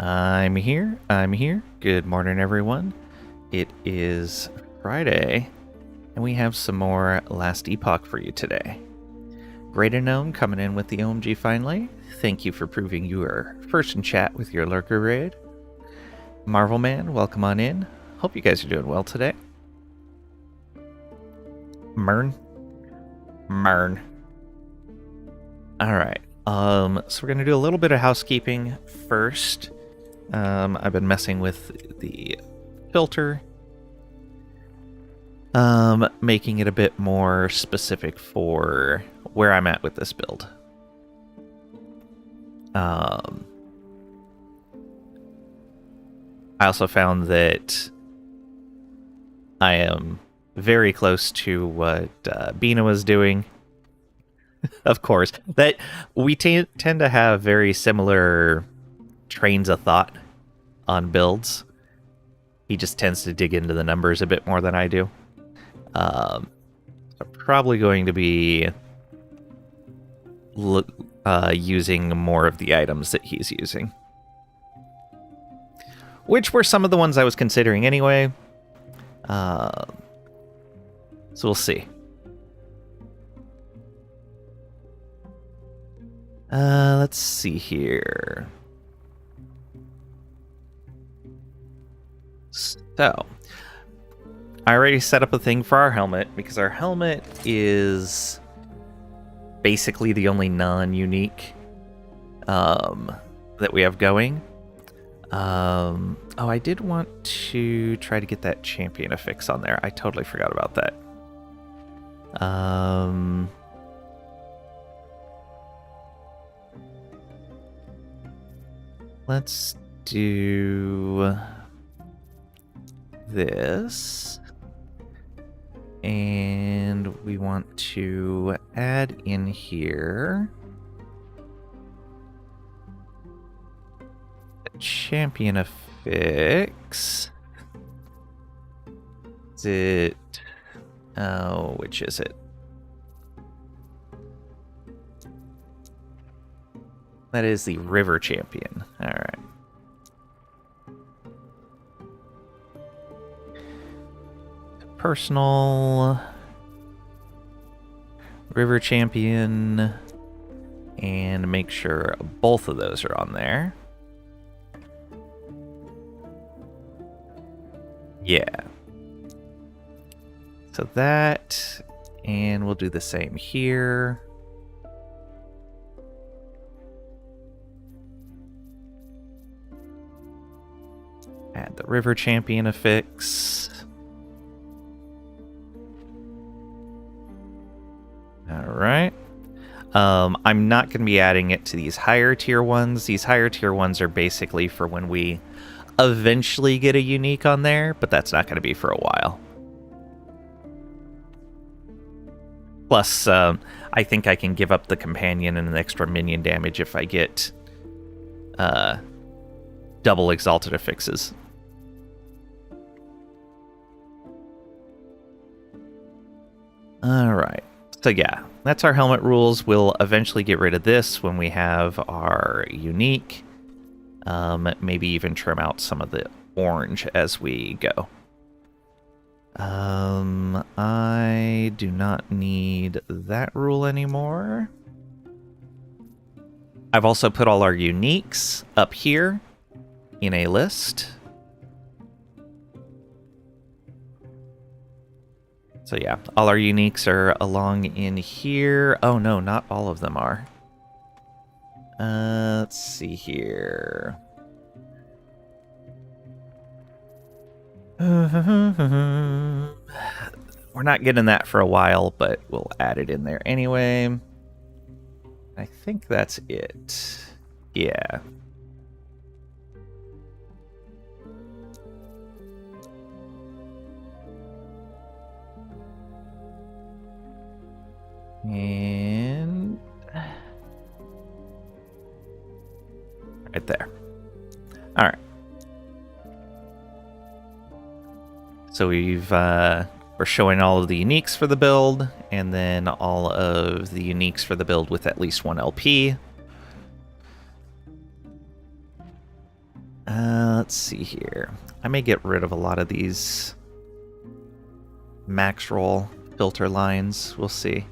I'm here. Good morning, everyone. It is Friday, and we have some more Last Epoch for you today. Greater Gnome coming in with the OMG finally. Thank you for proving you are first in chat with your lurker raid. Marvel Man, welcome on in. Hope you guys are doing well today. Mern. Alright, so we're going to do a little bit of housekeeping first. I've been messing with the filter, making it a bit more specific for where I'm at with this build. I also found that I am very close to what Bina was doing. Of course, that we tend to have very similar trains of thought on builds. He just tends to dig into the numbers a bit more than I do. I'm probably going to be using more of the items that he's using, which were some of the ones I was considering anyway. So we'll see. Let's see here. So, I already set up a thing for our helmet, because our helmet is basically the only non-unique that we have going. Oh, I did want to try to get that champion affix on there. I totally forgot about that. Let's do this. And we want to add in here a champion affix. Is it... Oh, which is it? That is the river champion. Alright. Personal river champion, and make sure both of those are on there. Yeah. So that, and we'll do the same here. Add the river champion affix. Alright. I'm not going to be adding it to these higher tier ones. These higher tier ones are basically for when we eventually get a unique on there, but that's not going to be for a while. Plus, I think I can give up the companion and an extra minion damage if I get double exalted affixes. Alright. So yeah, that's our helmet rules. We'll eventually get rid of this when we have our unique. Maybe even trim out some of the orange as we go. I do not need that rule anymore. I've also put all our uniques up here in a list. So yeah, all our uniques are along in here. Oh no, not all of them are. Let's see here. We're not getting that for a while, but we'll add it in there anyway. I think that's it. Yeah. And right there. All right. So we're showing all of the uniques for the build, and then all of the uniques for the build with at least one LP. Let's see here. I may get rid of a lot of these max roll filter lines. We'll see.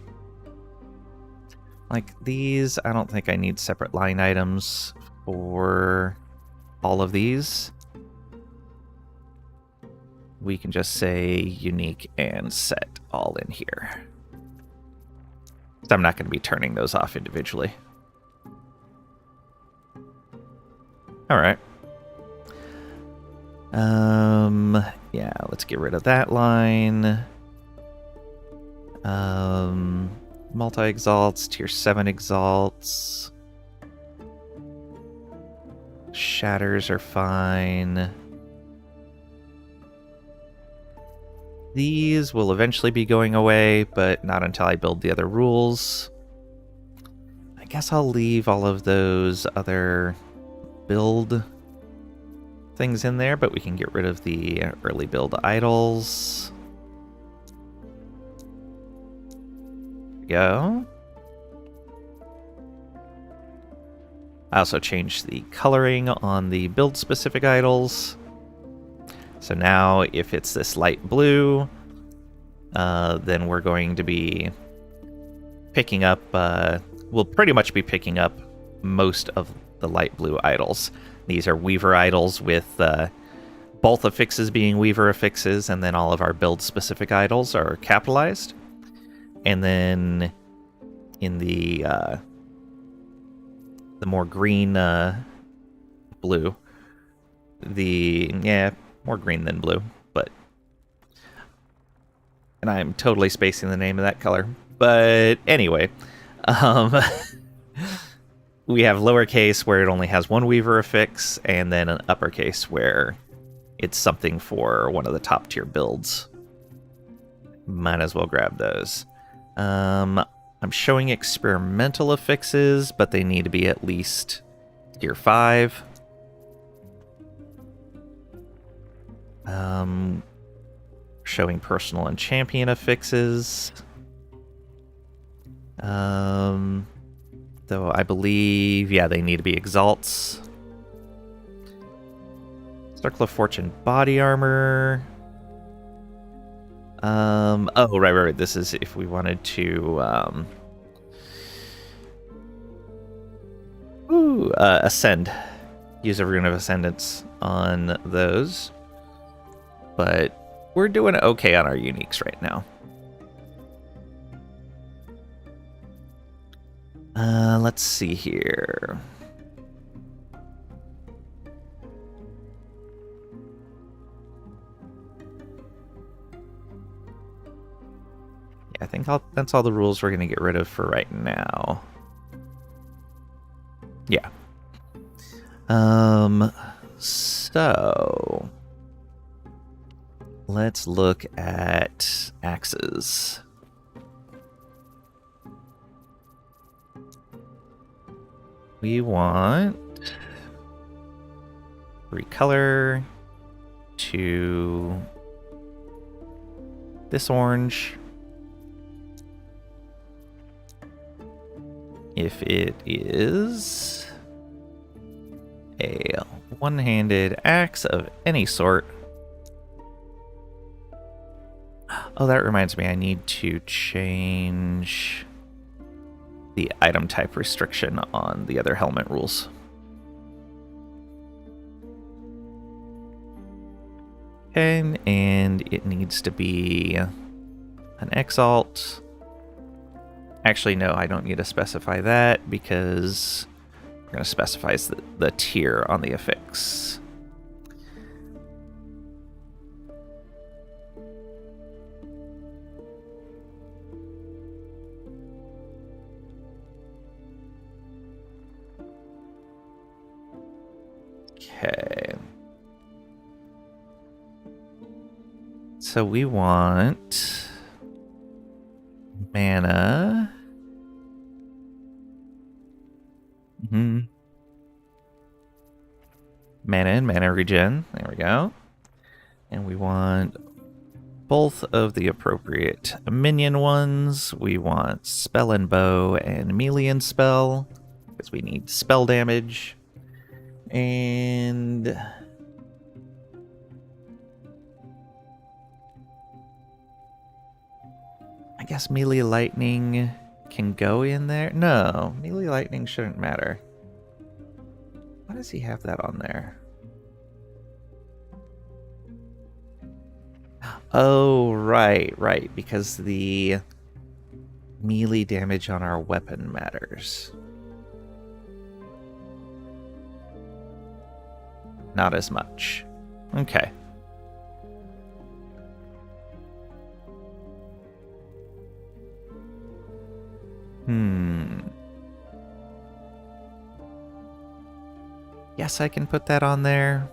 Like these, I don't think I need separate line items for all of these. We can just say unique and set all in here. So I'm not going to be turning those off individually. All right. Yeah, let's get rid of that line. Multi-exalts, tier 7 exalts. Shatters are fine. These will eventually be going away, but not until I build the other rules. I guess I'll leave all of those other build things in there, but we can get rid of the early build idols. Go. I also changed the coloring on the build specific idols. So now if it's this light blue, then we're going to be picking up, we'll pretty much be picking up most of the light blue idols. These are Weaver idols with both affixes being Weaver affixes, and then all of our build specific idols are capitalized. And then in the more green blue, more green than blue, but and I'm totally spacing the name of that color. But anyway, we have lowercase where it only has one Weaver affix, and then an uppercase where it's something for one of the top tier builds. Might as well grab those. I'm showing experimental affixes, but they need to be at least tier 5. Showing personal and champion affixes. Though I believe, yeah, they need to be exalts. Circle of Fortune body armor. Oh, right. This is if we wanted to, ascend. Use a Rune of Ascendance on those. But we're doing okay on our uniques right now. Let's see here. I think that's all the rules we're going to get rid of for right now. Yeah. So let's look at axes. We want recolor to this orange. If it is a one-handed axe of any sort. Oh, that reminds me, I need to change the item type restriction on the other helmet rules. Okay, and it needs to be an exalt. Actually, no, I don't need to specify that because we're going to specify the tier on the affix. Okay. So we want mana. Mana and mana regen. There we go. And we want both of the appropriate minion ones. We want spell and bow and melee and spell because we need spell damage. And I guess melee lightning can go in there. No, melee lightning shouldn't matter. Why does he have that on there? Oh, right, because the melee damage on our weapon matters. Not as much. Okay. Yes, I can put that on there.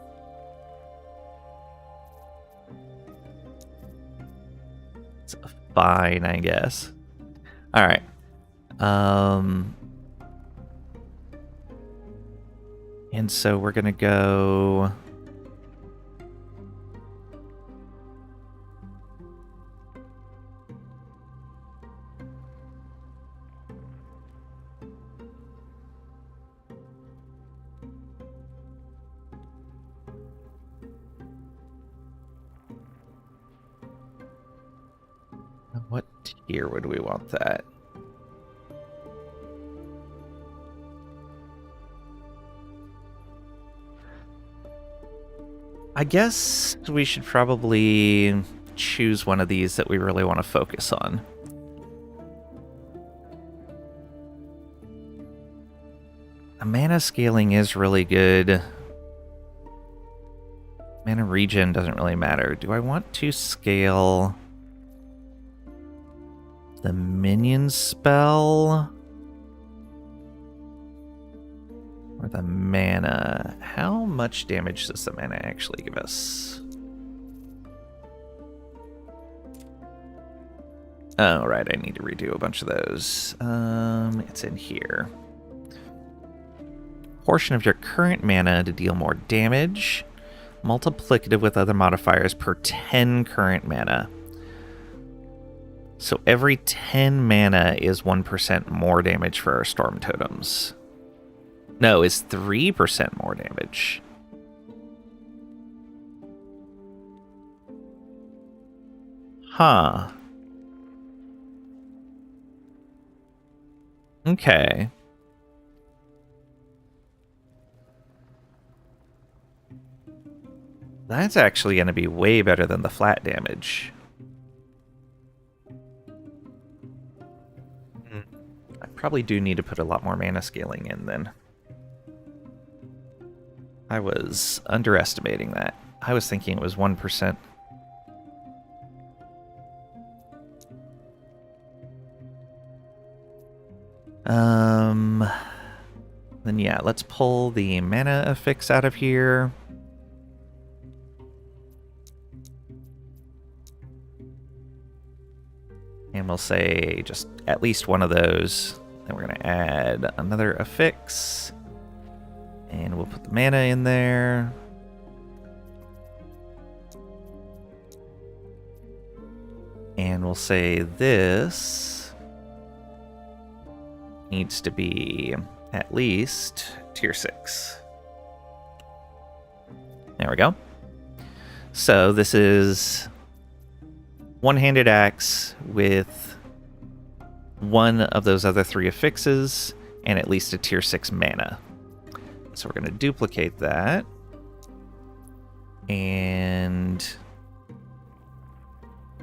It's fine, I guess. All right. And so we're gonna go. What tier would we want that? I guess we should probably choose one of these that we really want to focus on. The mana scaling is really good. Mana regen doesn't really matter. Do I want to scale the minion spell? Or the mana? How much damage does the mana actually give us? Oh, right, I need to redo a bunch of those. It's in here. Portion of your current mana to deal more damage. Multiplicative with other modifiers per 10 current mana. So every 10 mana is 1% more damage for our storm totems. No, it's 3% more damage. Huh. Okay. That's actually going to be way better than the flat damage. I probably do need to put a lot more mana scaling in then. I was underestimating that. I was thinking it was 1%. Then yeah, let's pull the mana affix out of here. And we'll say just at least one of those. Then we're going to add another affix. And we'll put the mana in there. And we'll say this needs to be at least tier 6. There we go. So this is one-handed axe with one of those other 3 affixes and at least a tier 6 mana. So we're going to duplicate that. And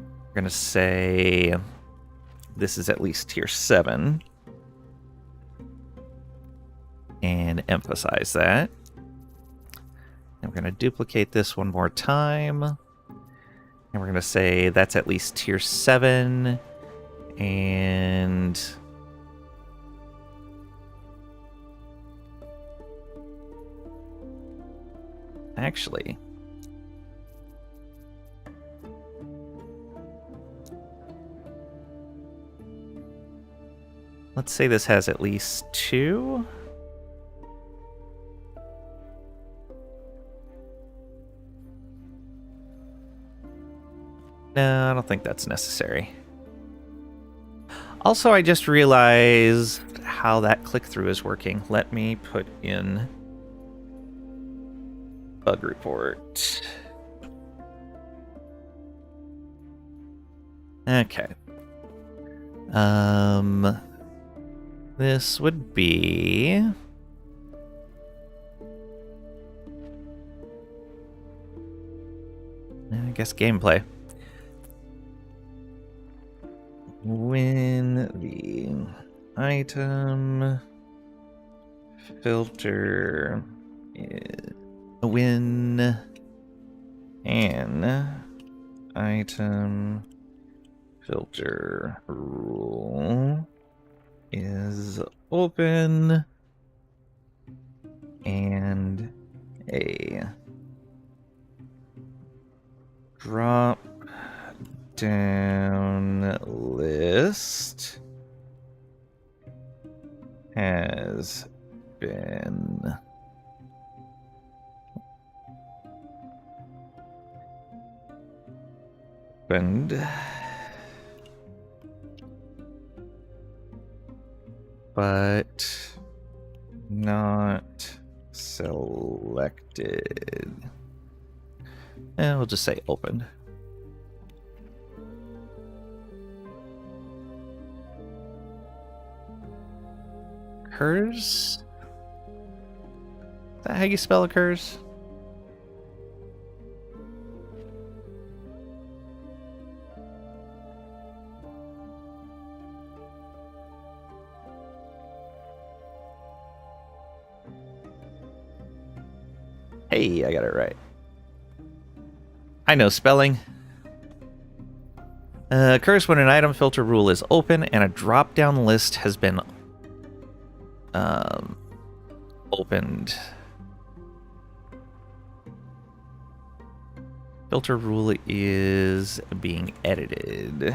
we're going to say this is at least tier 7. And emphasize that. And we're going to duplicate this one more time. And we're going to say that's at least tier 7. And actually, let's say this has at least 2. No, I don't think that's necessary. Also, I just realized how that click-through is working. Let me put in Bug report. Okay. This would be... I guess gameplay. When the item filter is... When an item filter rule is open and a drop down list has been opened, but not selected. And we'll just say opened. Occurs? Is that how you spell occurs? Hey, I got it right. I know spelling. Occurs when an item filter rule is open and a drop-down list has been opened. Filter rule is being edited.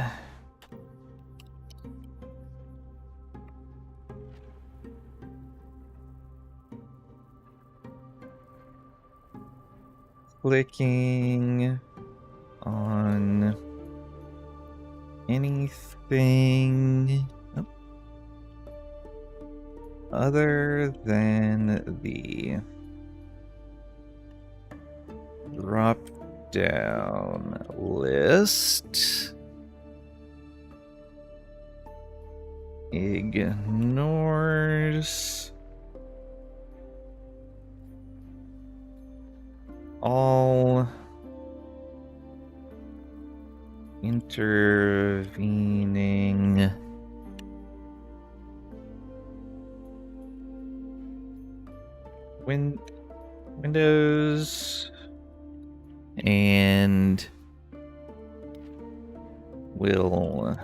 Clicking on anything other than the drop down list ignores all intervening windows and will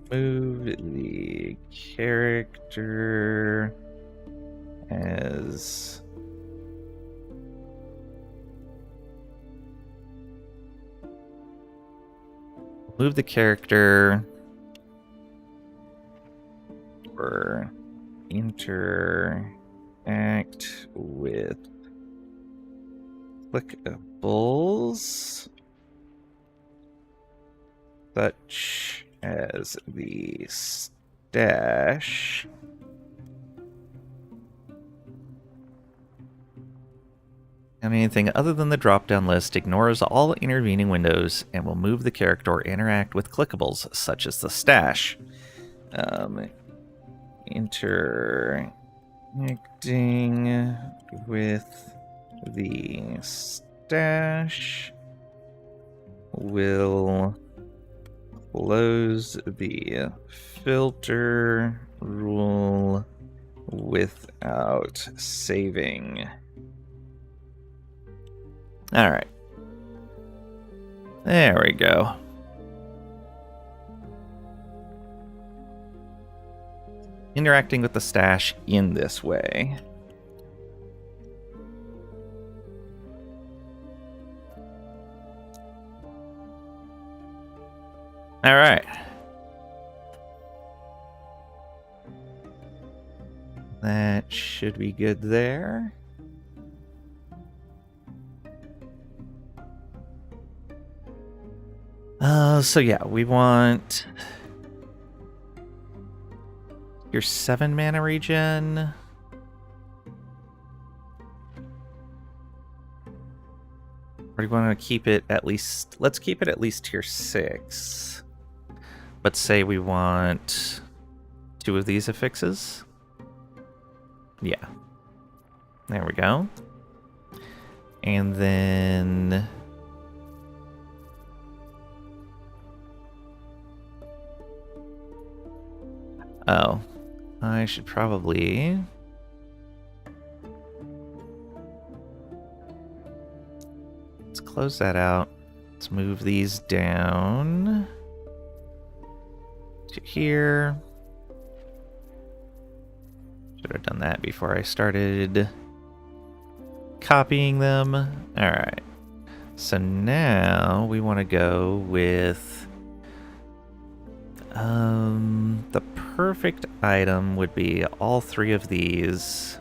move the character as or interact with clickables such as the stash and anything other than the drop-down list ignores all intervening windows and will move the character or interact with clickables such as the stash. Interacting with the stash will close the filter rule without saving. All right. There we go. Interacting with the stash in this way. All right. That should be good there. So yeah, we want your 7 mana regen. Or do you want to keep it at least... Let's keep it at least tier 6. But say we want 2 of these affixes. Yeah. There we go. And then... Oh. I should probably... Let's close that out. Let's move these down to here. Should have done that before I started copying them. All right. So now we want to go with the perfect item would be all 3 of these.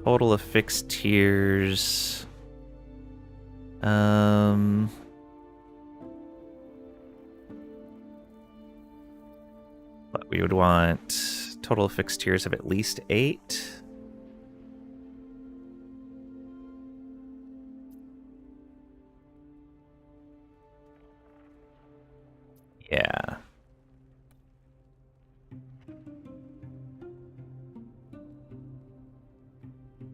Total of fixed tiers. But we would want total of fixed tiers of at least 8. Yeah.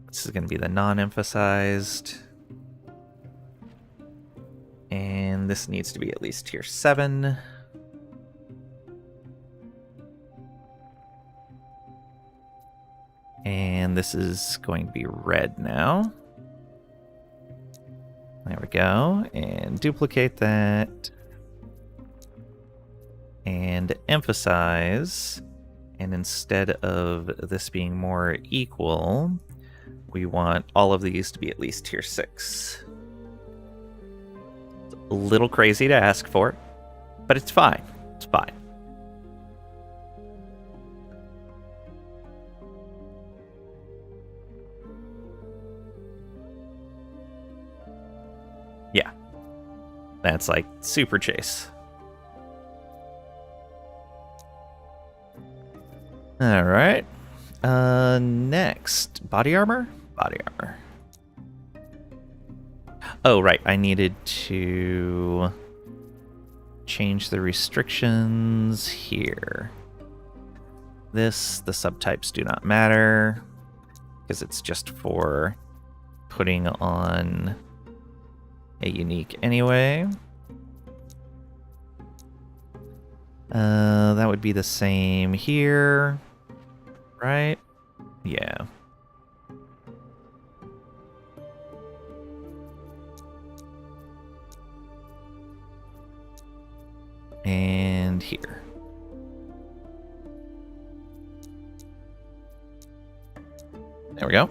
This is going to be the non-emphasized. And this needs to be at least tier 7. And this is going to be red now. There we go. And duplicate that. And emphasize. And instead of this being more equal, we want all of these to be at least tier 6. It's a little crazy to ask for, but it's fine. It's fine. Yeah. That's like super chase. All right. Next, body armor? Body armor. Oh, right. I needed to change the restrictions here. The subtypes do not matter because it's just for putting on a unique anyway. That would be the same here, right? Yeah. And here. There we go.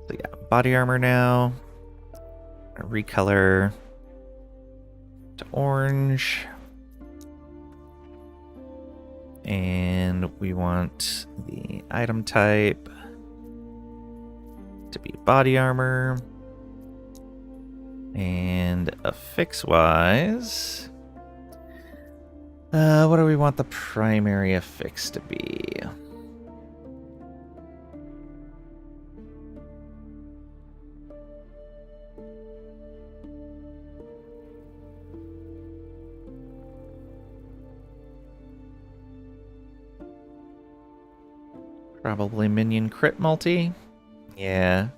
So yeah, body armor now. Recolor to orange. And we want the item type to be body armor. And affix-wise, what do we want the primary affix to be? Probably minion crit multi. Yeah.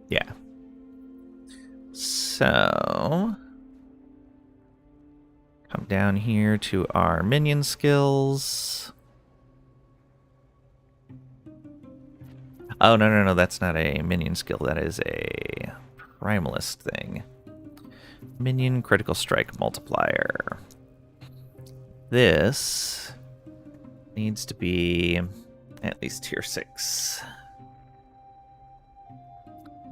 Yeah. So come down here to our minion skills. Oh, no, that's not a minion skill. That is a primalist thing. Minion critical strike multiplier. This needs to be at least tier 6.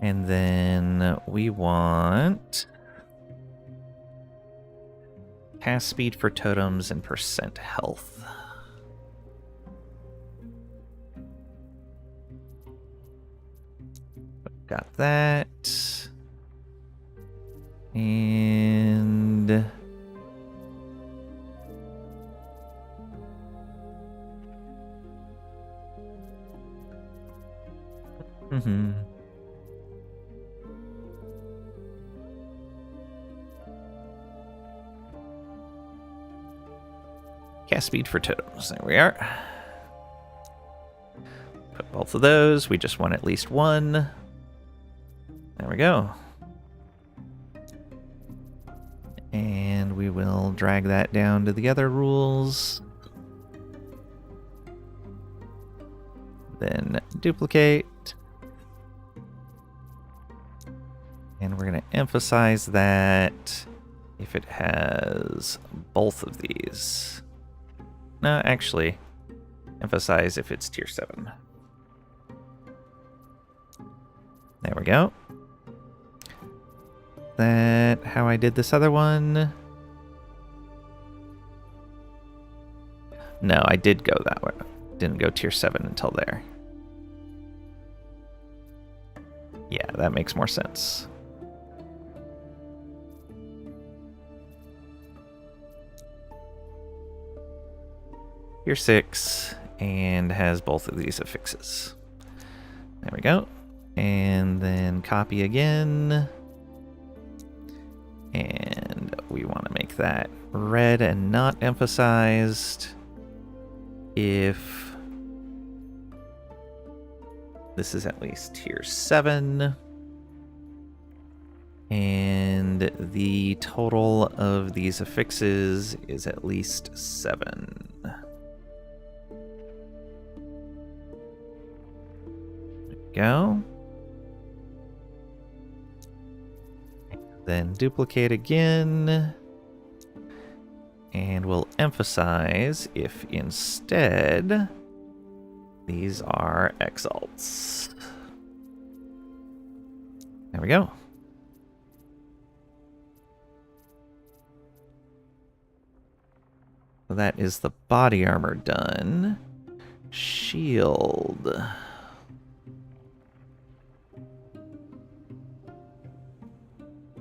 And then we want cast speed for totems and percent health. Got that. And... Cast speed for totems. There we are. Put both of those. We just want at least one. There we go. And we will drag that down to the other rules. Then duplicate. And we're going to emphasize that if it has both of these. No, actually, emphasize if it's tier 7. There we go. That how I did this other one? No, I did go that way. Didn't go tier 7 until there. Yeah, that makes more sense. Tier 6 and has both of these affixes. There we go. And then copy again. And we want to make that red and not emphasized if this is at least tier 7. And the total of these affixes is at least 7. Go. Then duplicate again. And we'll emphasize if instead these are exalts. There we go. So that is the body armor done. Shield.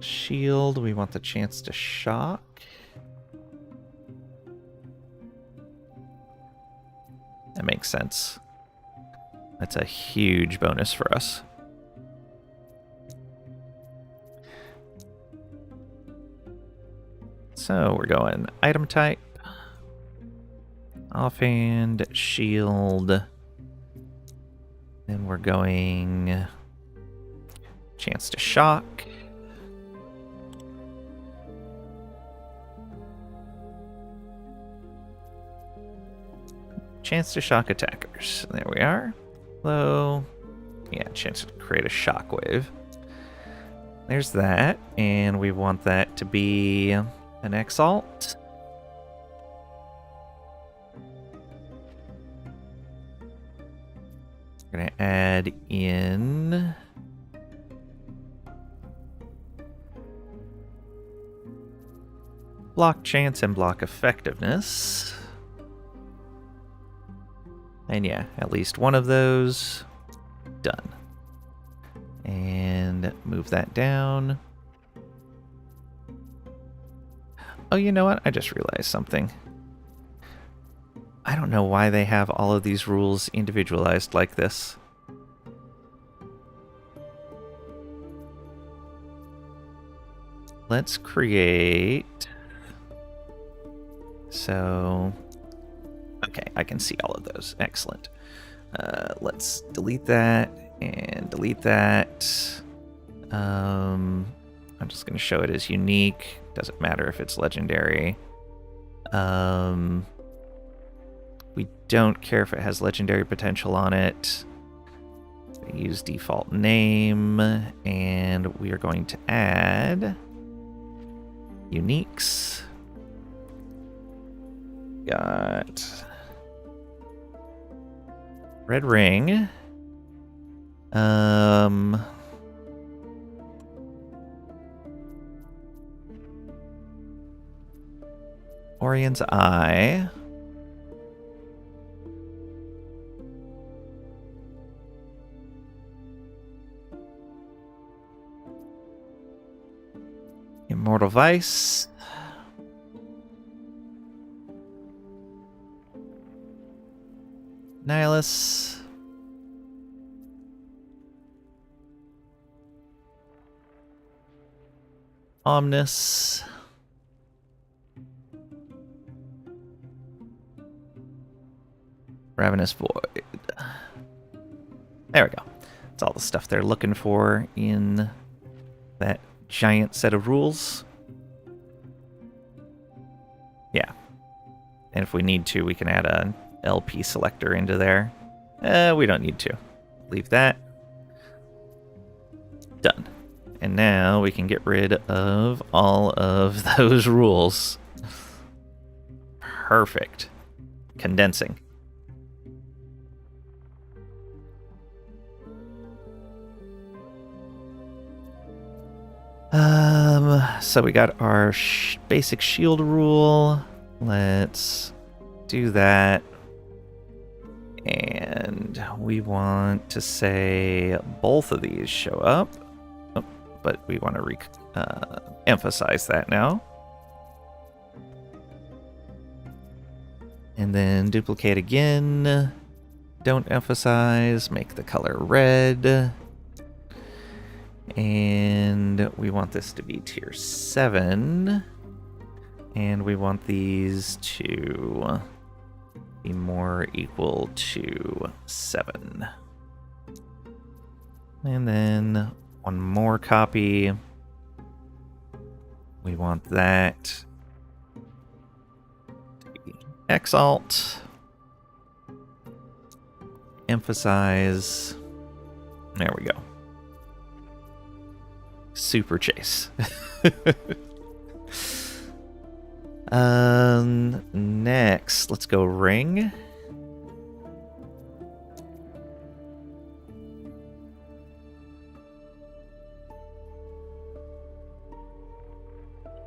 Shield, we want the chance to shock. That makes sense. That's a huge bonus for us. So we're going item type, offhand, shield. Then we're going chance to shock. Chance to shock attackers. There we are. Hello. Yeah, chance to create a shockwave. There's that. And we want that to be an exalt. We're going to add in block chance and block effectiveness. And yeah, at least one of those. Done. And move that down. Oh, you know what? I just realized something. I don't know why they have all of these rules individualized like this. Let's create... So... Okay, I can see all of those. Excellent. Let's delete that and delete that. I'm just going to show it as unique. Doesn't matter if it's legendary. We don't care if it has legendary potential on it. Use default name, and we are going to add uniques. Got red ring. Orion's Eye. Immortal Vice. Nihilus. Omnis. Ravenous Void. There we go. That's all the stuff they're looking for in that giant set of rules. Yeah. And if we need to, we can add an LP selector into there. We don't need to. Leave that. Done. And now we can get rid of all of those rules. Perfect. Condensing. So we got our basic shield rule. Let's do that. And we want to say both of these show up. Oh, but we want to emphasize that now. And then duplicate again. Don't emphasize. Make the color red. And we want this to be tier 7. And we want these to be more equal to 7. And then one more copy. We want that to be Exalt. Emphasize. There we go. Super Chase. Next, let's go Ring.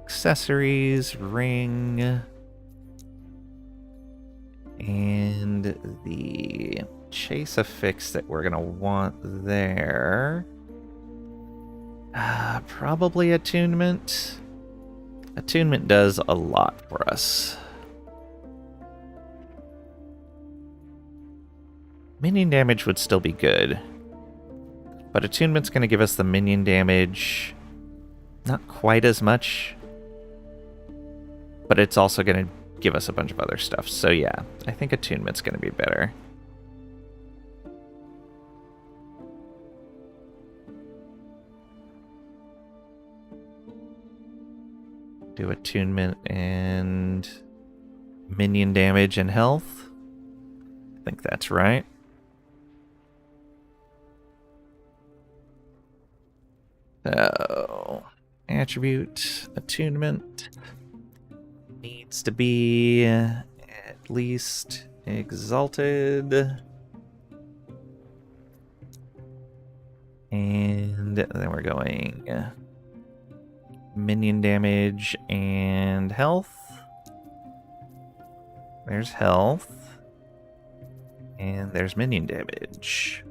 Accessories, Ring. And the Chase affix that we're going to want there. Probably Attunement. Attunement does a lot for us. Minion damage would still be good. But Attunement's going to give us the minion damage. Not quite as much. But it's also going to give us a bunch of other stuff. So yeah, I think Attunement's going to be better. Do attunement and minion damage and health. I think that's right. So, attribute attunement needs to be at least exalted. And then we're going minion damage and health. There's health. And there's minion damage.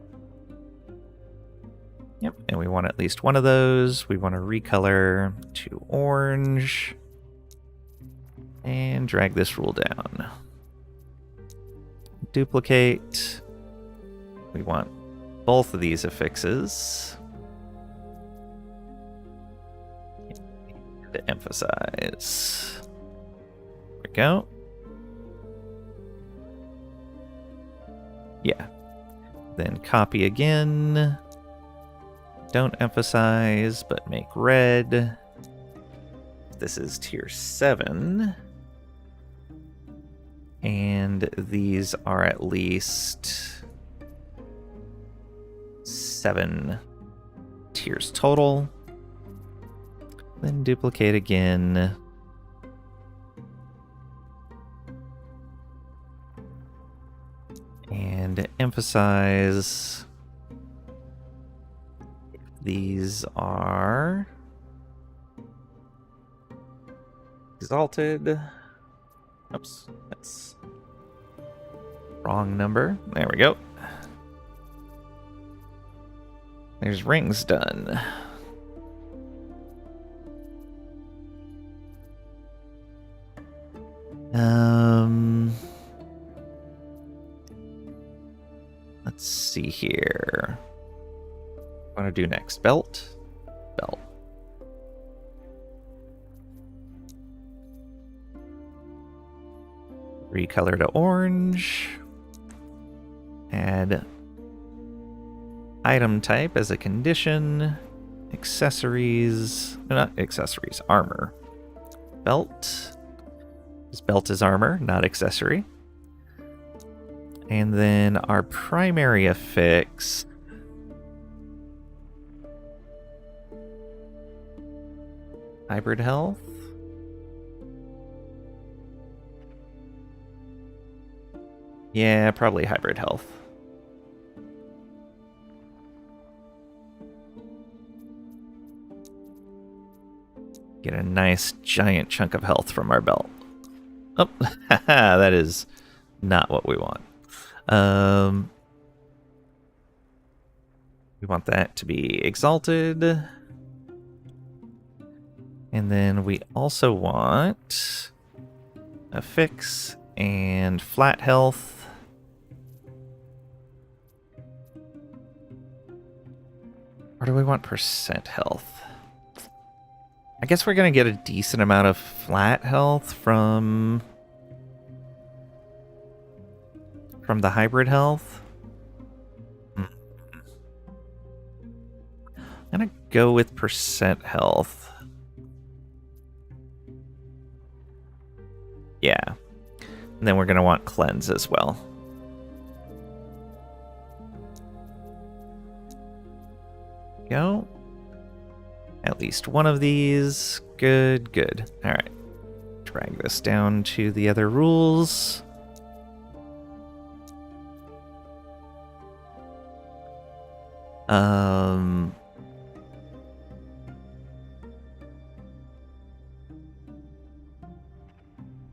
Yep, and we want at least one of those. We want to recolor to orange. And drag this rule down. Duplicate. We want both of these affixes. To emphasize. There we go. Yeah. Then copy again. Don't emphasize, but make red. This is tier 7. And these are at least 7 tiers total. Then duplicate again. And emphasize. These are exalted. Oops, that's wrong number. There we go. There's rings done. Let's see here. What do I do next? Belt? Belt. Recolor to orange. Add item type as a condition. Accessories. Not accessories, armor. Belt. This belt is armor, not accessory. And then our primary affix. Hybrid health. Yeah, probably hybrid health. Get a nice giant chunk of health from our belt. Oh, that is not what we want. We want that to be exalted. And then we also want affix and flat health. Or do we want percent health? I guess we're going to get a decent amount of flat health from the hybrid health. I'm going to go with percent health. Yeah. And then we're going to want cleanse as well. Go. At least one of these. Good, good. All right. Drag this down to the other rules.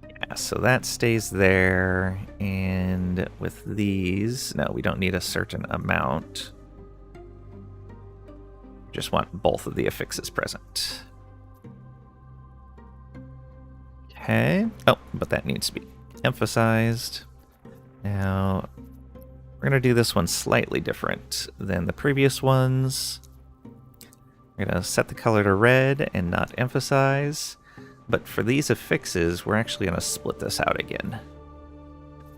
Yeah, so that stays there. And with these, no, we don't need a certain amount. Just want both of the affixes present. Okay. Oh, but that needs to be emphasized. Now, we're going to do this one slightly different than the previous ones. We're going to set the color to red and not emphasize. But for these affixes, we're actually going to split this out again.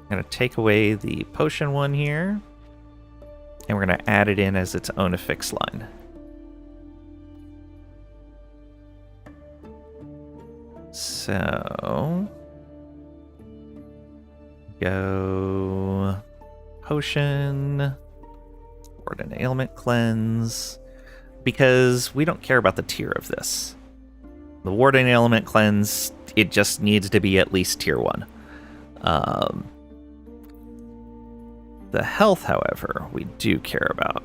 I'm going to take away the potion one here. And we're going to add it in as its own affix line. So, go potion, ward and ailment cleanse, because we don't care about the tier of this. The ward and ailment cleanse, it just needs to be at least tier 1. The health, however, we do care about.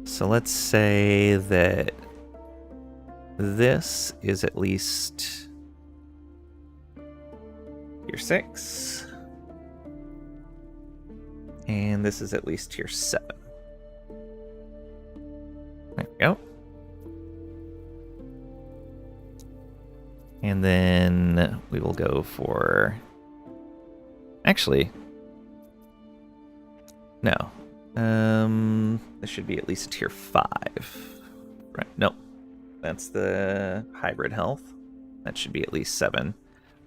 So let's say that this is at least tier 6. And this is at least tier 7. There we go. And then we will go for... Actually... No. This should be at least tier 5. Right, nope. That's the hybrid health. That should be at least 7.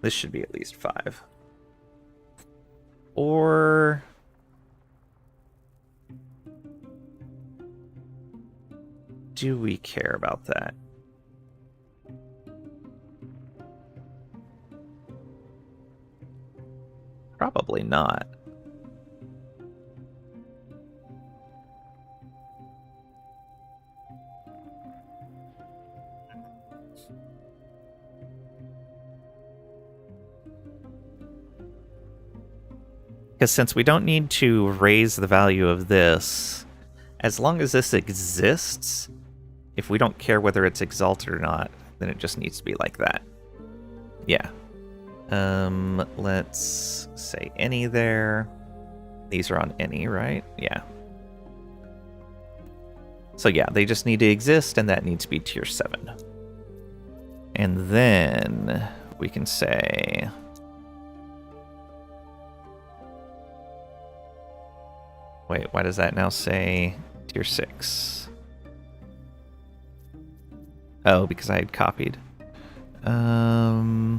This should be at least 5. Or... do we care about that? Probably not. Because since we don't need to raise the value of this, as long as this exists, if we don't care whether it's exalted or not, then it just needs to be like that. Yeah. Let's say any there. These are on any, right? Yeah. So yeah, they just need to exist, and that needs to be tier 7. And then we can say Wait, why does that now say tier 6? Oh, because I had copied. Yeah,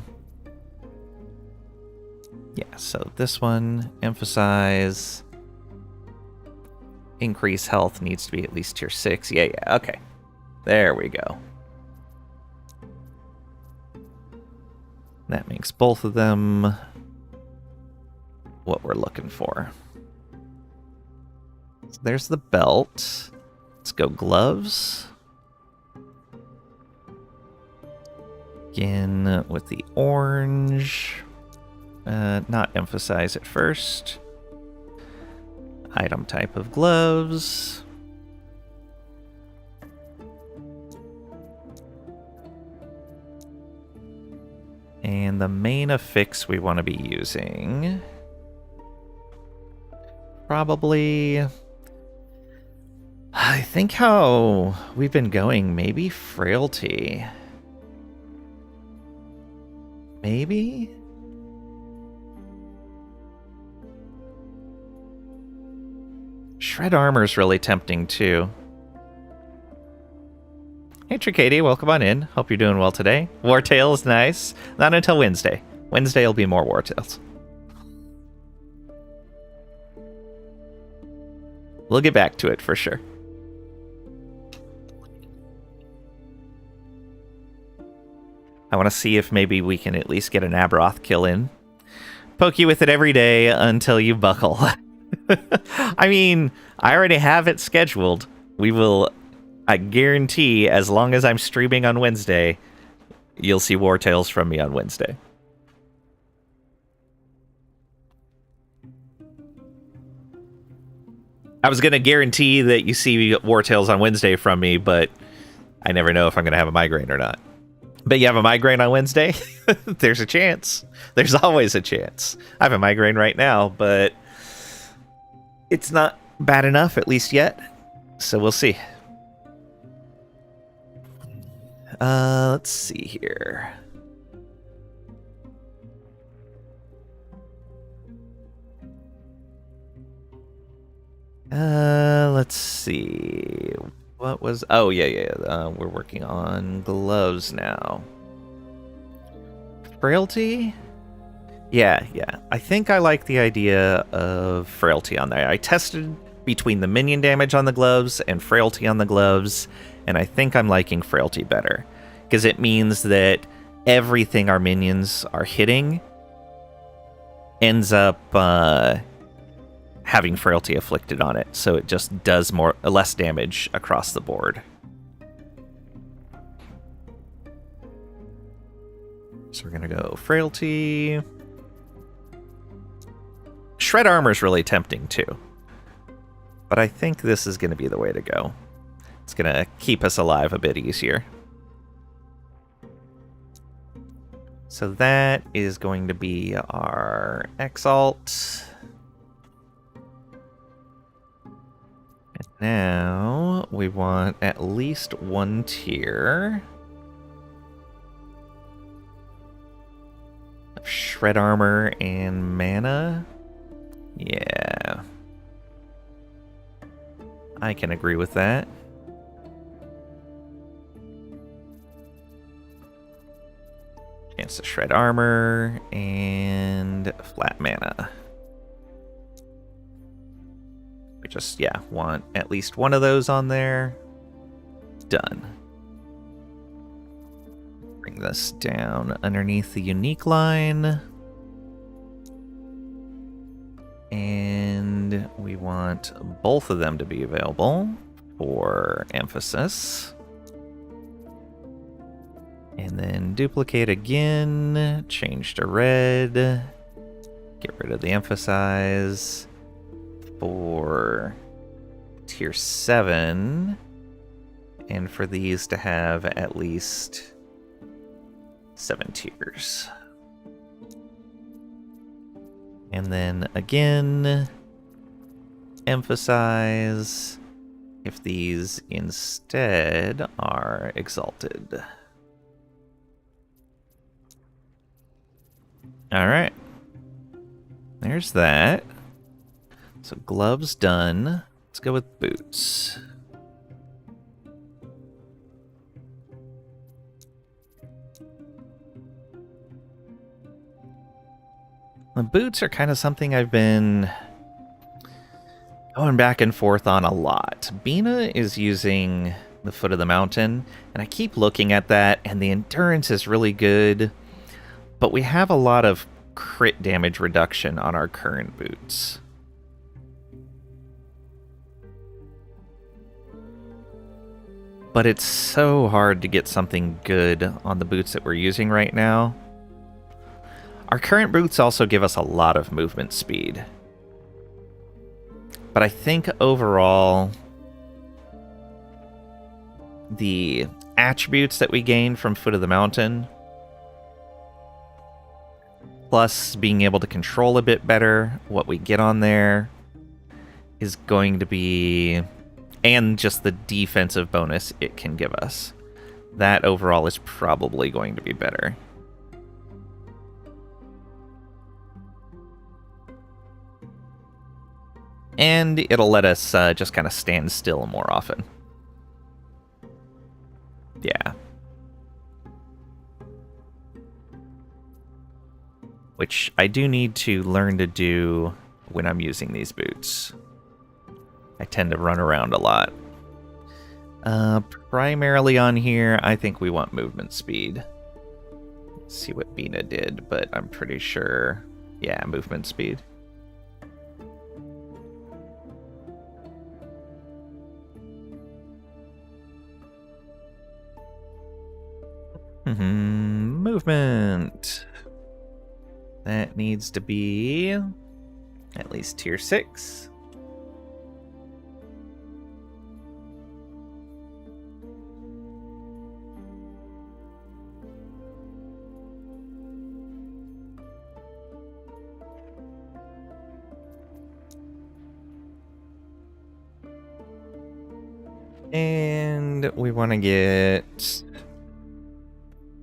so this one, emphasize, increase health needs to be at least tier 6. Yeah, okay. There we go. That makes both of them what we're looking for. So there's the belt. Let's go gloves. Again with the orange. Not emphasize at first. Item type of gloves. And the main affix we want to be using. Probably, I think how we've been going, maybe frailty. Maybe? Shred armor's really tempting too. Hey Tricady, welcome on in. Hope you're doing well today. Wartail is nice. Not until Wednesday. Wednesday will be more Wartails. We'll get back to it for sure. I want to see if maybe we can at least get an Aberoth kill in. Poke you with it every day until you buckle. I mean, I already have it scheduled. We will, I guarantee, as long as I'm streaming on Wednesday, you'll see Wartails from me on Wednesday. I was going to guarantee that you see Wartails on Wednesday from me, but I never know if I'm going to have a migraine or not. But you have a migraine on Wednesday? There's a chance. There's always a chance. I have a migraine right now, but it's not bad enough, at least yet. So we'll see. Let's see here. Let's see. What was... Oh, yeah. We're working on gloves now. Frailty? Yeah. I think I like the idea of frailty on there. I tested between the minion damage on the gloves and frailty on the gloves, and I think I'm liking frailty better. Because it means that everything our minions are hitting ends up having frailty afflicted on it, so it just does less damage across the board. So we're gonna go frailty. Shred armor is really tempting too, but I think this is gonna be the way to go. It's gonna keep us alive a bit easier. So that is going to be our Exalt. And now we want at least one tier of Shred Armor and Mana. Yeah. I can agree with that. Chance to Shred Armor and flat mana. We just, want at least one of those on there. Done. Bring this down underneath the unique line. And we want both of them to be available for emphasis. And then duplicate again, change to red, get rid of the emphasize for tier 7, and for these to have at least 7 tiers. And then again, emphasize if these instead are exalted. All right, there's that. So gloves done. Let's go with boots. The boots are kind of something I've been going back and forth on a lot. Bina is using the foot of the mountain, and I keep looking at that, and the endurance is really good, but we have a lot of crit damage reduction on our current boots. But it's so hard to get something good on the boots that we're using right now. Our current boots also give us a lot of movement speed. But I think overall, the attributes that we gain from Foot of the Mountain, plus being able to control a bit better what we get on there, is going to be... and just the defensive bonus it can give us. That overall is probably going to be better. And it'll let us just kind of stand still more often. Yeah. Which I do need to learn to do when I'm using these boots. I tend to run around a lot. Primarily on here, I think we want movement speed. Let's see what Bina did, but I'm pretty sure, yeah, movement speed. Movement. That needs to be at least tier 6. And we want to get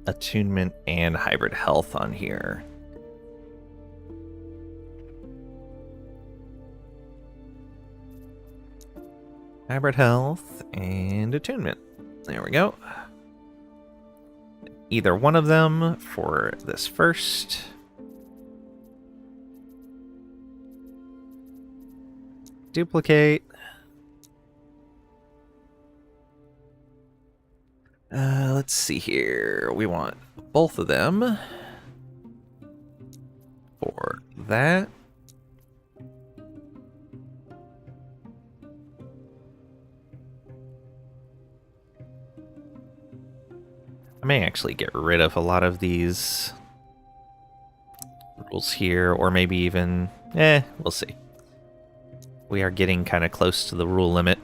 attunement and hybrid health on here. Hybrid health and attunement. There we go. Either one of them for this first. Duplicate. Let's see here. We want both of them for that. I may actually get rid of a lot of these rules here, or maybe even... we'll see. We are getting kind of close to the rule limit.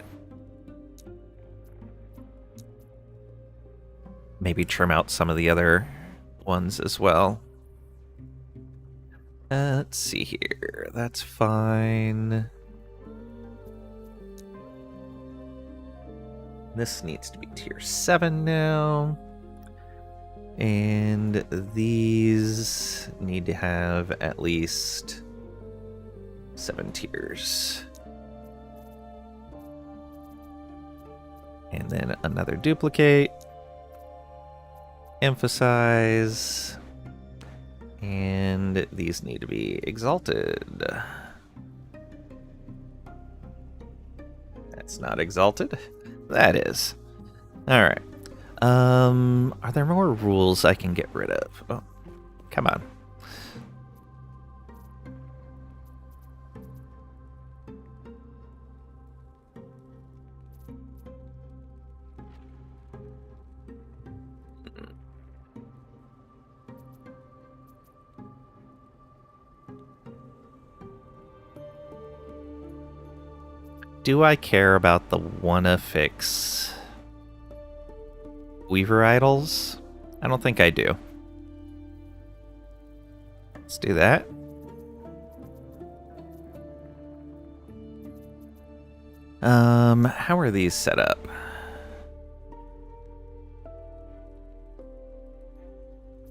Maybe trim out some of the other ones as well. Let's see here. That's fine. This needs to be tier 7 now. And these need to have at least 7 tiers. And then another duplicate. Emphasize. And these need to be exalted. That's not exalted. That is. Alright. Are there more rules I can get rid of? Oh, come on. Do I care about the wanna fix Weaver idols? I don't think I do. Let's do that. How are these set up?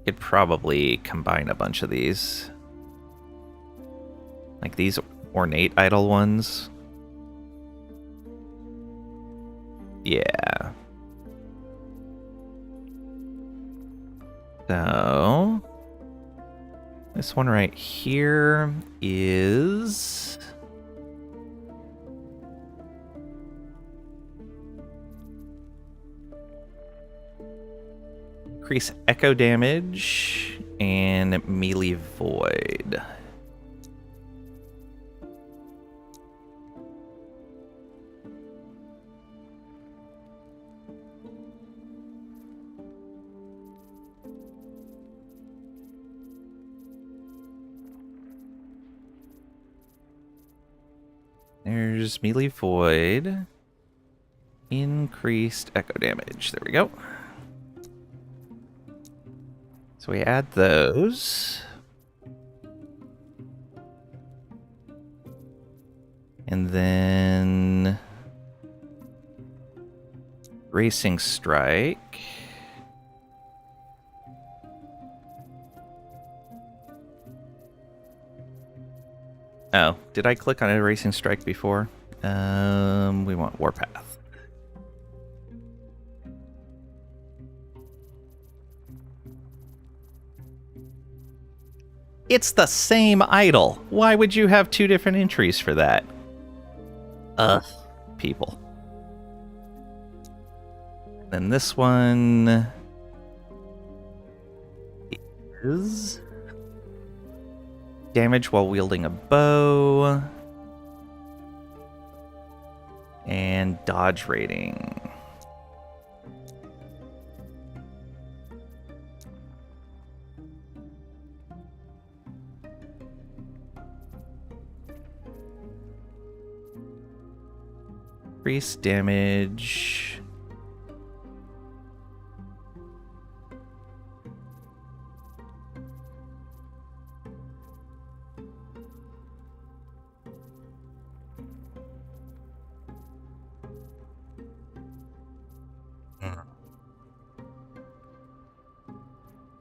Could probably combine a bunch of these. Like these ornate idol ones. Yeah. So this one right here is increase echo damage and melee void. There's melee void. Increased echo damage. There we go. So we add those. And then Racing Strike. Oh, did I click on a Racing Strike before? We want Warpath. It's the same idol. Why would you have two different entries for that? Ugh, people. Then this one is damage while wielding a bow and dodge rating. Increase damage.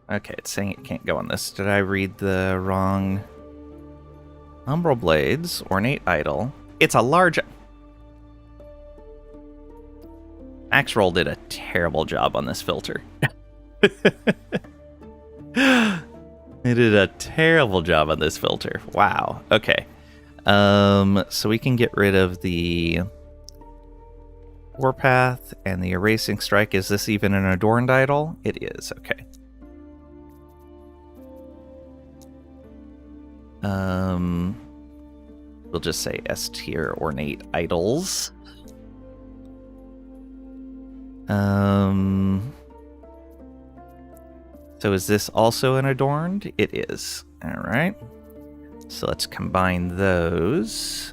Okay, it's saying it can't go on this. Did I read the wrong? Umbral Blades, Ornate Idol. It's a large... Maxroll did a terrible job on this filter. They did a terrible job on this filter. Wow. Okay. So we can get rid of the Warpath and the Erasing Strike. Is this even an Adorned Idol? It is. Okay. We'll just say S tier Ornate Idols. So is this also an Adorned? It is. All right. So let's combine those.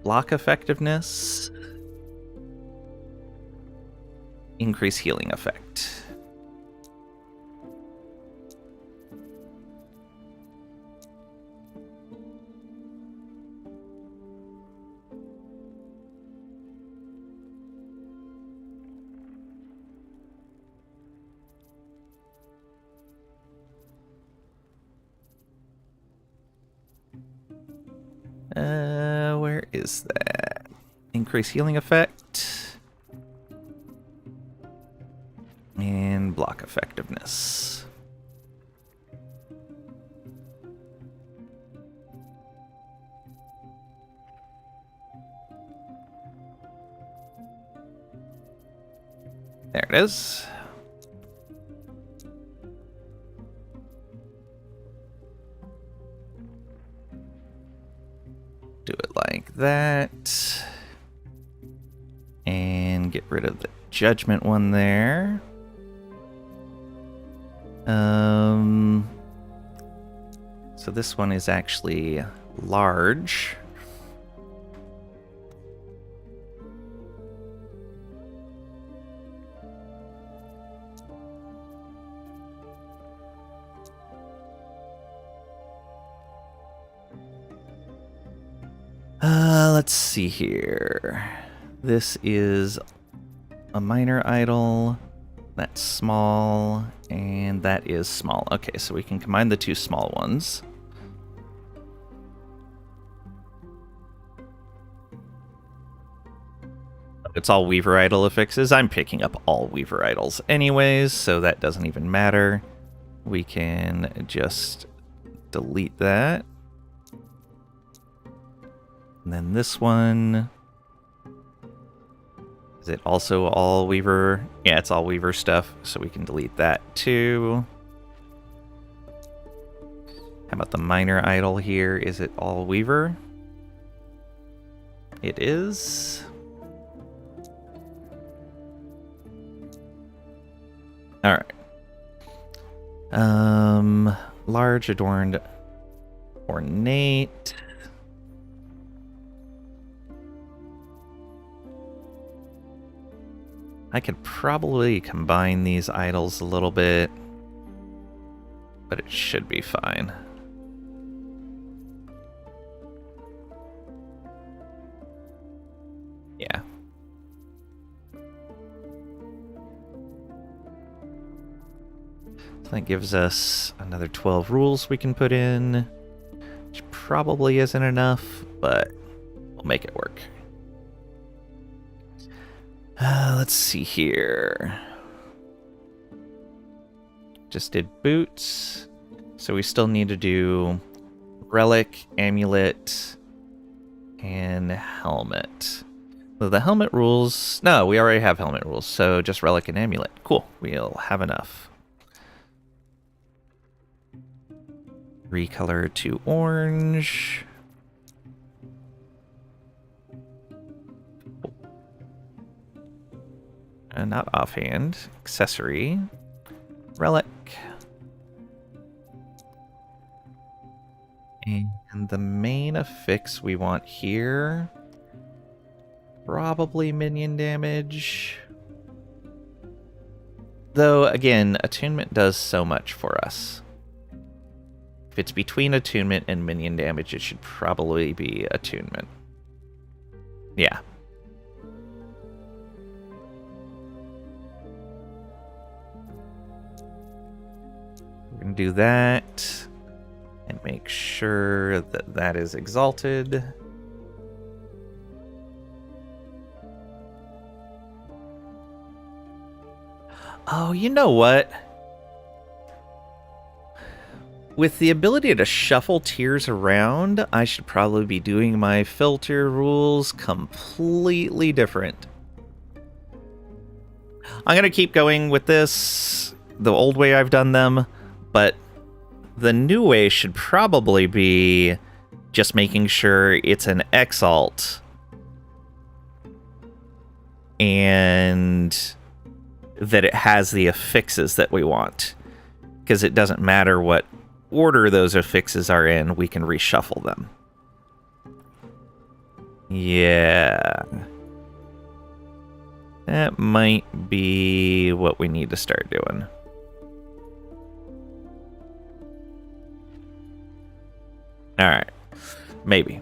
Block effectiveness. Increase healing effect. Where is that? Increase healing effect. And block effectiveness. There it is. Do it like that. And get rid of the judgment one there. So this one is actually large. Let's see here. This is a minor idol. That's small, and that is small. Okay, so we can combine the two small ones. It's all Weaver Idol affixes. I'm picking up all Weaver Idols anyways, so that doesn't even matter. We can just delete that. And then this one... Is it also all Weaver? Yeah, it's all Weaver stuff, so we can delete that too. How about the minor idol here? Is it all Weaver? It is. Alright. Large, adorned, ornate. I could probably combine these idols a little bit, but it should be fine. Yeah. So that gives us another 12 rules we can put in, which probably isn't enough, but we'll make it work. Let's see here. Just did boots. So we still need to do relic, amulet, and helmet. So the helmet rules... No, we already have helmet rules, so just relic and amulet. Cool, we'll have enough. Recolor to orange. Not offhand. Accessory. Relic. And the main affix we want here... Probably minion damage. Though, again, attunement does so much for us. If it's between attunement and minion damage, it should probably be attunement. Yeah. We're going to do that. And make sure that that is exalted. Oh, you know what? With the ability to shuffle tiers around, I should probably be doing my filter rules completely different. I'm going to keep going with this, the old way I've done them, but the new way should probably be just making sure it's an exalt and that it has the affixes that we want. Because it doesn't matter what order those affixes are in, we can reshuffle them. Yeah. That might be what we need to start doing. Alright. Maybe.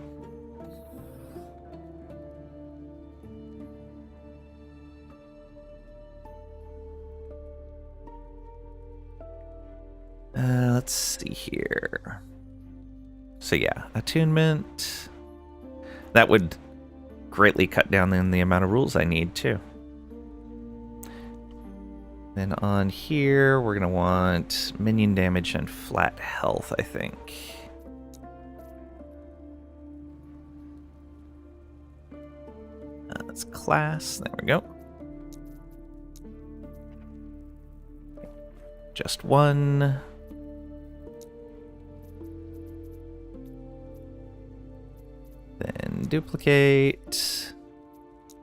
Let's see here. So yeah, attunement. That would greatly cut down on the amount of rules I need too. Then on here, we're going to want minion damage and flat health, I think. That's class. There we go. Just one. Then duplicate.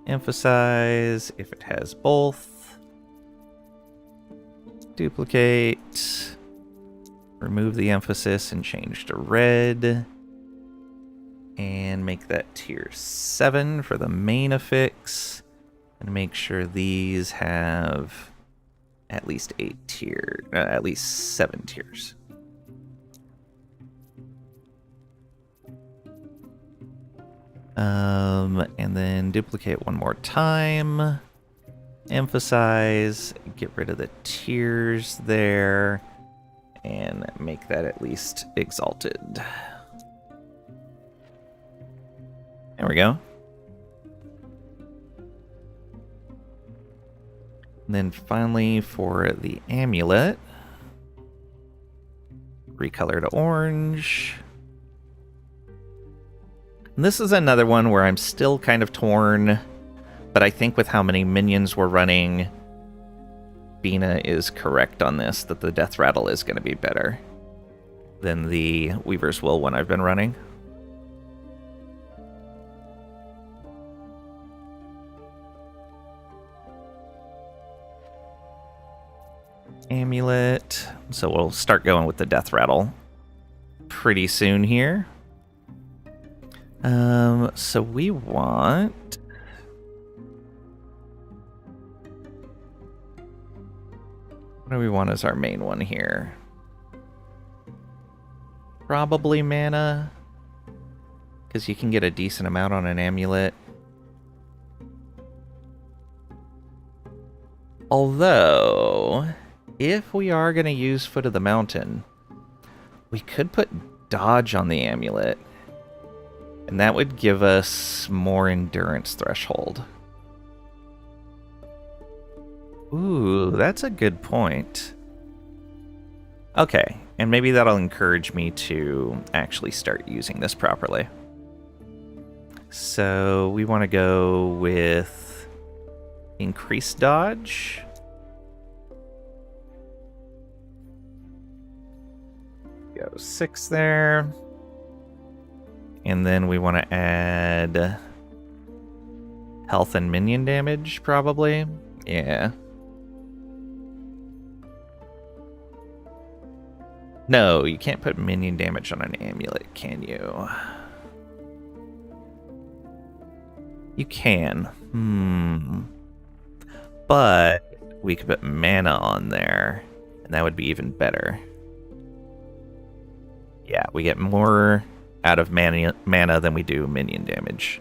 Emphasize if it has both. Duplicate. Remove the emphasis and change to red. And make that tier 7 for the main affix. And make sure these have at least 8 tiers, at least 7 tiers. And then duplicate one more time. emphasize, get rid of the tears there, and make that at least exalted. There we go. And then finally for the amulet, recolor to orange. And this is another one where I'm still kind of torn, but I think with how many minions we're running, Bina is correct on this, that the death rattle is going to be better than the Weaver's Will one I've been running. Amulet. So we'll start going with the death rattle pretty soon here. So we want... What do we want as our main one here? Probably mana, because you can get a decent amount on an amulet. Although, if we are going to use Foot of the Mountain, we could put dodge on the amulet, and that would give us more endurance threshold. Ooh, that's a good point. Okay, and maybe that'll encourage me to actually start using this properly. So we want to go with increased dodge. Go 6 there. And then we want to add health and minion damage, probably. Yeah. No, you can't put minion damage on an amulet, can you? You can. But we could put mana on there, and that would be even better. Yeah, we get more out of mana than we do minion damage.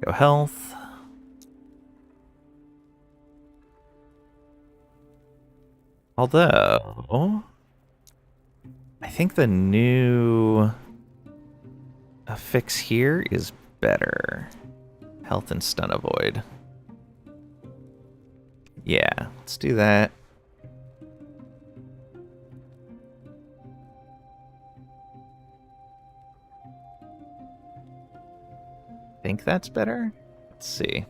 Go health. Although, I think the new affix here is better. Health and stun avoid. Yeah, let's do that. Think that's better? Let's see.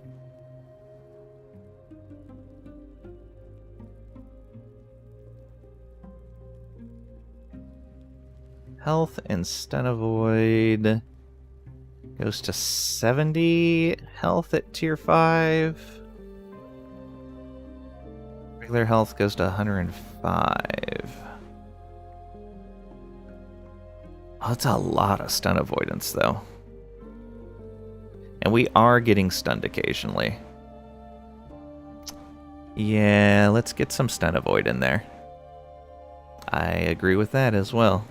Health and stun avoid goes to 70 health at tier 5. Regular health goes to 105. Oh, that's a lot of stun avoidance, though. And we are getting stunned occasionally. Yeah, let's get some stun avoid in there. I agree with that as well.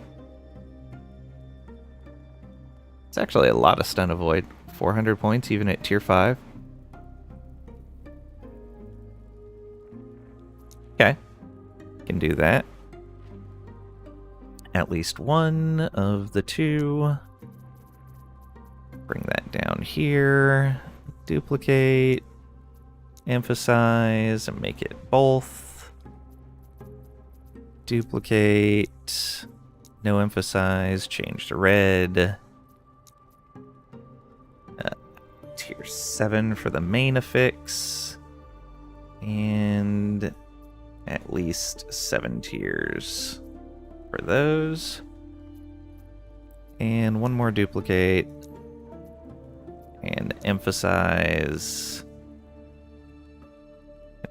It's actually a lot of stun avoid. 400 points even at tier 5. Okay. Can do that. At least one of the two. Bring that down here. Duplicate. Emphasize and make it both. Duplicate. No emphasize. Change to red. Tier 7 for the main affix. And at least 7 tiers for those. And one more duplicate. And emphasize.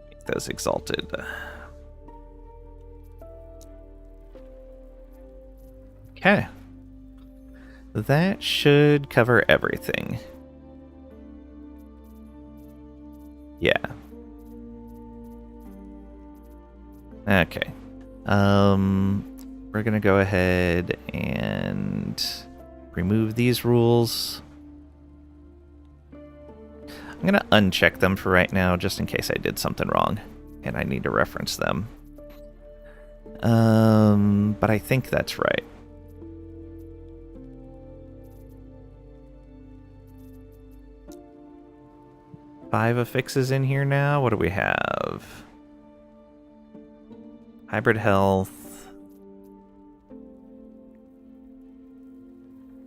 Make those exalted. Okay. That should cover everything. Yeah. Okay. we're going to go ahead and remove these rules. I'm going to uncheck them for right now, just in case I did something wrong and I need to reference them. But I think that's right. Five affixes in here now. What do we have? Hybrid health.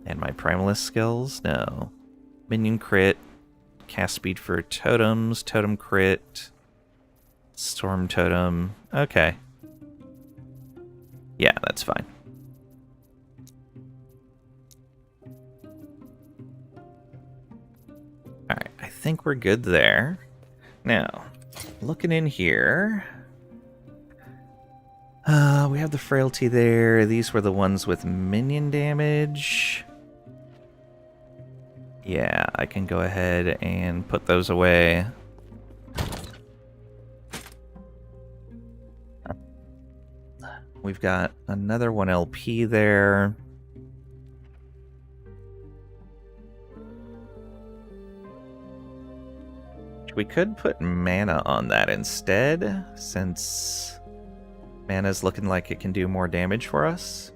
And my primalist skills? No. Minion crit. Cast speed for totems. Totem crit. Storm totem. Okay. Yeah, that's fine. Alright, I think we're good there. Now, looking in here... we have the frailty there. These were the ones with minion damage. Yeah, I can go ahead and put those away. We've got another 1 LP there. We could put mana on that instead, since mana's looking like it can do more damage for us.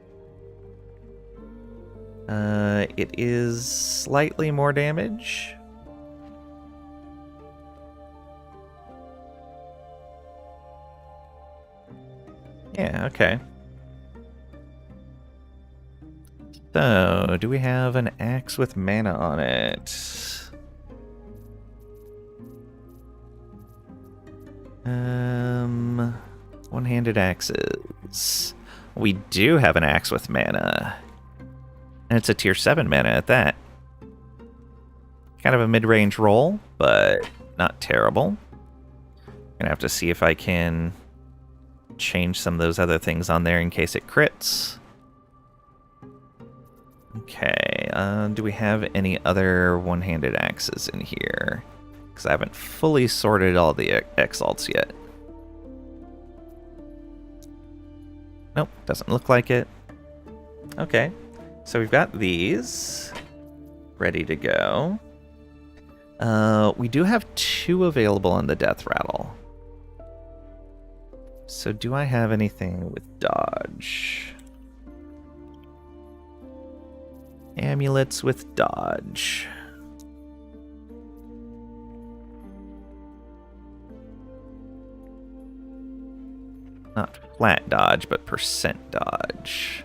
It is slightly more damage. Yeah, okay. So, do we have an axe with mana on it? One-handed axes. We do have an axe with mana. And it's a tier 7 mana at that. Kind of a mid-range roll, but not terrible. Gonna have to see if I can change some of those other things on there in case it crits. Okay, do we have any other one-handed axes in here? Because I haven't fully sorted all the exalts yet. Nope, doesn't look like it. Okay, so we've got these ready to go. We do have 2 available on the death rattle. So do I have anything with dodge? Amulets with dodge. Not flat dodge, but percent dodge.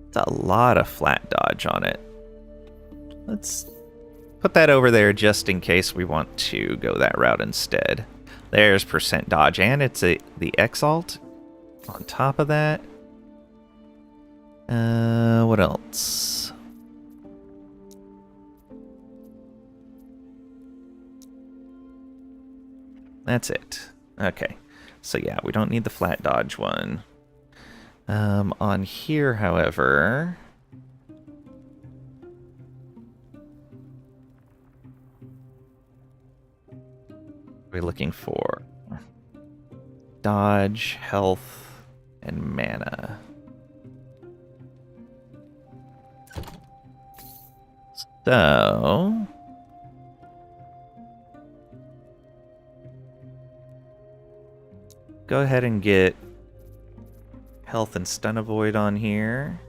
It's a lot of flat dodge on it. Let's put that over there just in case we want to go that route instead. There's percent dodge, and it's the exalt on top of that. What else? That's it. Okay. So yeah, we don't need the flat dodge one. On here, however... we're looking for dodge, health, and mana. So... go ahead and get health and stun avoid on here.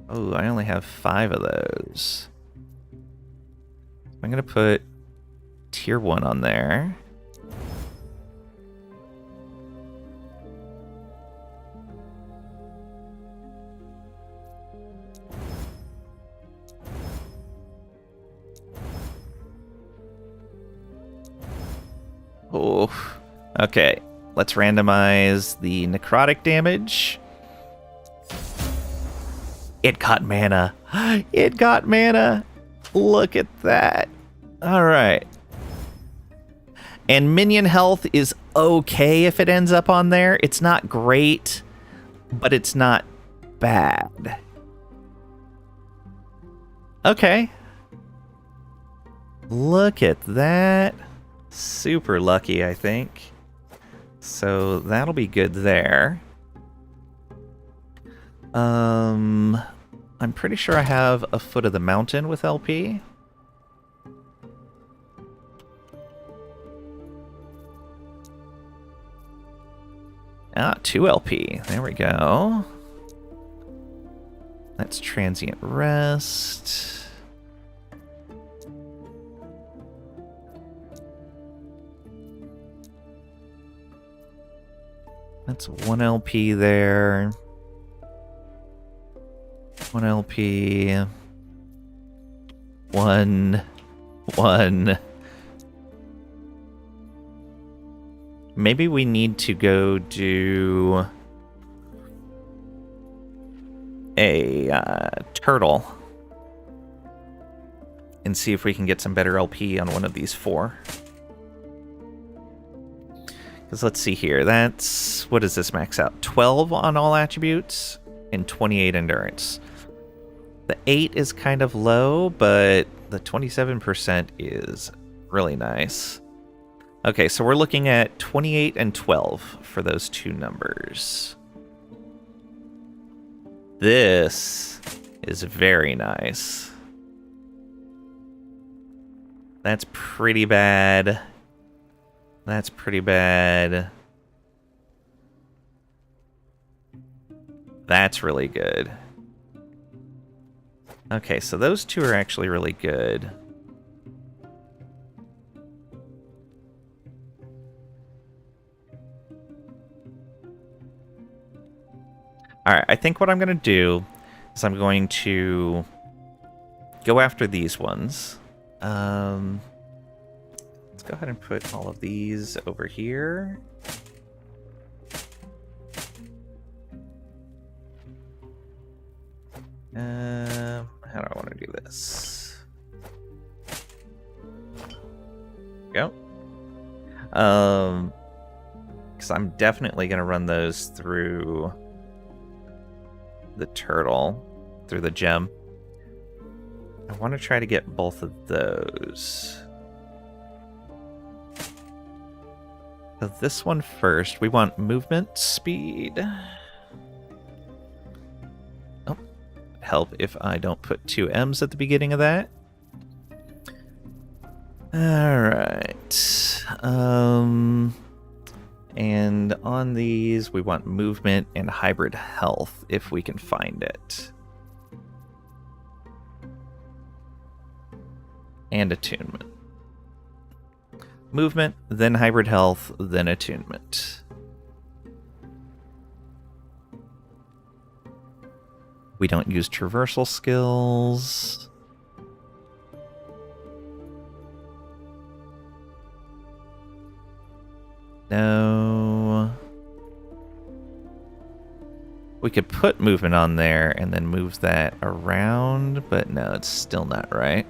Oh, I only have 5 of those. I'm gonna put tier 1 on there. Oh, okay. Let's randomize the necrotic damage. It got mana. It got mana. Look at that. All right. And minion health is okay if it ends up on there. It's not great, but it's not bad. Okay. Look at that. Super lucky, I think. So that'll be good there. I'm pretty sure I have a foot of the mountain with LP. Ah, 2 LP. There we go. That's transient rest. That's 1 LP there. 1 LP. 1. Maybe we need to go do a turtle and see if we can get some better LP on one of these 4. Because let's see here. That's... what does this max out? 12 on all attributes and 28 endurance. The 8 is kind of low, but the 27% is really nice. Okay, so we're looking at 28 and 12 for those 2 numbers. This is very nice. That's pretty bad. That's pretty bad. That's really good. Okay, so those 2 are actually really good. Alright, I think what I'm going to do is I'm going to go after these ones. Let's go ahead and put all of these over here. How do I want to do this? Go. Because I'm definitely going to run those through the turtle, through the gem. I want to try to get both of those. So this one first. We want movement speed. Oh, help if I don't put 2 M's at the beginning of that. Alright. And on these, we want movement and hybrid health, if we can find it. And attunement. Movement, then hybrid health, then attunement. We don't use traversal skills. No. We could put movement on there and then move that around, but no, it's still not right.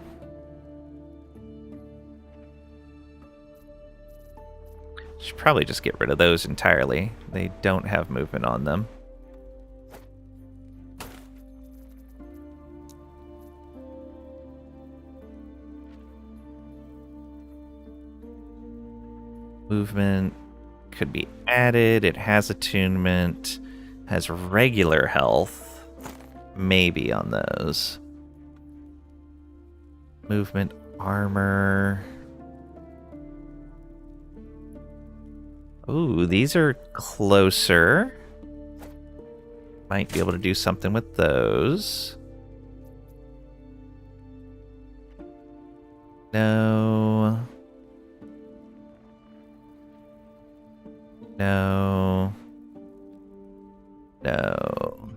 Should probably just get rid of those entirely. They don't have movement on them. Movement could be added. It has attunement, has regular health, maybe on those. Movement, armor. Ooh, these are closer. Might be able to do something with those. No. No. No.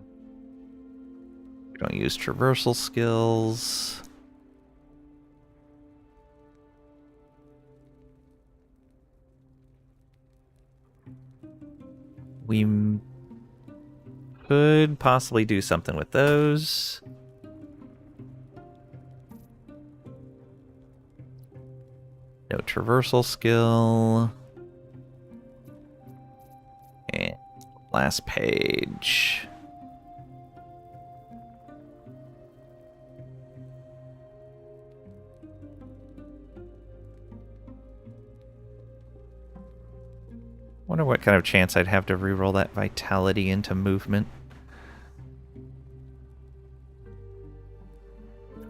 We don't use traversal skills. We could possibly do something with those. No traversal skill. And last page. Wonder what kind of chance I'd have to reroll that vitality into movement.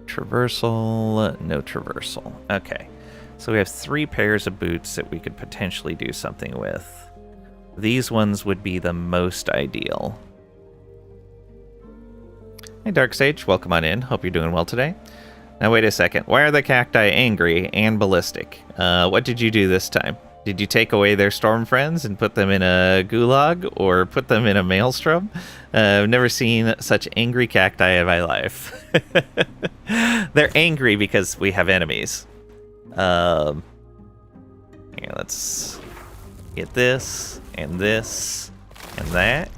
Traversal, no traversal. Okay. So we have 3 pairs of boots that we could potentially do something with. These ones would be the most ideal. Hey Darksage, welcome on in. Hope you're doing well today. Now wait a second. Why are the cacti angry and ballistic? What did you do this time? Did you take away their storm friends and put them in a gulag or put them in a maelstrom? I've never seen such angry cacti in my life. They're angry because we have enemies. Yeah, let's get this and this and that.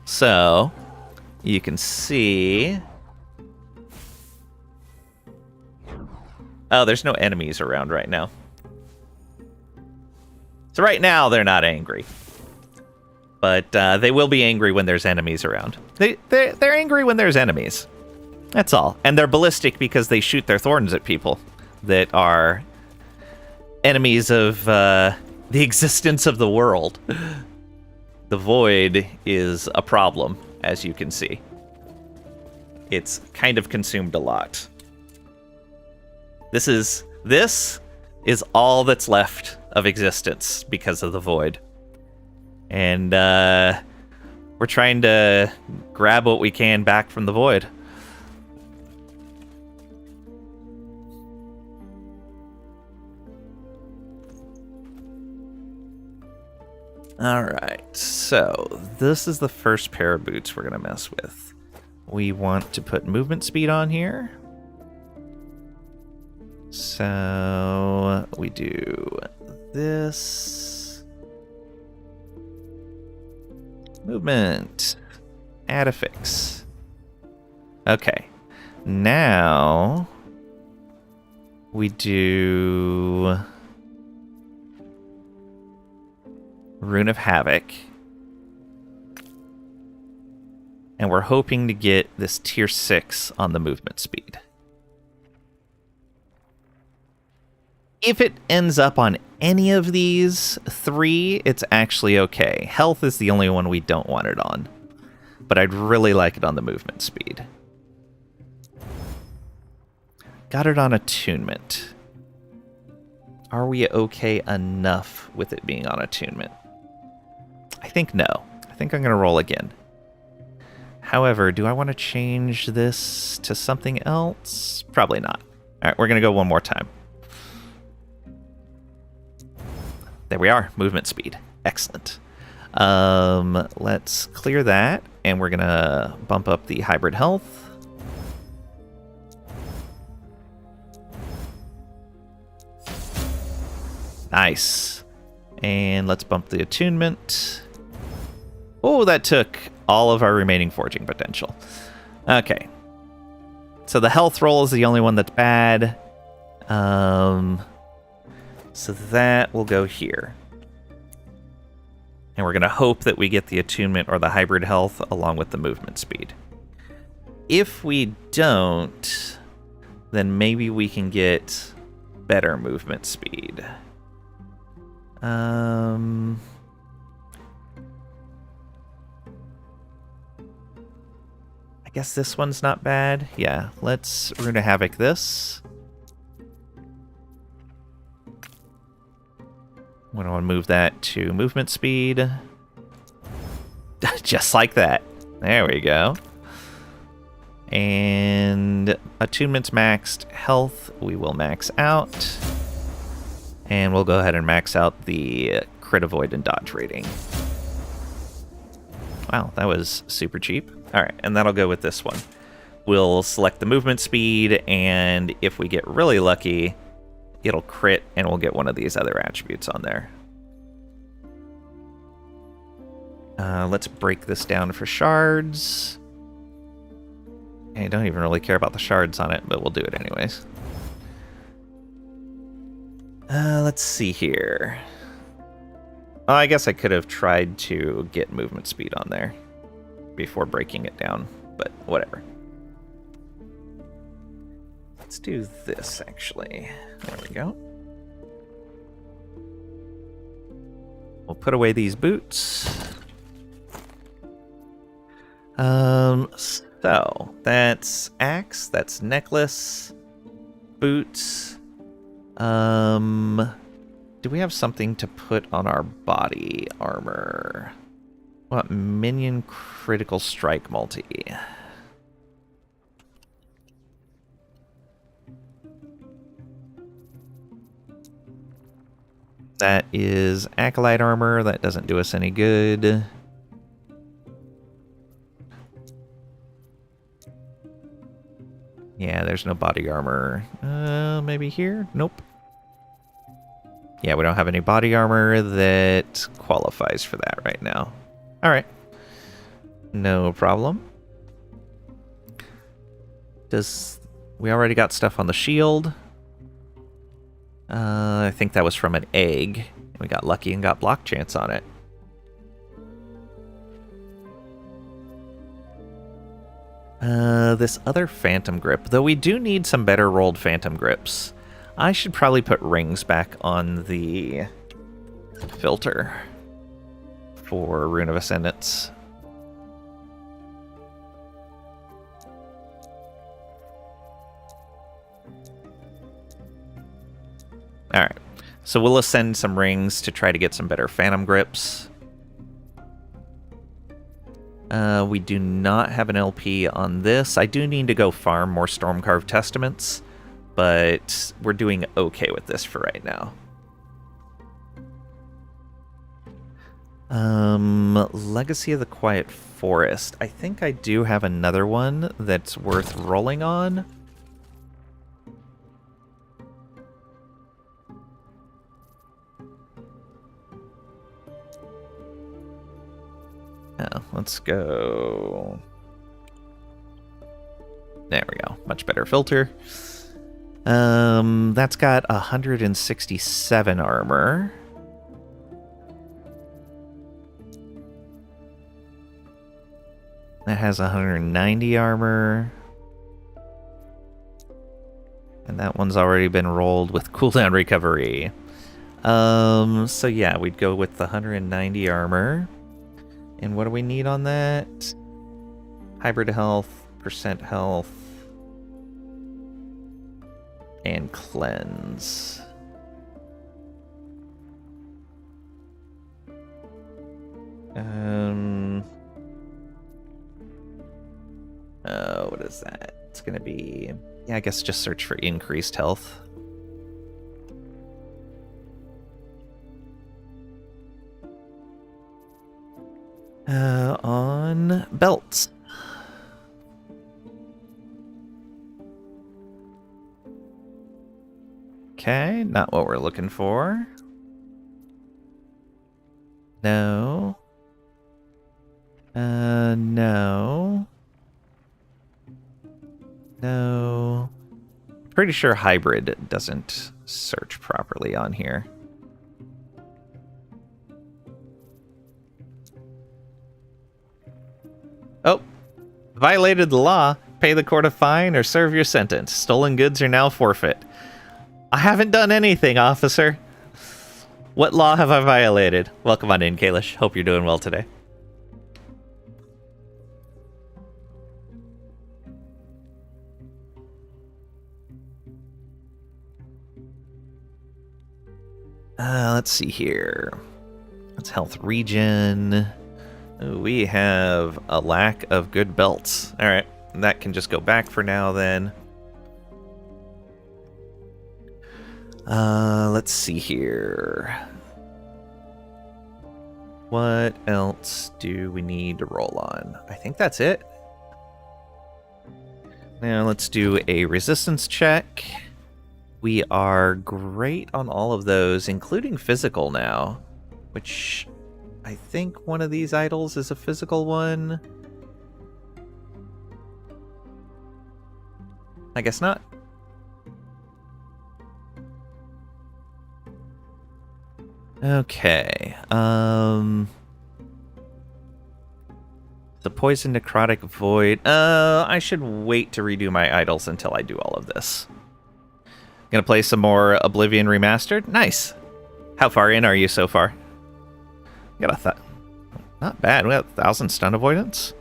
So you can see. Oh, there's no enemies around right now. So right now they're not angry, but they will be angry when there's enemies around. They're angry when there's enemies. That's all. And they're ballistic because they shoot their thorns at people that are enemies of the existence of the world. The void is a problem, as you can see. It's kind of consumed a lot. This is all that's left of existence because of the void. And we're trying to grab what we can back from the void. Alright, so this is the first pair of boots we're going to mess with. We want to put movement speed on here. So we do this. Movement. Add a fix. Okay. Now we do Rune of Havoc. And we're hoping to get this tier 6 on the movement speed. If it ends up on any of these 3, it's actually okay. Health is the only one we don't want it on. But I'd really like it on the movement speed. Got it on attunement. Are we okay enough with it being on attunement? I think no. I think I'm going to roll again. However, do I want to change this to something else? Probably not. All right, we're going to go one more time. There we are, movement speed. Excellent. Let's clear that, and we're gonna bump up the hybrid health. Nice. And let's bump the attunement. Oh, that took all of our remaining forging potential. Okay. So the health roll is the only one that's bad. So that will go here. And we're going to hope that we get the attunement or the hybrid health along with the movement speed. If we don't, then maybe we can get better movement speed. I guess this one's not bad. Yeah, let's Rune of Havoc this. I'm going to move that to movement speed. Just like that. There we go. And attunement's maxed. Health we will max out. And we'll go ahead and max out the crit avoid and dodge rating. Wow, that was super cheap. Alright, and that'll go with this one. We'll select the movement speed, and if we get really lucky, it'll crit, and we'll get one of these other attributes on there. Let's break this down for shards. I don't even really care about the shards on it, but we'll do it anyways. Let's see here. Oh, I guess I could have tried to get movement speed on there before breaking it down, but whatever. Let's do this, actually. There we go. put away these boots. So that's axe, that's necklace, boots. Do we have something to put on our body armor? What? Minion critical strike multi. That is acolyte armor. That doesn't do us any good. Yeah, there's no body armor. Maybe here? Nope. Yeah, we don't have any body armor that qualifies for that right now. Alright. No problem. We already got stuff on the shield. I think that was from an egg. We got lucky and got block chance on it. This other phantom grip, though we do need some better rolled phantom grips. I should probably put rings back on the filter for Rune of Ascendance. Alright, so we'll ascend some rings to try to get some better phantom grips. We do not have an LP on this. I do need to go farm more Stormcarved Testaments, but we're doing okay with this for right now. Legacy of the Quiet Forest. I think I do have another one that's worth rolling on. Oh, let's go. There we go. Much better filter. That's got 167 armor. That has 190 armor. And that one's already been rolled with cooldown recovery. So yeah, we'd go with the 190 armor. And what do we need on that? Hybrid health, percent health, and cleanse. Oh, what is that? It's gonna be... Yeah, I guess just search for increased health. On belts. Okay, not what we're looking for. No. No. No. Pretty sure hybrid doesn't search properly on here. Oh, violated the law. Pay the court a fine or serve your sentence. Stolen goods are now forfeit. I haven't done anything, officer. What law have I violated? Welcome on in, Kalish. Hope you're doing well today. Let's see here. Let's health regen. We have a lack of good belts. Alright, that can just go back for now then. Let's see here. What else do we need to roll on? I think that's it. Now let's do a resistance check. We are great on all of those, including physical now, which I think one of these idols is a physical one. I guess not. Okay. The poison necrotic void. I should wait to redo my idols until I do all of this. Gonna play some more Oblivion Remastered. Nice. How far in are you so far? Got not bad. We got 1,000 stun avoidance.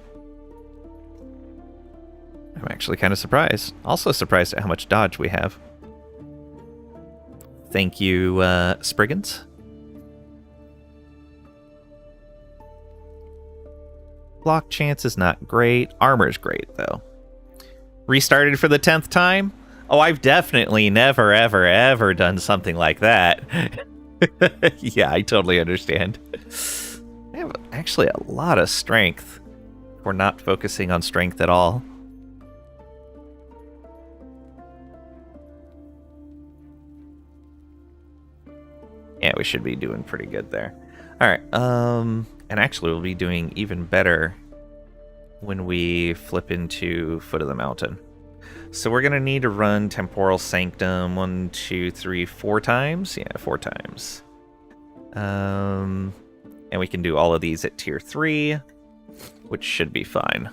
I'm actually kind of surprised. Also surprised at how much dodge we have. Thank you, Spriggans. Block chance is not great. Armor's great, though. Restarted for the 10th time? Oh, I've definitely never, ever, ever done something like that. Yeah, I totally understand. I have actually a lot of strength. We're not focusing on strength at all. Yeah, we should be doing pretty good there. Alright, and actually we'll be doing even better when we flip into Foot of the Mountain. So we're gonna need to run Temporal Sanctum 1, 2, 3, 4 times. Yeah, 4 times. And we can do all of these at tier 3, which should be fine.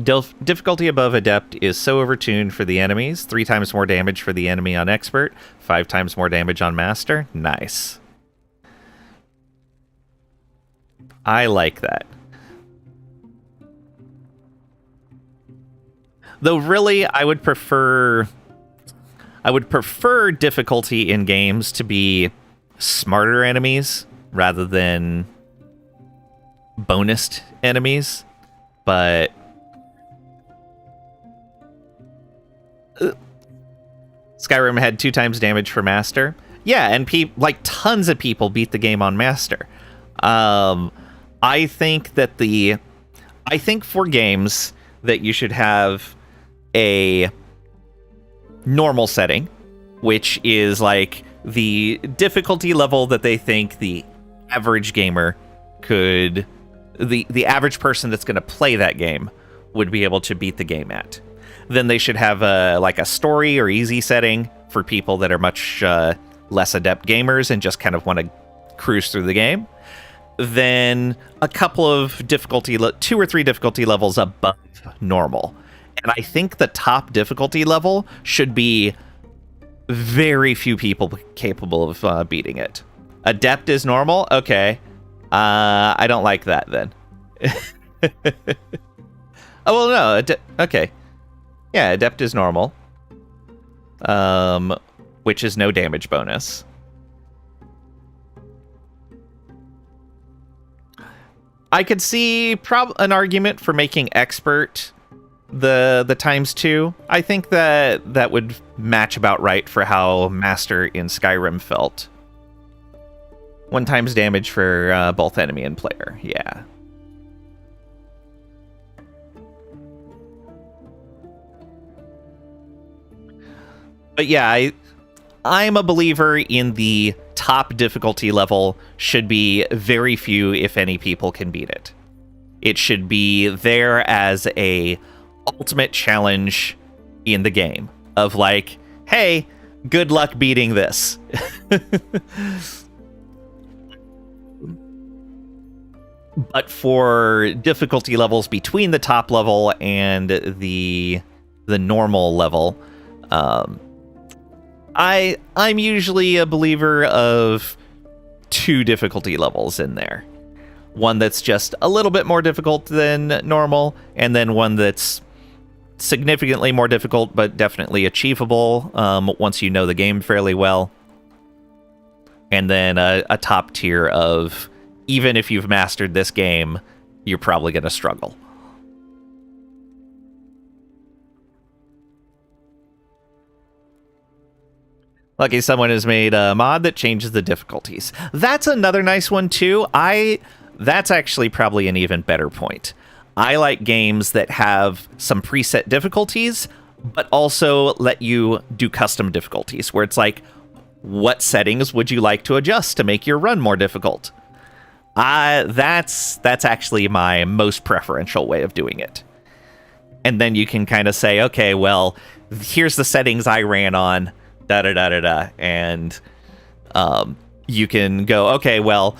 Difficulty above Adept is so overtuned for the enemies. 3 times more damage for the enemy on Expert. 5 times more damage on Master. Nice. I like that. Though really, I would prefer difficulty in games to be smarter enemies rather than bonused enemies. But Skyrim had 2 times damage for Master. Yeah, and tons of people beat the game on Master. I think for games that you should have a normal setting, which is like the difficulty level that they think the average gamer could, the average person that's going to play that game would be able to beat the game at. Then they should have a story or easy setting for people that are much less adept gamers and just kind of want to cruise through the game. Then a couple of 2 or 3 difficulty levels above normal. And I think the top difficulty level should be very few people capable of beating it. Adept is normal? Okay. I don't like that then. Oh, well, no. Okay. Yeah, Adept is normal. Which is no damage bonus. I could see an argument for making Expert the times 2. I think that would match about right for how Master in Skyrim felt. 1 times damage for both enemy and player. Yeah. But yeah, I'm a believer in the top difficulty level should be very few, if any, people can beat it. It should be there as a ultimate challenge in the game of like, hey, good luck beating this. But for difficulty levels between the top level and the normal level, I'm usually a believer of 2 difficulty levels in there. One that's just a little bit more difficult than normal, and then one that's significantly more difficult, but definitely achievable once you know the game fairly well. And then a top tier of, even if you've mastered this game, you're probably going to struggle. Lucky someone has made a mod that changes the difficulties. That's another nice one, too. That's actually probably an even better point. I like games that have some preset difficulties, but also let you do custom difficulties, where it's like, what settings would you like to adjust to make your run more difficult? That's actually my most preferential way of doing it. And then you can kind of say, okay, well, here's the settings I ran on, da-da-da-da-da, and you can go, okay, well,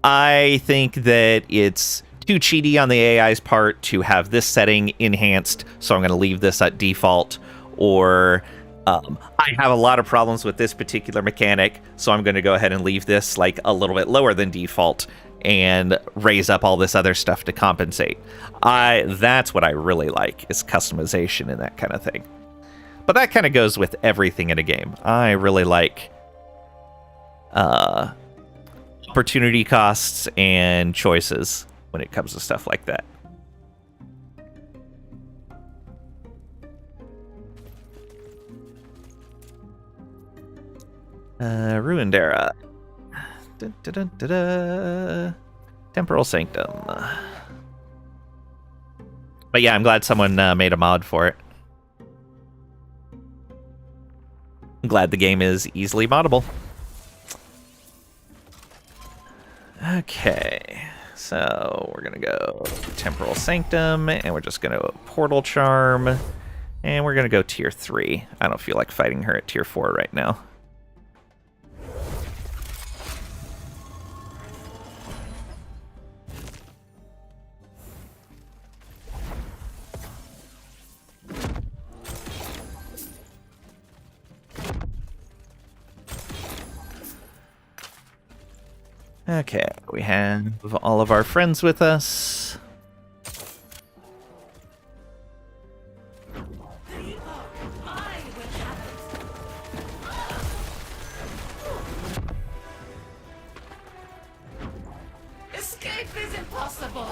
I think that it's too cheaty on the AI's part to have this setting enhanced, so I'm going to leave this at default. Or I have a lot of problems with this particular mechanic, so I'm going to go ahead and leave this like a little bit lower than default and raise up all this other stuff to compensate. That's what I really like, is customization and that kind of thing. But that kind of goes with everything in a game. I really like opportunity costs and choices when it comes to stuff like that. Ruined Era. Dun, dun, dun, dun, dun. Temporal Sanctum. But yeah, I'm glad someone made a mod for it. I'm glad the game is easily moddable. Okay, so we're gonna go Temporal Sanctum, and we're just gonna Portal Charm, and we're gonna go tier 3. I don't feel like fighting her at tier 4 right now. Okay, we have all of our friends with us. Escape is impossible.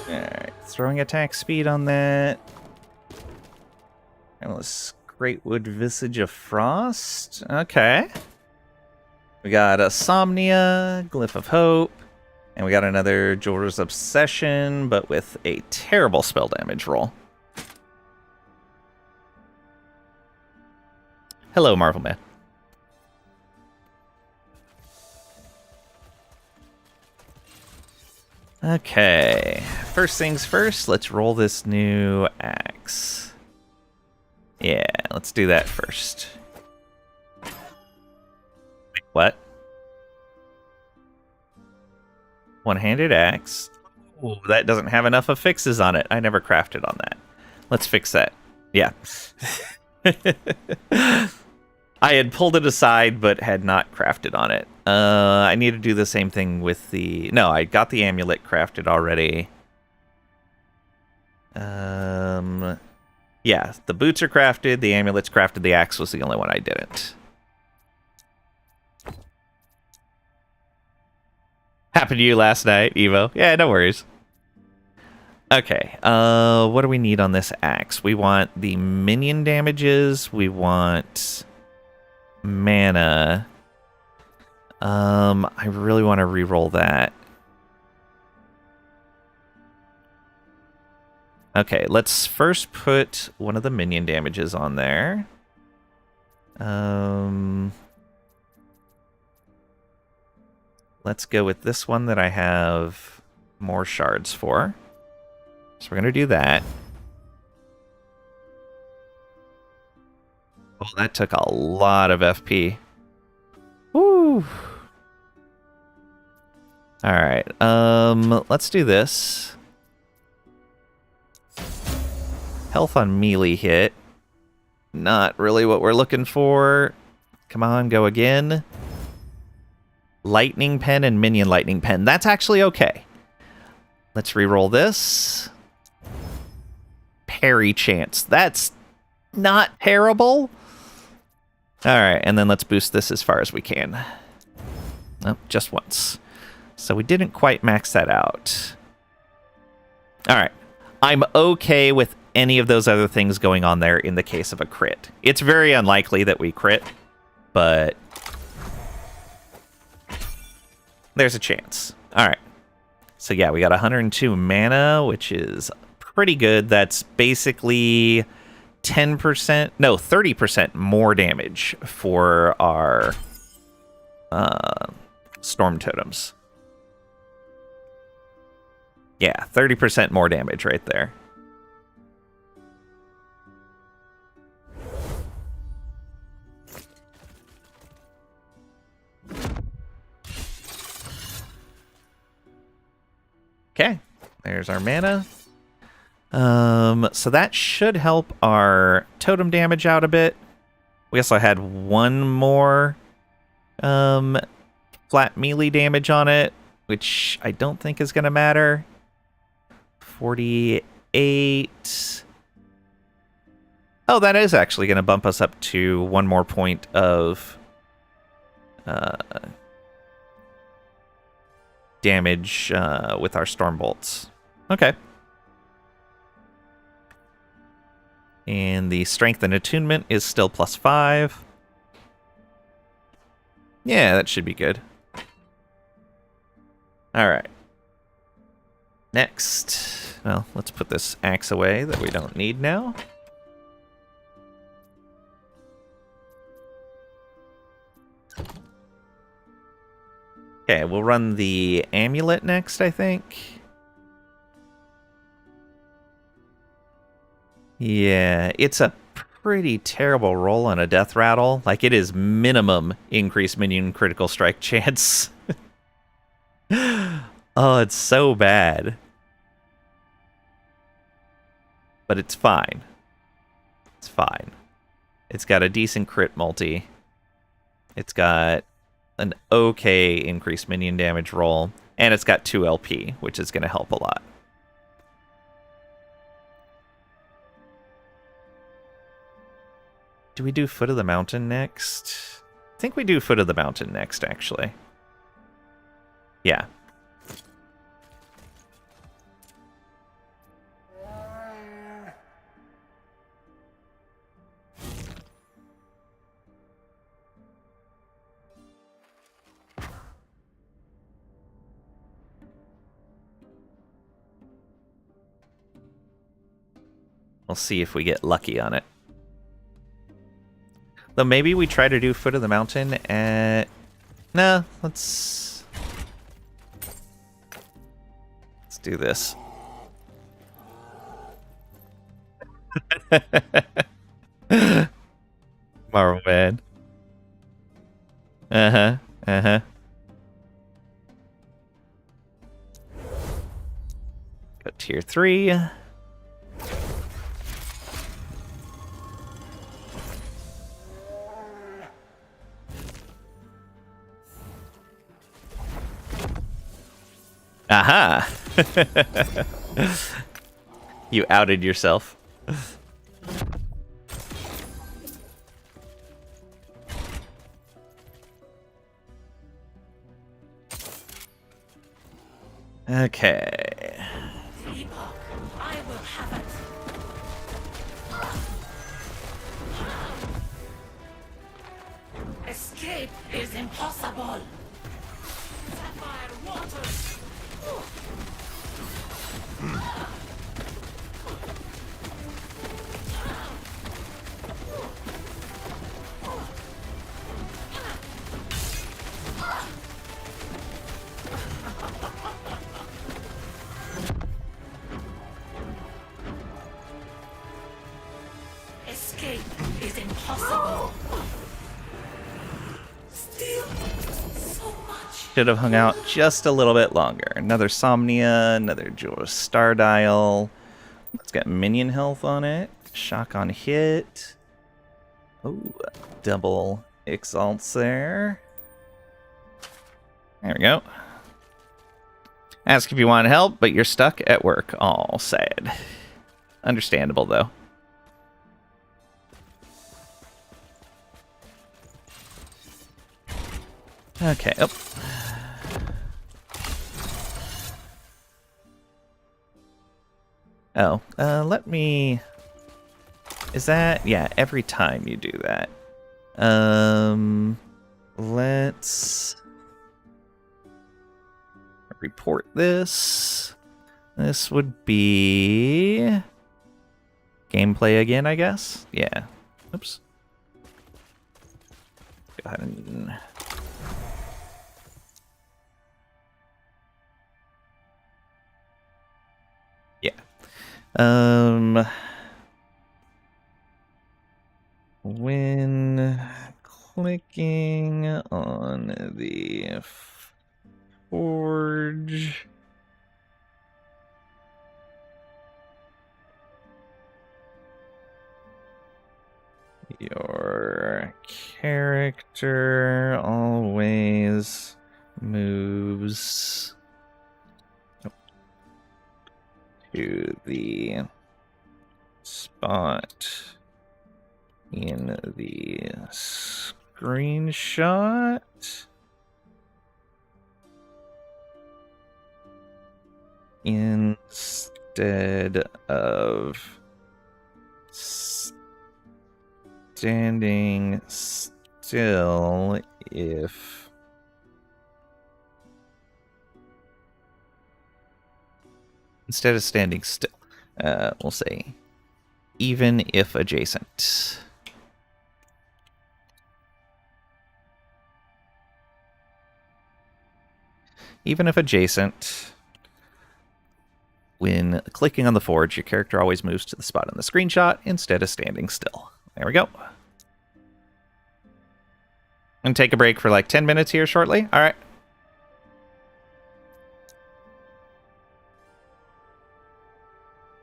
Alright, throwing attack speed on that. Endless Greatwood Visage of Frost. Okay. We got a Somnia, Glyph of Hope, and we got another Jeweler's Obsession, but with a terrible spell damage roll. Hello, Marvel Man. Okay, first things first, let's roll this new axe. Yeah, let's do that first. Wait, what? One-handed axe. Ooh, that doesn't have enough affixes on it. I never crafted on that. Let's fix that. Yeah. I had pulled it aside, but had not crafted on it. I need to do the same thing with the... No, I got the amulet crafted already. Yeah, the boots are crafted, the amulet's crafted, the axe was the only one I didn't. Happened to you last night, Evo. Yeah, no worries. Okay, what do we need on this axe? We want the minion damages, we want mana. I really want to re-roll that. Okay, let's first put one of the minion damages on there. Let's go with this one that I have more shards for. So we're going to do that. Oh, that took a lot of FP. Woo! Alright, let's do this. Health on melee hit. Not really what we're looking for. Come on, go again. Lightning Pen and Minion Lightning Pen. That's actually okay. Let's re-roll this. Parry chance. That's not terrible. Alright, and then let's boost this as far as we can. Oh, just once. So we didn't quite max that out. Alright. I'm okay with any of those other things going on there in the case of a crit. It's very unlikely that we crit, but there's a chance. Alright. So yeah, we got 102 mana, which is pretty good. That's basically 10%, no, 30% more damage for our storm totems. Yeah, 30% more damage right there. Okay, there's our mana. So that should help our totem damage out a bit. We also had one more flat melee damage on it, which I don't think is going to matter. 48. Oh, that is actually going to bump us up to one more point of damage with our storm bolts. Okay. And the strength and attunement is still +5. Yeah, that should be good. All right. Next, well, let's put this axe away that we don't need now. Okay, we'll run the amulet next, I think. Yeah, it's a pretty terrible roll on a death rattle. Like, it is minimum increased minion critical strike chance. Oh, it's so bad. But it's fine. It's fine. It's got a decent crit multi. It's got an okay increased minion damage roll. And it's got 2 LP, which is going to help a lot. Do we do Foot of the Mountain next? I think we do Foot of the Mountain next, actually. Yeah. We'll see if we get lucky on it. Though maybe we try to do Foot of the Mountain at... Nah, let's do this. Morrowind. Uh-huh, uh-huh. Go tier 3. Aha! You outed yourself. Okay. Epoch, I will have it. Escape is impossible. Sapphire waters. Escape is impossible. Still so much. Should have hung out just a little bit longer. Another Somnia, another Jewel of Star Dial. It's got minion health on it. Shock on hit. Oh, double exalts there. There we go. Ask if you want help, but you're stuck at work. All sad. Understandable, though. Okay, let me... Is that... Yeah, every time you do that. Let's... report this. This would be... gameplay again, I guess? Yeah. Oops. Go ahead and... When clicking on the forge, your character always moves to the spot in the screenshot instead of standing still if instead of standing still, we'll say even if adjacent. Even if adjacent, when clicking on the forge, your character always moves to the spot in the screenshot instead of standing still. There we go. And take a break for like 10 minutes here shortly. All right.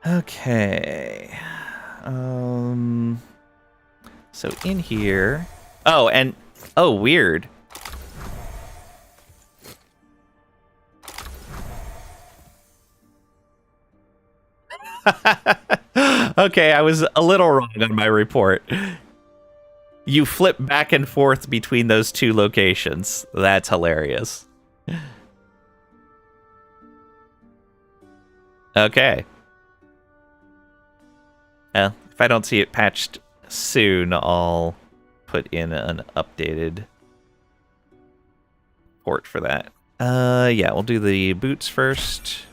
Okay. So in here. Oh, and weird. Okay, I was a little wrong on my report. You flip back and forth between those two locations. That's hilarious. Okay. If I don't see it patched soon, I'll put in an updated port for that. Yeah, we'll do the boots first.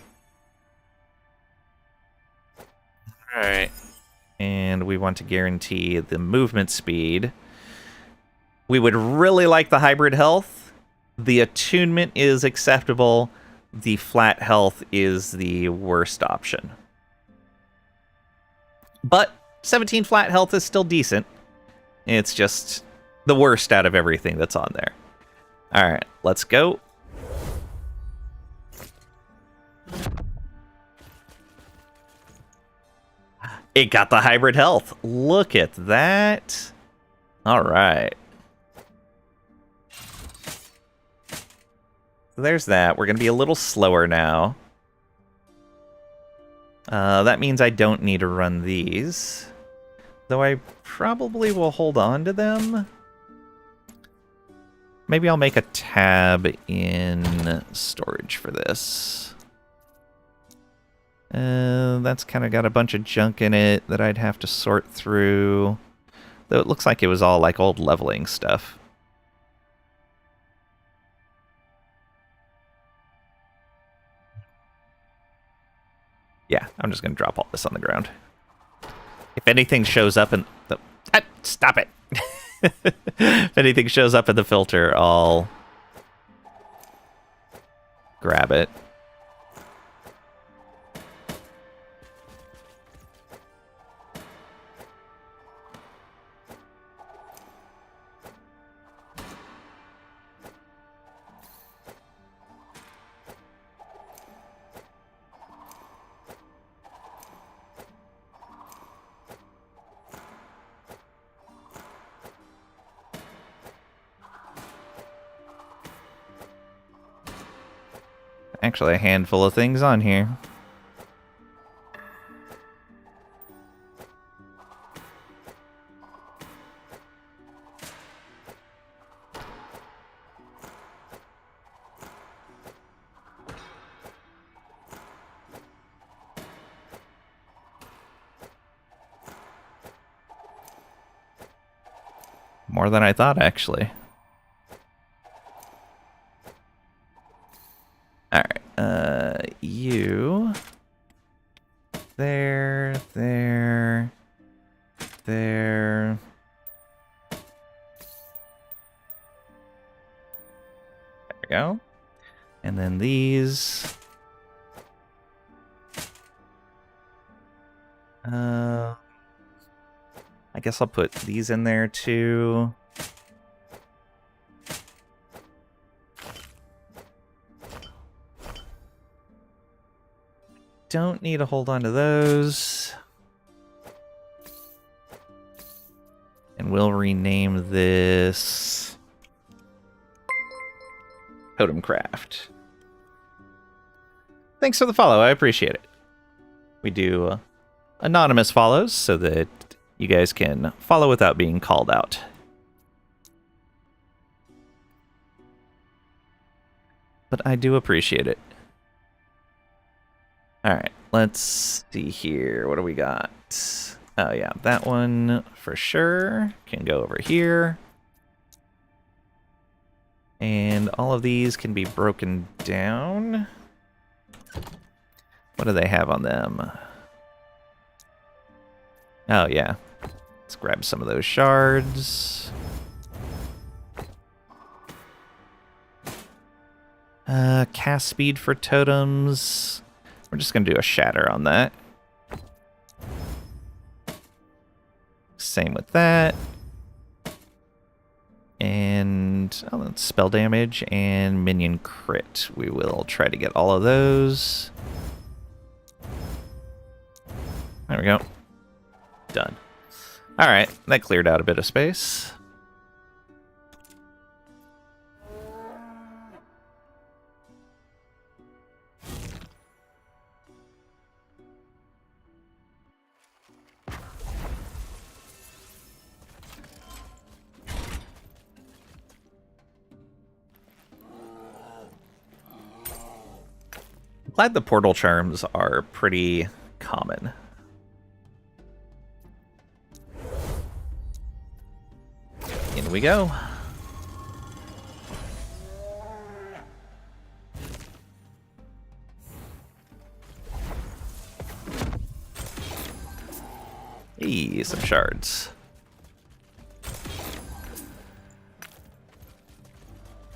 Alright. And we want to guarantee the movement speed. We would really like the hybrid health. The attunement is acceptable. The flat health is the worst option. But 17 flat health is still decent. It's just the worst out of everything that's on there. Alright, let's go. It got the hybrid health. Look at that. Alright. So there's that. We're going to be a little slower now. That means I don't need to run these. Though I probably will hold on to them. Maybe I'll make a tab in storage for this. That's kind of got a bunch of junk in it that I'd have to sort through. Though it looks like it was all like old leveling stuff. Yeah, I'm just going to drop all this on the ground. If anything shows up in the... stop it! If anything shows up in the filter, I'll grab it. Actually, a handful of things on here. More than I thought, actually. Alright, you... There. There we go. And then these... I guess I'll put these in there too. Don't need to hold on to those. And we'll rename this Totem Craft. Thanks for the follow. I appreciate it. We do anonymous follows so that you guys can follow without being called out. But I do appreciate it. Alright, let's see here. What do we got? Oh yeah, that one for sure can go over here. And all of these can be broken down. What do they have on them? Oh yeah. Let's grab some of those shards. Cast speed for totems. We're just going to do a shatter on that. Same with that. And spell damage and minion crit. We will try to get all of those. There we go. Done. Alright, that cleared out a bit of space. Glad the portal charms are pretty common. In we go. Hey, some shards.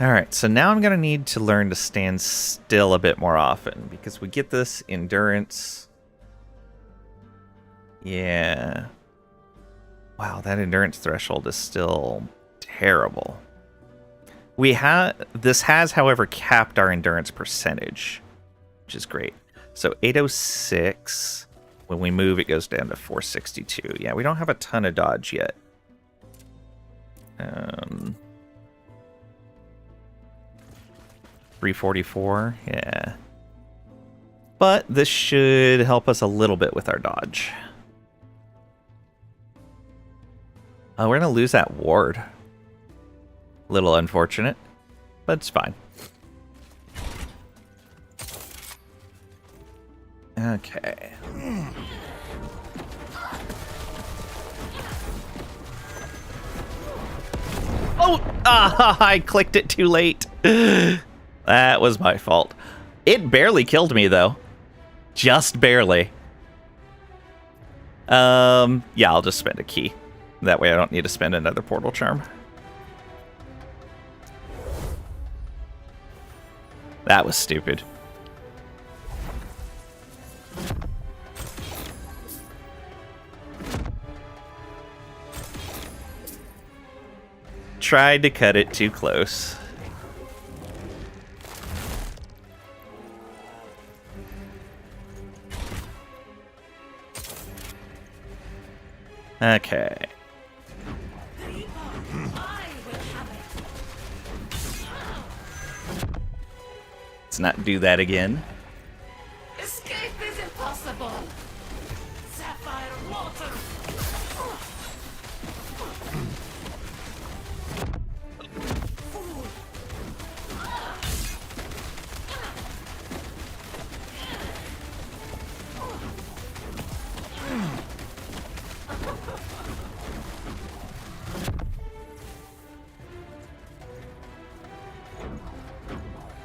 Alright, so now I'm going to need to learn to stand still a bit more often, because we get this endurance. Yeah. Wow, that endurance threshold is still terrible. This has, however, capped our endurance percentage, which is great. So 806, when we move, it goes down to 462. Yeah, we don't have a ton of dodge yet. 344, yeah. But this should help us a little bit with our dodge. Oh, we're gonna lose that ward. Little unfortunate, but it's fine. Okay. Oh! Ah, I clicked it too late. That was my fault. It barely killed me, though. Just barely. Yeah, I'll just spend a key. That way I don't need to spend another portal charm. That was stupid. Tried to cut it too close. Okay. Let's not do that again. Escape is impossible. Sapphire water.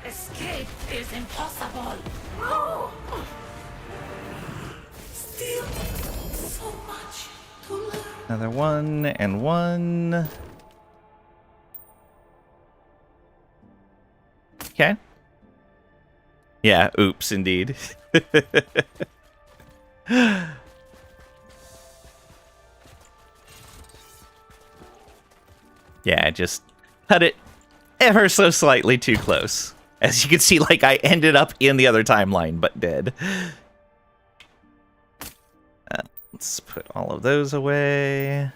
Escape is impossible. Still so much to learn. Another one and one. Okay. Yeah, oops, indeed. Yeah, just cut it ever so slightly too close. As you can see, like, I ended up in the other timeline, but dead. Let's put all of those away.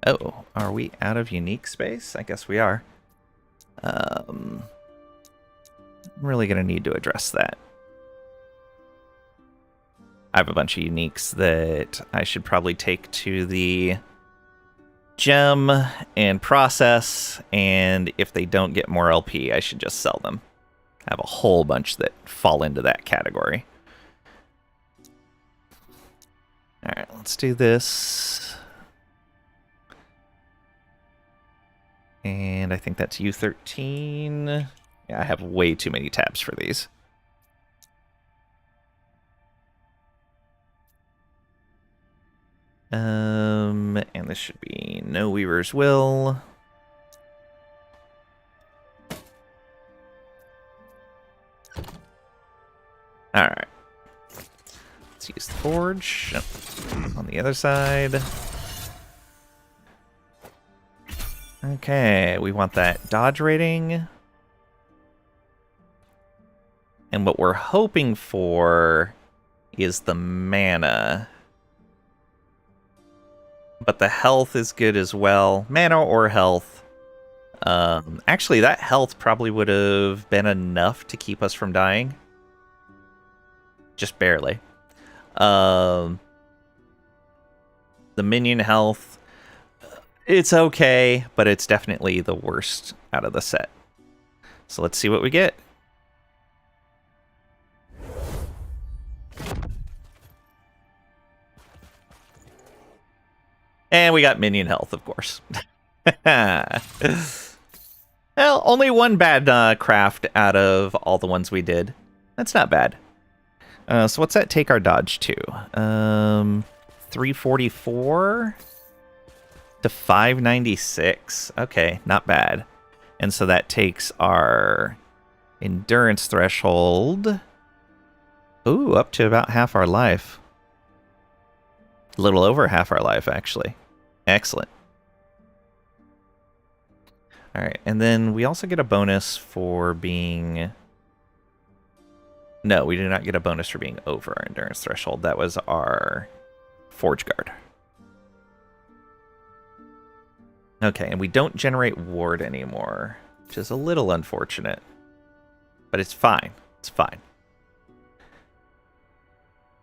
Oh, are we out of unique space? I guess we are. I'm really going to need to address that. I have a bunch of uniques that I should probably take to the gem and process, and if they don't get more LP, I should just sell them. I have a whole bunch that fall into that category. Alright, let's do this. And I think that's U13. Yeah, I have way too many tabs for these. And this should be no Weaver's Will. Alright. Let's use the forge on the other side. Okay, we want that dodge rating. And what we're hoping for is the mana. But the health is good as well. Mana or health. Actually, that health probably would have been enough to keep us from dying. Just barely. The minion health, it's okay, but it's definitely the worst out of the set. So let's see what we get. And we got minion health, of course. Well, only one bad craft out of all the ones we did. That's not bad. So what's that take our dodge to? 344 to 596. Okay, not bad. And so that takes our endurance threshold. Ooh, up to about half our life. A little over half our life, actually. Excellent. Alright, and then we also get a bonus for being... No, we do not get a bonus for being over our endurance threshold. That was our Forge Guard. Okay, and we don't generate ward anymore, which is a little unfortunate. But it's fine. It's fine.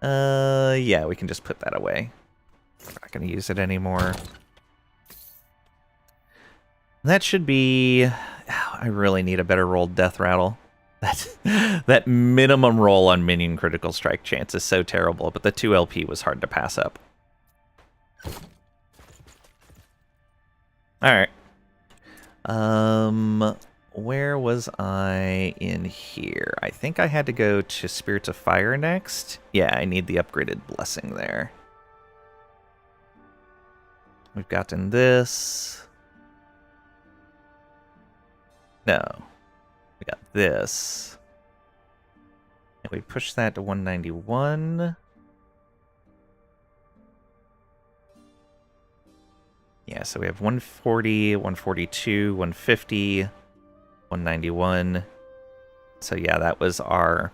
Yeah, we can just put that away. We're not going to use it anymore. That should be... I really need a better rolled Death Rattle. That minimum roll on minion critical strike chance is so terrible, but the 2 LP was hard to pass up. Alright. Where was I in here? I think I had to go to Spirits of Fire next. Yeah, I need the upgraded blessing there. We've gotten this. No. We got this. And we push that to 191. Yeah, so we have 140, 142, 150, 191. So yeah, that was our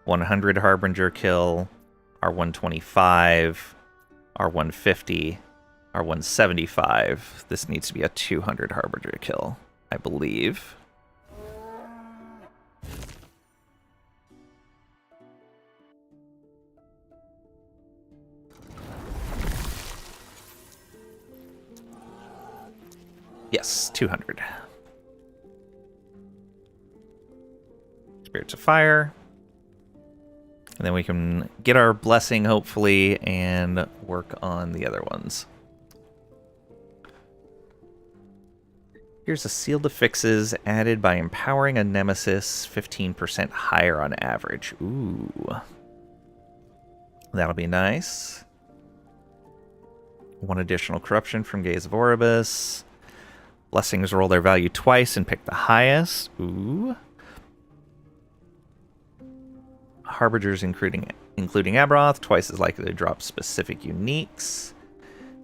100 Harbinger kill, our 125, our 150, our 175. This needs to be a 200 Harbinger kill, I believe. Yes, 200. Spirits of Fire. And then we can get our blessing, hopefully, and work on the other ones. Here's a Seal to Fixes added by empowering a nemesis 15% higher on average. Ooh. That'll be nice. One additional corruption from Gaze of Oribus. Blessings roll their value twice and pick the highest. Ooh. Harbingers including Aberoth, twice as likely to drop specific uniques.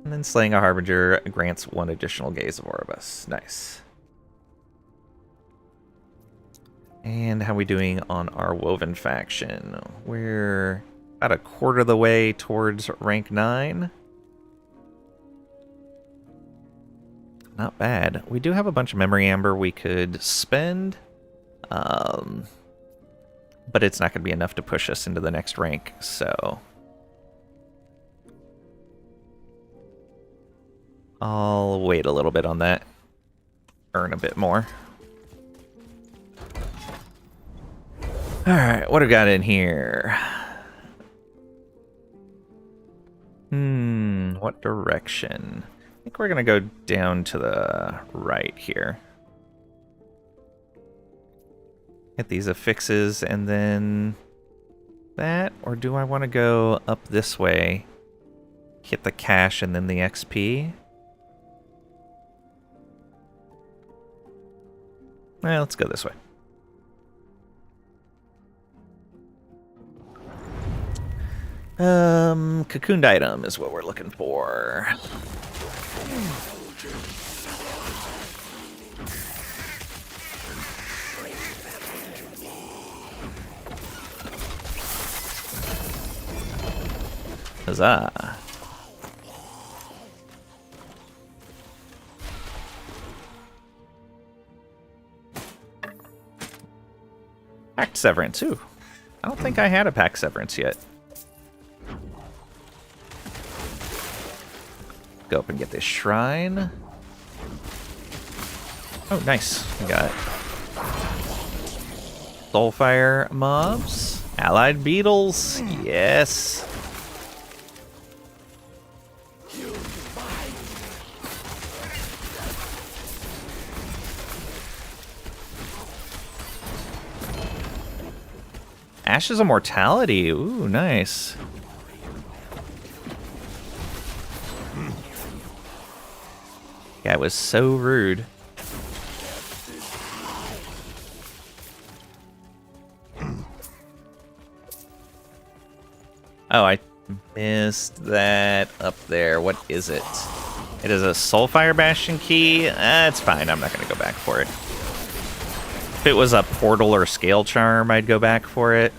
And then slaying a Harbinger grants 1 additional gaze of Oribus. Nice. And how are we doing on our Woven faction? We're about a quarter of the way towards rank 9. Not bad. We do have a bunch of Memory Amber we could spend. But it's not going to be enough to push us into the next rank, so... I'll wait a little bit on that. Earn a bit more. Alright, what do we got in here? What direction? I think we're going to go down to the right here. Get these affixes and then that, or do I want to go up this way, hit the cash and then the XP? Let's go this way. Cocooned item is what we're looking for. Huzzah. Pact Severance, ooh. I don't think I had a Pact Severance yet. Go up and get this shrine. Oh, nice. We got Soulfire mobs. Allied beetles. Yes. Ashes of Mortality. Ooh, nice. Guy was so rude. Oh, I missed that up there. What is it? It is a Soulfire Bastion key. It's fine. I'm not going to go back for it. If it was a Portal or Scale Charm, I'd go back for it.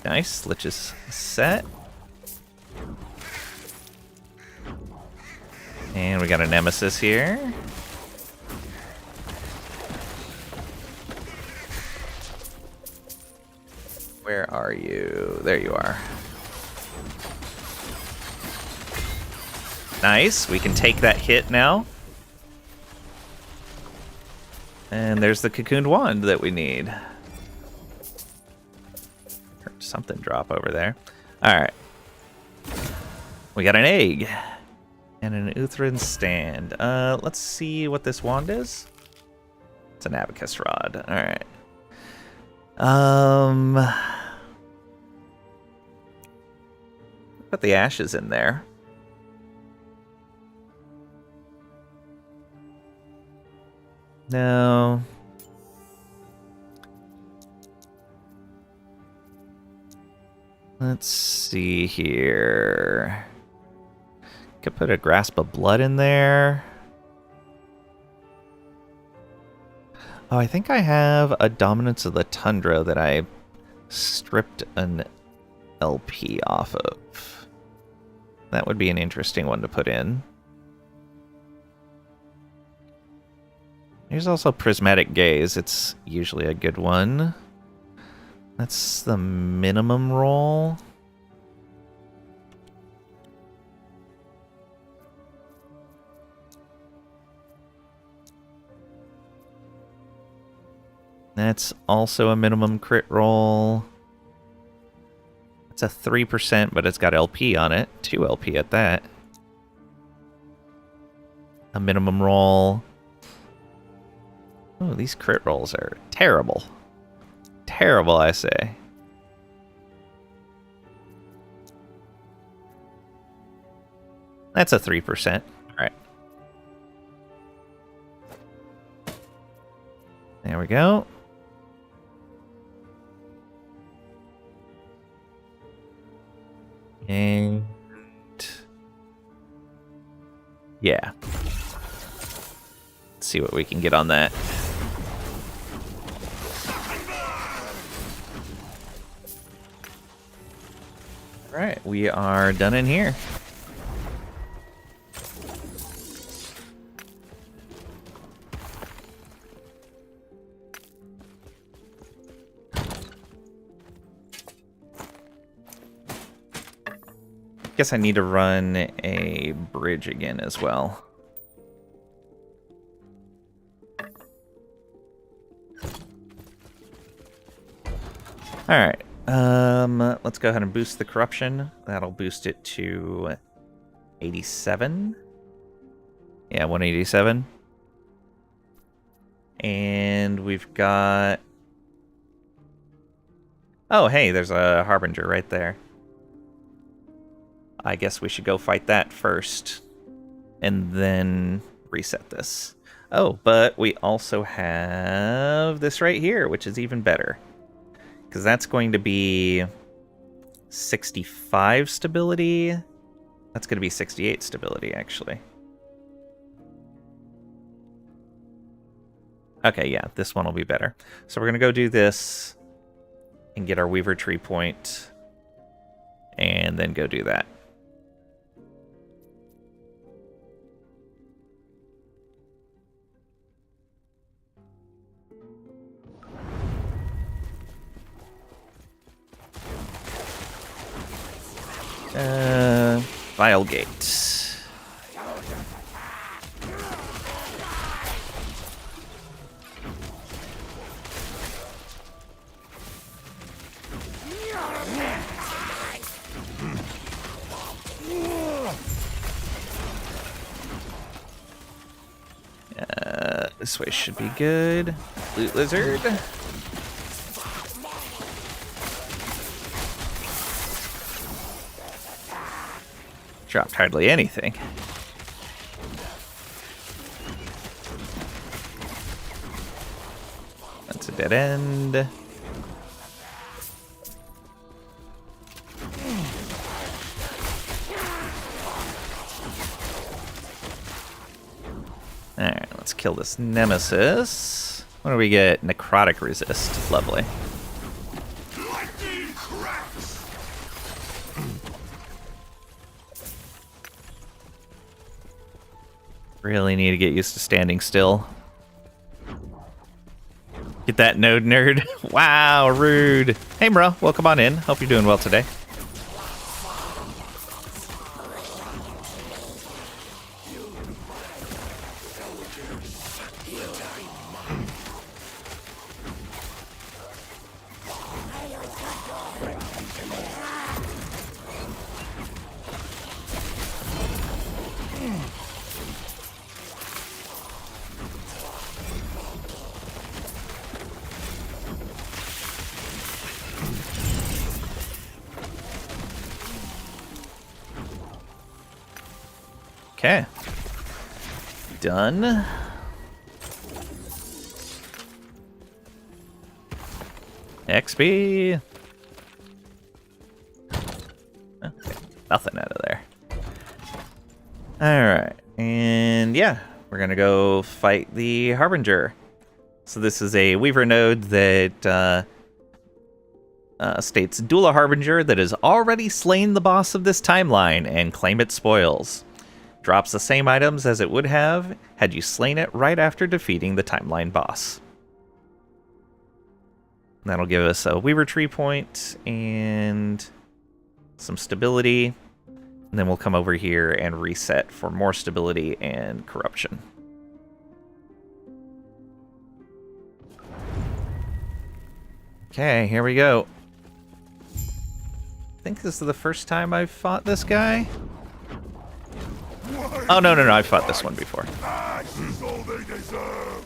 Nice. Lich is set. And we got a Nemesis here. Where are you? There you are. Nice. We can take that hit now. And there's the Cocooned Wand that we need. Heard something drop over there. Alright. We got an egg. And an Uthran stand. Let's see what this wand is. It's an Abacus rod. Alright. Put the ashes in there. No. Let's see here. Could put a Grasp of Blood in there. Oh, I think I have a Dominance of the Tundra that I stripped an LP off of. That would be an interesting one to put in. There's also Prismatic Gaze. It's usually a good one. That's the minimum roll. That's also a minimum crit roll. It's a 3%, but it's got LP on it. 2 LP at that. A minimum roll. Oh, these crit rolls are terrible. Terrible, I say. That's a 3%. All right. There we go. Let's see what we can get on that. All right, we are done in here. Guess I need to run a bridge again as well. All right. Let's go ahead and boost the corruption. That'll boost it to 87. Yeah, 187. And we've got... Oh, hey, there's a Harbinger right there. I guess we should go fight that first. And then reset this. Oh, but we also have this right here, which is even better. Because that's going to be 65 stability. That's going to be 68 stability, actually. Okay, yeah, this one will be better. So we're going to go do this and get our Weaver Tree point. And then go do that. Vile Gate. This way should be good. Loot Lizard. Dropped hardly anything. That's a dead end. Alright, let's kill this Nemesis. What do we get? Necrotic resist. Lovely. Really need to get used to standing still. Get that node, nerd. Wow, rude. Hey, bro. Welcome on in. Hope you're doing well today. Okay. Done. XP. Okay. Nothing out of there. Alright. And yeah, we're going to go fight the Harbinger. So this is a Weaver node that states, duel a Harbinger that has already slain the boss of this timeline and claim its spoils. Drops the same items as it would have had you slain it right after defeating the timeline boss. That'll give us a Weaver Tree point and some stability. And then we'll come over here and reset for more stability and corruption. Okay, here we go. I think this is the first time I've fought this guy. Oh, no, I've fought this one before. Is all they deserve.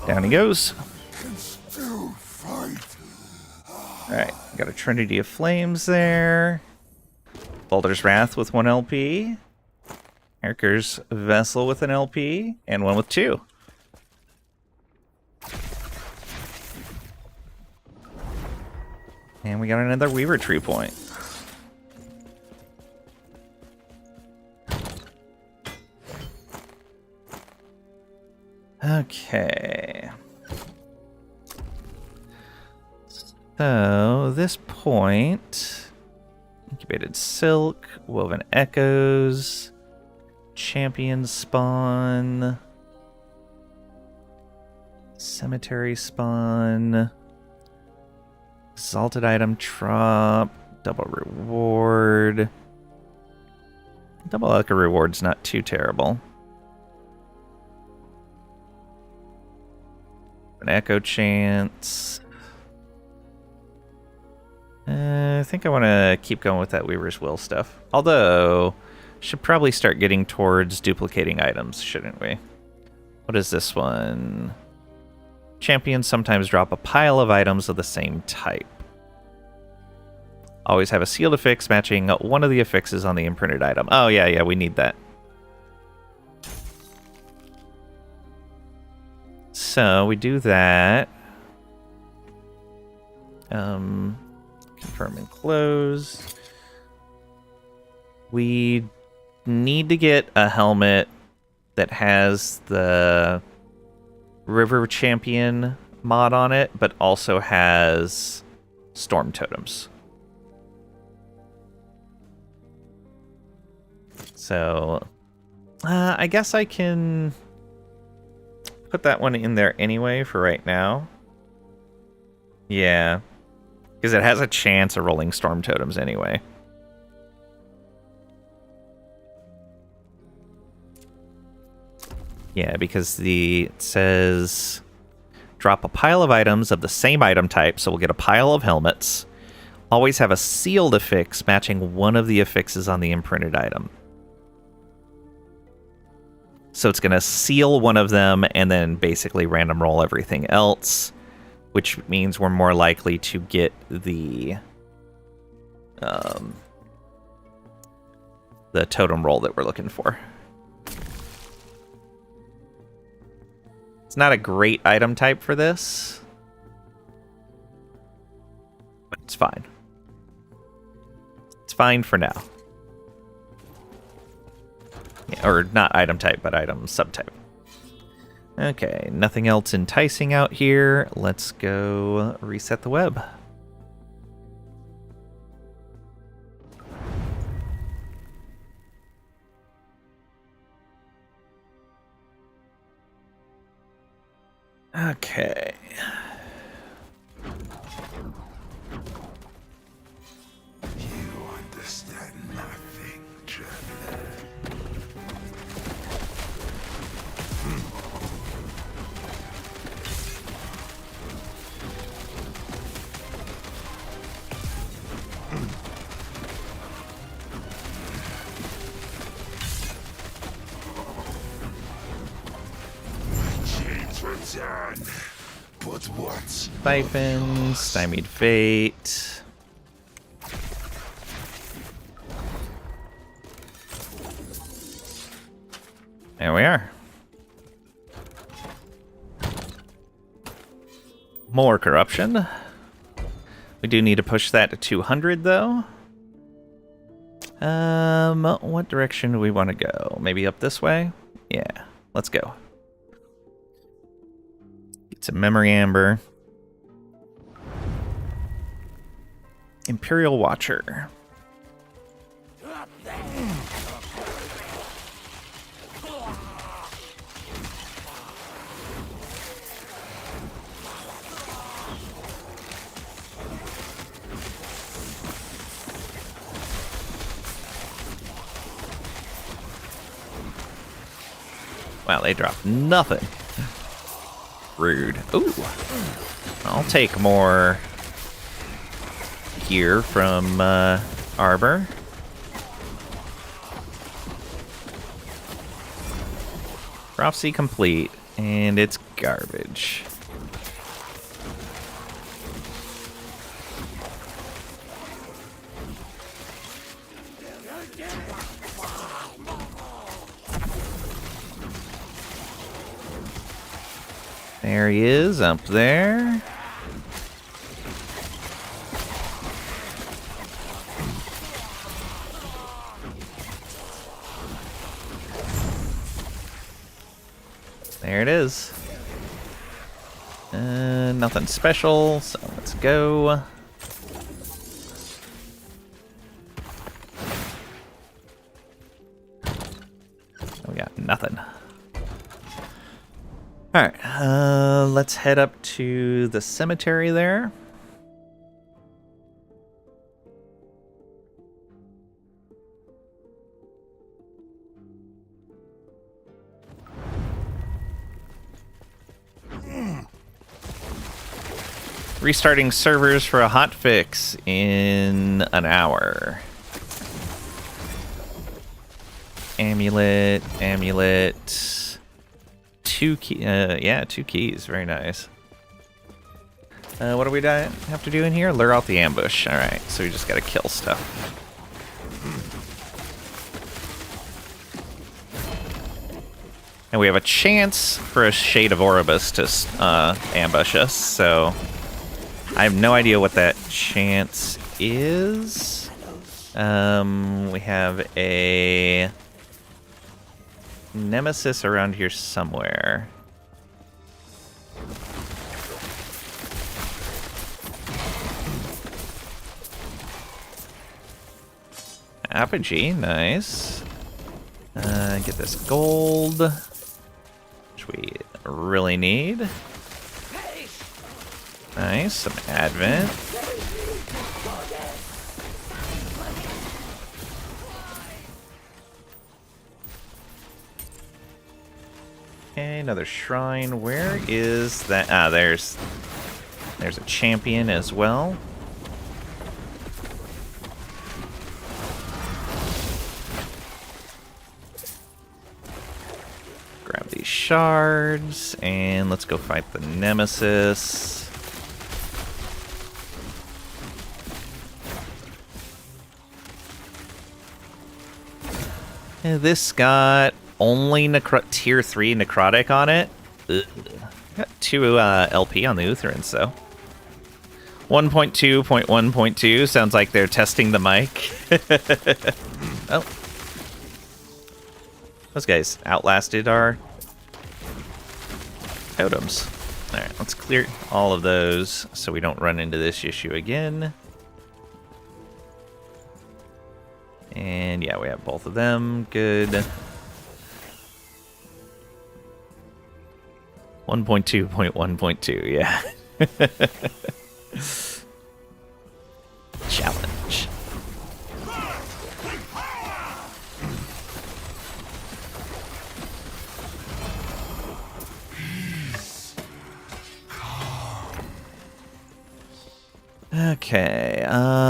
Down he goes. Can still fight. Alright, got a Trinity of Flames there. Boulder's Wrath with 1 LP. Erker's Vessel with an LP. And one with 2. And we got another Weaver Tree point. Okay. So, this point... Incubated Silk, Woven Echoes, Champion Spawn, Cemetery Spawn, Exalted Item Trop, Double Reward. Double Echo Reward's not too terrible. An Echo Chance. I think I want to keep going with that Weaver's Will stuff. Although, should probably start getting towards duplicating items, shouldn't we? What is this one? Champions sometimes drop a pile of items of the same type. Always have a sealed affix matching one of the affixes on the imprinted item. Oh, yeah, we need that. So, we do that. Confirm and close. We need to get a helmet that has the River Champion mod on it, but also has Storm Totems. So, I guess I can put that one in there anyway for right now. Yeah. Because it has a chance of rolling Storm Totems anyway. Yeah, because it says drop a pile of items of the same item type, so we'll get a pile of helmets. Always have a sealed affix matching one of the affixes on the imprinted item. So it's going to seal one of them and then basically random roll everything else, which means we're more likely to get the totem roll that we're looking for. It's not a great item type for this, but it's fine. It's fine for now. Yeah, or not item type, but item subtype. Okay, nothing else enticing out here. Let's go reset the web. Okay. You understand nothing, traveler. Chains return. But what? Siphon, Stymied Fate. There we are. More corruption. We do need to push that to 200 though. What direction do we want to go? Maybe up this way? Yeah, let's go. Get some memory amber. Imperial Watcher. Wow, they dropped nothing. Rude. Ooh. I'll take more gear from Arbor. Prophecy complete. And it's garbage. There he is, up there. There it is. Nothing special, so let's go. We got nothing. Alright, let's head up to the cemetery there. Restarting servers for a hotfix in an hour. Amulet, amulet. Two keys. Very nice. What do we have to do in here? Lure out the ambush. Alright, so we just gotta kill stuff. And we have a chance for a Shade of Oribus to ambush us, so I have no idea what that chance is. We have a Nemesis around here somewhere. Apogee, nice. Get this gold, which we really need. Nice, some Advent. Okay, another shrine. Where is that? Ah, there's a champion as well. Grab these shards, and let's go fight the Nemesis. This got only tier 3 necrotic on it. Ugh. Got 2 LP on the Uthran, so 1.2.1.2 sounds like they're testing the mic. Oh, those guys outlasted our totems. All right, let's clear all of those so we don't run into this issue again. And yeah, we have both of them. Good. 1.2.1.2, yeah. Challenge. Okay,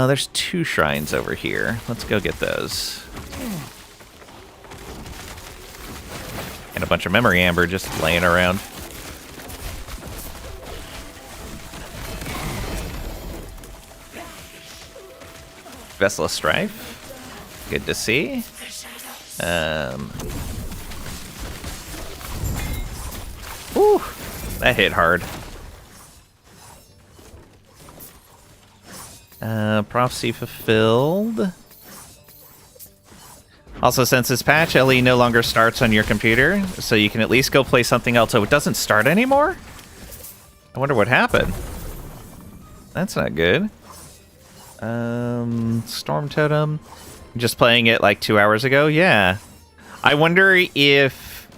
there's 2 shrines over here. Let's go get those. And a bunch of memory amber just laying around. Vessel of Strife. Good to see. Whew, that hit hard. Prophecy fulfilled. Also, since this patch, LE no longer starts on your computer, so you can at least go play something else. So it doesn't start anymore? I wonder what happened. That's not good. Storm Totem. Just playing it like 2 hours ago? Yeah. I wonder if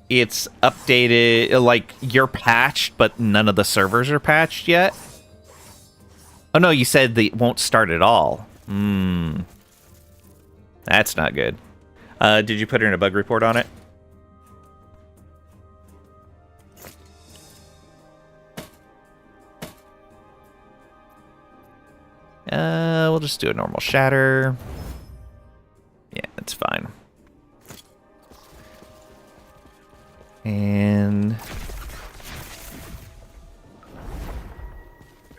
it's updated, like you're patched, but none of the servers are patched yet. Oh no, you said they won't start at all. That's not good. Did you put in a bug report on it? We'll just do a normal shatter. Yeah, it's fine. And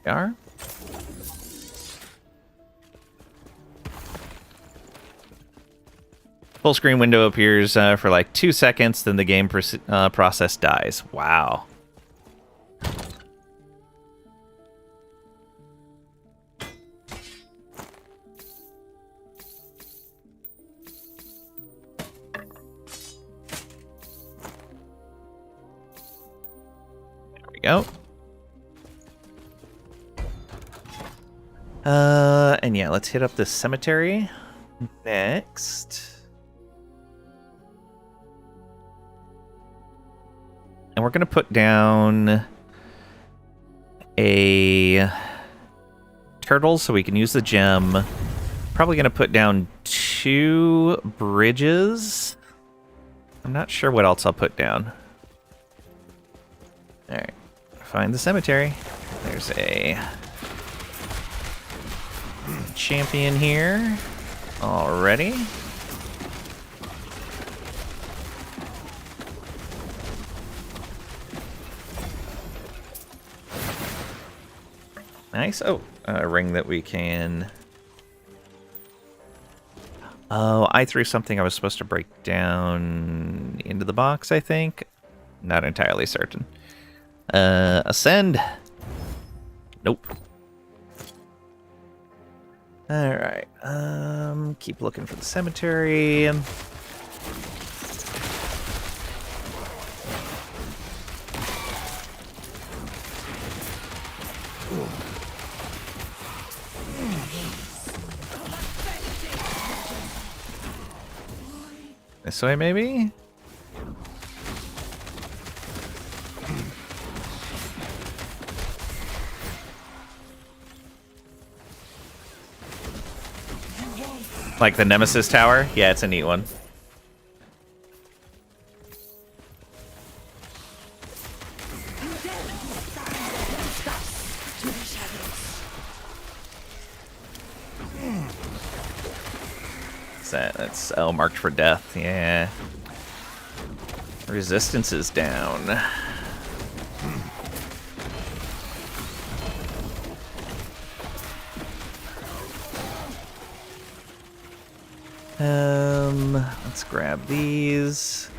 we are. Full screen window appears for like 2 seconds, then the game process dies. Wow. There we go. And yeah, let's hit up the cemetery next. And we're going to put down a turtle so we can use the gem. Probably going to put down 2 bridges. I'm not sure what else I'll put down. Alright, find the cemetery. There's a champion here already. Nice. Oh, a ring that we can... Oh, I threw something I was supposed to break down into the box, I think. Not entirely certain. Ascend. Nope. Alright. Keep looking for the cemetery. This way, maybe? Like the Nemesis Tower? Yeah, it's a neat one. That's marked for death. Yeah. Resistance is down. Let's grab these.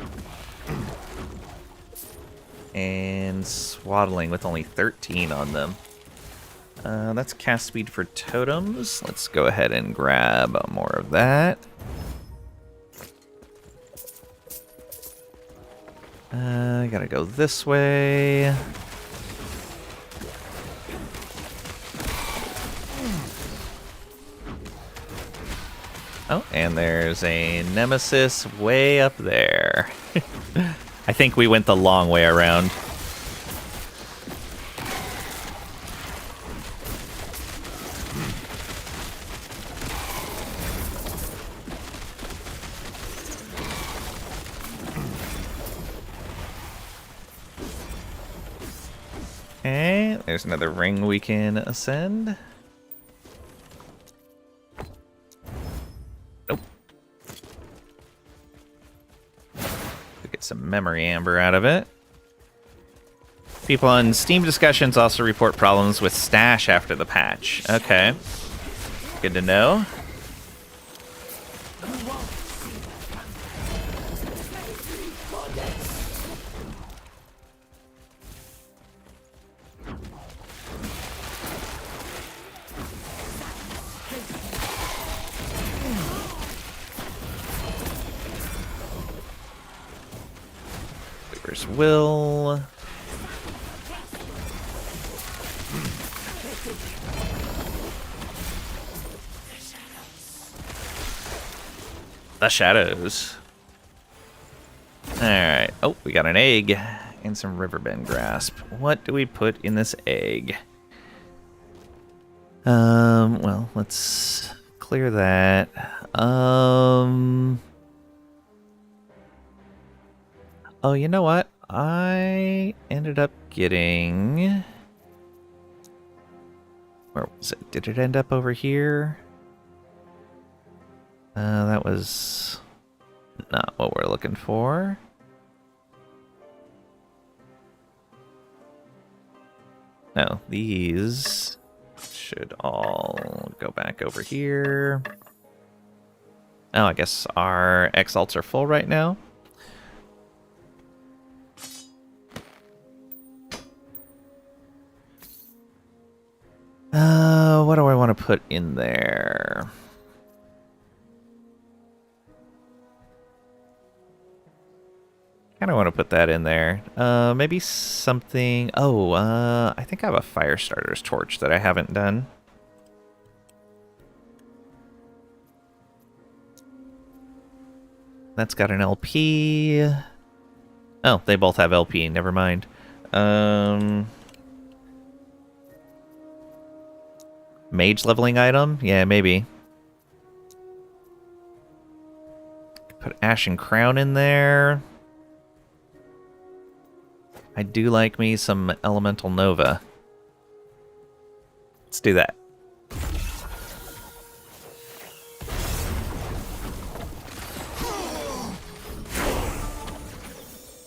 And swaddling with only 13 on them. That's cast speed for totems. Let's go ahead and grab more of that. I gotta go this way. Oh, and there's a nemesis way up there. I think we went the long way around. Okay, there's another ring we can ascend. Nope. We get some memory amber out of it. People on Steam discussions also report problems with stash after the patch. Okay. Good to know. Weaver's Will. The shadows. Alright. Oh, we got an egg and some riverbend grasp. What do we put in this egg? Well, let's clear that. Oh, you know what? I ended up getting... Where was it? Did it end up over here? That was not what we're looking for. No, these should all go back over here. Oh, I guess our exalts are full right now. What do I want to put in there? Kind of want to put that in there. Maybe something... Oh, I think I have a fire starter's torch that I haven't done. That's got an LP. Oh, they both have LP. Never mind. Mage leveling item? Yeah, maybe. Put Ashen Crown in there. I do like me some Elemental Nova. Let's do that.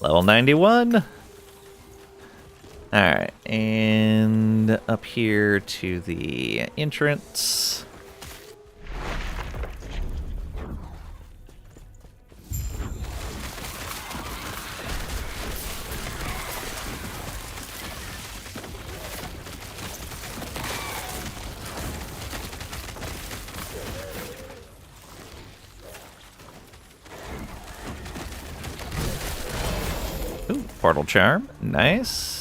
Level 91. Alright, and up here to the entrance. Ooh, Portal Charm. Nice.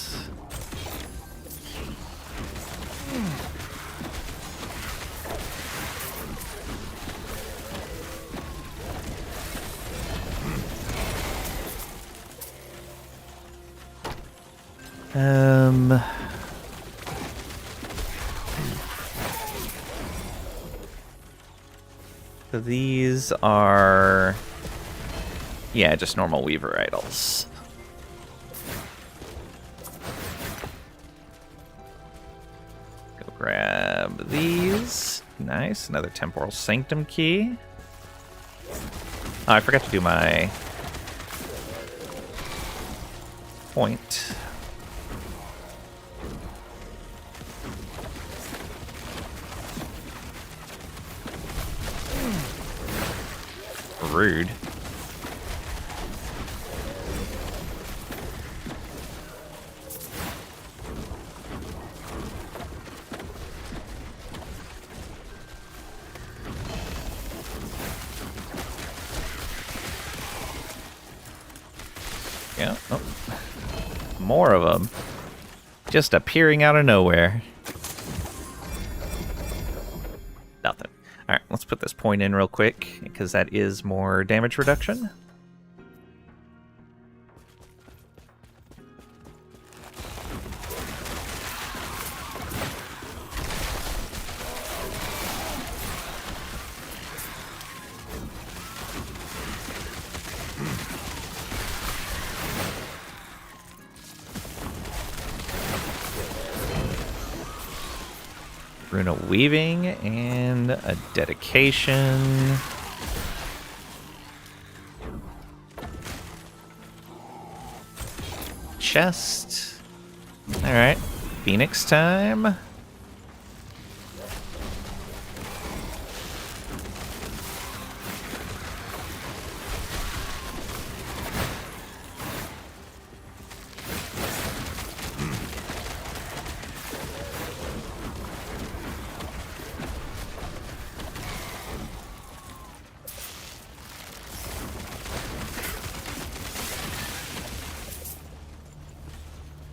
So these are... Yeah, just normal Weaver idols. Go grab these. Nice, another Temporal Sanctum key. Oh, I forgot to do my point. Rude. Yeah. Oh. More of them. Just appearing out of nowhere. Nothing. Alright, let's put this point in real quick, because that is more damage reduction. Runa Weaving and a dedication. Chest. Alright. Phoenix time.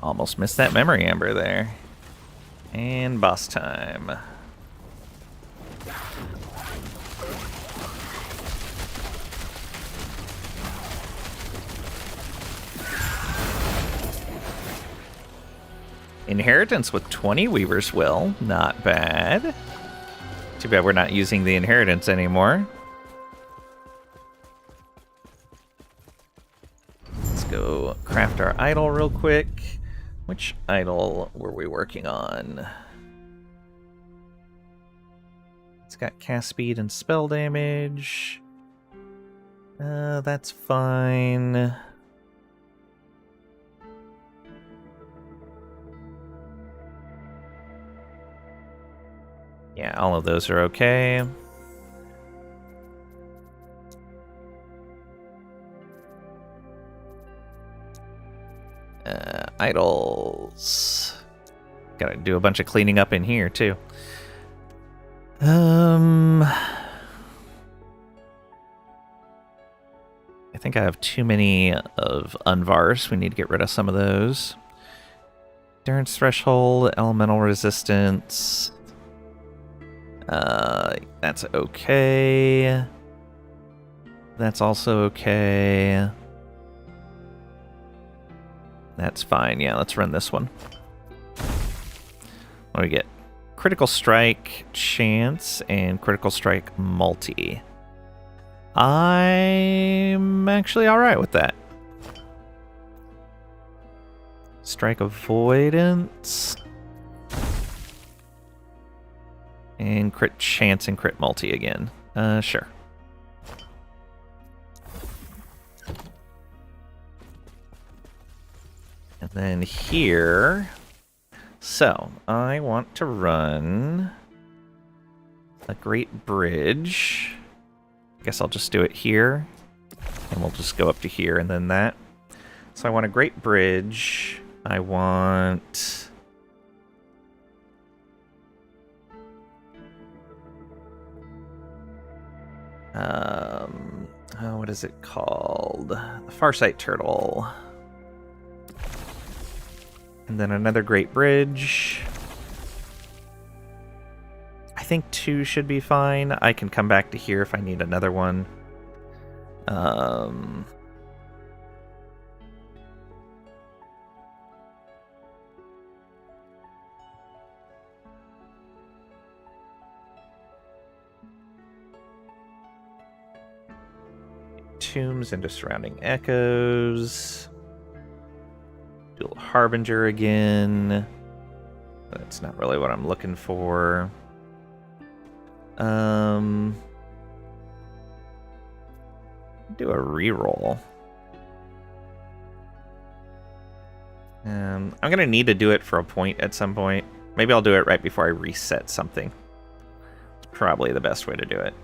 Almost missed that memory amber there. And boss time. Inheritance with 20 Weaver's Will. Not bad. Too bad we're not using the inheritance anymore. Let's go craft our idol real quick. Which idol were we working on? It's got cast speed and spell damage. That's fine. Yeah, all of those are okay. Idols. Gotta do a bunch of cleaning up in here, too. I think I have too many of Unvars. We need to get rid of some of those. Endurance threshold, elemental resistance. That's okay. That's also okay. That's fine. Yeah, let's run this one. What do we get? Critical strike chance and critical strike multi. I'm actually alright with that. Strike avoidance. And crit chance and crit multi again. Sure. And then here... So, I want to run a great bridge. I guess I'll just do it here. And we'll just go up to here and then that. So I want a great bridge. I want... oh, what is it called? The Farsight Turtle. And then another great bridge. I think 2 should be fine. I can come back to here if I need another one. Tombs into surrounding echoes. Dual Harbinger again. That's not really what I'm looking for. Do a reroll. I'm gonna need to do it for a point at some point. Maybe I'll do it right before I reset something. It's probably the best way to do it.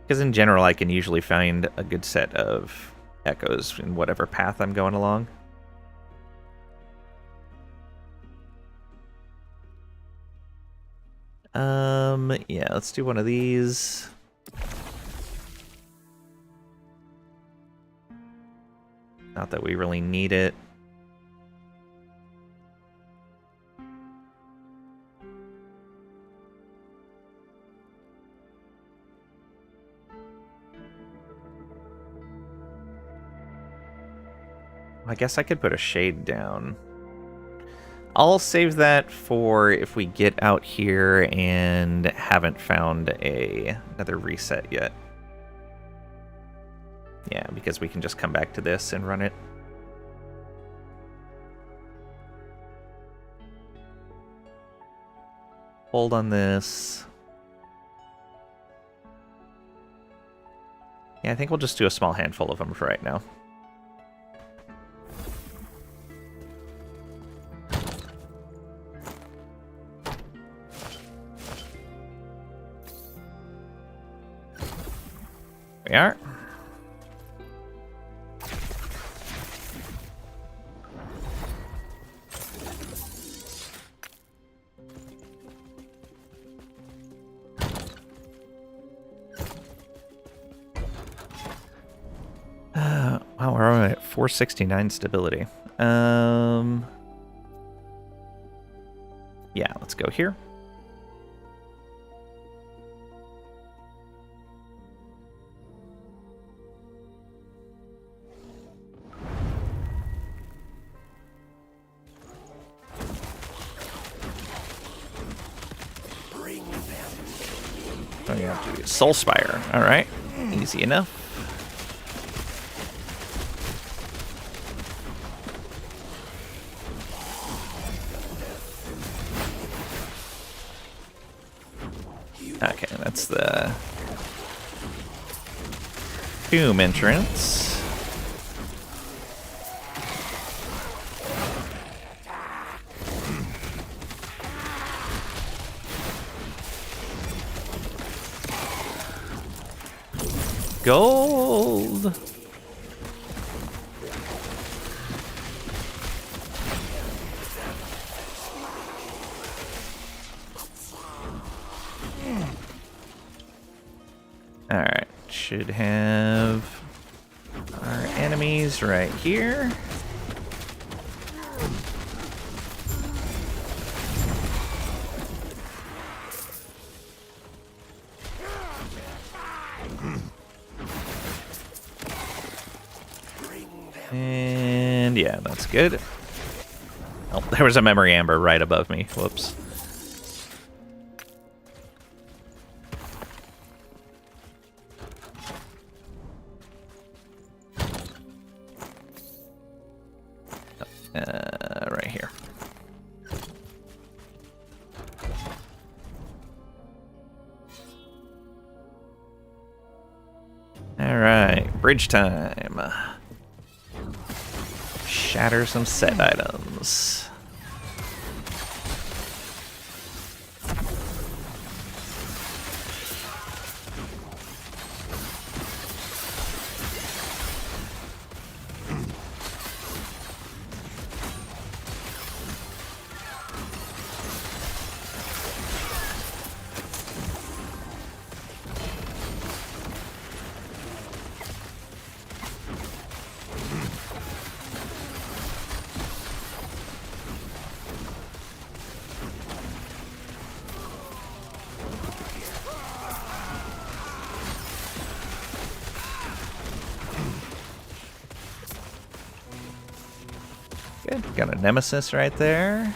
Because in general, I can usually find a good set of echoes in whatever path I'm going along. Yeah, let's do one of these. Not that we really need it. I guess I could put a shade down. I'll save that for if we get out here and haven't found another reset yet. Yeah, because we can just come back to this and run it. Hold on this. Yeah, I think we'll just do a small handful of them for right now. We are. Wow, we're already at 469 stability. Yeah, let's go here. Oh, you have to do Soul Spire. All right, easy enough. Okay, that's the tomb entrance. gold. Alright, should have our enemies right here. And yeah, that's good. Oh, there was a memory amber right above me. Whoops. Right here. All right, bridge time. Shatter some set items. Good. Got a nemesis right there.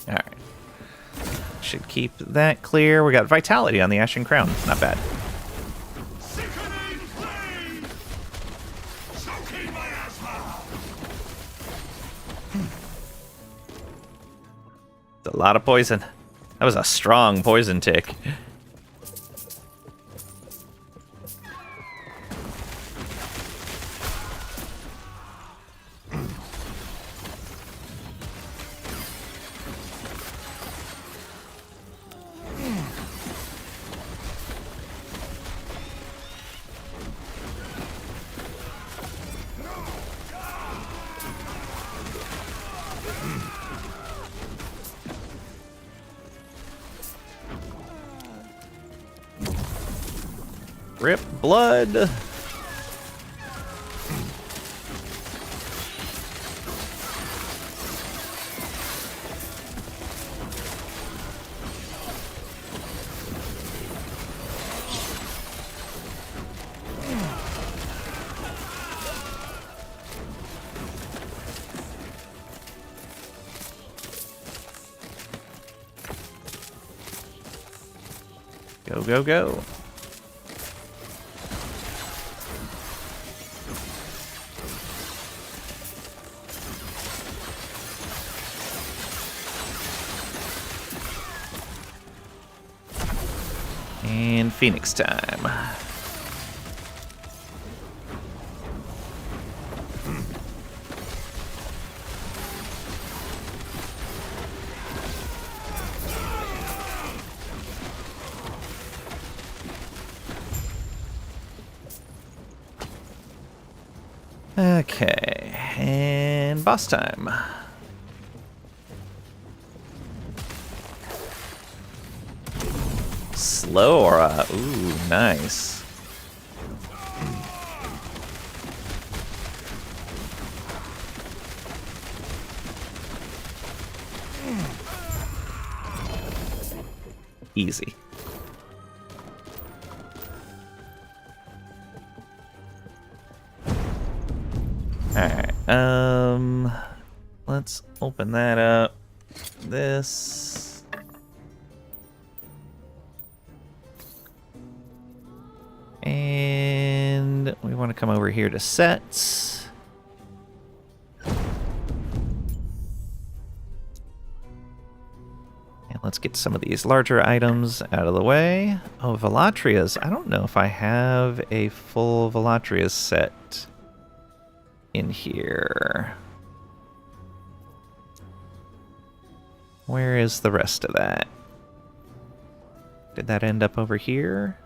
Alright. Should keep that clear. We got vitality on the Ashen Crown. Not bad. A lot of poison. That was a strong poison tick. Rip blood. Go, go, go. And Phoenix time. Okay, and boss time. Slow aura. Ooh, nice. Easy. Alright, let's open that up. This. And we want to come over here to sets. And let's get some of these larger items out of the way. Oh, Velatrias. I don't know if I have a full Velatrias set. in here. Where is the rest of that? Did that end up over here?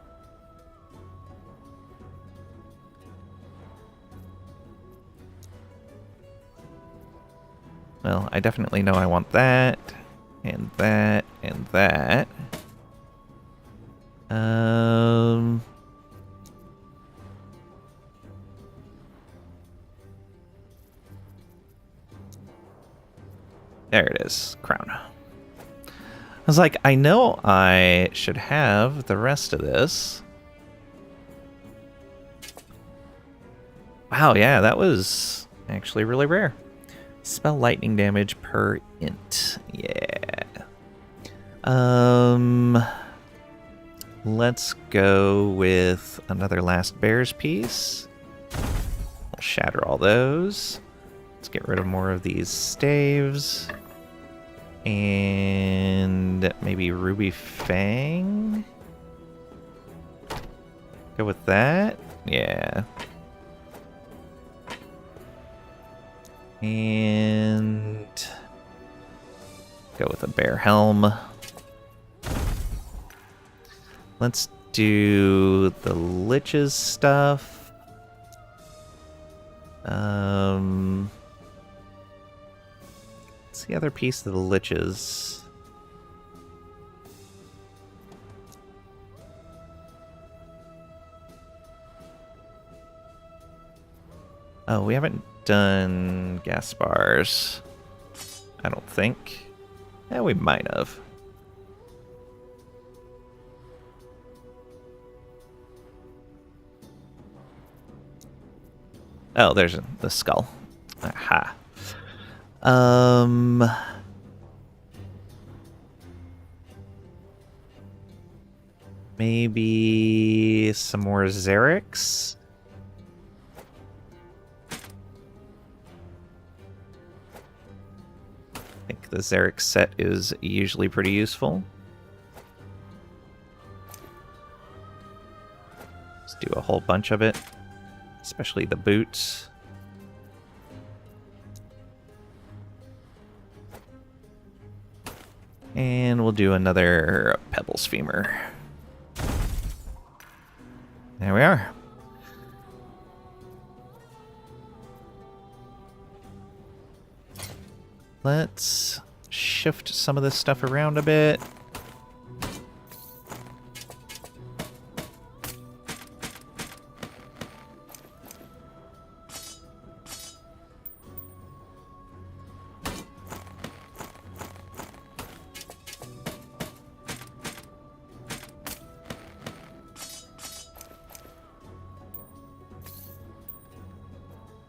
Well, I definitely know I want that, and that, and that. There it is, crown. I was like, I know I should have the rest of this. Wow, yeah, that was actually really rare. Spell lightning damage per int. Yeah. Let's go with another last bear's piece. We'll shatter all those. Let's get rid of more of these staves. And maybe Ruby Fang? Go with that? Yeah. And go with a bear helm. Let's do the lich's stuff. What's the other piece of the lich's? Oh, we haven't done Gaspar's. I don't think. Yeah, we might have. Oh, there's the skull. Aha. Maybe some more Xerix. I think the Xerix set is usually pretty useful. Let's do a whole bunch of it, especially the boots. And we'll do another Pebbles Femur. There we are. Let's shift some of this stuff around a bit.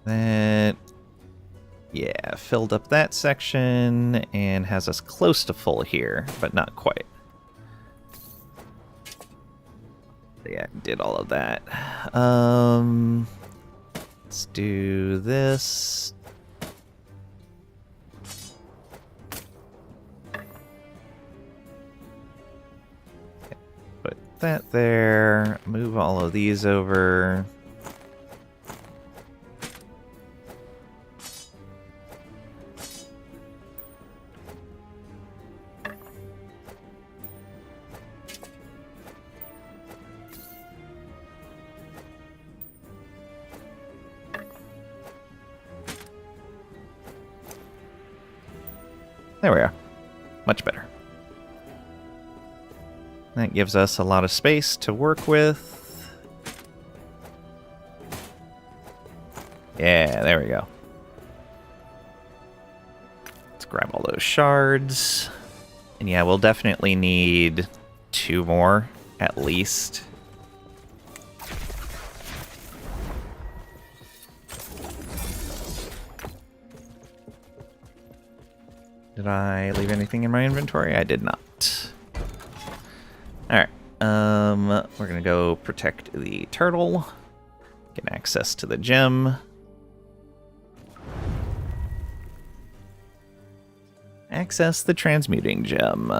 That, yeah, filled up that section and has us close to full here, but not quite. Yeah, did all of that. Let's do this. Put that there. Move all of these over. There we are. Much better. That gives us a lot of space to work with. Yeah, there we go. Let's grab all those shards. And yeah, we'll definitely need 2 more, at least. Did I leave anything in my inventory? I did not. Alright. We're gonna go protect the turtle. Get access to the gem. Access the transmuting gem.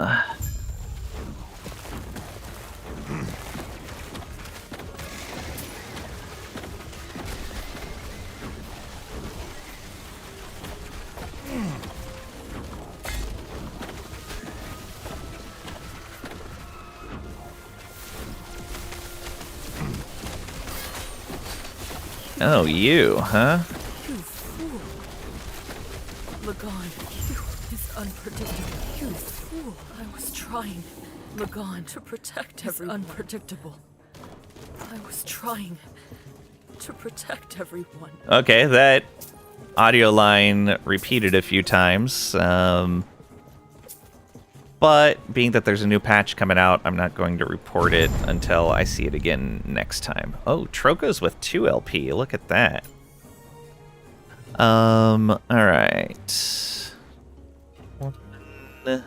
Oh, you, huh? You fool. Lagan, you is unpredictable. You fool. I was trying, Lagan, to protect everyone. It's unpredictable. I was trying to protect everyone. Okay, that audio line repeated a few times. But being that there's a new patch coming out, I'm not going to report it until I see it again next time. Oh, Troco's with 2 LP. Look at that. Alright. I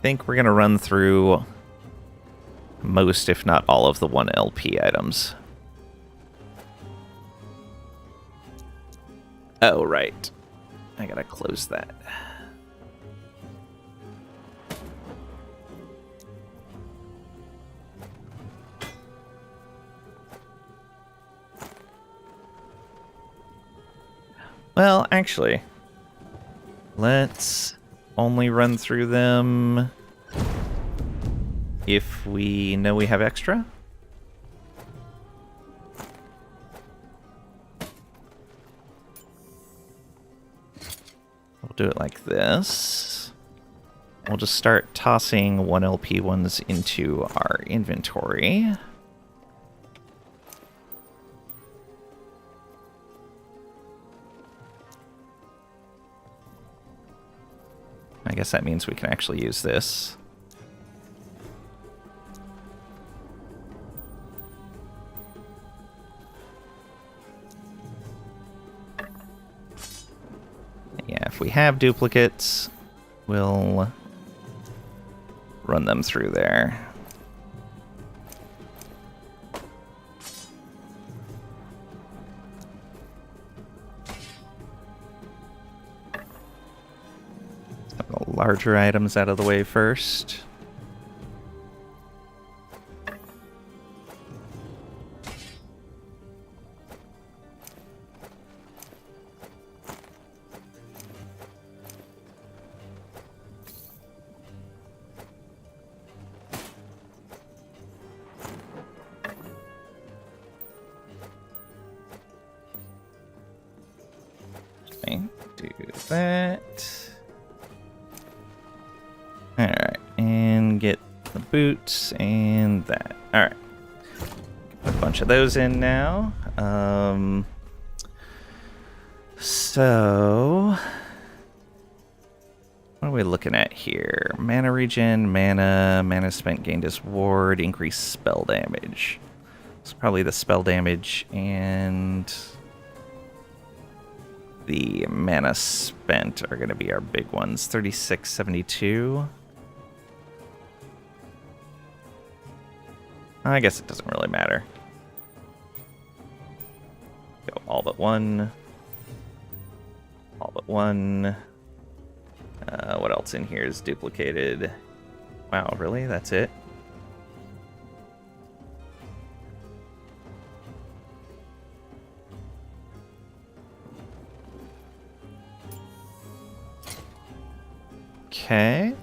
think we're going to run through most, if not all, of the 1 LP items. Oh, right. I gotta close that. Well, actually, let's only run through them if we know we have extra. We'll do it like this. We'll just start tossing 1 LP ones into our inventory. I guess that means we can actually use this. Yeah, if we have duplicates, we'll run them through there. Some of the larger items out of the way first. Do that. Alright, and get the boots and that. Alright. Put a bunch of those in now. So what are we looking at here? Mana regen, mana spent gained as ward, increased spell damage. So probably the spell damage and the mana spent are going to be our big ones. 3672. I guess it doesn't really matter. Go all but one. All but one. What else in here is duplicated? Wow, really? That's it? Okay.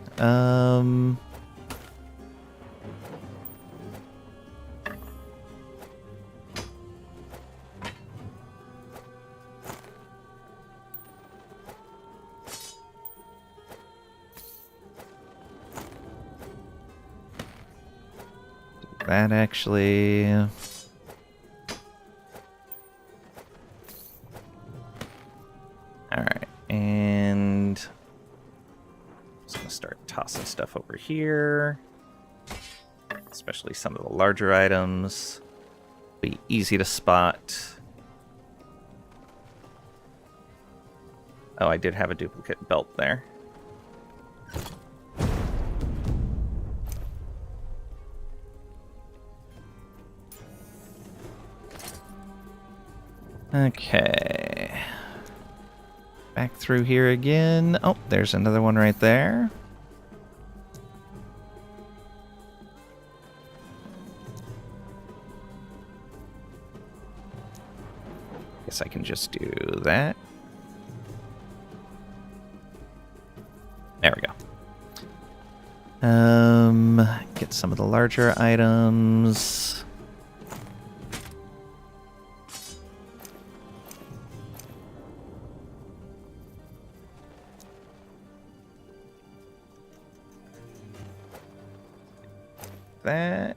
That actually... Alright, and... just gonna start tossing stuff over here. Especially some of the larger items. Be easy to spot. Oh, I did have a duplicate belt there. Okay. Back through here again. Oh, there's another one right there. Guess I can just do that. There we go. get some of the larger items. That.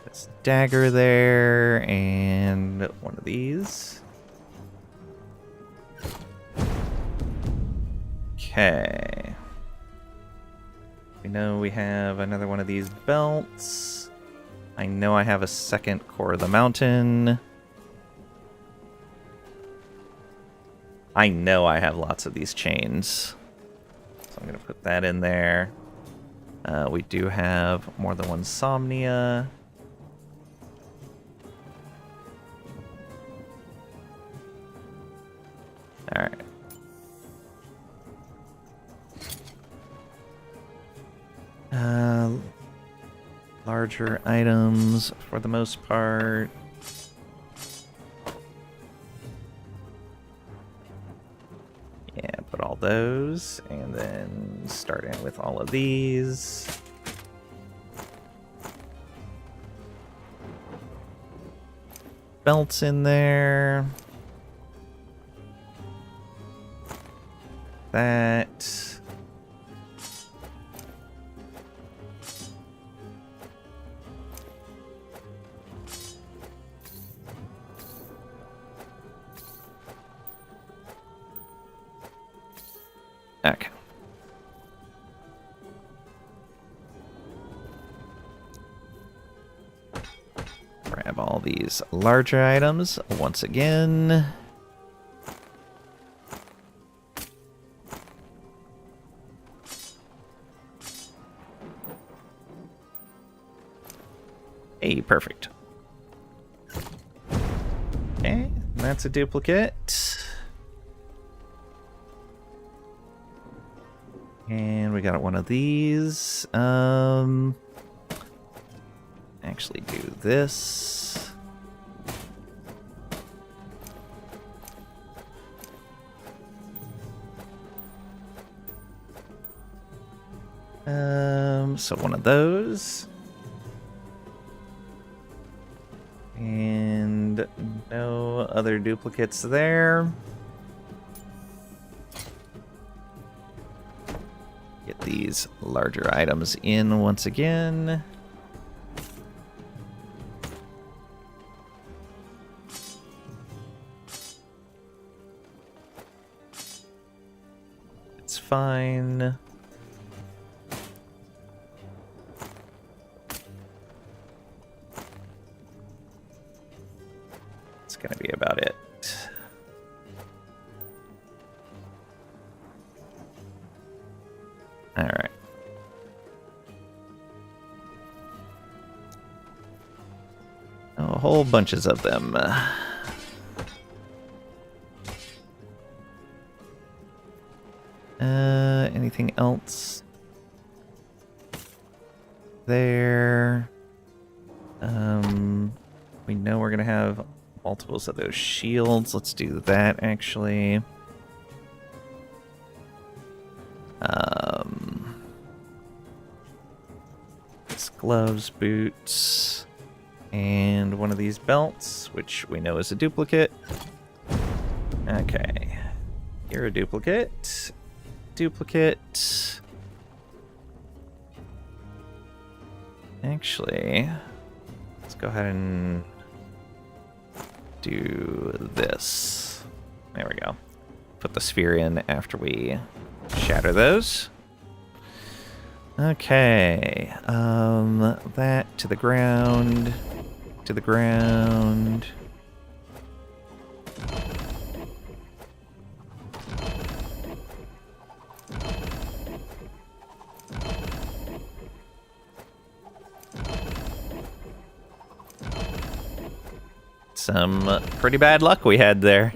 This dagger there, and one of these. Okay. We know we have another one of these belts. I know I have a second core of the mountain. I know I have lots of these chains. So I'm going to put that in there. We do have more than one Somnia. Alright. Larger items for the most part. Yeah, put all those, and then starting with all of these. Belts in there. That. Okay. Grab all these larger items once again. Hey, perfect. Okay, that's a duplicate. And we got one of these. Actually do this. So one of those. And no other duplicates there. Get these larger items in once again. It's fine. It's gonna be about it. All right. A whole bunches of them. Anything else? There. We know we're gonna have multiples of those shields. Let's do that actually. Gloves, boots, and one of these belts, which we know is a duplicate. Okay, you're a duplicate. Duplicate. Actually, let's go ahead and do this. There we go. Put the sphere in after we shatter those. Okay, that to the ground, to the ground. Some pretty bad luck we had there.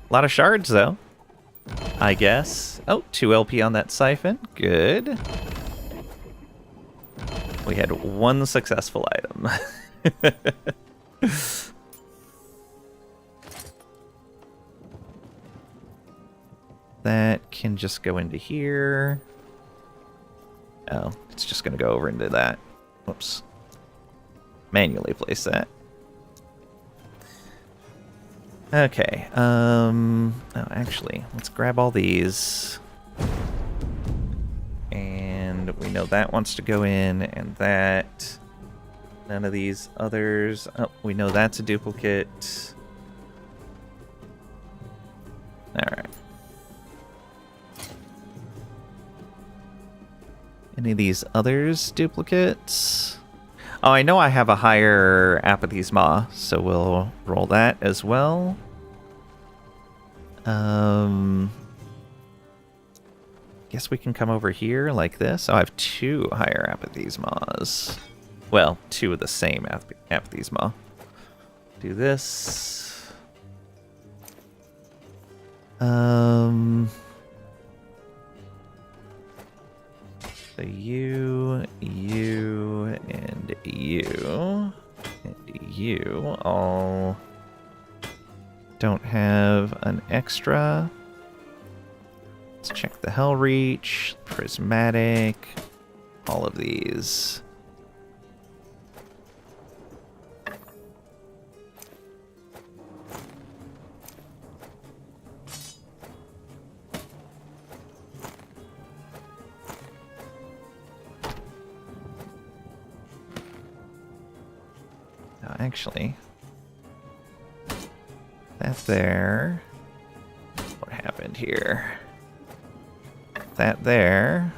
A lot of shards, though, I guess. Oh, 2 LP on that siphon. Good. We had one successful item. That can just go into here. Oh, it's just going to go over into that. Whoops. Manually place that. Okay. Oh, actually, let's grab all these. And we know that wants to go in, and that. None of these others. Oh, we know that's a duplicate. Alright. Any of these others duplicates? Oh, I know I have a higher Apathy's Maw, so we'll roll that as well. Guess we can come over here like this. Oh, I have 2 higher Apathy's Maws. Well, 2 of the same Apathy's Maw. Do this. So you, and you all don't have an extra. Let's check the Hell Reach, Prismatic, all of these. Actually, that there. What happened here? That there.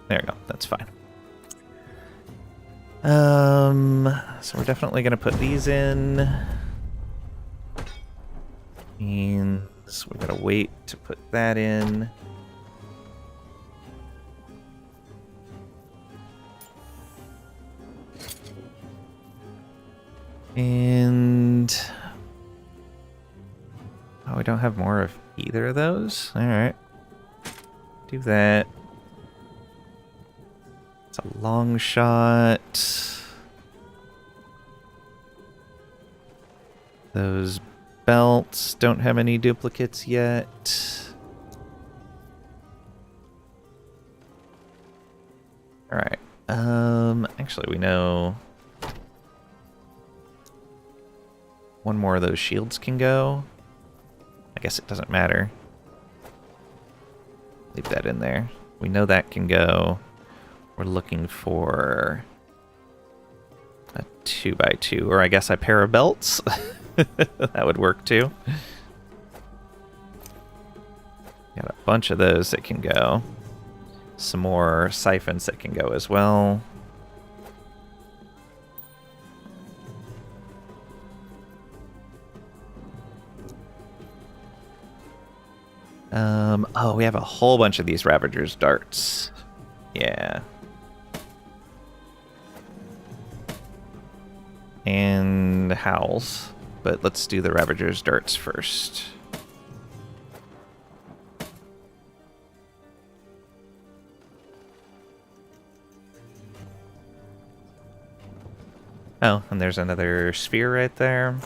There we go. That's fine. So we're definitely gonna put these in. And so we gotta wait to put that in. And oh, we don't have more of either of those. All right, do that. It's a long shot. Those belts don't have any duplicates yet. All right. Actually, we know one more of those shields can go. I guess it doesn't matter. Leave that in there. We know that can go. We're looking for a 2x2, or I guess a pair of belts. That would work too. Got a bunch of those that can go. Some more siphons that can go as well. Oh, we have a whole bunch of these Ravager's darts. Yeah. And howls. But let's do the Ravager's darts first. Oh, and there's another sphere right there.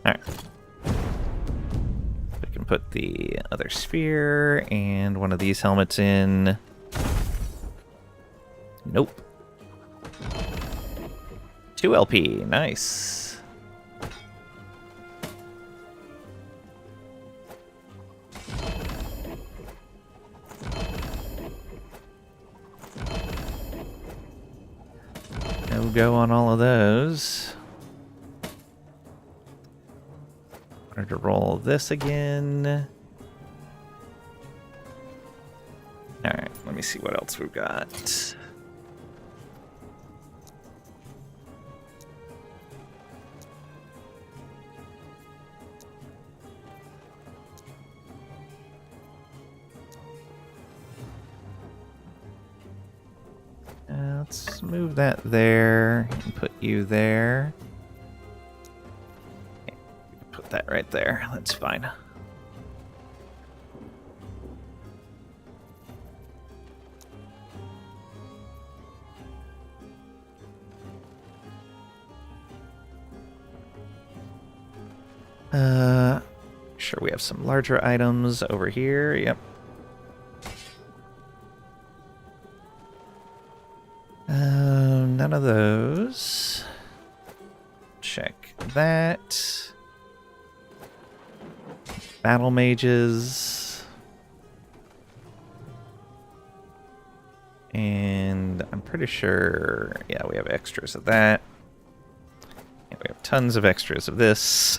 Alright. We can put the other sphere and one of these helmets in. Nope. 2 LP, nice. No go on all of those. Wanted to roll this again. Alright, let me see what else we've got. Let's move that there and put you there. Put that right there. That's fine. Sure, we have some larger items over here. Yep. None of those. Check that. Battle mages. And I'm pretty sure, yeah, we have extras of that. And we have tons of extras of this.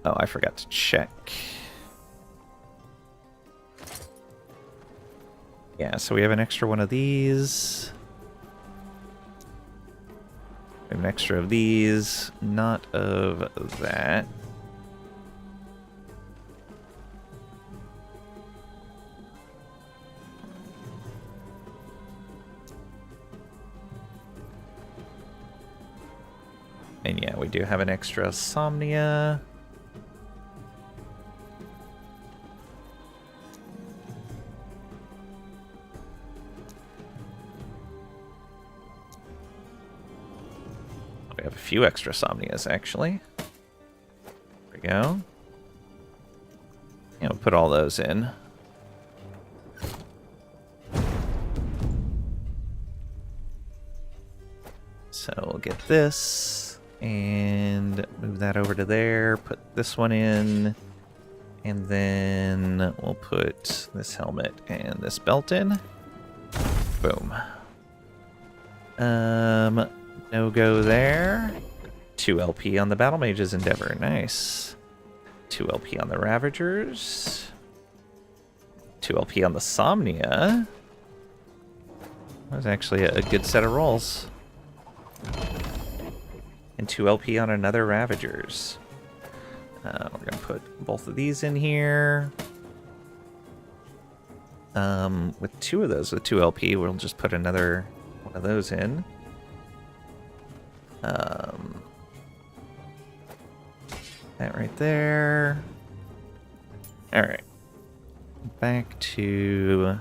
Oh, I forgot to check. Yeah, so we have an extra one of these. We have an extra of these, not of that. And yeah, we do have an extra Somnia. We have a few extra Somnias, actually. There we go. Yeah, we'll put all those in. So we'll get this and move that over to there. Put this one in. And then we'll put this helmet and this belt in. Boom. No go there. 2 LP on the Battle Mage's Endeavor. Nice. 2 LP on the Ravagers. 2 LP on the Somnia. That was actually a good set of rolls. And 2 LP on another Ravagers. We're going to put both of these in here. With 2 of those, with 2 LP, we'll just put another one of those in. That right there. Alright. Back to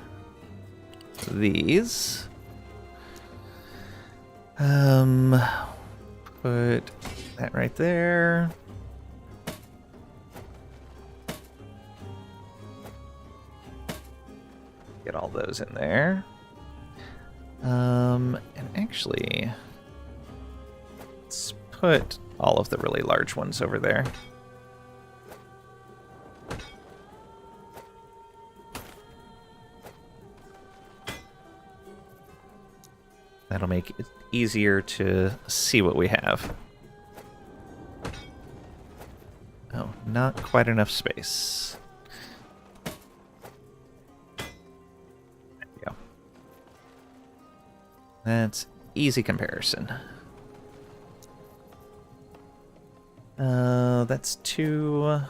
these. Put that right there. Get all those in there. And actually, let's put all of the really large ones over there. That'll make it easier to see what we have. Oh, not quite enough space. There we go. That's easy comparison. That's 2.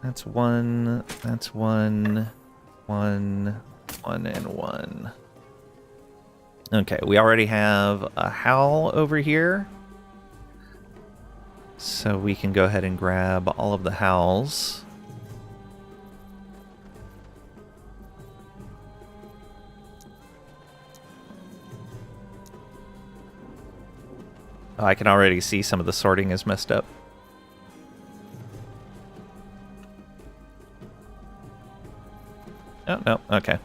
That's 1. That's 1. 1. 1 and 1. Okay, we already have a howl over here. So we can go ahead and grab all of the howls. Oh, I can already see some of the sorting is messed up. Oh, no, okay.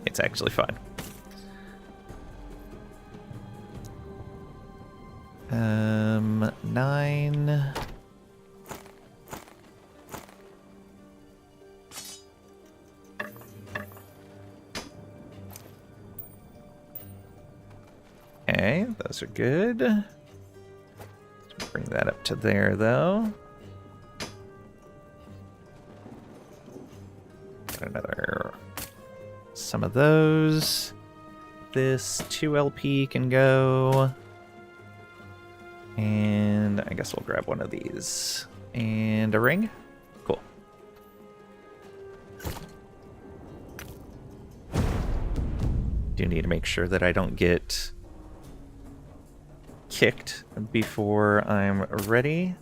It's actually fine. 9. Okay, those are good. Let's bring that up to there, though. Got another... some of those. This 2 LP can go. And I guess we'll grab one of these. And a ring. Cool. Do need to make sure that I don't get kicked before I'm ready.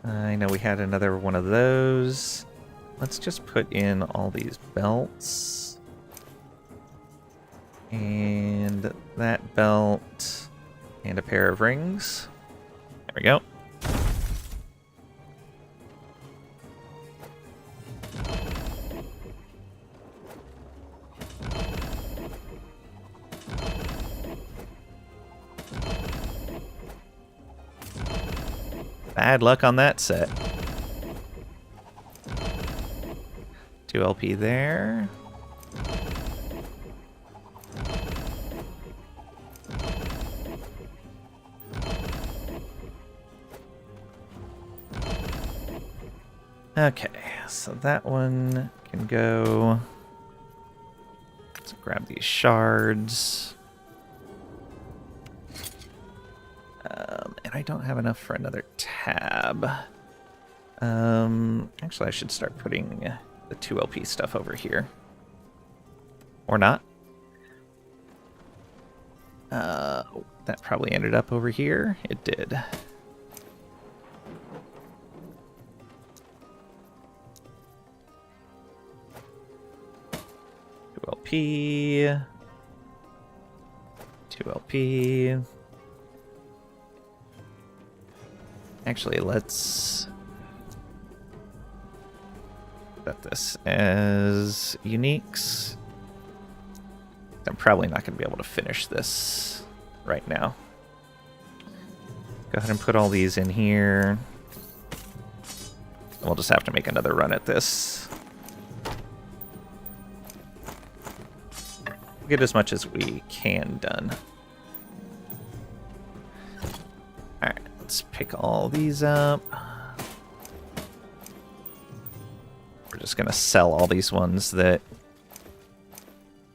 I know we had another one of those. let's just put in all these belts. And that belt. And a pair of rings. There we go. Bad luck on that set. 2 LP there. Okay, so that one can go. Let's grab these shards. And I don't have enough for another tab. Actually, I should start putting the 2 LP stuff over here. Or not. That probably ended up over here. It did. 2 LP. 2 LP. Actually, let's set this as uniques. I'm probably not going to be able to finish this right now. Go ahead and put all these in here. We'll just have to make another run at this. We'll get as much as we can done. Alright, let's pick all these up. We're just going to sell all these ones that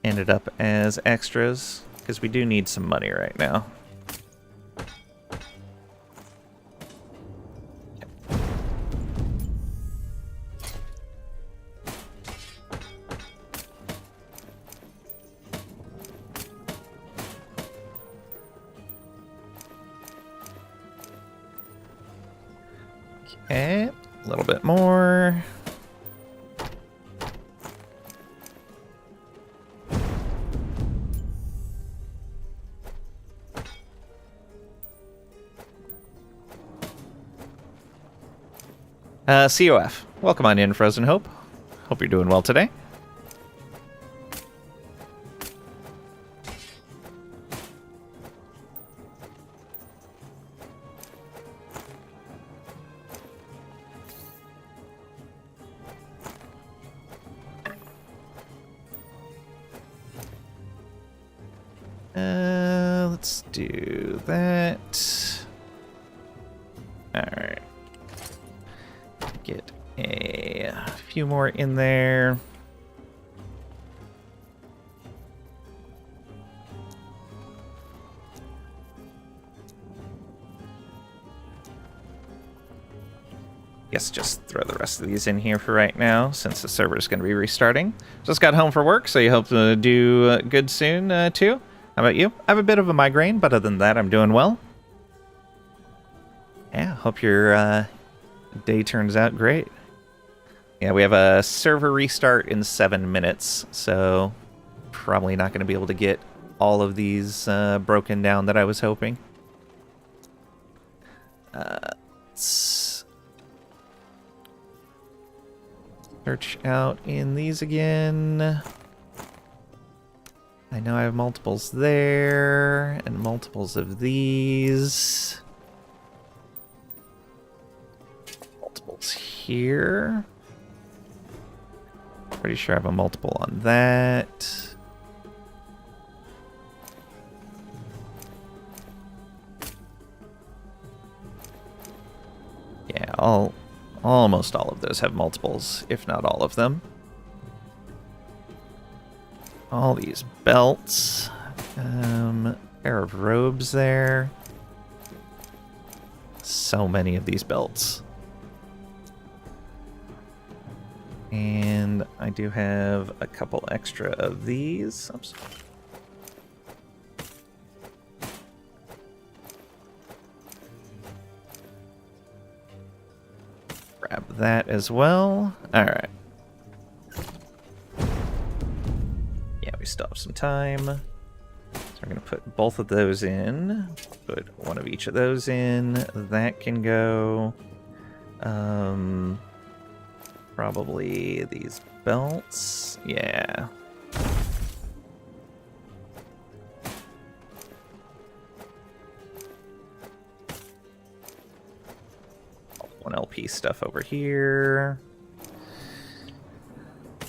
ended up as extras, because we do need some money right now. Okay, a little bit more. COF, welcome on in, Frozen Hope. Hope you're doing well today. Let's do that. Alright. Get a few more in there. Guess just throw the rest of these in here for right now, since the server is going to be restarting. Just got home for work, so you hope to do good soon, too. How about you? I have a bit of a migraine, but other than that, I'm doing well. Yeah, hope your day turns out great. Yeah, we have a server restart in 7 minutes, so probably not going to be able to get all of these broken down that I was hoping. Let's search out in these again. I know I have multiples there, and multiples of these. Multiples here. Pretty sure I have a multiple on that. Yeah, almost all of those have multiples, if not all of them. All these belts. Pair of robes there. So many of these belts. And I do have a couple extra of these. Oops. Grab that as well. Alright. we still have some time. So we're going to put both of those in. Put one of each of those in. That can go. Probably these belts. Yeah. One LP stuff over here.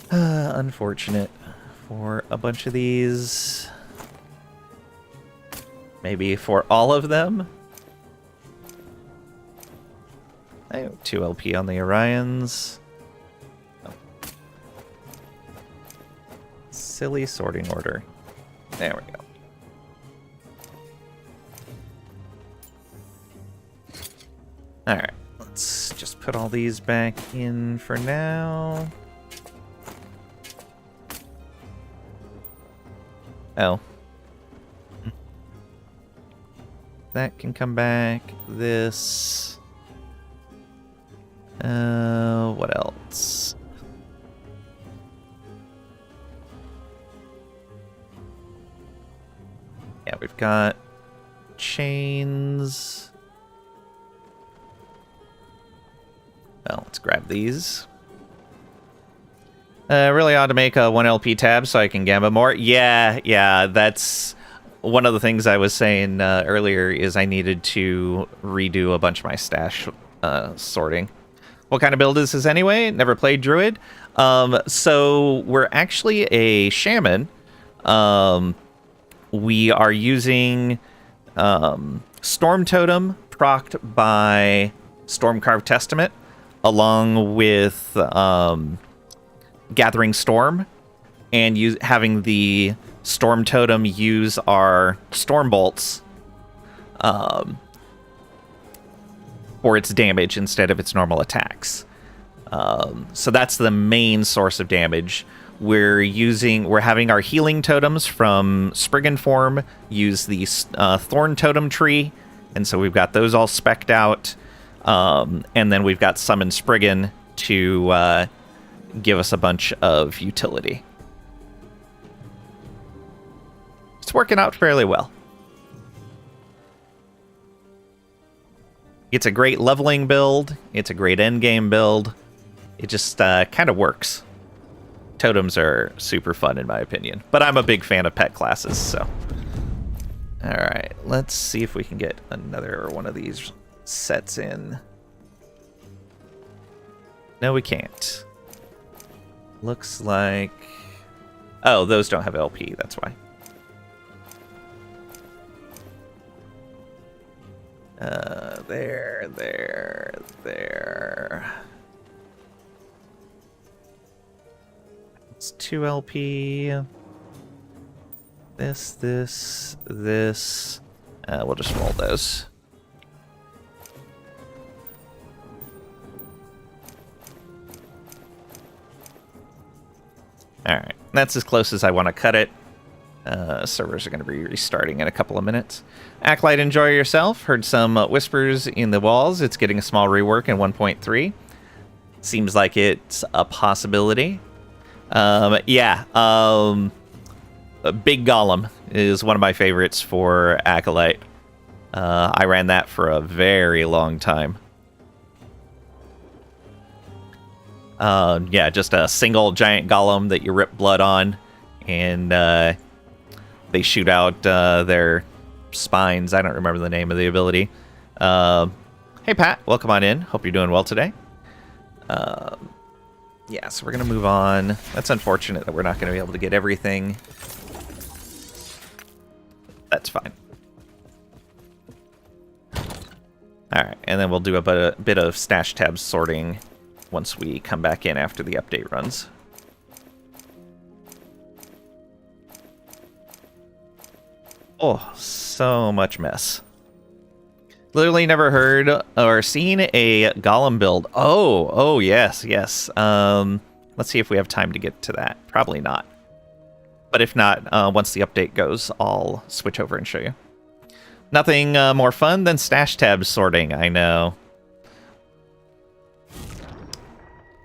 Unfortunate for a bunch of these. Maybe for all of them. I have 2 LP on the Orions. Oh. Silly sorting order. There we go. Alright, let's just put all these back in for now. Oh. That can come back. This. What else? Yeah, we've got chains. Well, let's grab these. Really ought to make a 1 LP tab so I can gamma more. Yeah, that's one of the things I was saying earlier is I needed to redo a bunch of my stash sorting. What kind of build is this anyway? Never played Druid. So we're actually a Shaman. We are using Storm Totem procced by Stormcarved Testament along with Gathering Storm and having the Storm Totem use our Storm Bolts for its damage instead of its normal attacks. So that's the main source of damage. We're having our healing totems from Spriggan form use the Thorn Totem tree, and so we've got those all specced out. And then we've got Summon Spriggan to give us a bunch of utility. It's working out fairly well. It's a great leveling build. It's a great endgame build. It just kind of works. Totems are super fun in my opinion, but I'm a big fan of pet classes, so. Alright, let's see if we can get another one of these sets in. No, we can't. Looks like... Oh, those don't have LP, that's why. There. It's 2 LP. This. We'll just roll those. Alright, that's as close as I want to cut it. Servers are going to be restarting in a couple of minutes. Acolyte, enjoy yourself. Heard some whispers in the walls. It's getting a small rework in 1.3. Seems like it's a possibility. A Big Golem is one of my favorites for Acolyte. I ran that for a very long time. Just a single giant golem that you rip blood on, and they shoot out their spines. I don't remember the name of the ability. Hey, Pat. Welcome on in. Hope you're doing well today. So we're going to move on. That's unfortunate that we're not going to be able to get everything. That's fine. Alright, and then we'll do a bit of stash tab sorting once we come back in after the update runs. Oh, so much mess. Literally never heard or seen a golem build. Oh, yes. Let's see if we have time to get to that. Probably not. But if not, once the update goes, I'll switch over and show you. Nothing more fun than stash tab sorting, I know.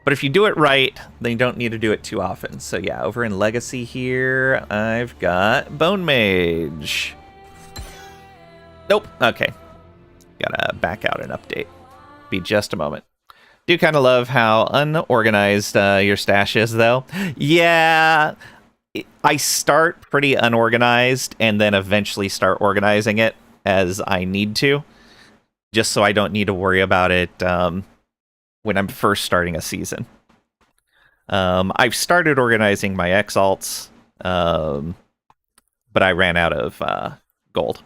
But if you do it right, then you don't need to do it too often. So yeah, over in Legacy here, I've got Bone Mage. Nope. Okay. Gotta back out and update. Be just a moment. Do kind of love how unorganized your stash is, though. Yeah, I start pretty unorganized and then eventually start organizing it as I need to, just so I don't need to worry about it when I'm first starting a season. I've started organizing my exalts, but I ran out of gold.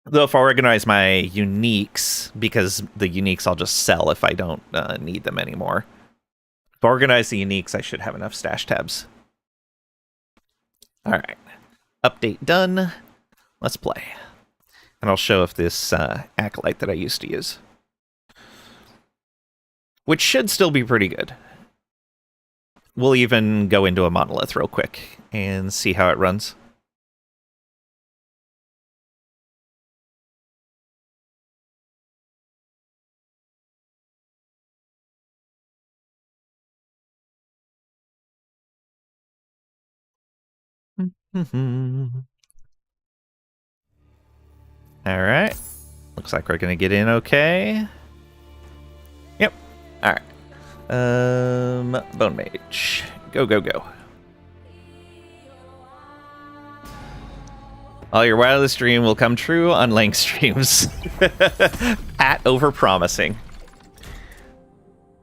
Though if I organize my uniques, because the uniques I'll just sell if I don't need them anymore. If I organize the uniques, I should have enough stash tabs. Alright. Update done. Let's play. And I'll show if this Acolyte that I used to use. Which should still be pretty good. We'll even go into a monolith real quick and see how it runs. Alright. Looks like we're gonna get in okay. Yep. Alright. Bone Mage. Go, go, go. All your wildest dream will come true on Lang streams. Pat overpromising.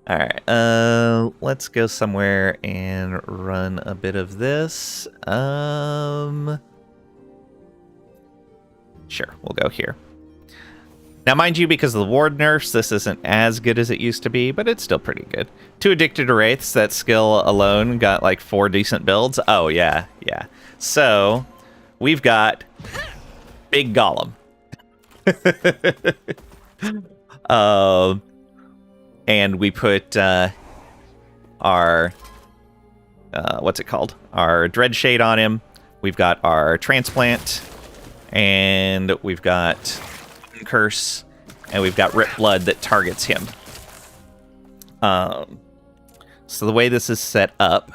Alright, let's go somewhere and run a bit of this. Sure, we'll go here. Now, mind you, because of the ward nerfs, this isn't as good as it used to be, but it's still pretty good. 2 Addicted to Wraiths, that skill alone got like 4 decent builds. Oh, yeah, yeah. So, we've got Big Golem. And we put our, what's it called? Our Dreadshade on him. We've got our Transplant. And we've got Curse, and we've got Rip Blood that targets him. So the way this is set up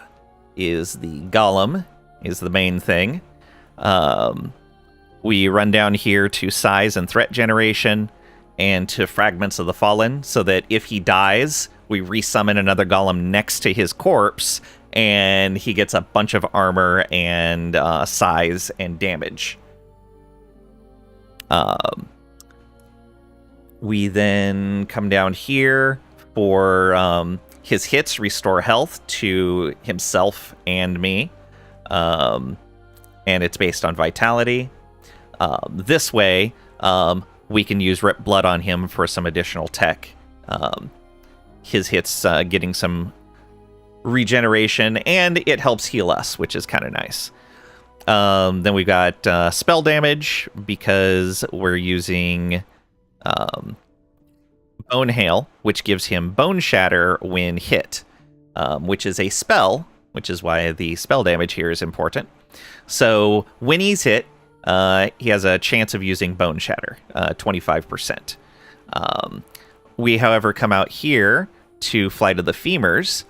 is the Golem is the main thing. We run down here to size and threat generation and to Fragments of the Fallen, so that if he dies, we resummon another Golem next to his corpse, and he gets a bunch of armor and size and damage. We then come down here for his hits restore health to himself and me, and it's based on vitality. This way, we can use Rip Blood on him for some additional tech. His hits getting some regeneration, and it helps heal us, which is kind of nice. Then we've got spell damage, because we're using Bone Hail, which gives him Bone Shatter when hit, which is a spell, which is why the spell damage here is important. So when he's hit, he has a chance of using Bone Shatter, 25%. We, however, come out here to Flight of the Femurs.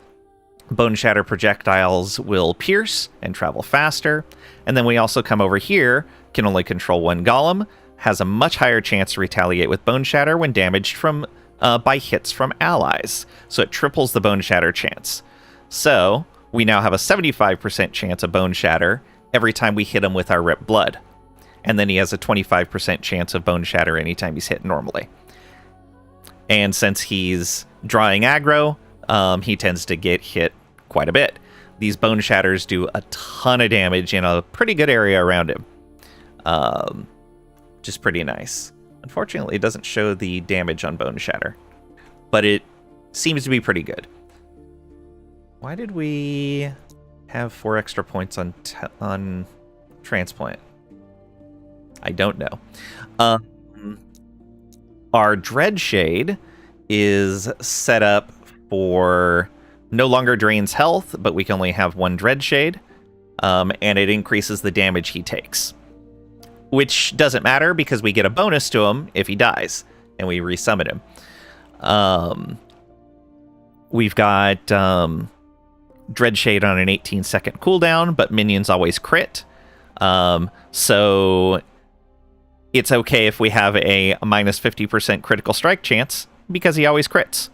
Bone Shatter projectiles will pierce and travel faster. And then we also come over here, can only control 1 Golem, has a much higher chance to retaliate with Bone Shatter when damaged from by hits from allies. So it triples the Bone Shatter chance. So we now have a 75% chance of Bone Shatter every time we hit him with our Rip Blood. And then he has a 25% chance of Bone Shatter anytime he's hit normally. And since he's drawing aggro, he tends to get hit quite a bit. These Bone Shatters do a ton of damage in a pretty good area around him. Which is pretty nice. Unfortunately, it doesn't show the damage on Bone Shatter, but it seems to be pretty good. Why did we have 4 extra points on Transplant? I don't know. Our Dreadshade is set up for no longer drains health, but we can only have 1 Dreadshade, and it increases the damage he takes. Which doesn't matter, because we get a bonus to him if he dies, and we resummon him. We've got Dreadshade on an 18-second cooldown, but minions always crit. So it's okay if we have a minus 50% critical strike chance, because he always crits.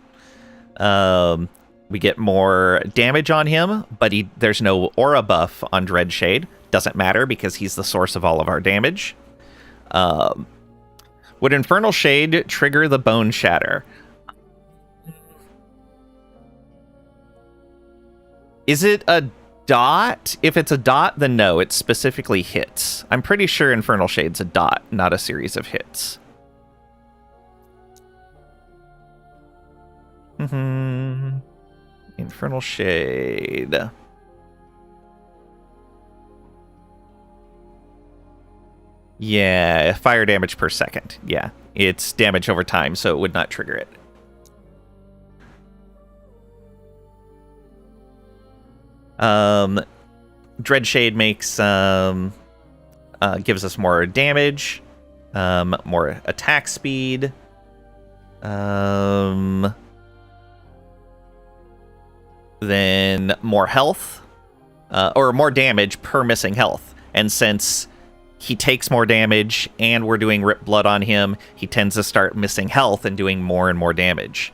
We get more damage on him, but there's no aura buff on Dreadshade. Doesn't matter, because he's the source of all of our damage. Would Infernal Shade trigger the Bone Shatter? Is it a dot? If it's a dot, then no, it specifically hits. I'm pretty sure Infernal Shade's a dot, not a series of hits. Infernal Shade. Yeah, fire damage per second. Yeah, it's damage over time, so it would not trigger it. Dreadshade makes gives us more damage, more attack speed, then more health, or more damage per missing health. And since he takes more damage and we're doing Rip Blood on him, he tends to start missing health and doing more and more damage.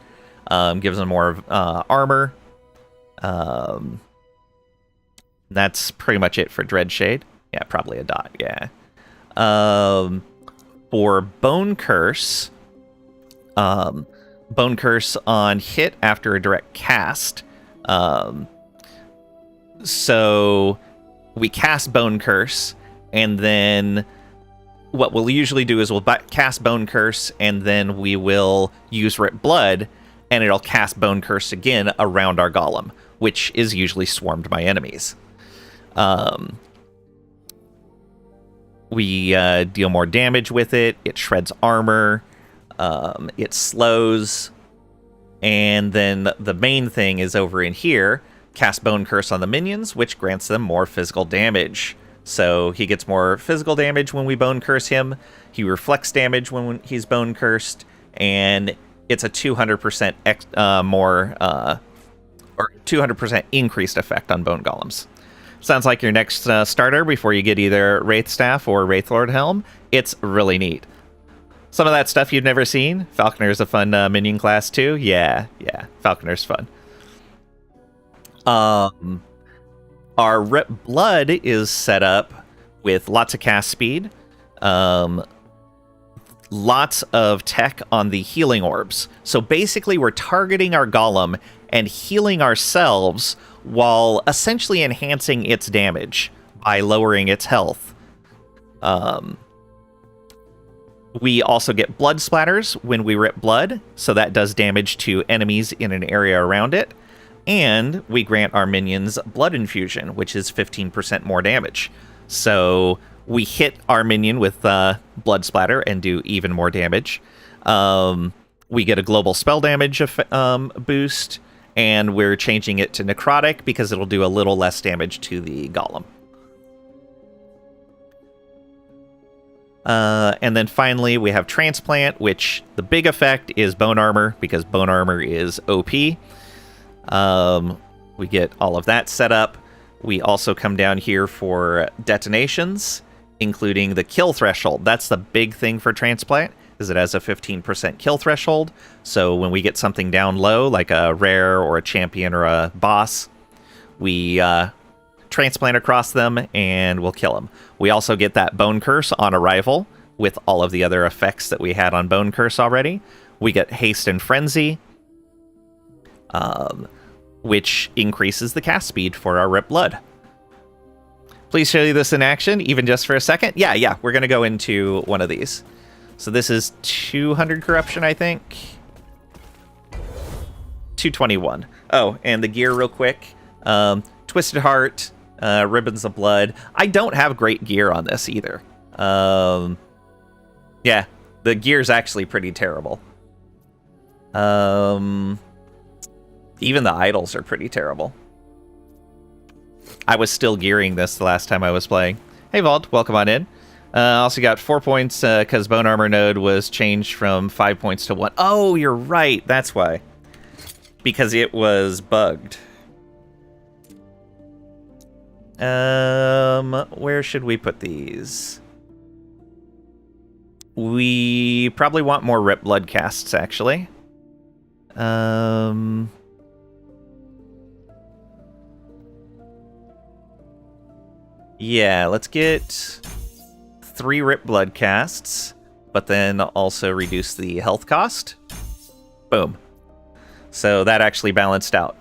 Gives him more armor. That's pretty much it for Dreadshade. Yeah, probably a dot, yeah. For Bone Curse, Bone Curse on hit after a direct cast. So we cast Bone Curse, and then what we'll usually do is we'll cast Bone Curse, and then we will use Rip Blood, and it'll cast Bone Curse again around our golem, which is usually swarmed by enemies. We deal more damage with it. It shreds armor. It slows. And then the main thing is over in here, cast Bone Curse on the minions, which grants them more physical damage. So he gets more physical damage when we Bone Curse him. He reflects damage when he's Bone Cursed. And it's a 200% more, or 200% increased effect on Bone Golems. Sounds like your next starter before you get either Wraith Staff or Wraith Lord Helm. It's really neat. Some of that stuff you've never seen. Falconer's a fun minion class too. Yeah, Falconer's fun. Our Rip Blood is set up with lots of cast speed. Lots of tech on the healing orbs. So basically we're targeting our golem and healing ourselves while essentially enhancing its damage by lowering its health. We also get blood splatters when we Rip Blood, so that does damage to enemies in an area around it. And we grant our minions Blood Infusion, which is 15% more damage. So we hit our minion with blood splatter and do even more damage. We get a global spell damage boost. And we're changing it to necrotic because it'll do a little less damage to the golem. And then finally, we have transplant, which the big effect is bone armor, because bone armor is OP. We get all of that set up. We also come down here for detonations, including the kill threshold. That's the big thing for transplant, is it has a 15% kill threshold. So when we get something down low, like a rare or a champion or a boss, we transplant across them and we'll kill them. We also get that Bone Curse on arrival with all of the other effects that we had on Bone Curse already. We get Haste and Frenzy, which increases the cast speed for our Rip Blood. Please show you this in action, even just for a second. Yeah, we're going to go into one of these. So this is 200 corruption, I think. 221. Oh, and the gear real quick. Twisted Heart, Ribbons of Blood. I don't have great gear on this either. Yeah, the gear's actually pretty terrible. Even the idols are pretty terrible. I was still gearing this the last time I was playing. Hey, Vault, welcome on in. Also got 4 points because Bone Armor node was changed from 5 points to 1. Oh, you're right. That's why. Because it was bugged. Where should we put these? We probably want more Rip Blood casts, actually. Yeah, let's get 3 Rip Blood casts, but then also reduce the health cost. Boom. So that actually balanced out.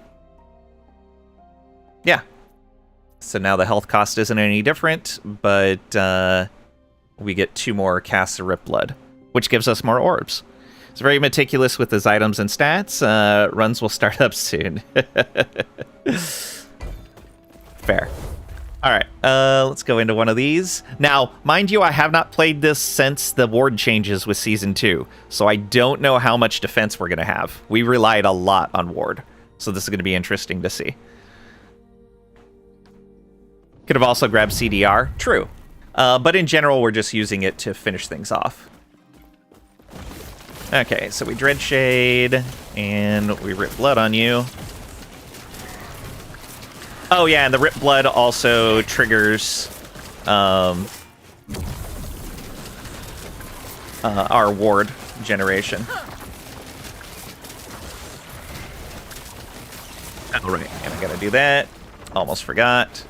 Yeah. So now the health cost isn't any different, but we get 2 more casts of Rip Blood, which gives us more orbs. It's very meticulous with his items and stats. Runs will start up soon. Fair. All right, let's go into one of these. Now, mind you, I have not played this since the ward changes with Season 2, so I don't know how much defense we're going to have. We relied a lot on ward, so this is going to be interesting to see. Could have also grabbed CDR. True. But in general, we're just using it to finish things off. Okay, so we Dread Shade, and we Rip Blood on you. Oh yeah, and the Rip Blood also triggers our ward generation. Oh right, and I gotta do that. Almost forgot.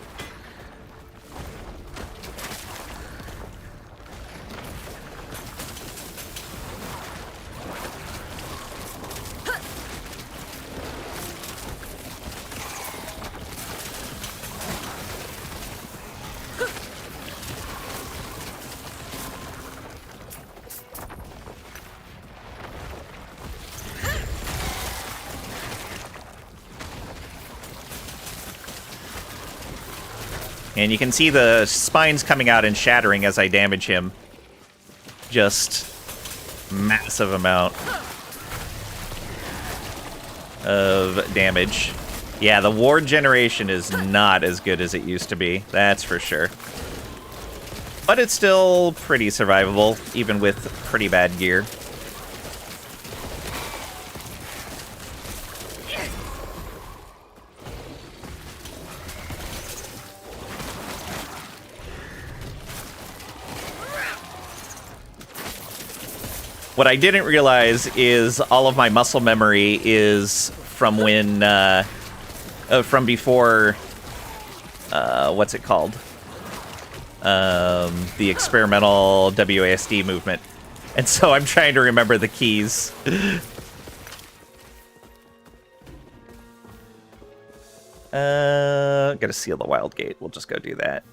And you can see the spines coming out and shattering as I damage him. Just massive amount of damage. Yeah, the ward generation is not as good as it used to be. That's for sure. But it's still pretty survivable, even with pretty bad gear. What I didn't realize is all of my muscle memory is from when, from before, what's it called? The experimental WASD movement. And so I'm trying to remember the keys. Gotta seal the wild gate. We'll just go do that.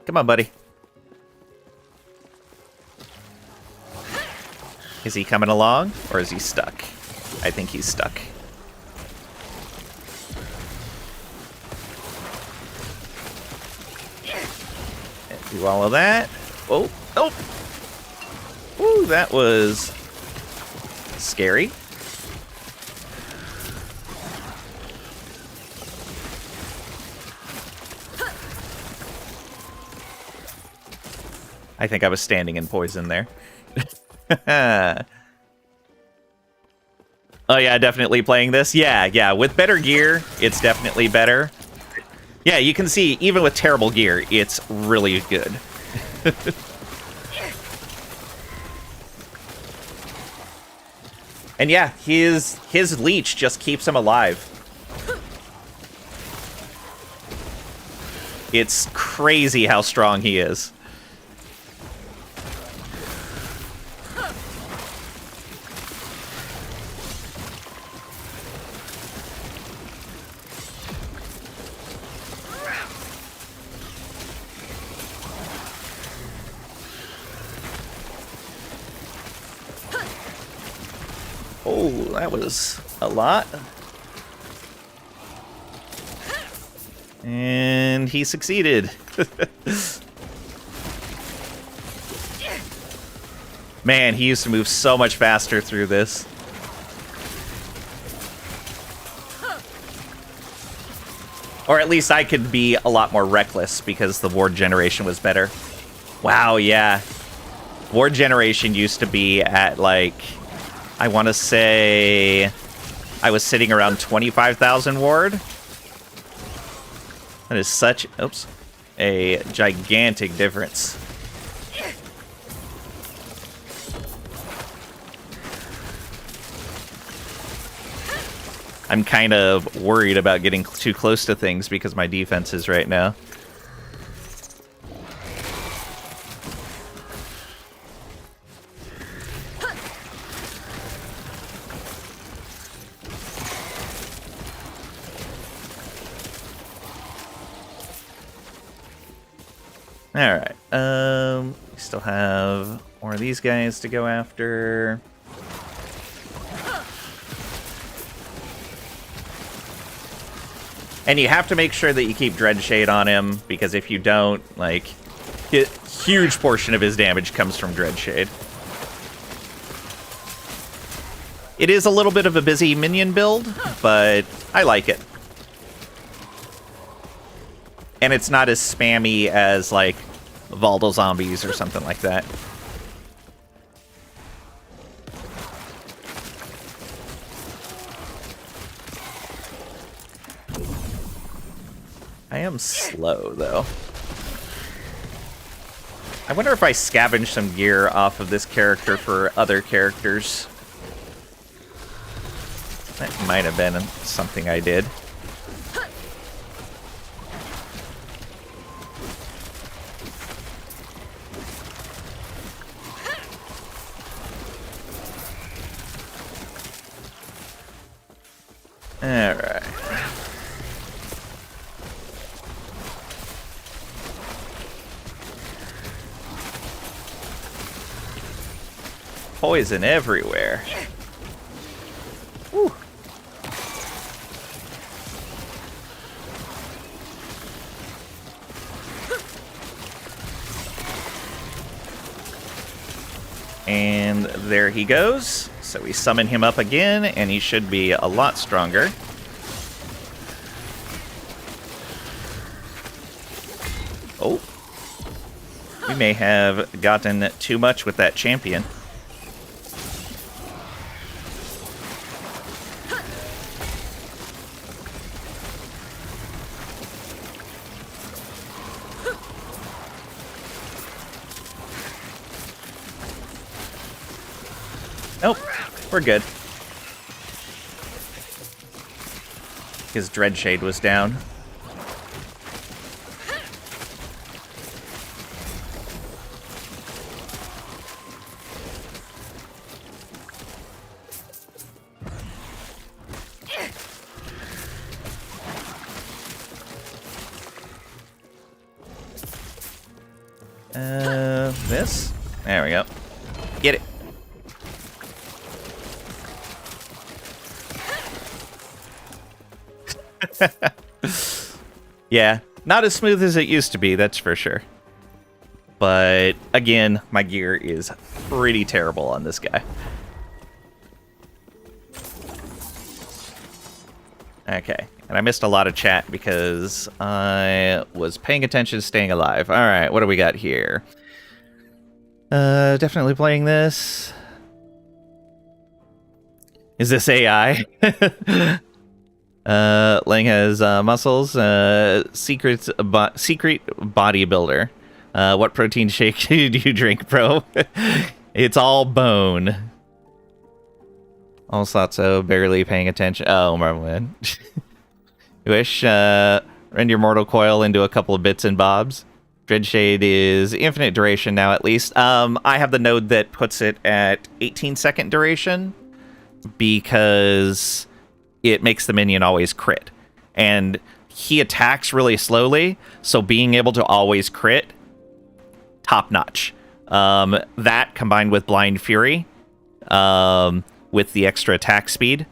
Come on, buddy. Is he coming along, or is he stuck? I think he's stuck. And do all of that. Oh, oh! Ooh, that was scary. I think I was standing in poison there. Oh yeah, definitely playing this. Yeah, with better gear, it's definitely better. Yeah, you can see, even with terrible gear, it's really good. And yeah, his leech just keeps him alive. It's crazy how strong he is. Oh, that was a lot. And he succeeded. Man, he used to move so much faster through this. Or at least I could be a lot more reckless because the ward generation was better. Wow, yeah. Ward generation used to be at, like, I want to say I was sitting around 25,000 ward. That is such, oops, a gigantic difference. I'm kind of worried about getting too close to things because my defense is right now. Alright, we still have more of these guys to go after. And you have to make sure that you keep Dreadshade on him, because if you don't, like, a huge portion of his damage comes from Dreadshade. It is a little bit of a busy minion build, but I like it. And it's not as spammy as, like, Valdal Zombies or something like that. I am slow, though. I wonder if I scavenge some gear off of this character for other characters. That might have been something I did. Alright. Poison everywhere. Whew. And there he goes. So we summon him up again, and he should be a lot stronger. Oh. We may have gotten too much with that champion. Nope, we're good. His Dreadshade was down. This? There we go. Get it. Yeah, not as smooth as it used to be, that's for sure. But, again, my gear is pretty terrible on this guy. Okay, and I missed a lot of chat because I was paying attention to staying alive. Alright, what do we got here? Definitely playing this. Is this AI? Lang has muscles. Secret bodybuilder. What protein shake do you drink, bro? It's all bone. Also thought so. Barely paying attention. Oh, Marlin. You wish rend your mortal coil into a couple of bits and bobs. Dreadshade is infinite duration now, at least. I have the node that puts it at 18-second duration because it makes the minion always crit. And he attacks really slowly, so being able to always crit, top-notch. That combined with Blind Fury, with the extra attack speed,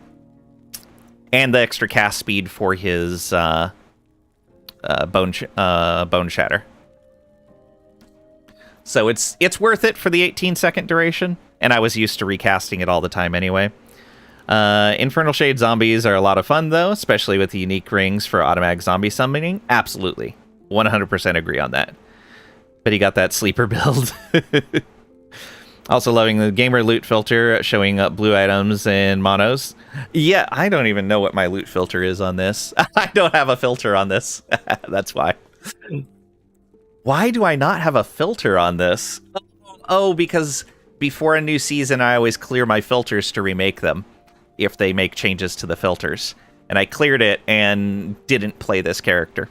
and the extra cast speed for his Bone Shatter. So it's worth it for the 18-second duration, and I was used to recasting it all the time anyway. Infernal Shade zombies are a lot of fun, though, especially with the unique rings for automatic zombie summoning. Absolutely. 100% agree on that. But he got that sleeper build. Also loving the gamer loot filter showing up blue items and monos. Yeah, I don't even know what my loot filter is on this. I don't have a filter on this. That's why. Why do I not have a filter on this? Oh, because before a new season, I always clear my filters to remake them if they make changes to the filters. And I cleared it and didn't play this character.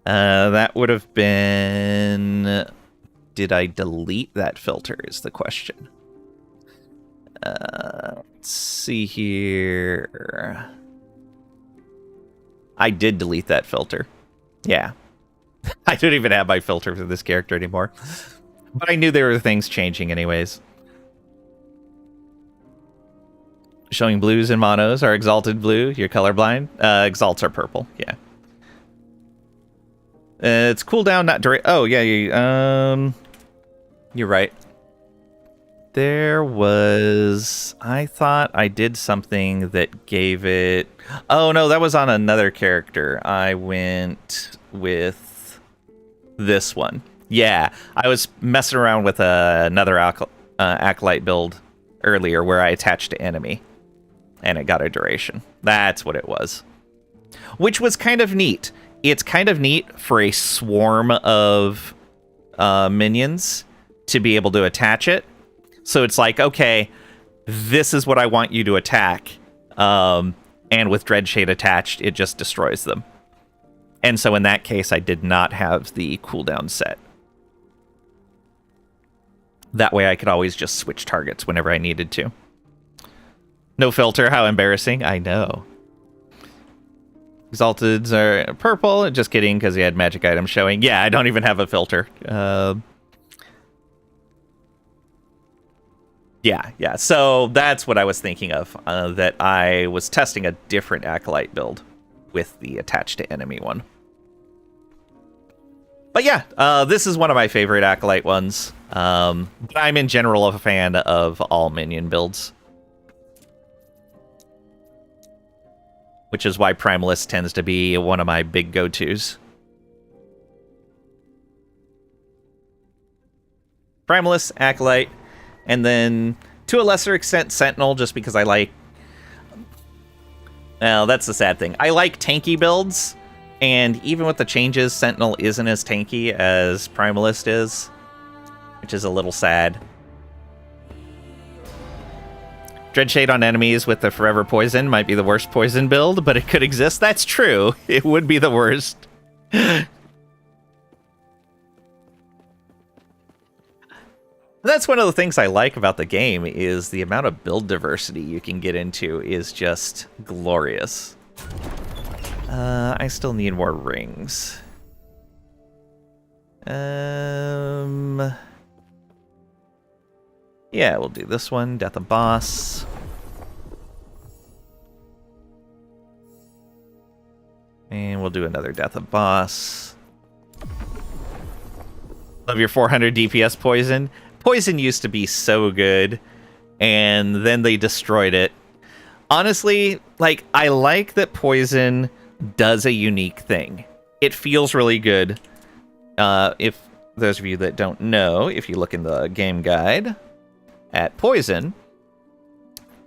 That would have been... Did I delete that filter is the question. Let's see here. I did delete that filter. Yeah. I don't even have my filter for this character anymore. But I knew there were things changing anyways. Showing blues and monos are exalted blue. You're colorblind. Exalts are purple. Yeah. It's cooldown, not duration. Oh, yeah. You're right. There was... I thought I did something that gave it... Oh, no, that was on another character. I went with this one. Yeah, I was messing around with another Acolyte build earlier where I attached to enemy. And it got a duration. That's what it was. Which was kind of neat. It's kind of neat for a swarm of minions to be able to attach it. So it's like, okay, this is what I want you to attack. And with Dreadshade attached, it just destroys them. And so in that case, I did not have the cooldown set. That way I could always just switch targets whenever I needed to. No filter, how embarrassing. I know. Exalteds are purple. Just kidding, because he had magic items showing. Yeah, I don't even have a filter. Yeah. So that's what I was thinking of. That I was testing a different Acolyte build with the attached to enemy one. But yeah, this is one of my favorite Acolyte ones. But I'm in general a fan of all minion builds. Which is why Primalist tends to be one of my big go-tos. Primalist, Acolyte, and then to a lesser extent Sentinel, just because I like... Well, that's the sad thing. I like tanky builds, and even with the changes, Sentinel isn't as tanky as Primalist is, which is a little sad. Dreadshade on enemies with the Forever Poison might be the worst poison build, but it could exist. That's true. It would be the worst. That's one of the things I like about the game, is the amount of build diversity you can get into is just glorious. I still need more rings. Yeah, we'll do this one. Death of Boss. And we'll do another Death of Boss. Love your 400 DPS Poison. Poison used to be so good, and then they destroyed it. Honestly, like, I like that Poison does a unique thing. It feels really good. If those of you that don't know, if you look in the game guide at Poison,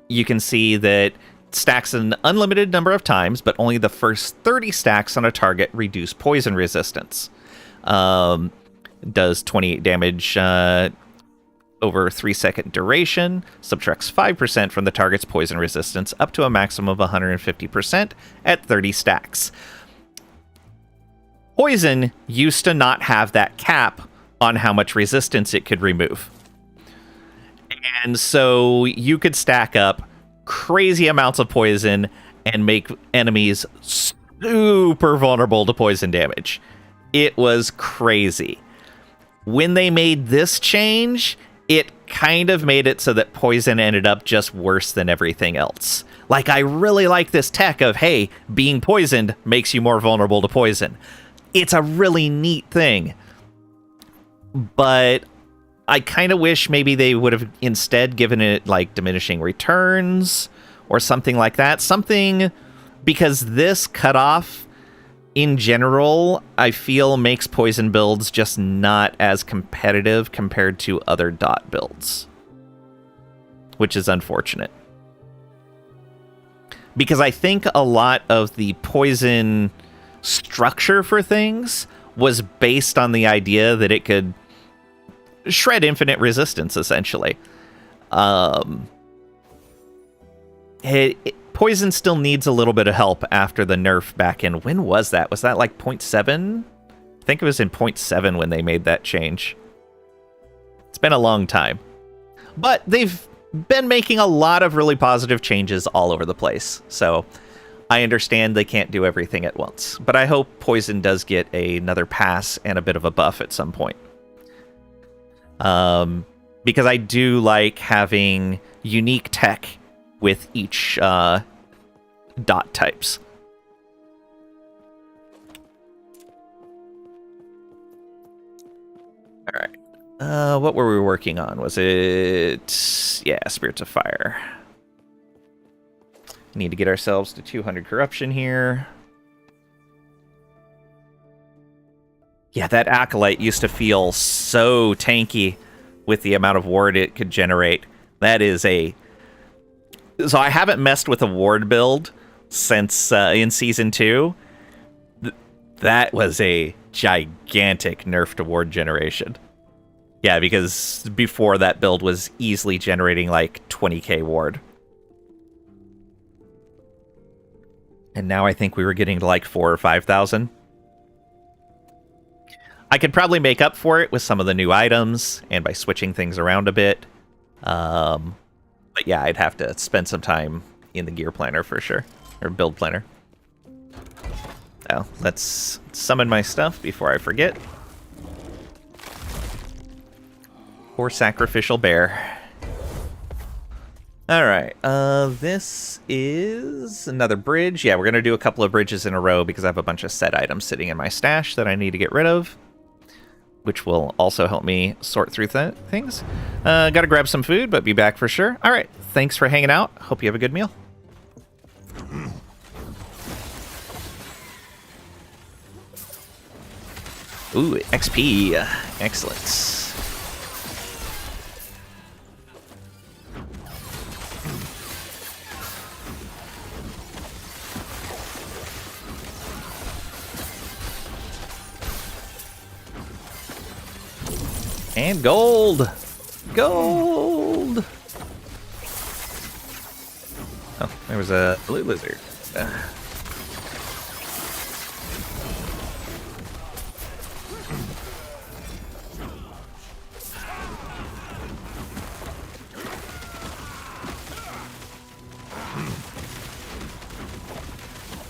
you can see that it stacks an unlimited number of times, but only the first 30 stacks on a target reduce poison resistance. Does 28 damage over a 3-second duration, subtracts 5% from the target's poison resistance up to a maximum of 150% at 30 stacks. Poison used to not have that cap on how much resistance it could remove. And so you could stack up crazy amounts of poison and make enemies super vulnerable to poison damage. It was crazy. When they made this change, it kind of made it so that poison ended up just worse than everything else. Like, I really like this tech of, hey, being poisoned makes you more vulnerable to poison. It's a really neat thing. But I kind of wish maybe they would have instead given it, like, diminishing returns or something like that. Something, because this cutoff in general, I feel makes poison builds just not as competitive compared to other dot builds, which is unfortunate. Because I think a lot of the poison structure for things was based on the idea that it could shred infinite resistance, essentially. Poison still needs a little bit of help after the nerf back in... When was that? Was that like 0.7? I think it was in 0.7 when they made that change. It's been a long time. But they've been making a lot of really positive changes all over the place. So I understand they can't do everything at once. But I hope Poison does get another pass and a bit of a buff at some point. Because I do like having unique tech with each dot types. All right. What were we working on? Was it... Yeah, Spirits of Fire. Need to get ourselves to 200 corruption here. Yeah, that Acolyte used to feel so tanky with the amount of ward it could generate. That is a... So I haven't messed with a ward build since in Season 2. That was a gigantic nerf to ward generation. Yeah, because before that build was easily generating like 20k ward. And now I think we were getting to like 4,000 or 5,000. I could probably make up for it with some of the new items and by switching things around a bit. But yeah, I'd have to spend some time in the gear planner for sure. Or build planner. Now, let's summon my stuff before I forget. Poor sacrificial bear. Alright, this is another bridge. Yeah, we're going to do a couple of bridges in a row because I have a bunch of set items sitting in my stash that I need to get rid of, which will also help me sort through things. Gotta grab some food, but be back for sure. Alright, thanks for hanging out. Hope you have a good meal. Ooh, XP. Excellent. And gold! Gold! Oh, there was a blue lizard.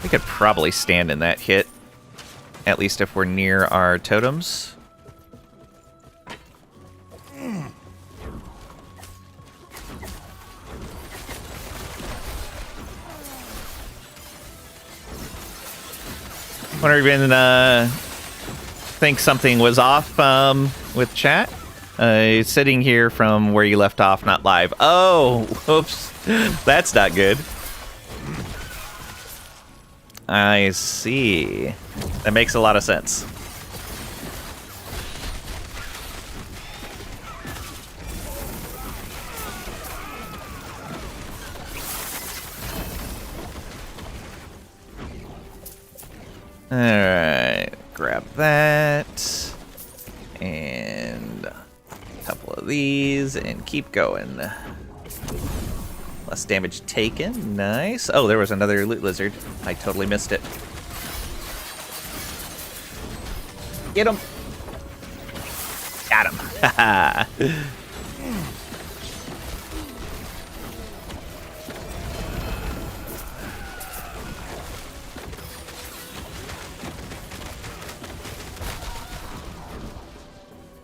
We could probably stand in that hit, at least if we're near our totems. Wonder if you think something was off with chat. Sitting here from where you left off, not live. Oh, whoops. That's not good. I see. That makes a lot of sense. Alright, grab that. And a couple of these, and keep going. Less damage taken, nice. Oh, there was another loot lizard. I totally missed it. Get him! Got him! Haha!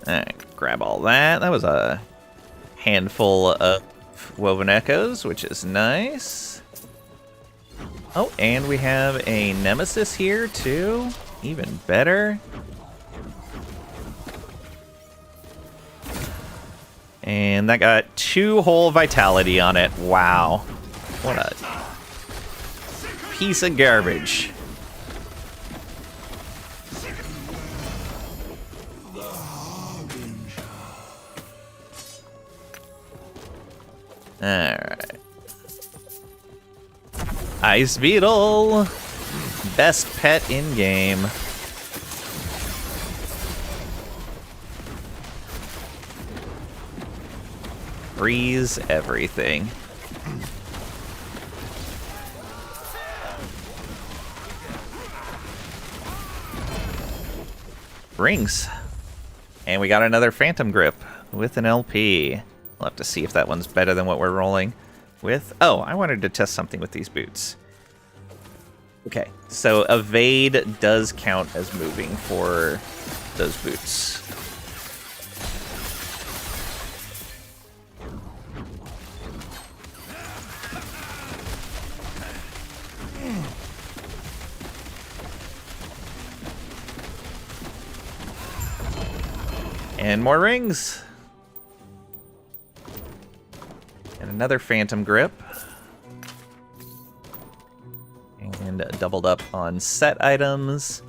Alright, grab all that. That was a handful of woven echoes, which is nice. Oh, and we have a nemesis here, too. Even better. And that got 2 whole vitality on it. Wow. What a piece of garbage. Ice Beetle! Best pet in game. Freeze everything. Rings. And we got another Phantom Grip with an LP. We'll have to see if that one's better than what we're rolling with. Oh, I wanted to test something with these boots. Okay, so evade does count as moving for those boots. And more rings. And another Phantom Grip. And doubled up on set items.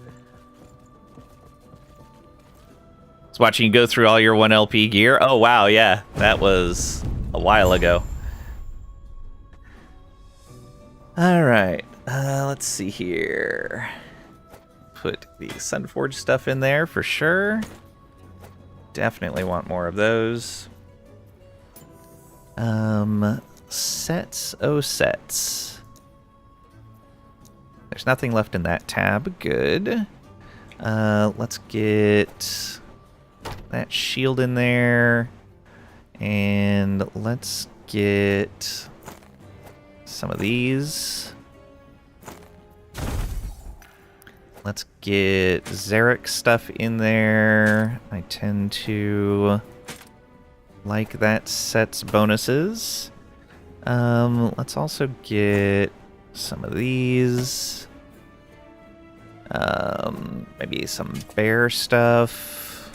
I was watching you go through all your 1LP gear. Oh, wow, yeah. That was a while ago. Alright. Let's see here. Put the Sunforge stuff in there for sure. Definitely want more of those. Sets. Oh, sets. There's nothing left in that tab. Good. Let's get that shield in there. And let's get some of these. Let's get Zarek stuff in there. I tend to like that set's bonuses. Let's also get some of these. Maybe some bear stuff.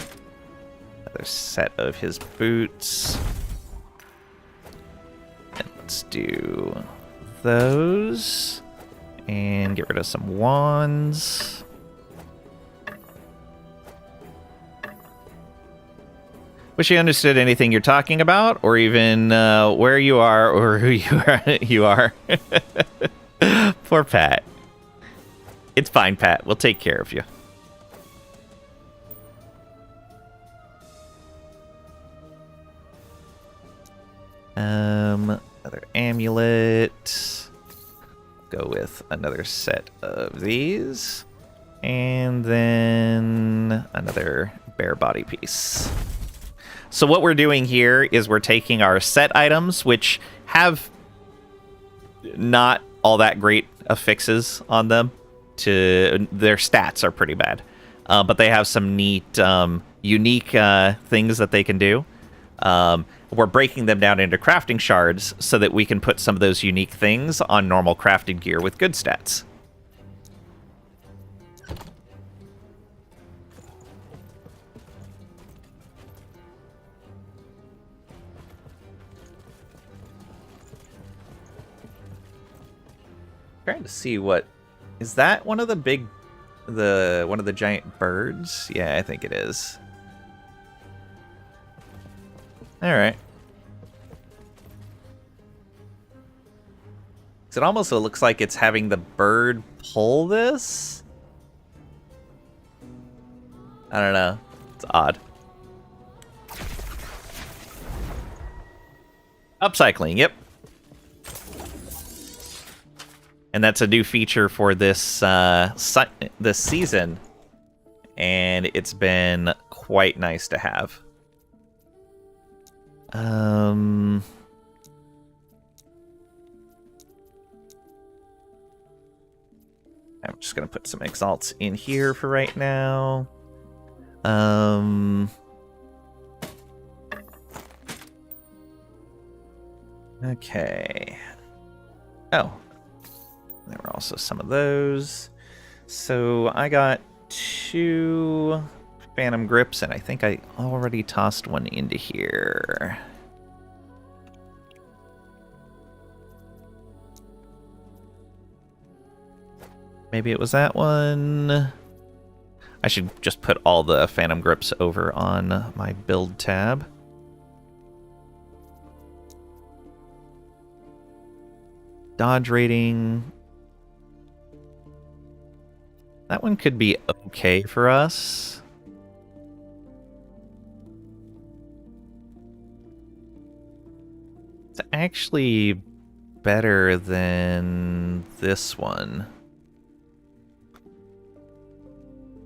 Another set of his boots. And let's do those. And get rid of some wands. Wish you understood anything you're talking about, or even where you are, or who you are. Poor Pat. It's fine, Pat. We'll take care of you. Another amulet. Go with another set of these. And then another bear body piece. So what we're doing here is we're taking our set items, which have not all that great affixes on them. Their stats are pretty bad. But they have some neat, unique things that they can do. We're breaking them down into crafting shards so that we can put some of those unique things on normal crafted gear with good stats. Trying to see what is that one of the big one of the giant birds? Yeah, I think it is. All right. It almost looks like it's having the bird pull this. I don't know. It's odd. Upcycling, yep. And that's a new feature for this this season, and it's been quite nice to have. I'm just gonna put some exalts in here for right now. Okay. Oh. There were also some of those. So I got 2 Phantom Grips, and I think I already tossed one into here. Maybe it was that one. I should just put all the Phantom Grips over on my build tab. Dodge rating. That one could be okay for us. It's actually better than this one.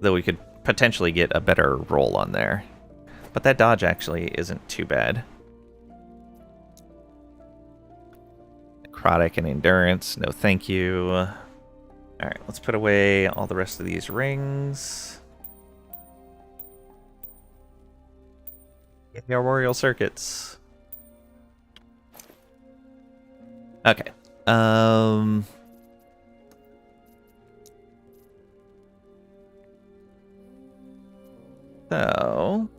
Though we could potentially get a better roll on there. But that dodge actually isn't too bad. Necrotic and endurance, no thank you. Alright, let's put away all the rest of these rings. Get the arboreal circuits. Okay. So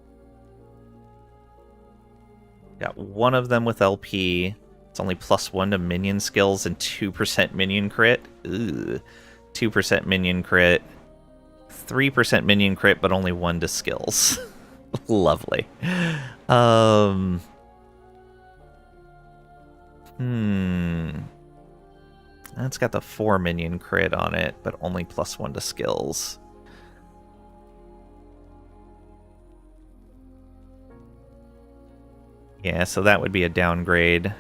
got one of them with LP. It's only +1 to minion skills and 2% minion crit. Ugh. 2% minion crit. 3% minion crit, but only 1 to skills. Lovely. That's got the 4 minion crit on it, but only +1 to skills. Yeah, so that would be a downgrade.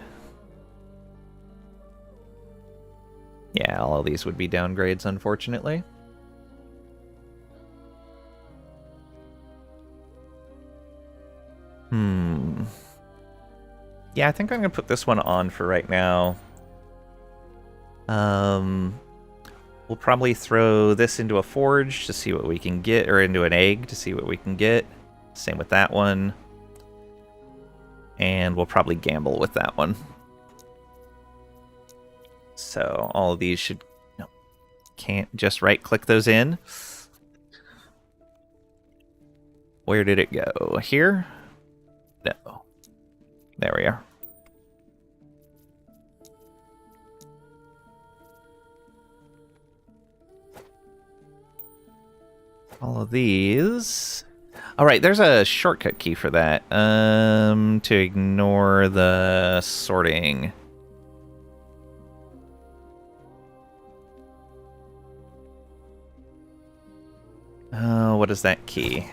Yeah, all of these would be downgrades, unfortunately. Yeah, I think I'm going to put this one on for right now. We'll probably throw this into a forge to see what we can get, or into an egg to see what we can get. Same with that one. And we'll probably gamble with that one. So all of these should... No, can't just right-click those in. Where did it go? Here? No. There we are. All of these... Alright, there's a shortcut key for that. To ignore the sorting. What is that key?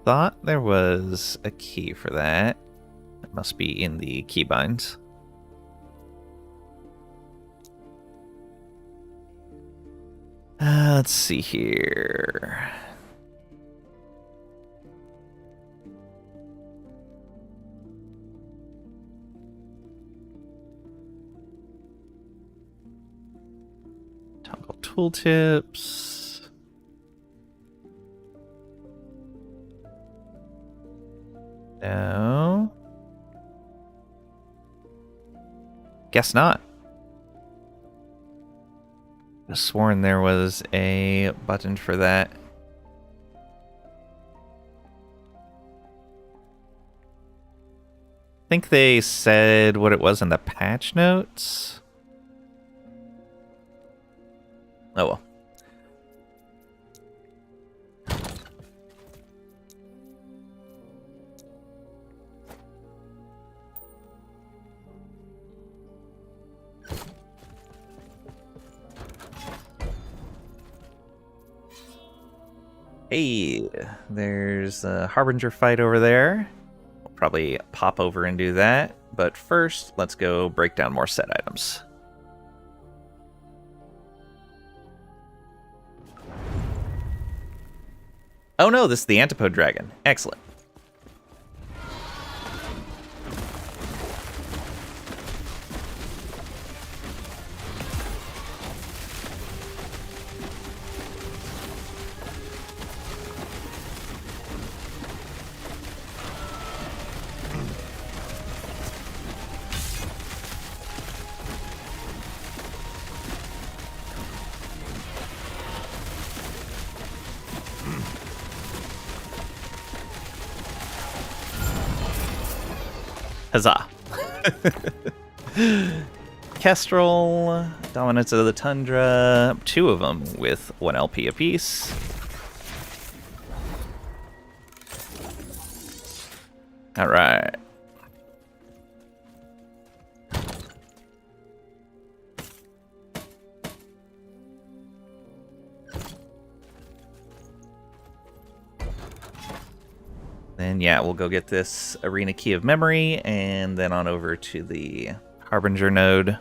Thought there was a key for that. It must be in the keybinds. Let's see here. Toggle tooltips. No. Guess not. I sworn there was a button for that. I think they said what it was in the patch notes. Oh well. Hey, there's a Harbinger fight over there. We'll probably pop over and do that. But first, let's go break down more set items. Oh no, this is the Antipode Dragon. Excellent. Huzzah. Kestrel, Dominance of the Tundra, 2 of them with 1 LP apiece. Alright. Then, yeah, we'll go get this Arena Key of Memory, and then on over to the Harbinger node.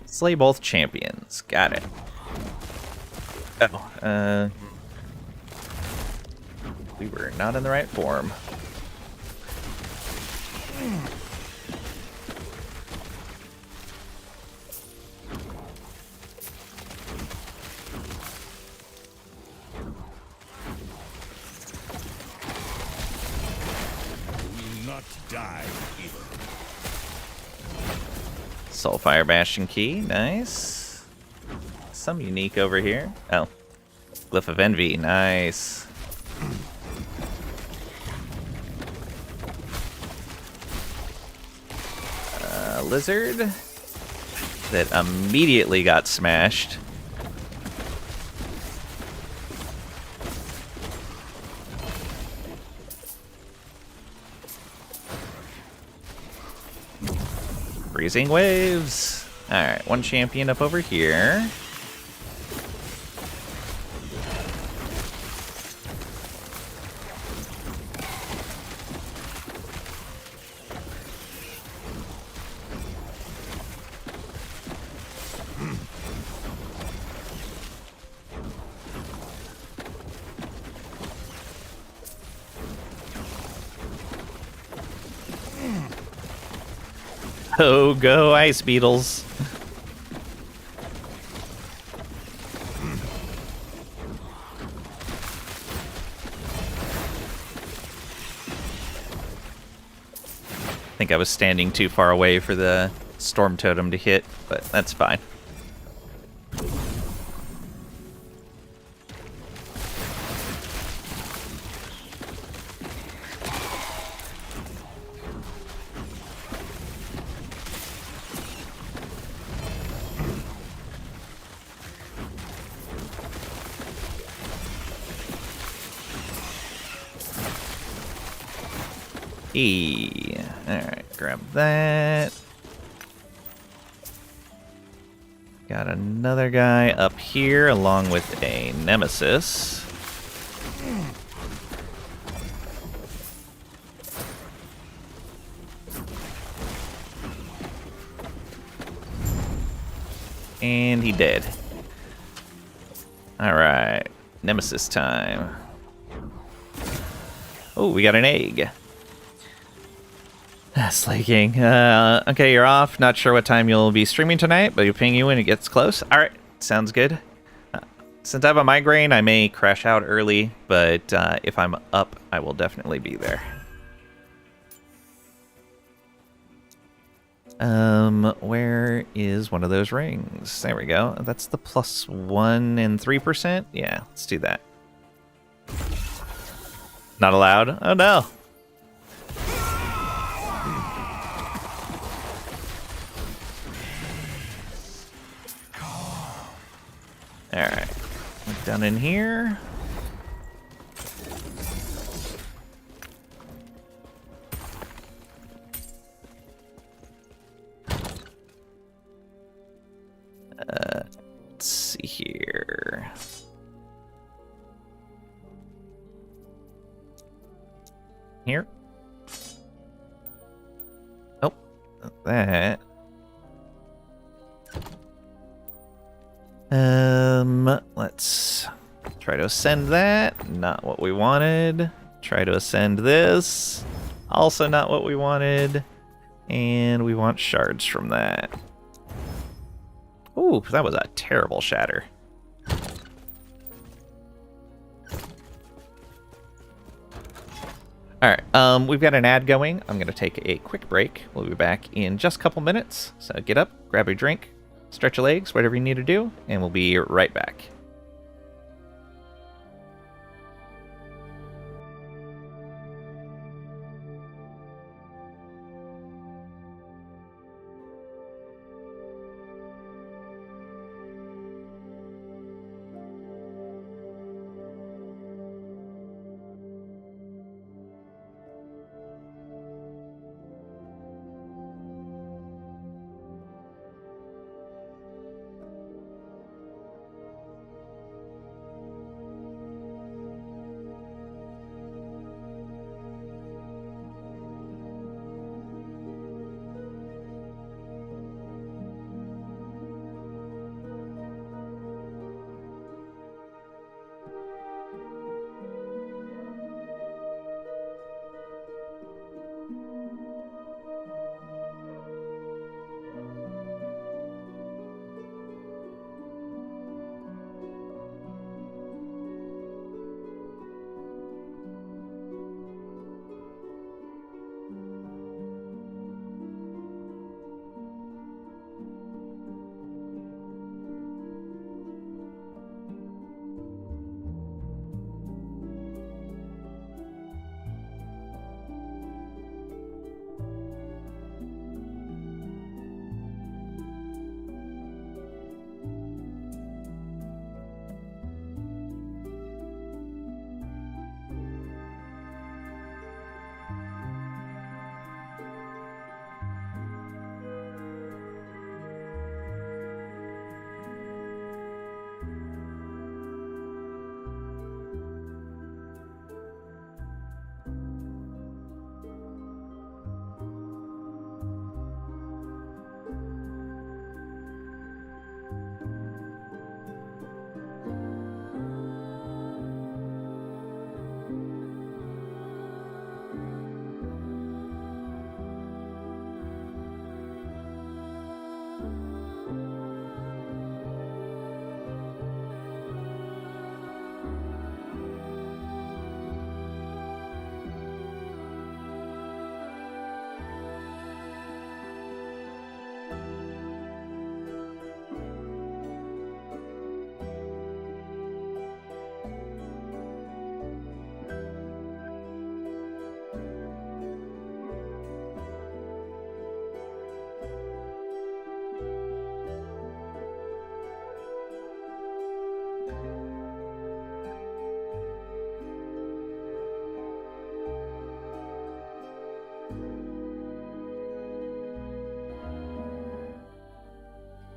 Slay both champions. Got it. Oh, we were not in the right form. Die. Soulfire Bastion Key, nice. Some unique over here. Oh, Glyph of Envy, nice. Lizard that immediately got smashed. Freezing waves. Alright, 1 champion up over here. Oh, go ice beetles. I think I was standing too far away for the storm totem to hit, but that's fine. Alright, grab that. Got another guy up here along with a nemesis. And he dead. Alright, nemesis time. Oh, we got an egg. Slaking. Okay, you're off. Not sure what time you'll be streaming tonight, but you'll ping you when it gets close. Alright, sounds good. Since I have a migraine, I may crash out early, but if I'm up, I will definitely be there. Where is one of those rings? There we go. That's the +1 and 3%? Yeah, let's do that. Not allowed? Oh no. Alright, look down in here. Let's see here. Here? Oh, not that. Let's try to ascend that. Not what we wanted. Try to ascend this. Also not what we wanted. And we want shards from that. Ooh, that was a terrible shatter. Alright, we've got an ad going. I'm going to take a quick break. We'll be back in just a couple minutes. So get up, grab your drink, stretch your legs, whatever you need to do, and we'll be right back.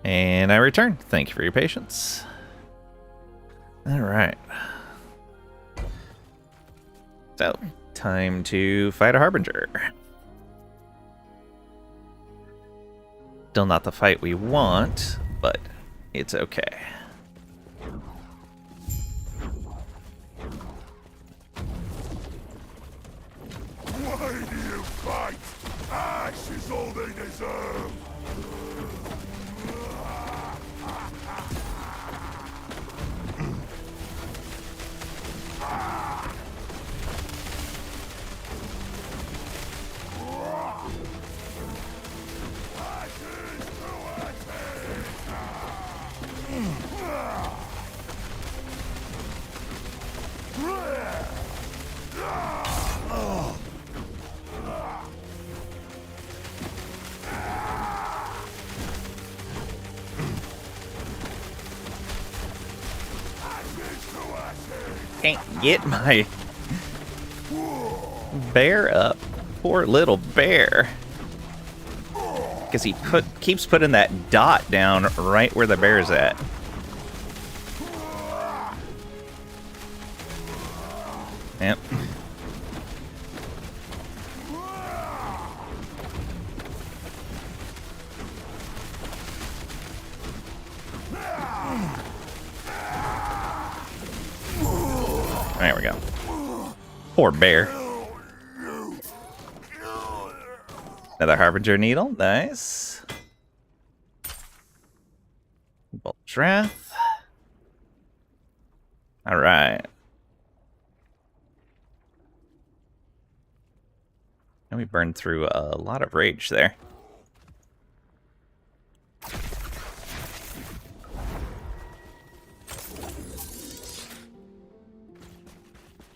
And I return. Thank you for your patience. Alright. So, time to fight a Harbinger. Still not the fight we want, but it's okay. Why do you fight? Ash is all they deserve. Can't get my bear up. Poor little bear. Because he keeps putting that dot down right where the bear's at. Yep. There we go. Poor bear. Another Harbinger Needle. Nice. Bolt Wrath. Alright. And we burned through a lot of rage there.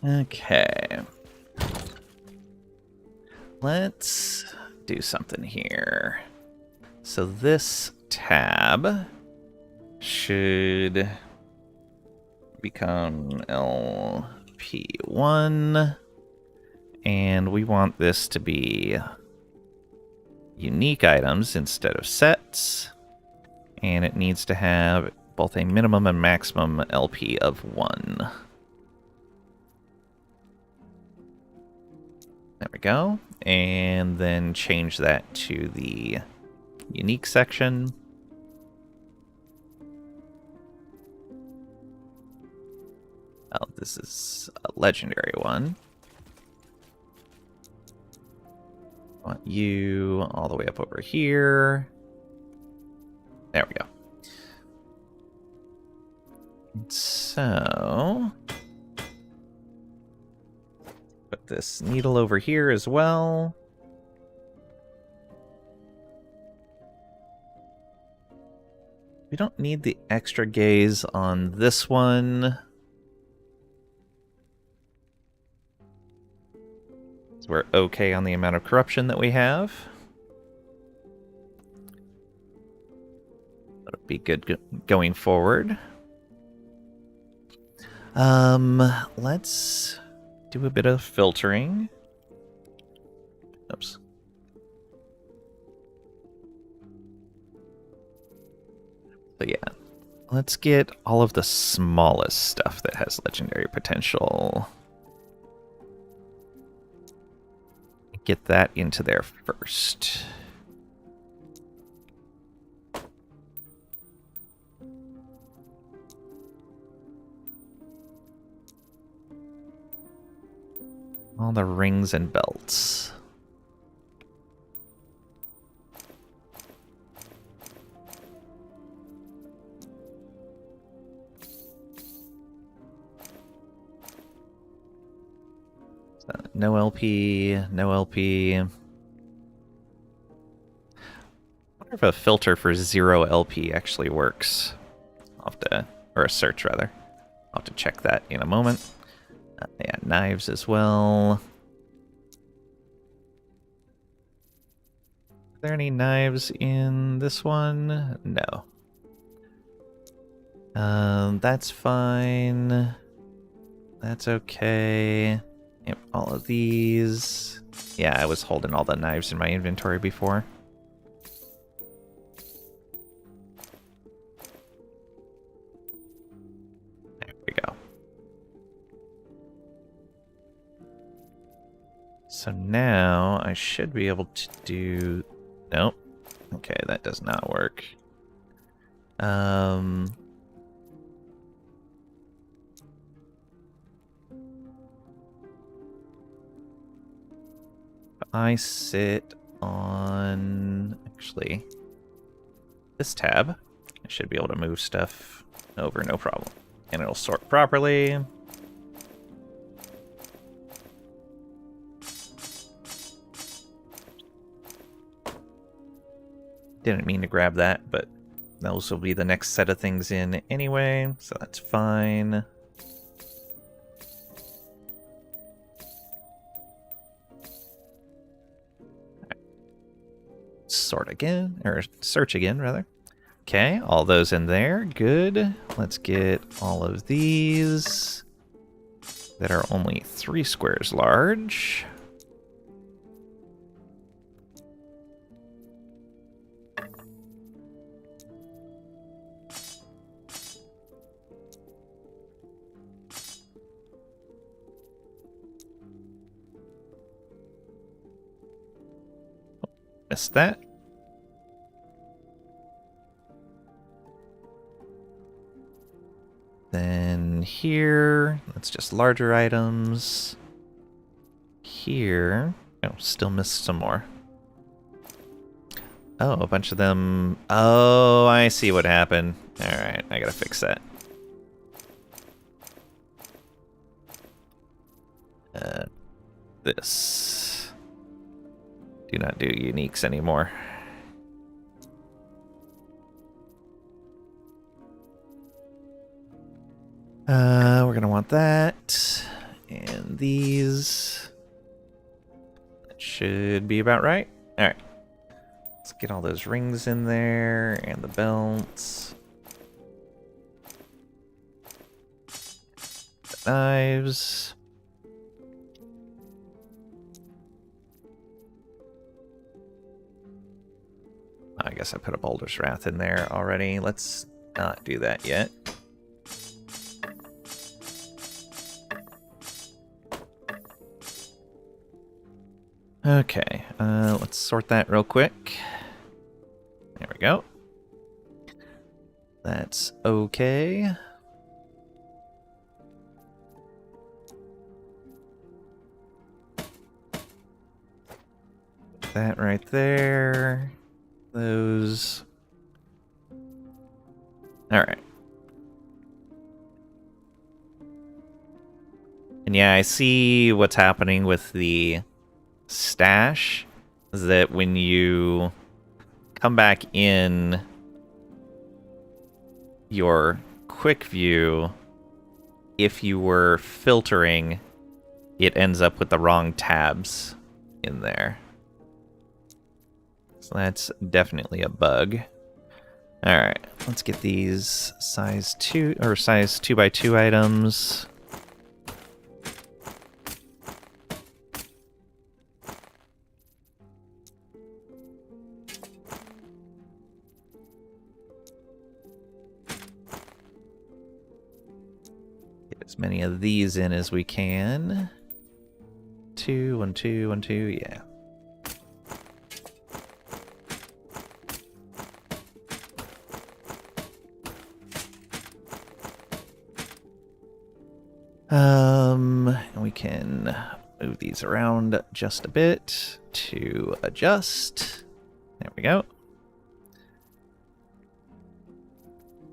Okay. Let's do something here. So this tab should become LP1. And we want this to be unique items instead of sets. And it needs to have both a minimum and maximum LP of 1. There we go. And then change that to the unique section. Oh, this is a legendary one. Want you all the way up over here. There we go. So put this needle over here as well. We don't need the extra gaze on this one. So we're okay on the amount of corruption that we have. That'll be good going forward. Let's do a bit of filtering. Oops. So yeah, let's get all of the smallest stuff that has legendary potential. Get that into there first. All the rings and belts. So, no LP, no LP. I wonder if a filter for 0 LP actually works. I'll have to, or a search rather. I'll have to check that in a moment. Yeah, knives as well. Are there any knives in this one? No. That's fine. That's okay. Yep, all of these. Yeah, I was holding all the knives in my inventory before. So now I should be able to do... Nope. Okay, that does not work. I sit on... Actually, this tab. I should be able to move stuff over, no problem. And it'll sort properly. Didn't mean to grab that, but those will be the next set of things in anyway, so that's fine. Sort again, or search again, rather. Okay, all those in there, good. Let's get all of these that are only 3 squares large. Missed that. Then here, that's just larger items. Here, oh, still missed some more. Oh, a bunch of them. Oh, I see what happened. Alright, I gotta fix that. This. Do not do uniques anymore. We're gonna want that. And these. That should be about right. Alright. Let's get all those rings in there, and the belts. The knives. I guess I put a Boulder's Wrath in there already. Let's not do that yet. Okay, let's sort that real quick. There we go. That's okay. That right there. Those. Alright. And yeah, I see what's happening with the stash. Is that when you come back in your quick view, if you were filtering, it ends up with the wrong tabs in there. So that's definitely a bug. Alright, let's get these size 2 or size 2x2 items. Get as many of these in as we can. 2, 1, 2, 1, 2, yeah. And we can move these around just a bit to adjust. There we go.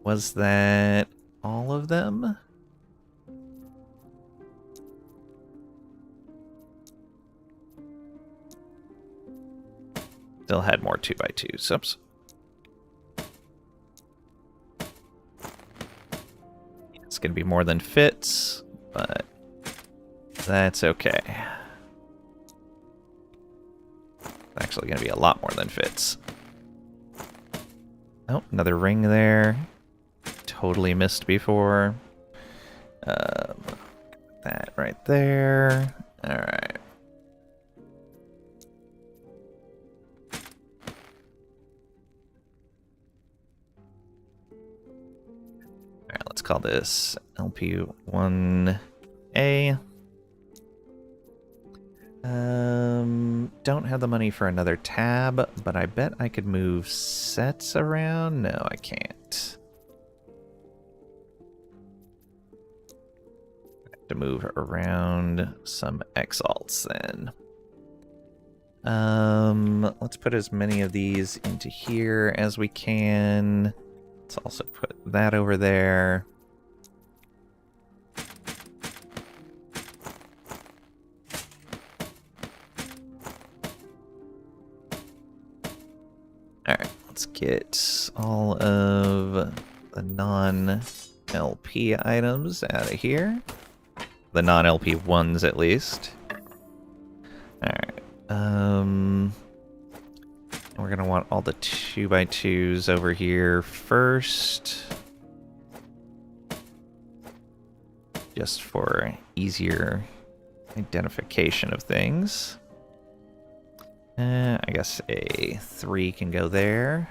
Was that all of them? Still had more 2x2s. Oops. It's going to be more than fits, but that's okay. It's actually going to be a lot more than fits. Oh, another ring there. Totally missed before. That right there. Alright. Alright, let's call this LP1A. Don't have the money for another tab, but I bet I could move sets around. No, I can't. I have to move around some exalts then. Let's put as many of these into here as we can. Let's also put that over there. Alright, let's get all of the non-LP items out of here. The non-LP ones, at least. Alright. We're gonna want all the 2x2s over here first. Just for easier identification of things. I guess a 3 can go there.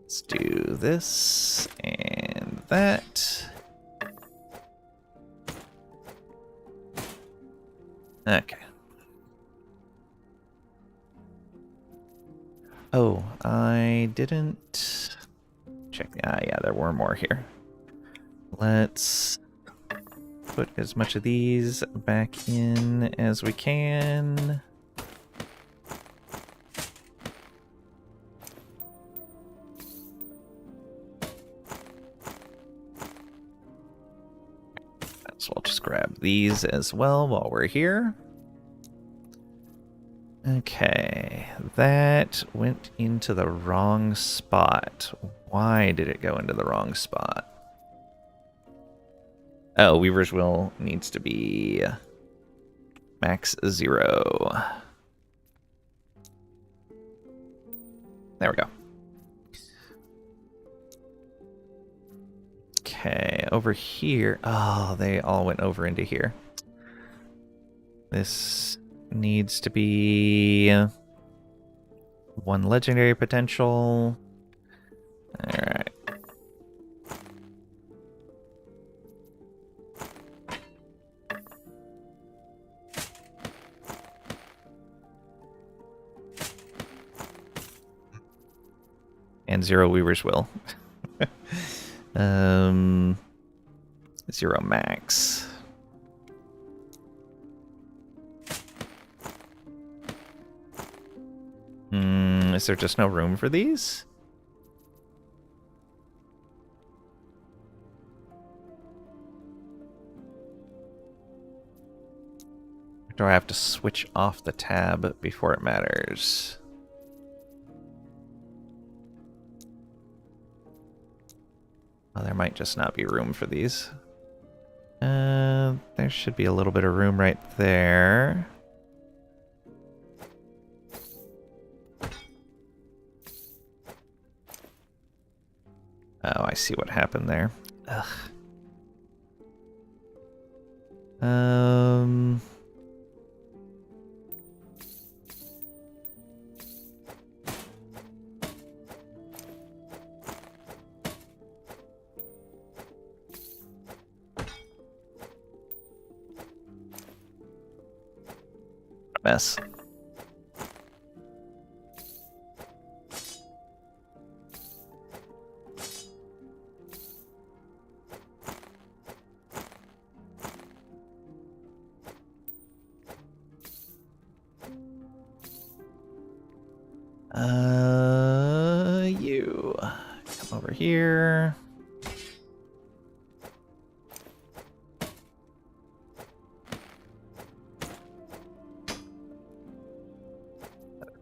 Let's do this and that. Okay. Oh, I didn't check. Ah, yeah, there were more here. Let's put as much of these back in as we can. So I'll just grab these as well while we're here. Okay, that went into the wrong spot. Why did it go into the wrong spot? Oh, Weaver's Will needs to be max 0. There we go. Okay, over here. Oh, they all went over into here. This needs to be 1 legendary potential. Alright. And 0 Weaver's Will. 0 max. Is there just no room for these? Or do I have to switch off the tab before it matters? Oh, there might just not be room for these. There should be a little bit of room right there. Oh, I see what happened there. Ugh. Mess. You come over here.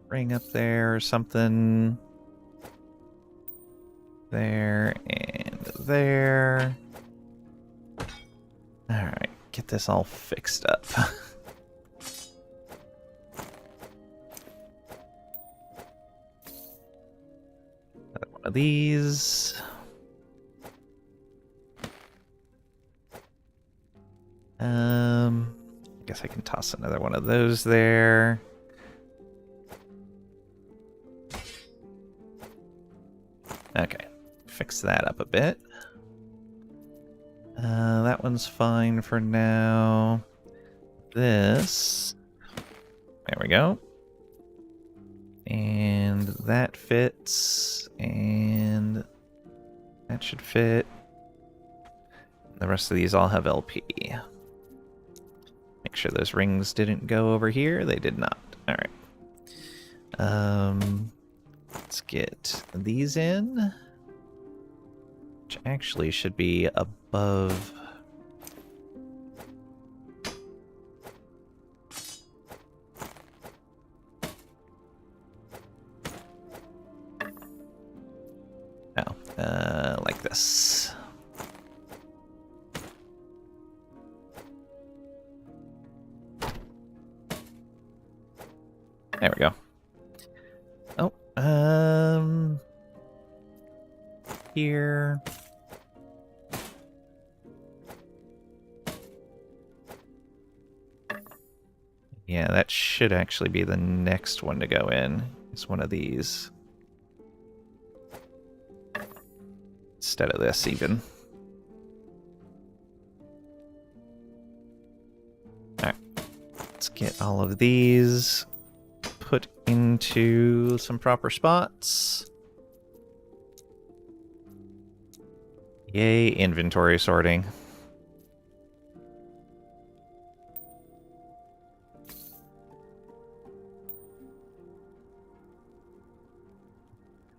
Ring up there or something. There and there. Alright, get this all fixed up. of these. I guess I can toss another one of those there. Okay, fix that up a bit. That one's fine for now. This, there we go. And that fits, and that should fit. The rest of these all have LP. Make sure those rings didn't go over here. They did not. All right. Let's get these in, which actually should be above. Oh, like this. There we go. Oh, here. Yeah, that should actually be the next one to go in. It's one of these. Instead of this, even. Alright. Let's get all of these put into some proper spots. Yay, inventory sorting.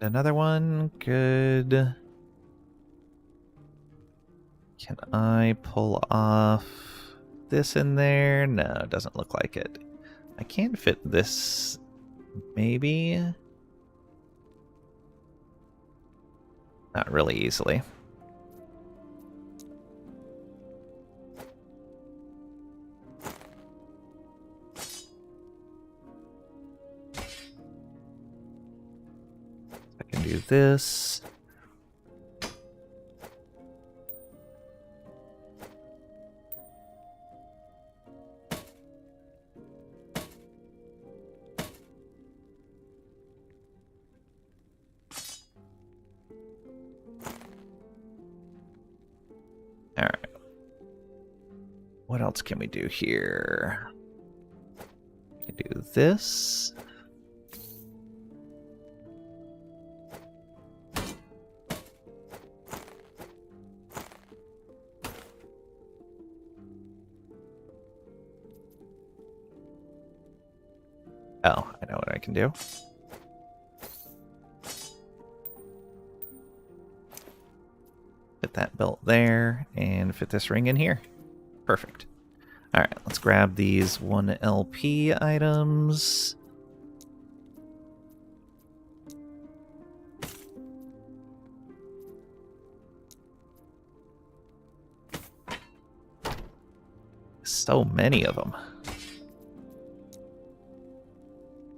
Another one, good. Can I pull off this in there? No, it doesn't look like it. I can fit this, maybe? Not really easily. I can do this. Alright. What else can we do here? We can do this. Oh, I know what I can do. Fit that belt there, and fit this ring in here. Perfect. Alright, let's grab these 1 LP items. So many of them.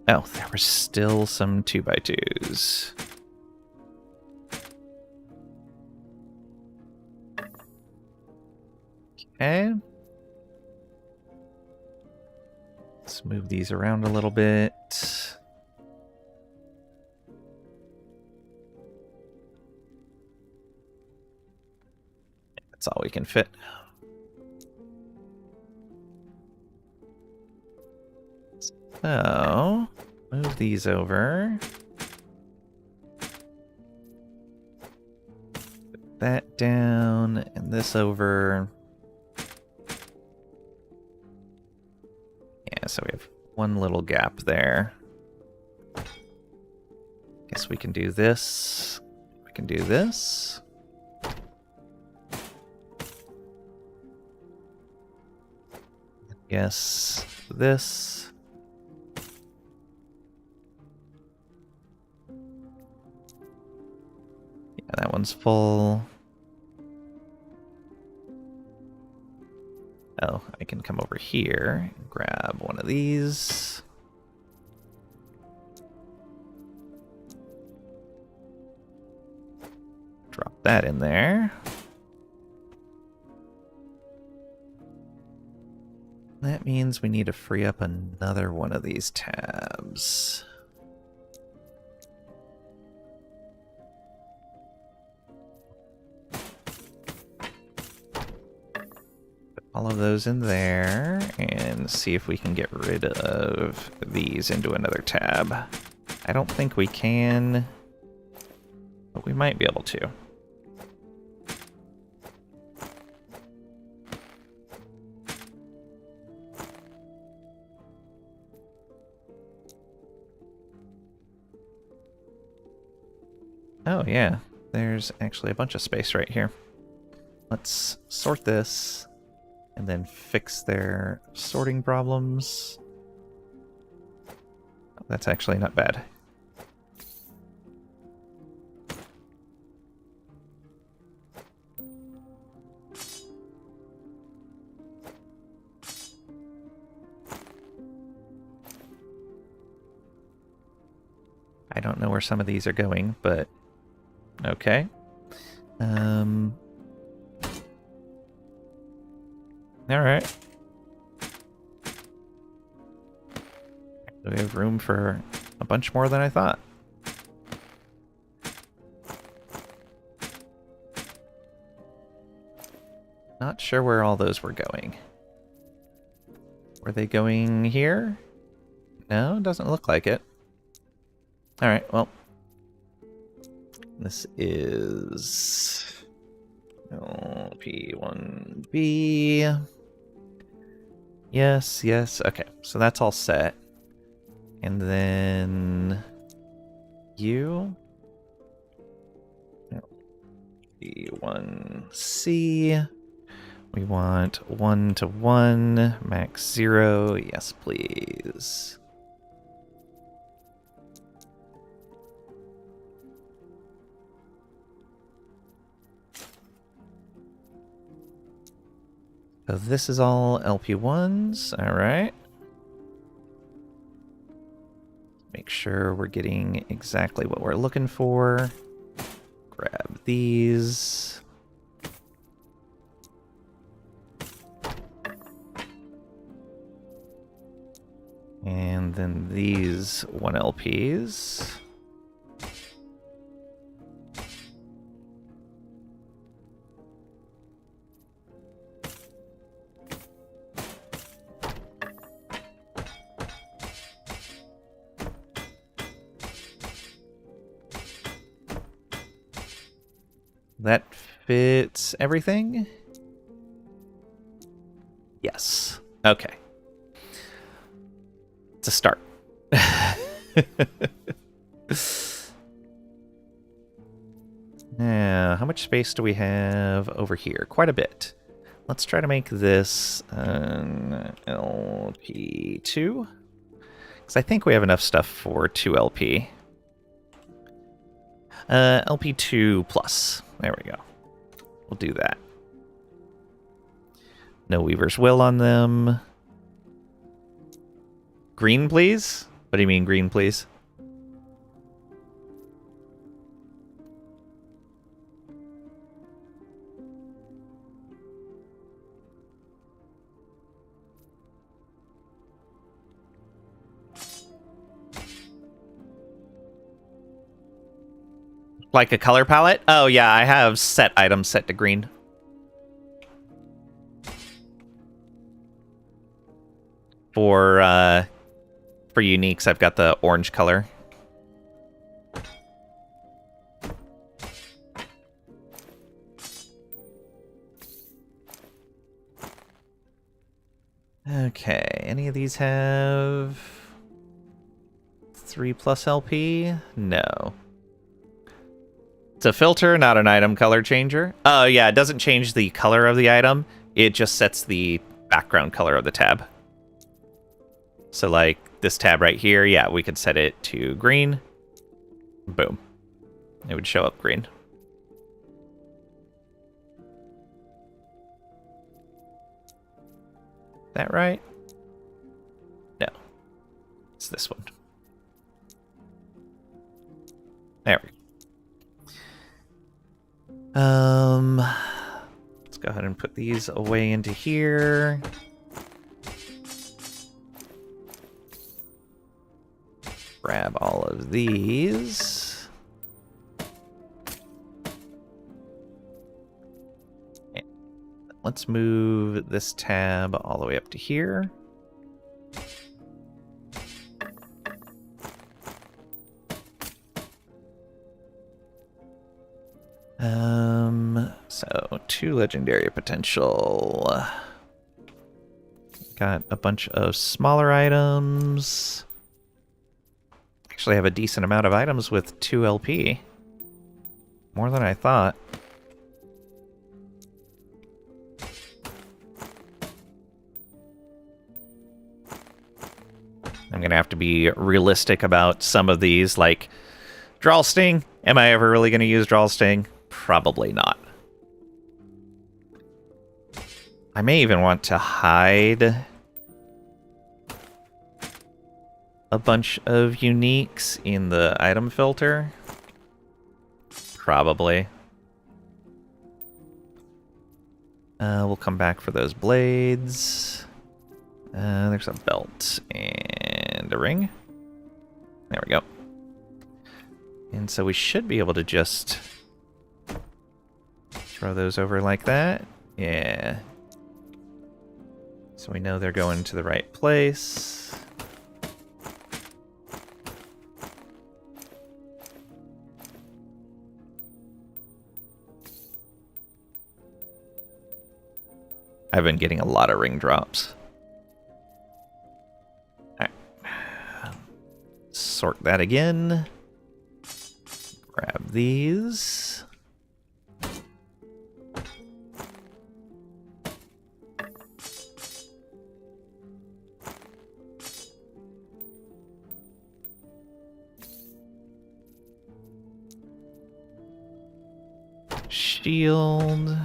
Oh, there were still some 2x2s. Okay. Let's move these around a little bit. That's all we can fit. So, move these over. Put that down, and this over. Yeah, so we have one little gap there. Guess we can do this. We can do this. Yes, this. Yeah, that one's full. Oh, I can come over here and grab one of these. that in there. That means we need to free up another one of these tabs. Put all of those in there and see if we can get rid of these into another tab. I don't think we can, but we might be able to. Oh yeah, there's actually a bunch of space right here. Let's sort this and then fix their sorting problems. Oh, that's actually not bad. I don't know where some of these are going, but okay. All right. We have room for a bunch more than I thought. Not sure where all those were going. Were they going here? No, doesn't look like it. All right, well. This is LP1B. Yes, yes. Okay, so that's all set. And then you. LP1C. We want 1 to 1, max 0. Yes, please. So this is all LP1s, alright. Make sure we're getting exactly what we're looking for. Grab these. And then these 1LPs. That fits everything? Yes. Okay. It's a start. Now, how much space do we have over here? Quite a bit. Let's try to make this an LP2. Because I think we have enough stuff for 2LP. LP2 plus. There we go. We'll do that. No Weaver's Will on them. Green, please? What do you mean, green, please? Like a color palette? Oh yeah, I have set items set to green. For uniques, I've got the orange color. Okay, any of these have 3+ LP? No. It's a filter, not an item color changer. Oh yeah, it doesn't change the color of the item. It just sets the background color of the tab. So like this tab right here, yeah, we could set it to green. Boom. It would show up green. That right? No. It's this one. There we go. Let's go ahead and put these away into here. Grab all of these. And let's move this tab all the way up to here. So 2 legendary potential. Got a bunch of smaller items. Actually have a decent amount of items with 2 LP. More than I thought. I'm gonna have to be realistic about some of these, like Drawl Sting. Am I ever really gonna use Drawl Sting? Probably not. I may even want to hide a bunch of uniques in the item filter. Probably. We'll come back for those blades. There's a belt and a ring. There we go. And so we should be able to just throw those over like that. Yeah. So we know they're going to the right place. I've been getting a lot of ring drops. Alright. Sort that again. Grab these. Shield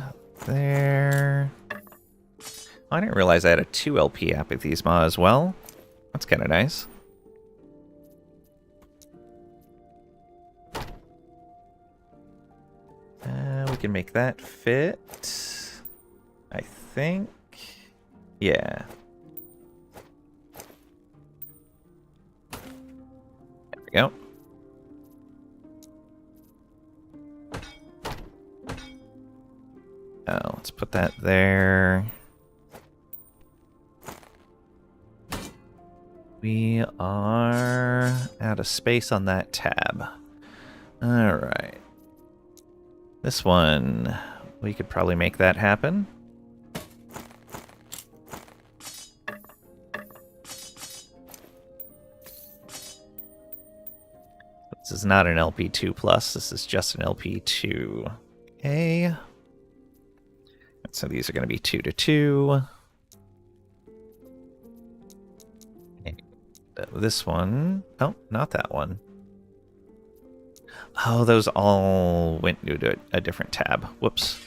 there. Oh, I didn't realize I had a 2 LP Apathisma as well. That's kind of nice. We can make that fit, I think. Yeah. There we go. Oh, let's put that there. We are out of space on that tab. Alright. This one, we could probably make that happen. This is not an LP2+, this is just an LP2A. So these are going to be 2 to 2. This one, oh, not that one. Oh, those all went into a different tab. Whoops.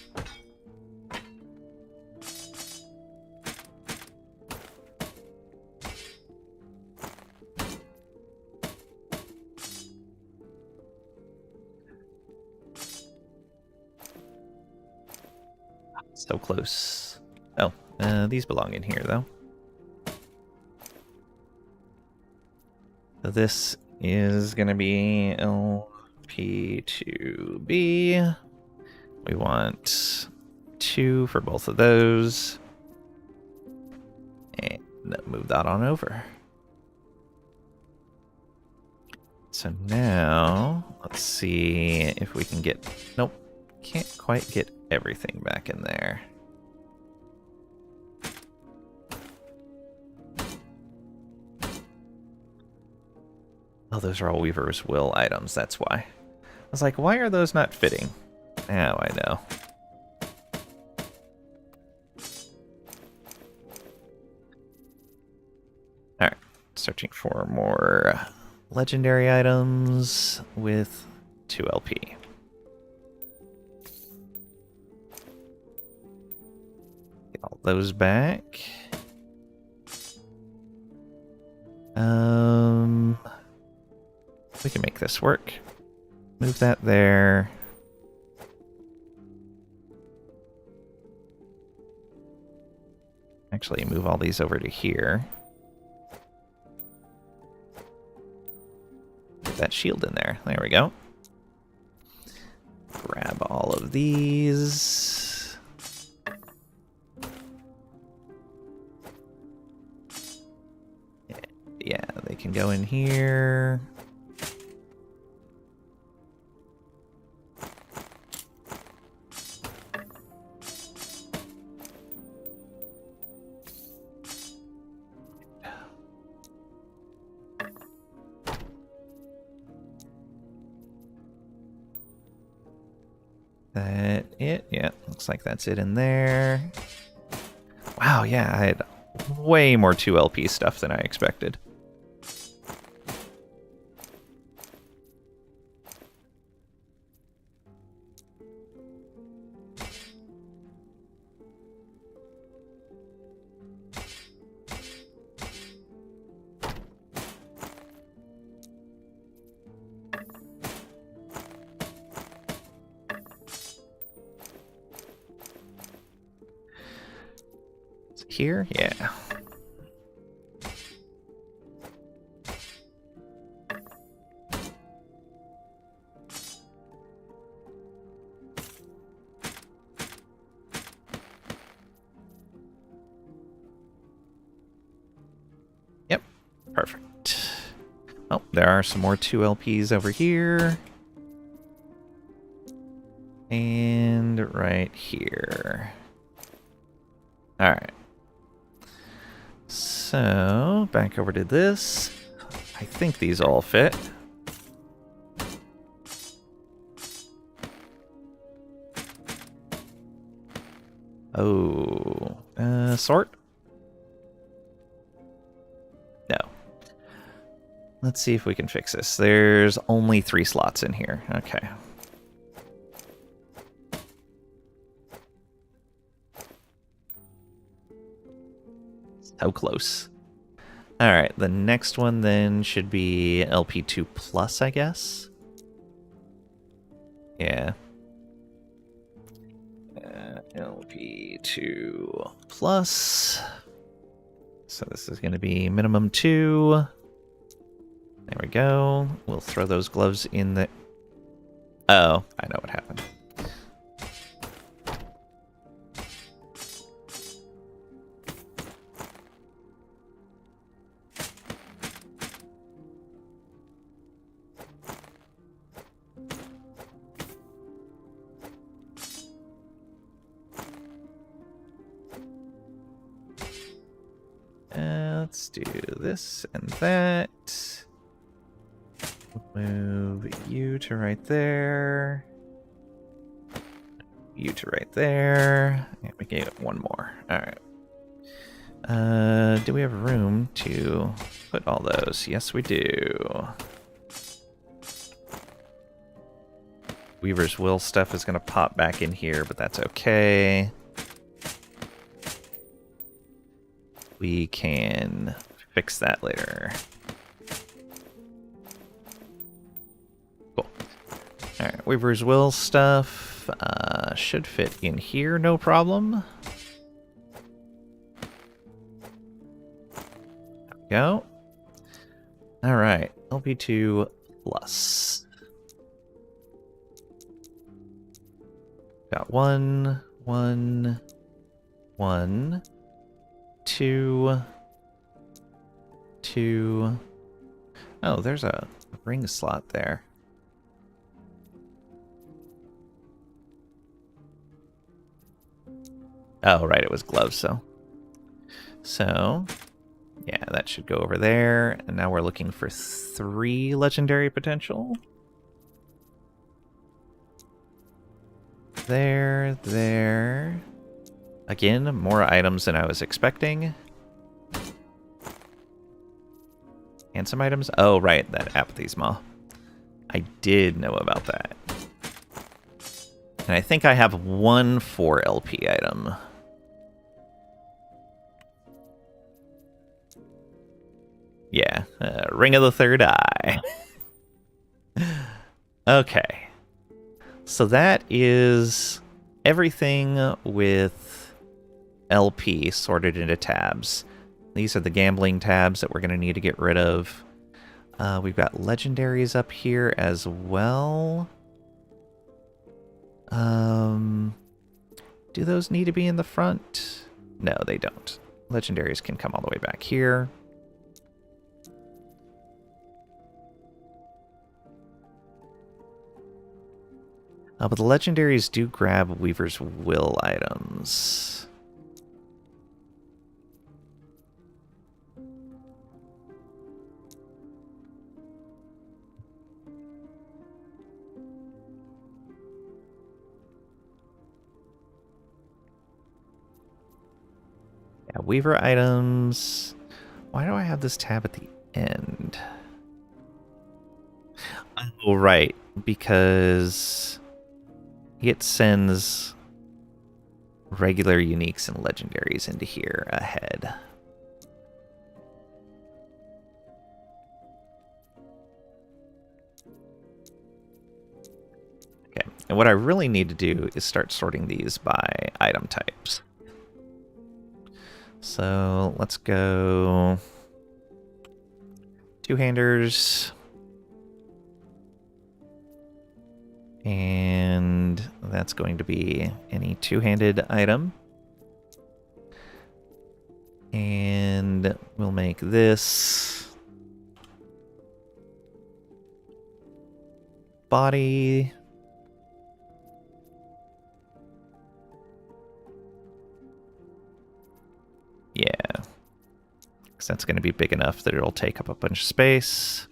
So close. Oh, these belong in here, though. So this is going to be LP2B. We want 2 for both of those. And move that on over. So now, let's see if we can get... Nope, can't quite get everything back in there. Oh, those are all Weaver's Will items, that's why. I was like, why are those not fitting? Now I know. Alright, searching for more legendary items with 2 LP. Get all those back. We can make this work. Move that there. Actually, move all these over to here. Get that shield in there. There we go. Grab all of these. Yeah, they can go in here. That it? Yeah, looks like that's it in there. Wow, yeah, I had way more 2LP stuff than I expected. Here? Yeah. Yep. Perfect. Oh, there are some more 2LPs over here. And right here. Alright. So, back over to this. I think these all fit. Oh, sort? No. Let's see if we can fix this. There's only 3 slots in here. Okay. So close. Alright, the next one then should be LP2 plus, I guess. Yeah. LP2 plus. So this is going to be minimum 2. There we go. We'll throw those gloves in the... Oh, I know what happened. Let's do this and that. Move you to right there. You to right there. Yeah, we gave it one more. Alright. Do we have room to put all those? Yes, we do. Weaver's Will stuff is going to pop back in here, but that's okay. We can fix that later. Cool. Alright, Weaver's Will stuff should fit in here, no problem. There we go. Alright, LP2 plus. Got 1, 1, 1. 2, 2. Oh, there's a ring slot there. Oh, right, it was gloves, So, yeah, that should go over there. And now we're looking for 3 legendary potential. There. Again, more items than I was expecting. And some items. Oh, right, that Apathy's Maw. I did know about that. And I think I have 1 4LP item. Yeah, Ring of the Third Eye. Okay. So that is everything with LP sorted into tabs. These are the gambling tabs that we're going to need to get rid of. We've got legendaries up here as well. Do those need to be in the front? No, they don't. Legendaries can come all the way back here. But the legendaries do grab Weaver's Will items. Yeah, Weaver items. Why do I have this tab at the end? Oh, right. Because it sends regular uniques and legendaries into here ahead. Okay, and what I really need to do is start sorting these by item types. So let's go two-handers. And that's going to be any two-handed item. And we'll make this body. Yeah. Because that's going to be big enough that it'll take up a bunch of space.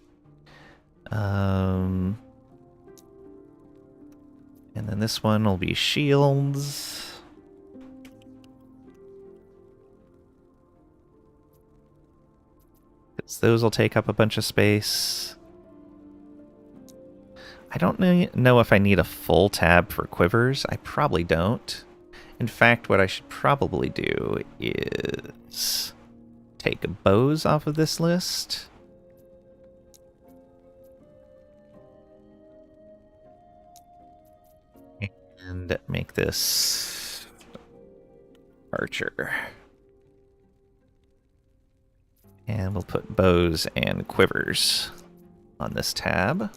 And then this one will be shields. Because those will take up a bunch of space. I don't know if I need a full tab for quivers. I probably don't. In fact, what I should probably do is take bows off of this list. And make this archer. And we'll put bows and quivers on this tab.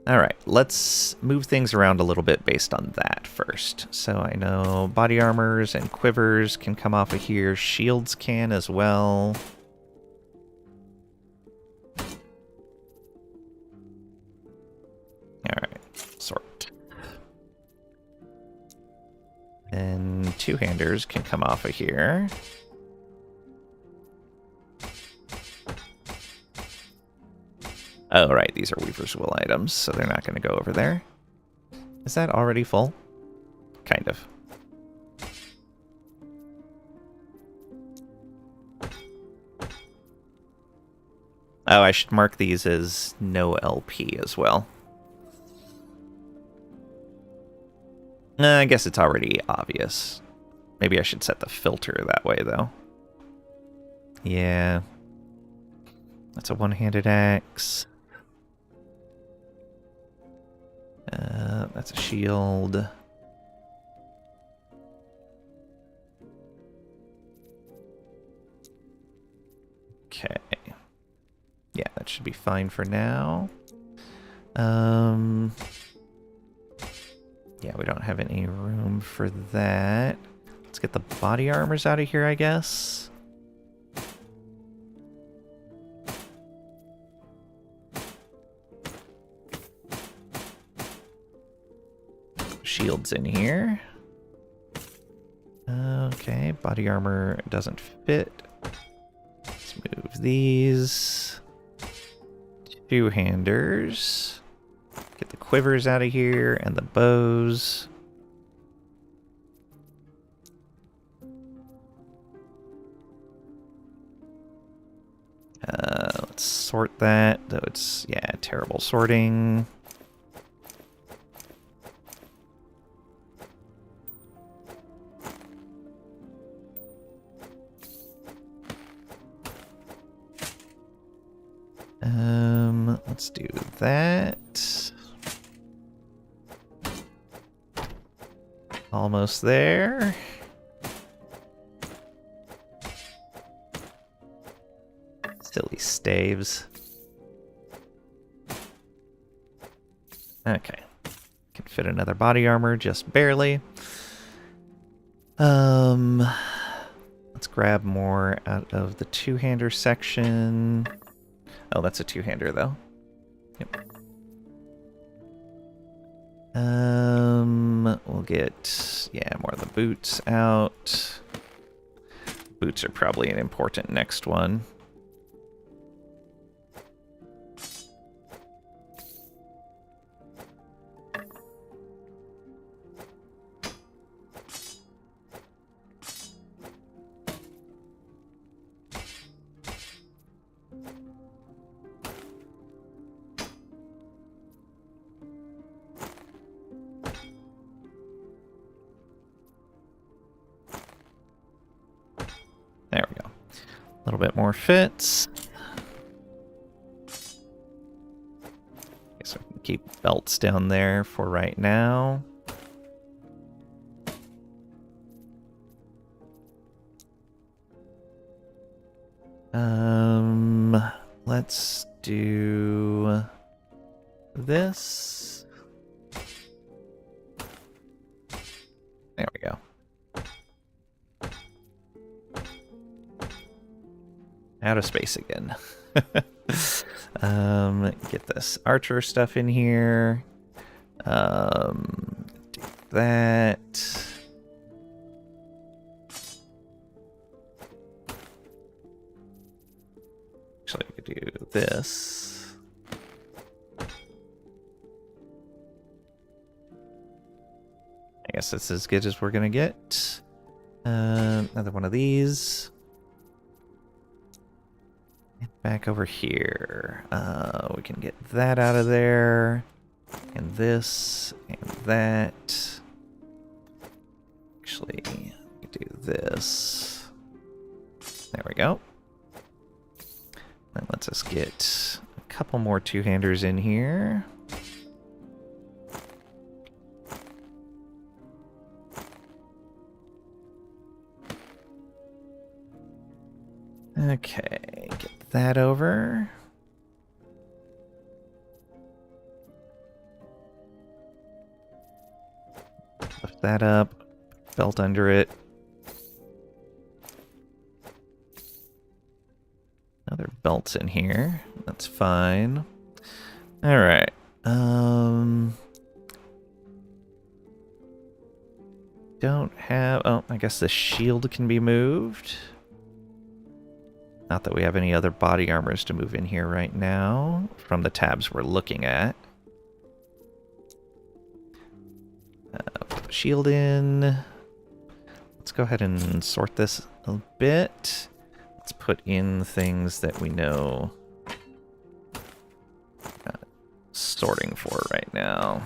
Alright, let's move things around a little bit based on that first. So I know body armors and quivers can come off of here. Shields can as well. Alright, sort. And two-handers can come off of here. Oh, right, these are Weaver's Will items, so they're not going to go over there. Is that already full? Kind of. Oh, I should mark these as no LP as well. I guess it's already obvious. Maybe I should set the filter that way, though. Yeah. That's a one-handed axe. That's a shield. Okay. Yeah, that should be fine for now. Yeah, we don't have any room for that. Let's get the body armors out of here, I guess. Shields in here. Okay, body armor doesn't fit. Let's move these. Two-handers. Get the quivers out of here and the bows. Let's sort that, though it's, yeah, terrible sorting. Let's do that. Almost there. Silly staves. Okay. Can fit another body armor, just barely. Let's grab more out of the two-hander section. Oh, that's a two-hander though. Yep. We'll get, yeah, more of the boots out. Boots are probably an important next one. There we go. A little bit more fits. Guess we can keep belts down there for right now. Let's do this. There we go. Out of space again. Get this archer stuff in here. Do that. Actually, we could do this. I guess that's as good as we're gonna get. Another one of these. Back over here. We can get that out of there. And this. And that. Actually, we do this. There we go. That lets us get a couple more two-handers in here. Okay, get that over. Lift that up, belt under it. Another belt's in here. That's fine. All right. Don't have. Oh, I guess the shield can be moved. Not that we have any other body armors to move in here right now from the tabs we're looking at. Put the shield in. Let's go ahead and sort this a bit. Let's put in things that we know sorting for right now.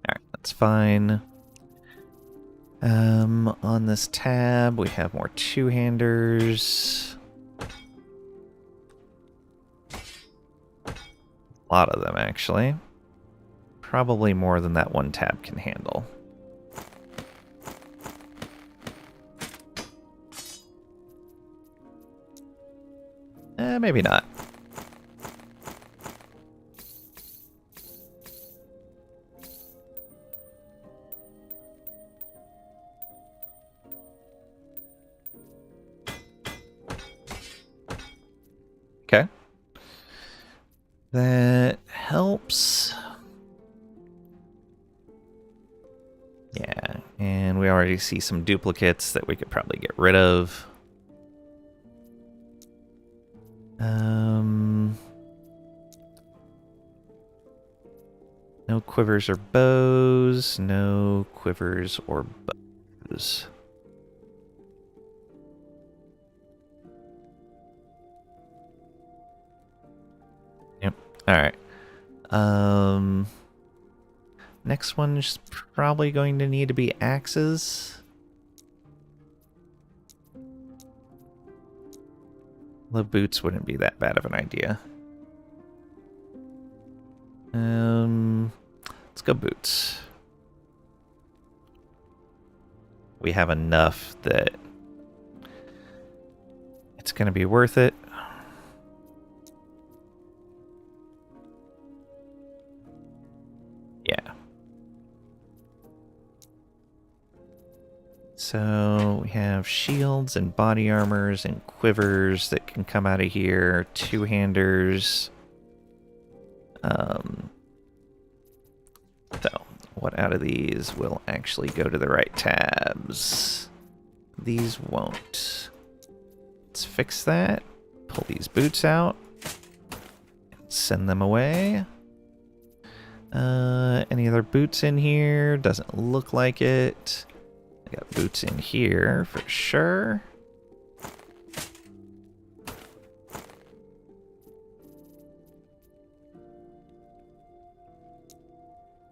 Alright, that's fine. On this tab, we have more two-handers. A lot of them, actually. Probably more than that one tab can handle. Maybe not. Okay. That helps. Yeah, and we already see some duplicates that we could probably get rid of. No quivers or bows. No quivers or bows. Yep. All right. Next one's probably going to need to be axes. The boots wouldn't be that bad of an idea. Let's go boots. We have enough that it's going to be worth it. Yeah. So we have shields and body armors and quivers that can come out of here. Two-handers. So what out of these will actually go to the right tabs? These won't. Let's fix that. Pull these boots out. Send them away. Any other boots in here? Doesn't look like it. I got boots in here for sure.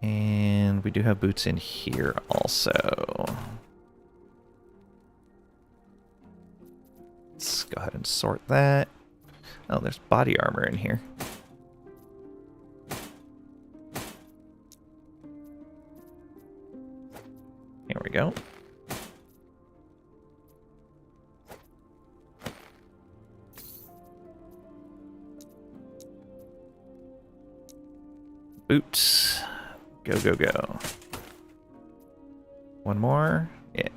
And we do have boots in here also. Let's go ahead and sort that. Oh, there's body armor in here. Here we go. Boots. Go, go, go. One more. Yeah.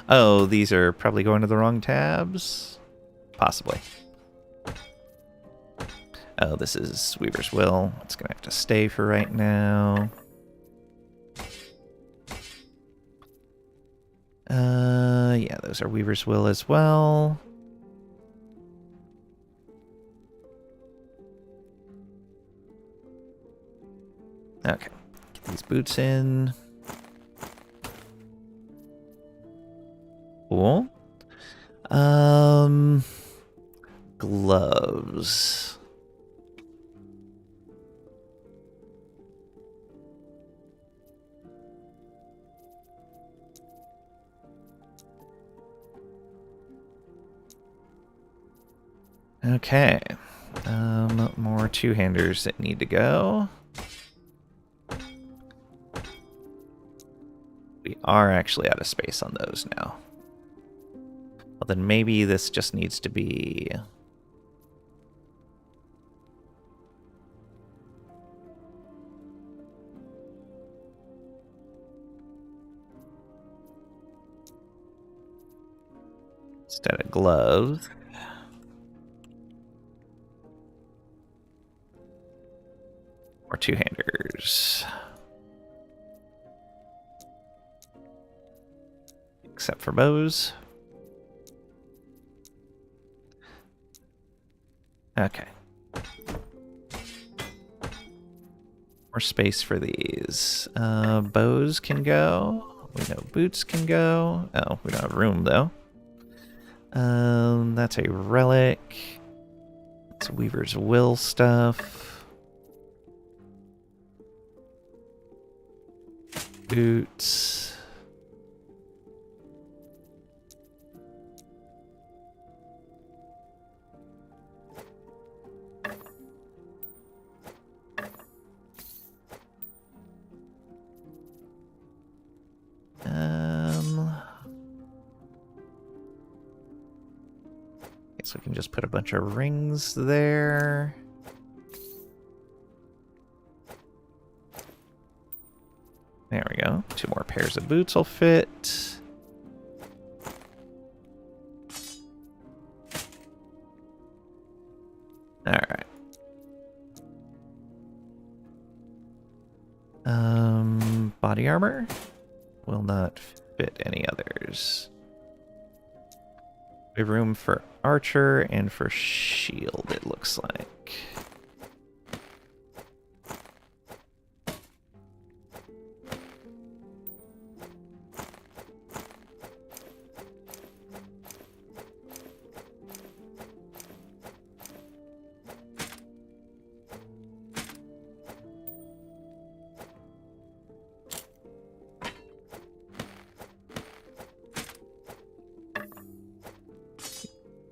Oh, these are probably going to the wrong tabs? Possibly. Oh, this is Weaver's Will. It's going to have to stay for right now. Yeah, those are Weaver's Will as well. Okay, get these boots in. Cool. Gloves. Okay. More two-handers that need to go. We are actually out of space on those now. Well, then maybe this just needs to be... instead of gloves. Or two-handers. Except for bows. Okay. More space for these. Bows can go. We know boots can go. Oh, we don't have room though. That's a relic. It's Weaver's Will stuff. Boots. Guess we can just put a bunch of rings there. There we go. 2 more pairs of boots will fit. Alright. Body armor will not fit any others. We have room for archer and for shield, it looks like.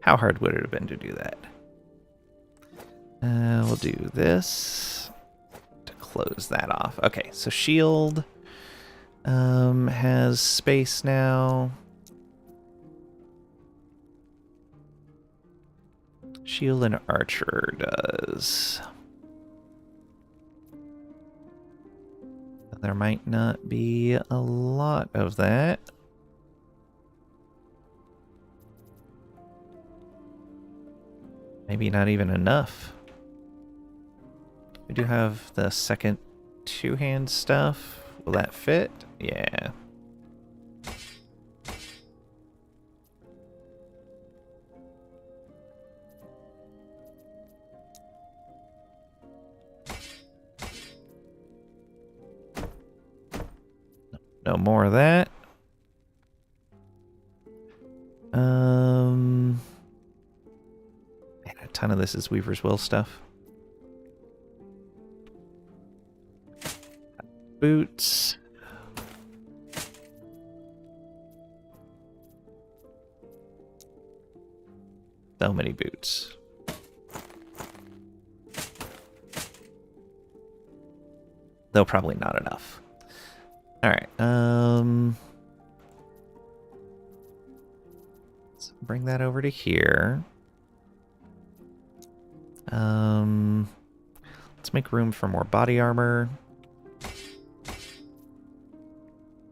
How hard would it have been to do that? We'll do this to close that off. Okay, so shield has space now. Shield and archer does. There might not be a lot of that. Maybe not even enough. We do have the second two-hand stuff. Will that fit? Yeah. No more of that. Man, a ton of this is Weaver's Will stuff. Boots. So many boots. Though probably not enough. Alright, let's bring that over to here. Let's make room for more body armor.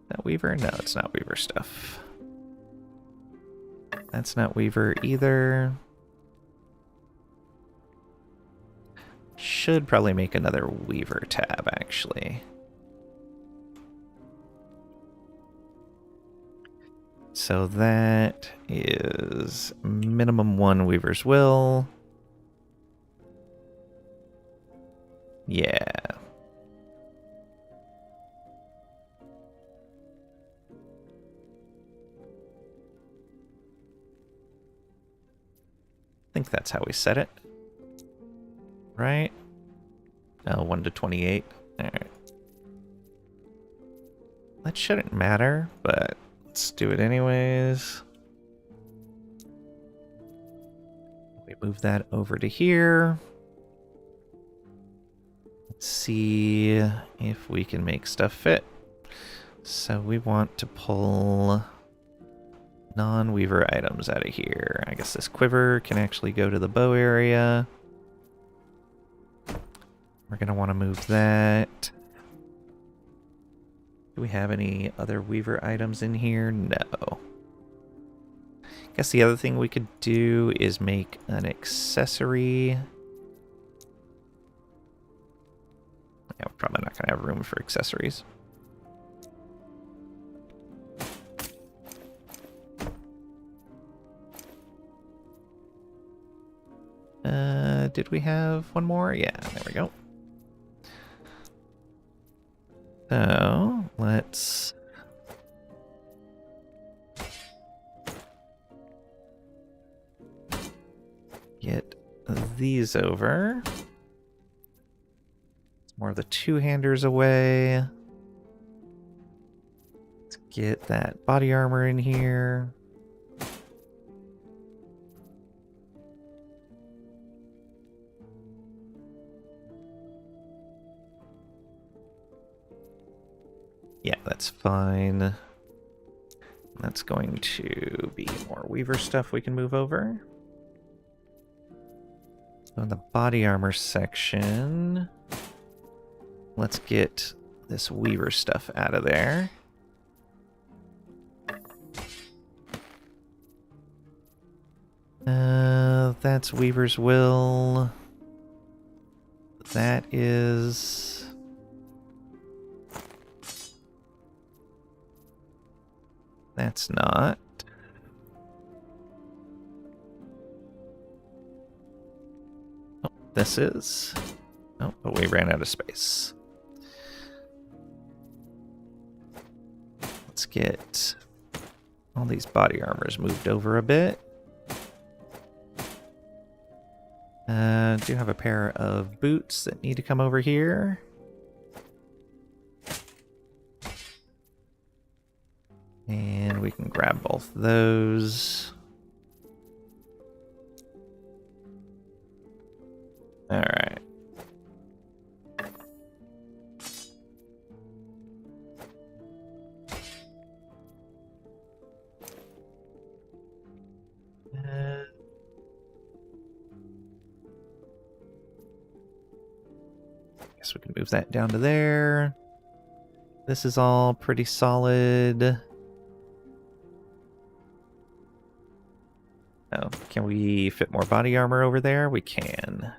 That Weaver? No, it's not Weaver stuff. That's not Weaver either. Should probably make another Weaver tab, actually. So that is minimum 1 Weaver's Will. Yeah. I think that's how we set it. Right? Oh, 1 to 28. Alright. That shouldn't matter, but let's do it anyways. We move that over to here. Let's see if we can make stuff fit. So we want to pull non-weaver items out of here. I guess this quiver can actually go to the bow area. We're going to want to move that. Do we have any other weaver items in here? No. Guess the other thing we could do is make an accessory. Yeah, we're probably not going to have room for accessories. Did we have one more? Yeah, there we go. So, let's get these over. More of the two-handers away. Let's get that body armor in here. Yeah, that's fine. That's going to be more Weaver stuff we can move over. So in the body armor section, let's get this Weaver stuff out of there. That's Weaver's Will. That is... That's not. Oh, this is. Oh, but we ran out of space. Let's get all these body armors moved over a bit. Do have a pair of boots that need to come over here. And we can grab both those. Alright. guess we can move that down to there. This is all pretty solid. Oh, can we fit more body armor over there? We can.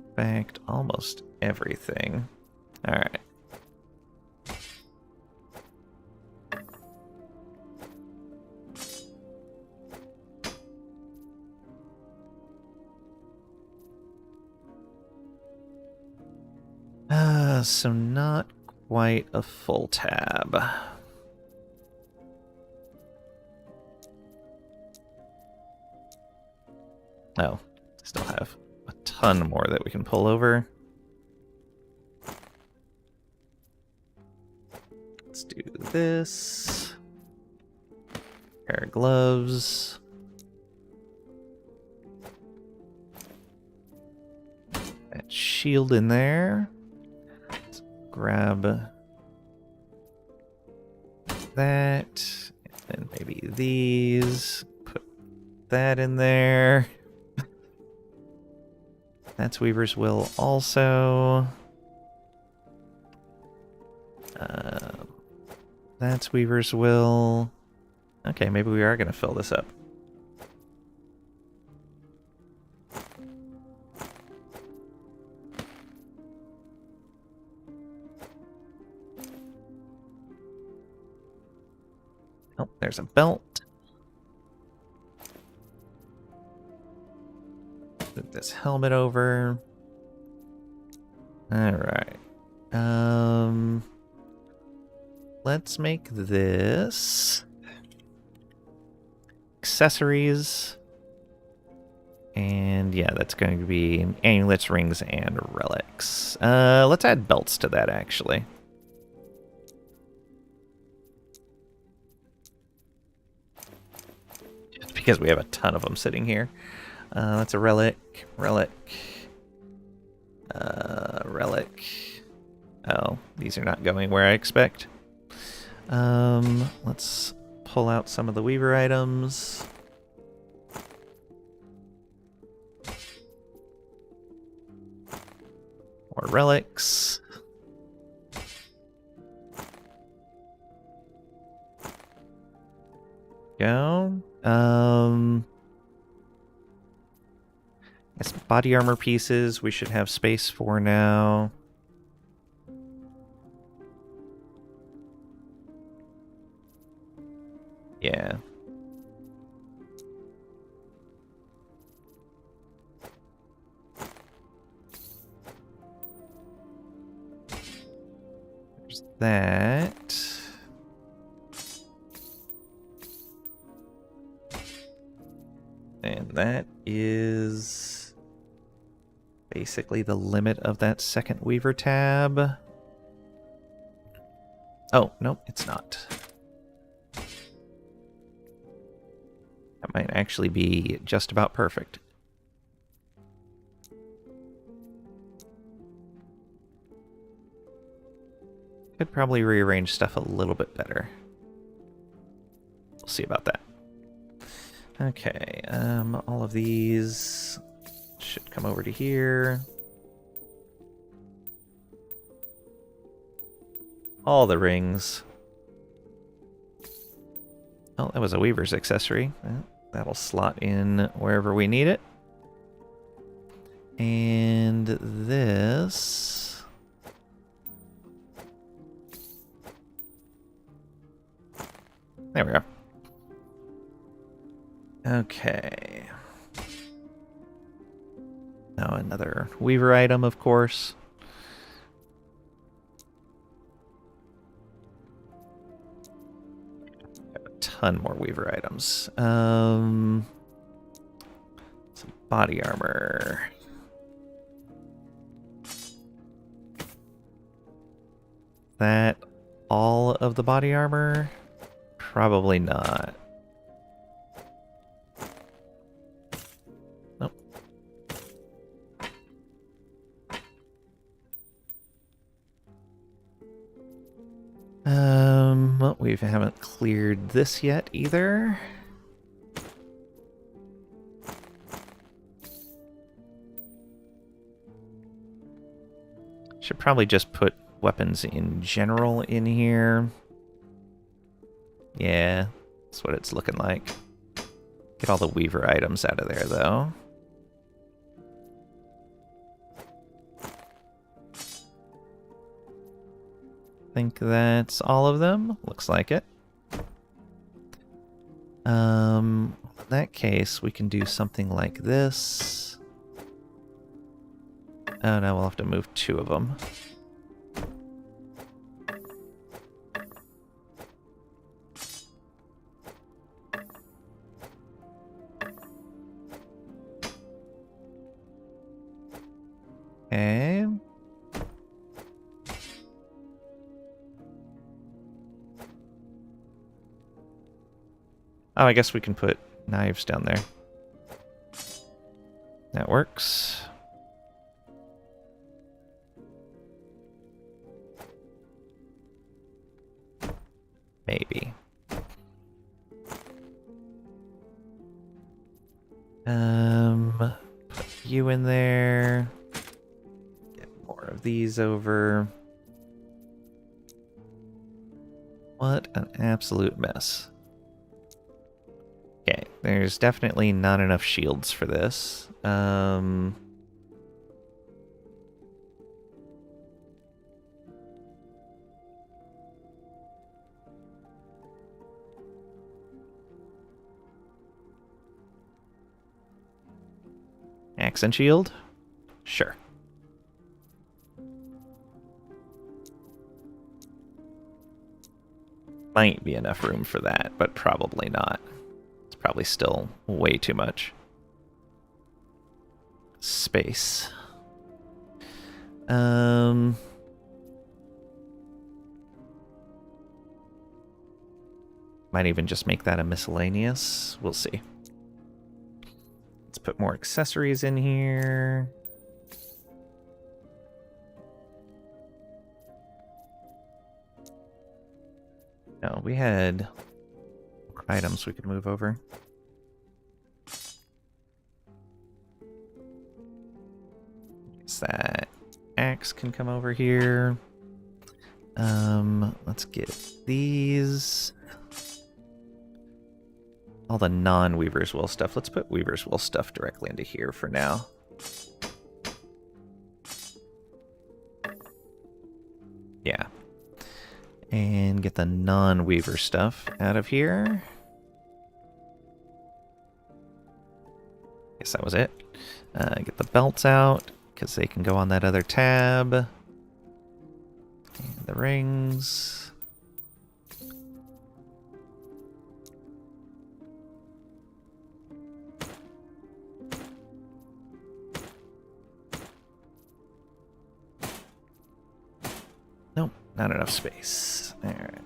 In fact, almost everything. Alright. So not quite a full tab. Oh, still have a ton more that we can pull over. Let's do this. Pair of gloves. That shield in there. Let's grab that. And maybe these. Put that in there. That's Weaver's Will also. That's Weaver's Will. Okay, maybe we are going to fill this up. Oh, there's a belt. Move this helmet over. Alright. Let's make this accessories. And yeah, that's going to be amulets, rings, and relics. Let's add belts to that, actually. Just because we have a ton of them sitting here. That's a relic. Relic. Relic. Oh, these are not going where I expect. Let's pull out some of the Weaver items. More relics. Go. Guess body armor pieces we should have space for now. Yeah. There's that. And that is basically the limit of that second Weaver tab. Oh, nope, it's not. That might actually be just about perfect. Could probably rearrange stuff a little bit better. We'll see about that. Okay, all of these should come over to here. All the rings. Oh, that was a Weaver's accessory. That'll slot in wherever we need it. And this... There we go. Okay. Now another Weaver item, of course. Got a ton more Weaver items. Some body armor. That all of the body armor? Probably not. Nope. Well, we haven't cleared this yet either. Should probably just put weapons in general in here. Yeah, that's what it's looking like. Get all the Weaver items out of there, though. Think that's all of them. Looks like it. In that case, we can do something like this. Oh no, we'll have to move 2 of them. Okay. Oh, I guess we can put knives down there. That works. Maybe. Put you in there. Get more of these over. What an absolute mess. Okay, there's definitely not enough shields for this. Accent shield? Sure. Might be enough room for that, but probably not. It's probably still way too much space. Might even just make that a miscellaneous. We'll see. Let's put more accessories in here. No, we had items we could move over. Guess that axe can come over here. Let's get these. All the non-Weaver's Wool stuff. Let's put Weaver's Wool stuff directly into here for now. Yeah. And get the non-Weaver stuff out of here. Guess that was it. Get the belts out, because they can go on that other tab. And the rings. Nope, not enough space. Alright.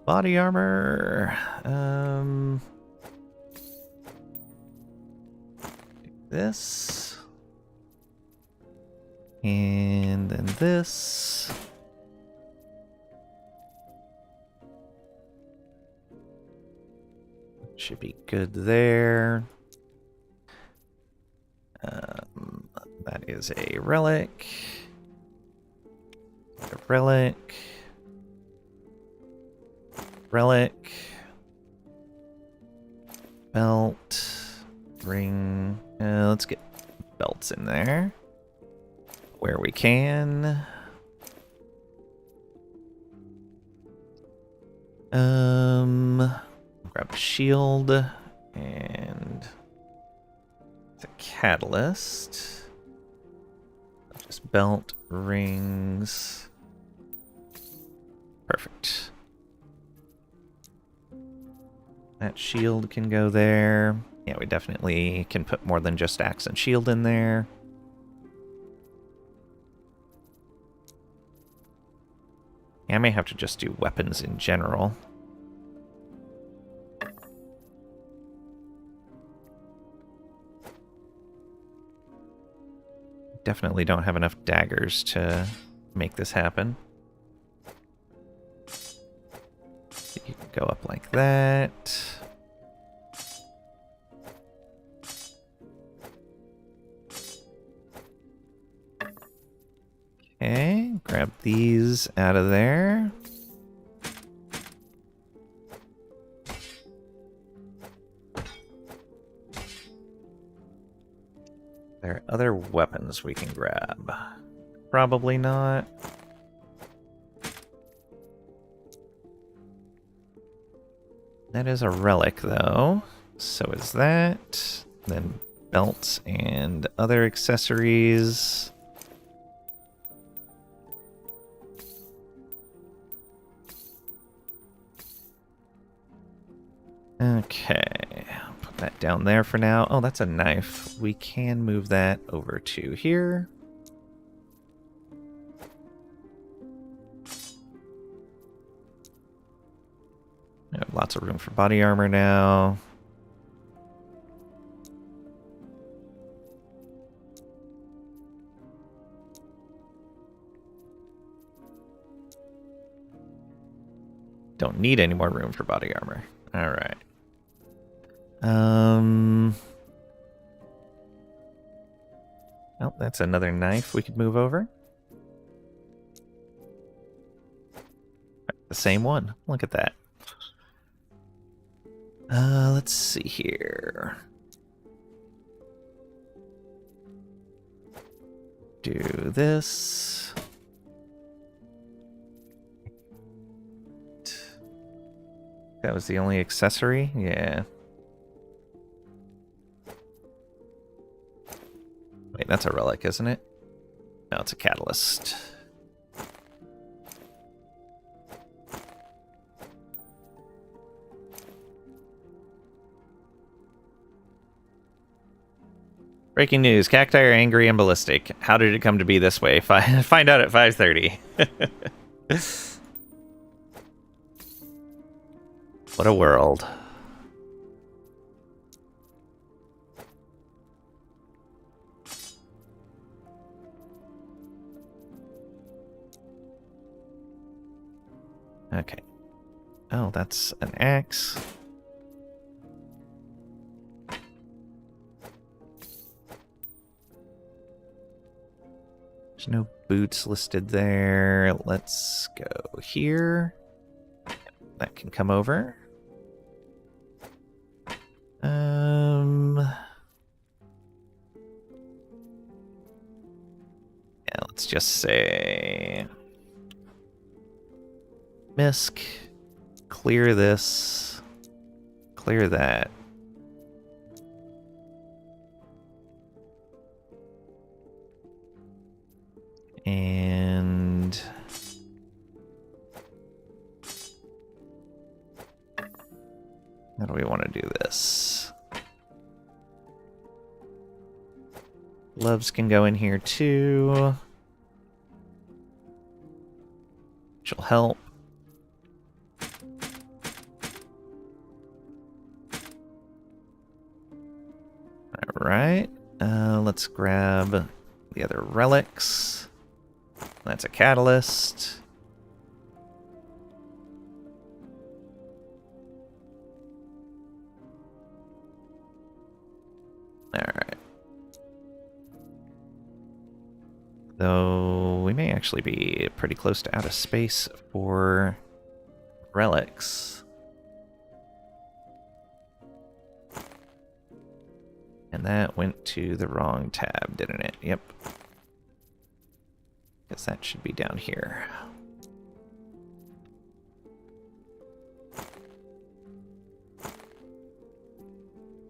Body armor. This. And then this. Should be good there. That is a relic. A relic. Relic. Belt. Ring. Let's get belts in there. Where we can. Grab a shield. And the catalyst. Just belt, rings. Perfect. That shield can go there. Yeah, we definitely can put more than just axe and shield in there. Yeah, I may have to just do weapons in general. Definitely don't have enough daggers to make this happen. So you can go up like that. Grab these out of there. There are other weapons we can grab. Probably not. That is a relic, though. So is that. Then belts and other accessories. Okay. Put that down there for now. Oh, that's a knife. We can move that over to here. We have lots of room for body armor now. Don't need any more room for body armor. All right. Oh, that's another knife we could move over. The same one. Look at that. Let's see here. Do this. That was the only accessory? Yeah. Wait, that's a relic, isn't it? No, it's a catalyst. Breaking news. Cacti are angry and ballistic. How did it come to be this way? Find out at 5:30. What a world. Okay. Oh, that's an axe. There's no boots listed there. Let's go here. That can come over. Yeah, let's just say misc. Clear this. Clear that. And how do we want to do this? Gloves can go in here too. Which will help. Alright. Let's grab the other relics. That's a catalyst. Alright. Though we may actually be pretty close to out of space for relics. And that went to the wrong tab, didn't it? Yep. Guess that should be down here.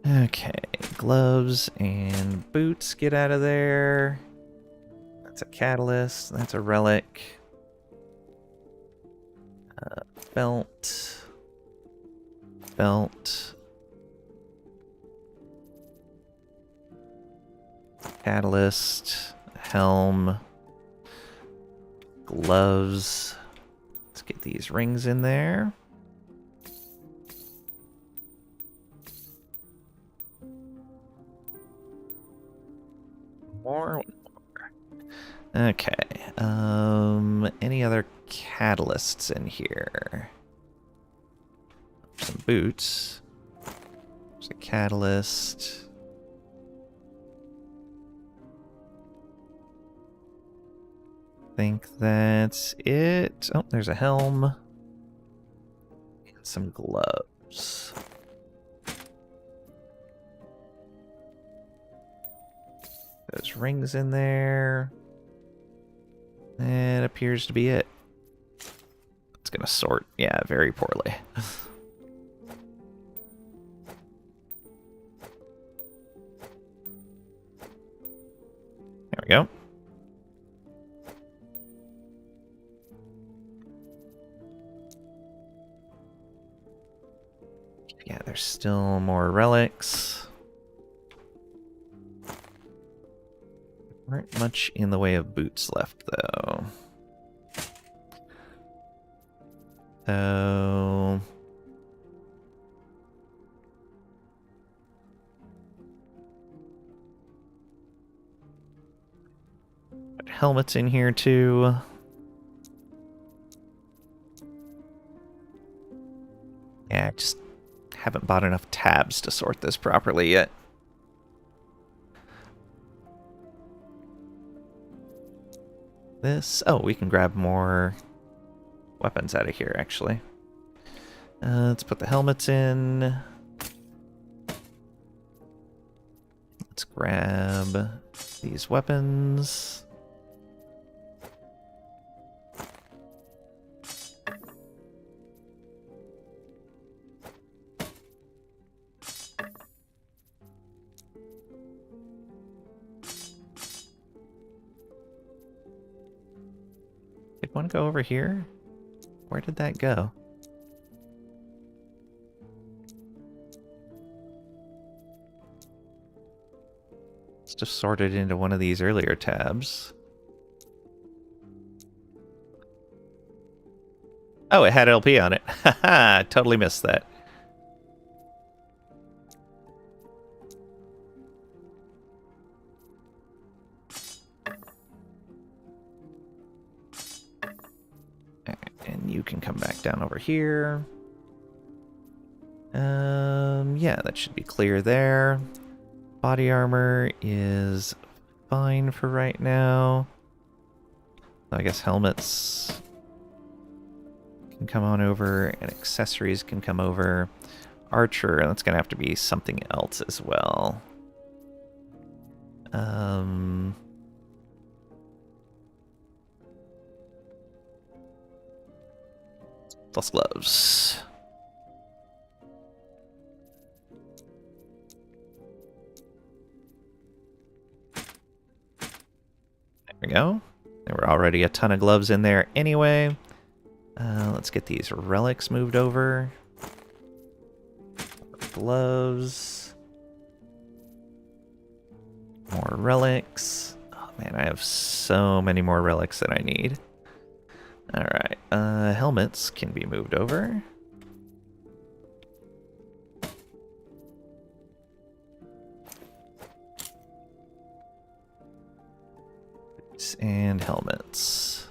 Okay, gloves and boots get out of there. That's a catalyst. That's a relic. Belt. Belt. Catalyst. Helm. Gloves. Let's get these rings in there. More. Okay. Any other catalysts in here? Some boots. There's a catalyst. think that's it. Oh, there's a helm. And some gloves. Those rings in there. That appears to be it. It's gonna sort, yeah, very poorly. There we go. Yeah, there's still more relics. Aren't much in the way of boots left, though. So... got helmets in here, too. Yeah, I just haven't bought enough tabs to sort this properly yet. This... oh, we can grab more weapons out of here, actually. Let's put the helmets in. Let's grab these weapons. Did one go over here? Where did that go? It's just sorted into one of these earlier tabs. Oh, it had LP on it. Haha, totally missed that. And you can come back down over here. Yeah, that should be clear there. Body armor is fine for right now. I guess helmets can come on over, and accessories can come over. Archer, that's gonna have to be something else as well. Plus gloves. There we go. There were already a ton of gloves in there anyway. Let's get these relics moved over. Gloves. More relics. Oh man, I have so many more relics than I need. Alright, helmets can be moved over. And helmets.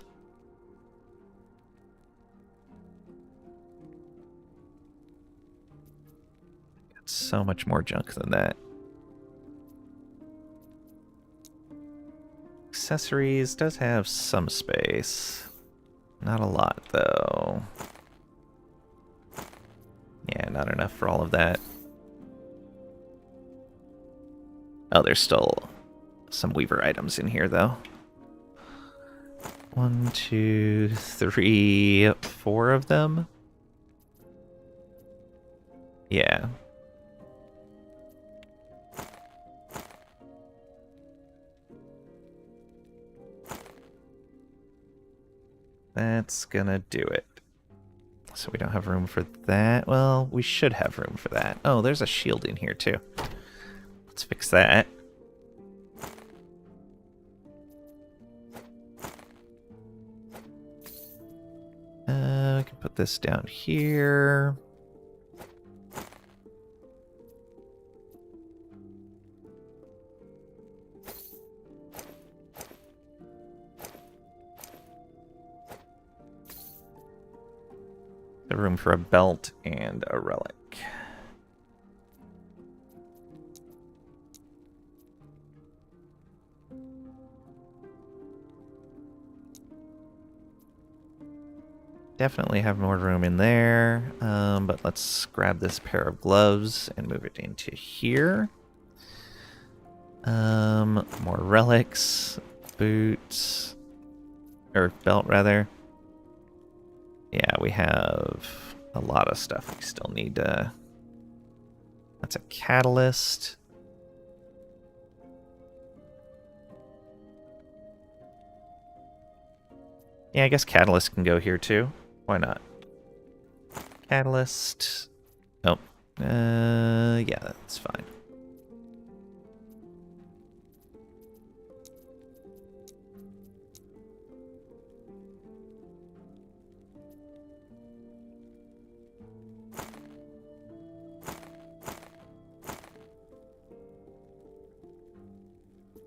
Got so much more junk than that. Accessories does have some space. Not a lot, though. Yeah, not enough for all of that. Oh, there's still some Weaver items in here, though. 1, 2, 3, 4 of them. Yeah. That's gonna do it. So we don't have room for that. Well, we should have room for that. Oh, there's a shield in here, too. Let's fix that. We can put this down here. The room for a belt and a relic. Definitely have more room in there. But let's grab this pair of gloves and move it into here. More relics, boots, or belt rather. Yeah, we have a lot of stuff we still need to... That's a catalyst. Yeah, I guess catalyst can go here too. Why not? Catalyst. Oh. Yeah, that's fine.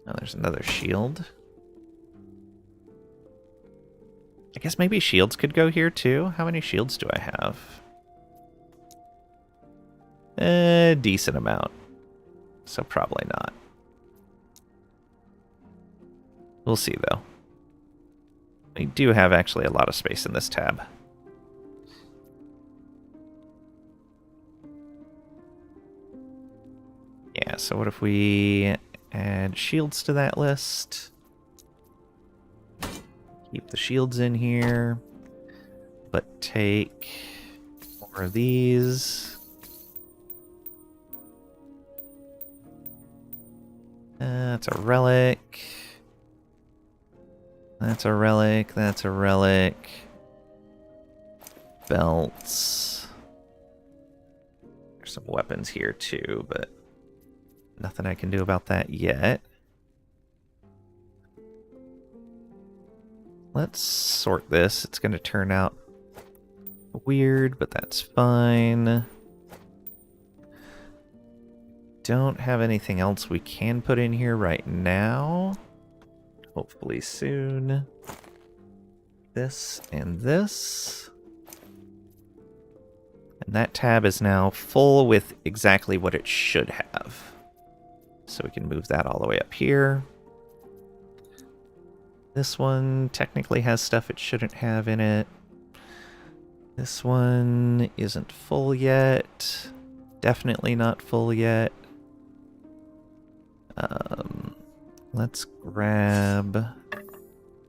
Oh, there's another shield. I guess maybe shields could go here too. How many shields do I have? A decent amount. So probably not. We'll see though. We do have actually a lot of space in this tab. Yeah, so what if we add shields to that list? Keep the shields in here, but take more of these. That's a relic. That's a relic. That's a relic. Belts. There's some weapons here too, but nothing I can do about that yet. Let's sort this. It's going to turn out weird, but that's fine. Don't have anything else we can put in here right now. Hopefully soon. This and this. And that tab is now full with exactly what it should have. So we can move that all the way up here. This one technically has stuff it shouldn't have in it. This one isn't full yet. Definitely not full yet. Let's grab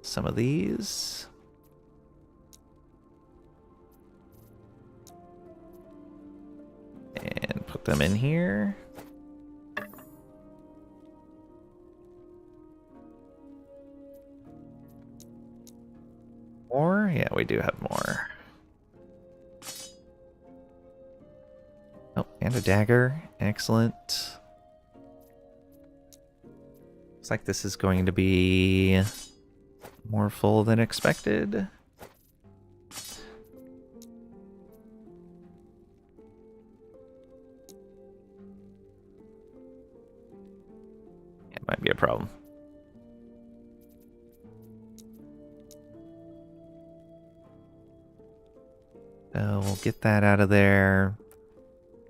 some of these. And put them in here. More? Yeah, we do have more. Oh, and a dagger. Excellent. Looks like this is going to be more full than expected. It might be a problem. So we'll get that out of there.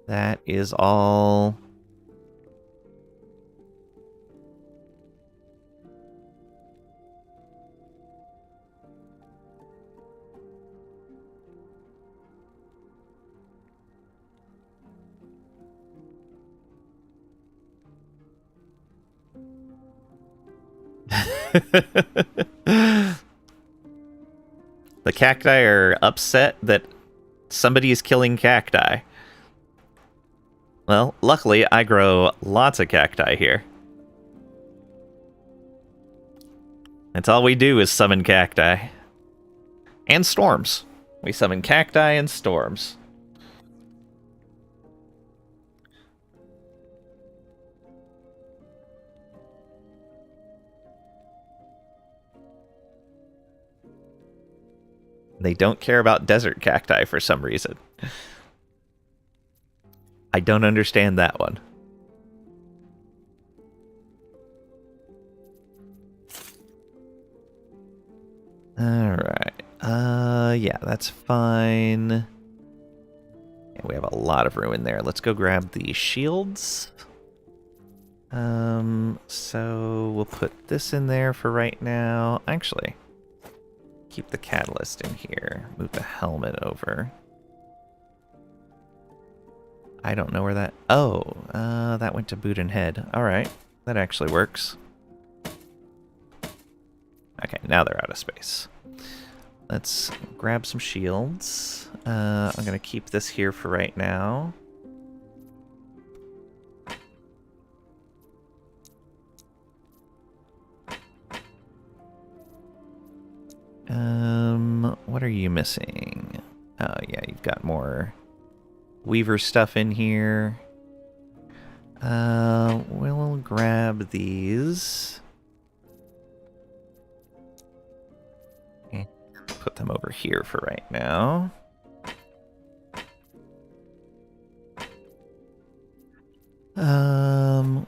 That is all. The cacti are upset that somebody is killing cacti. Well, luckily I grow lots of cacti here. That's all we do is summon cacti. And storms. We summon cacti and storms. They don't care about desert cacti for some reason. I don't understand that one. Alright. Yeah, that's fine. Yeah, we have a lot of room in there. Let's go grab the shields. So we'll put this in there for right now. Actually, Keep the catalyst in here. Move the helmet over. I don't know where that... Oh, that went to boot and head. Alright, that actually works. Okay, now they're out of space. Let's grab some shields. I'm going to keep this here for right now. What are you missing? Oh, yeah, you've got more Weaver stuff in here. We'll grab these. And put them over here for right now.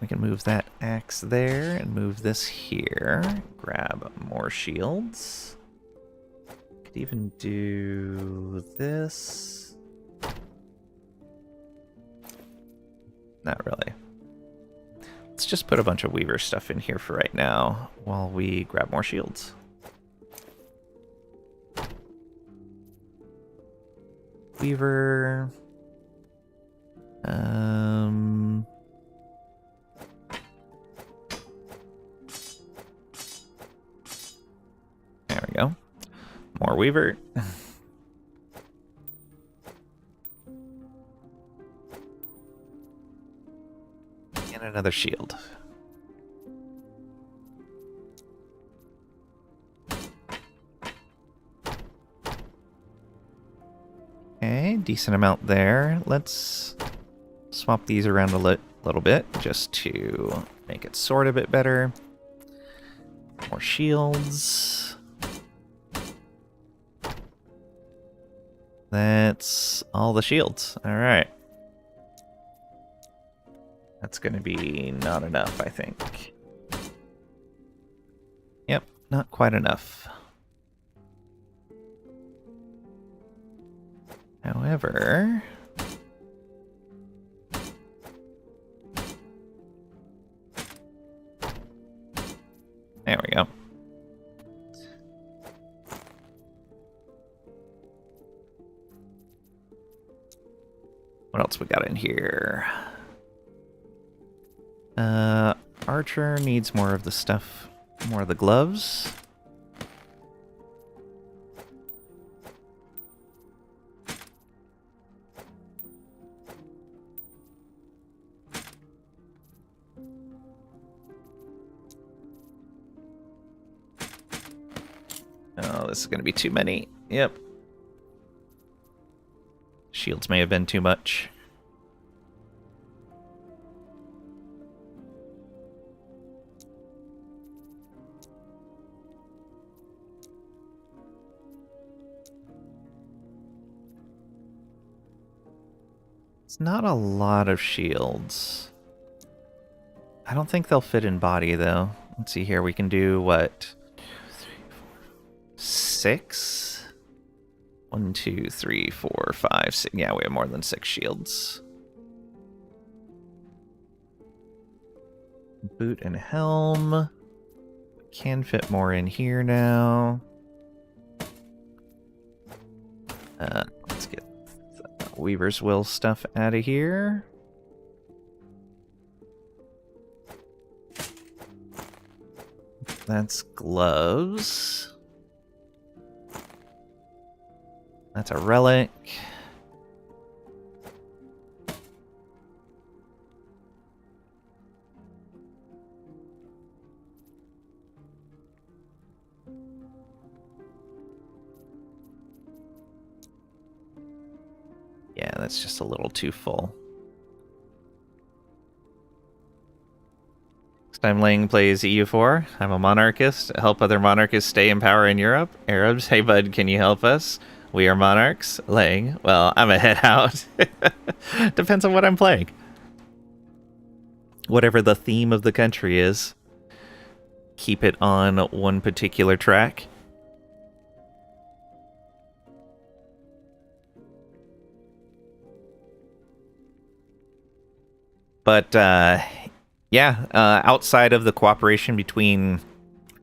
We can move that axe there and move this here. Grab more shields. Could even do this. Not really. Let's just put a bunch of Weaver stuff in here for right now while we grab more shields. Weaver. There we go. More Weaver. And another shield. Okay, decent amount there. Let's swap these around a little bit just to make it sort a bit better. More shields. That's all the shields. All right. That's going to be not enough, I think. Yep, not quite enough. However... There we go. What else we got in here? Archer needs more of the stuff, more of the gloves. Oh, this is going to be too many. Yep. Shields may have been too much. It's not a lot of shields. I don't think they'll fit in body, though. Let's see here. We can do, what? 6? 1, 2, 3, 4, 5, 6. Yeah, we have more than 6 shields. Boot and helm. Can fit more in here now. Let's get the Weaver's Will stuff out of here. That's gloves. That's a relic. Yeah, that's just a little too full. Next time Lang plays EU4, I'm a monarchist. Help other monarchists stay in power in Europe. Arabs, hey bud, can you help us? We are monarchs. Lang, well, I'm a head out. Depends on what I'm playing. Whatever the theme of the country is, keep it on one particular track. But, yeah, outside of the cooperation between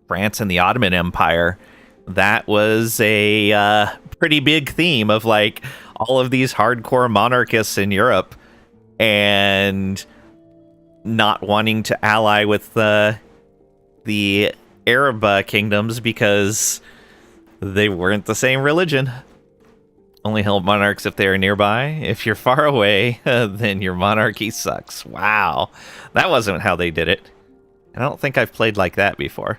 France and the Ottoman Empire, that was a pretty big theme of like all of these hardcore monarchists in Europe and not wanting to ally with the Arab kingdoms because they weren't the same religion. Only help monarchs if they are nearby. If you're far away, then your monarchy sucks. Wow. That wasn't how they did it. I don't think I've played like that before.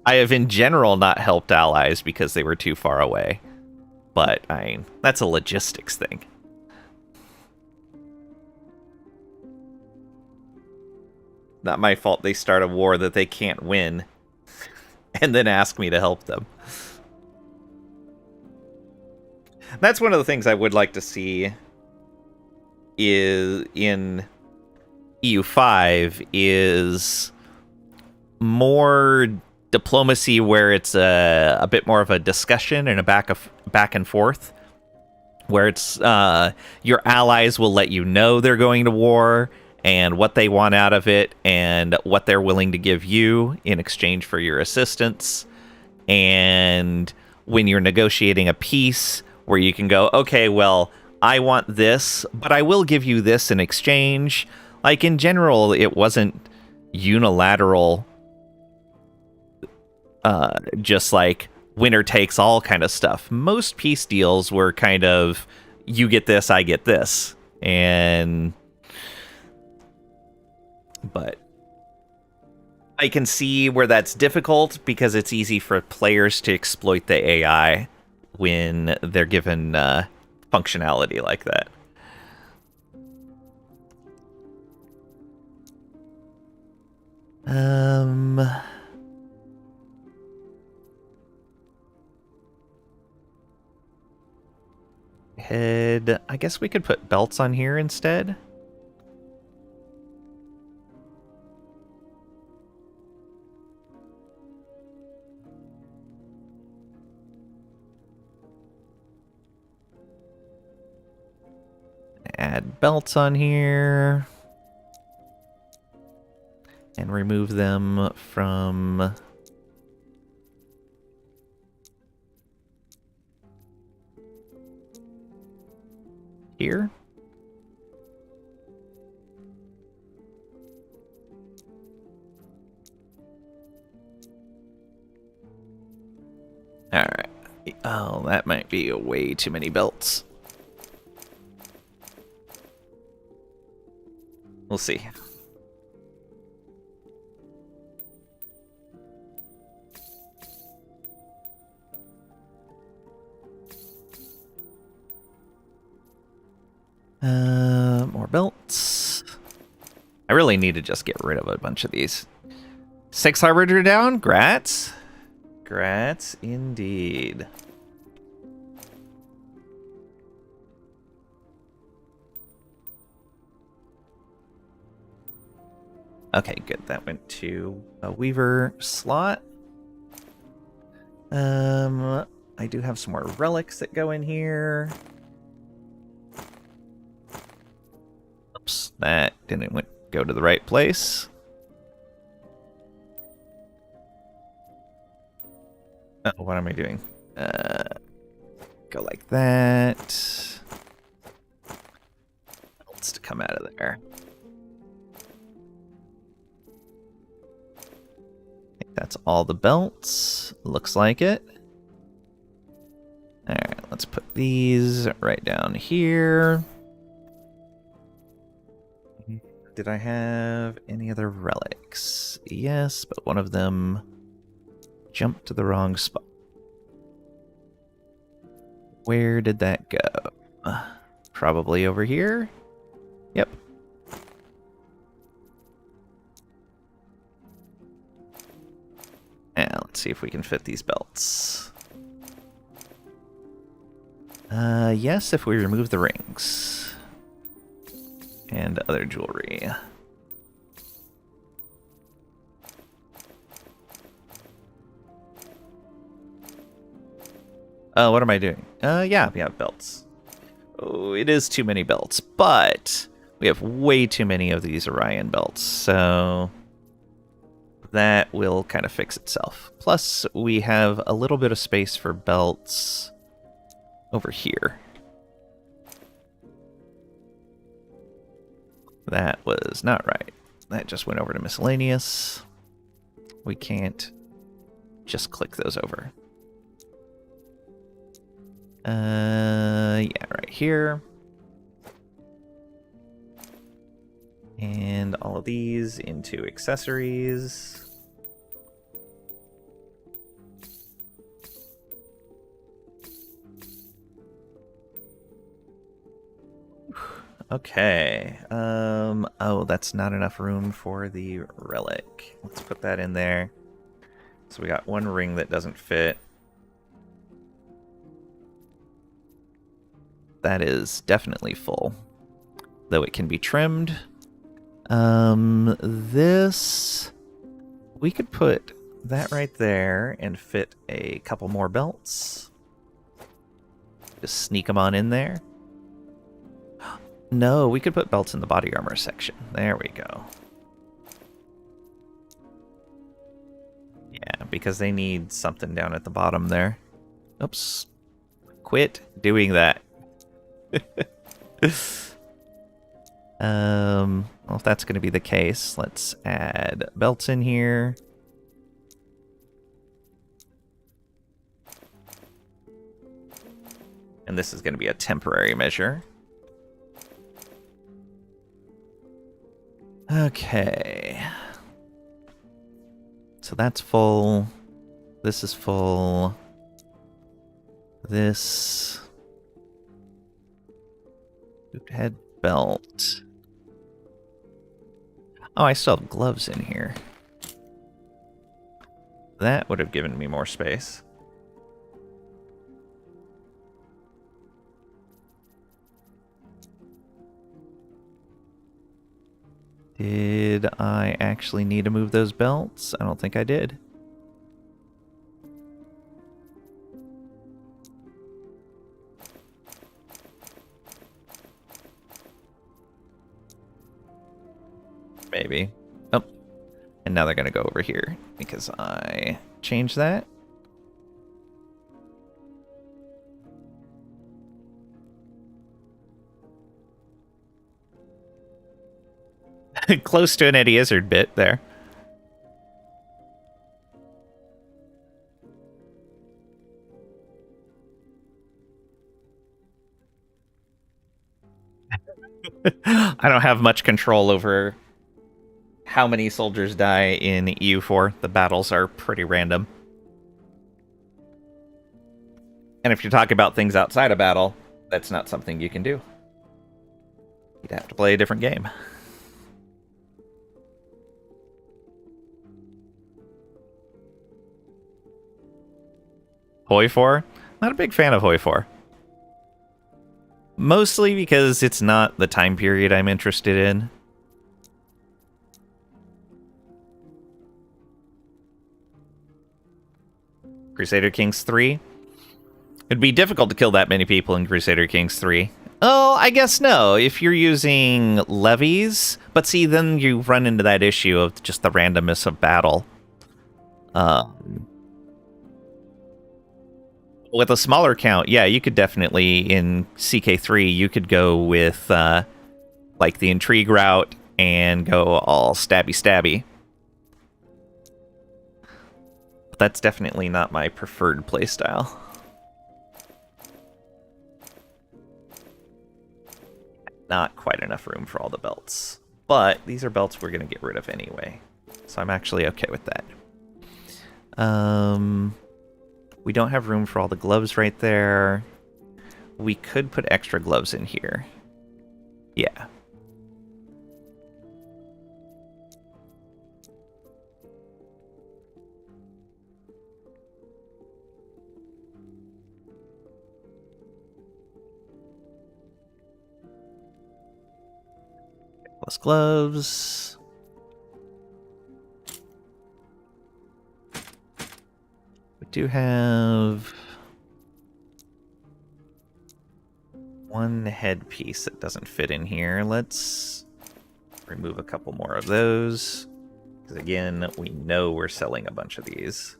I have in general not helped allies because they were too far away. But, I mean, that's a logistics thing. Not my fault they start a war that they can't win and then ask me to help them. That's one of the things I would like to see is in EU5 is more diplomacy where it's a bit more of a discussion and a back and forth, where it's your allies will let you know they're going to war and what they want out of it and what they're willing to give you in exchange for your assistance. And when you're negotiating a peace, where you can go, okay, well, I want this, but I will give you this in exchange. Like, in general, it wasn't unilateral, just like winner takes all kind of stuff. Most peace deals were kind of, you get this, I get this. But I can see where that's difficult because it's easy for players to exploit the AI when they're given functionality like that. I guess we could put belts on here instead. Add belts on here. And remove them from here. All right. Oh, that might be way too many belts. We'll see. More belts. I really need to just get rid of a bunch of these. 6 Harbinger down? Grats. Grats indeed. Okay, good. That went to a Weaver slot. I do have some more relics that go in here. Oops, that didn't go to the right place. Oh, what am I doing? Go like that. Belts to come out of there. That's all the belts. Looks like it. Alright, let's put these right down here. Did I have any other relics? Yes, but one of them jumped to the wrong spot. Where did that go? Probably over here? Yep. And let's see if we can fit these belts. Yes, if we remove the rings. And other jewelry. What am I doing? Yeah, we have belts. Oh, it is too many belts, but we have way too many of these Orion belts, so that will kind of fix itself. Plus, we have a little bit of space for belts over here. That was not right. That just went over to miscellaneous. We can't just click those over. Yeah, right here. And all of these into accessories. Okay. Oh, that's not enough room for the relic. Let's put that in there. So we got one ring that doesn't fit. That is definitely full, though it can be trimmed. This, we could put that right there and fit a couple more belts. Just sneak them on in there. No, we could put belts in the body armor section. There we go. Yeah, because they need something down at the bottom there. Oops. Quit doing that. Well, if that's going to be the case, let's add belts in here. And this is going to be a temporary measure. Okay. So that's full. This is full. This boot head belt. Oh, I still have gloves in here. That would have given me more space. Did I actually need to move those belts? I don't think I did. Maybe. Oh. And now they're going to go over here because I changed that. Close to an Eddie Izzard bit there. I don't have much control over how many soldiers die in EU4. The battles are pretty random. And if you're talking about things outside of battle, that's not something you can do. You'd have to play a different game. Hoi 4? Not a big fan of Hoi 4. Mostly because it's not the time period I'm interested in. Crusader Kings 3? It'd be difficult to kill that many people in Crusader Kings 3. Oh, I guess no, if you're using levies. But see, then you run into that issue of just the randomness of battle. With a smaller count, yeah, you could definitely, in CK3, you could go with, like, the intrigue route and go all stabby-stabby. But that's definitely not my preferred playstyle. Not quite enough room for all the belts. But these are belts we're going to get rid of anyway. So I'm actually okay with that. We don't have room for all the gloves right there. We could put extra gloves in here. Yeah. Plus gloves. We do have one headpiece that doesn't fit in here. Let's remove a couple more of those. Because again, we know we're selling a bunch of these.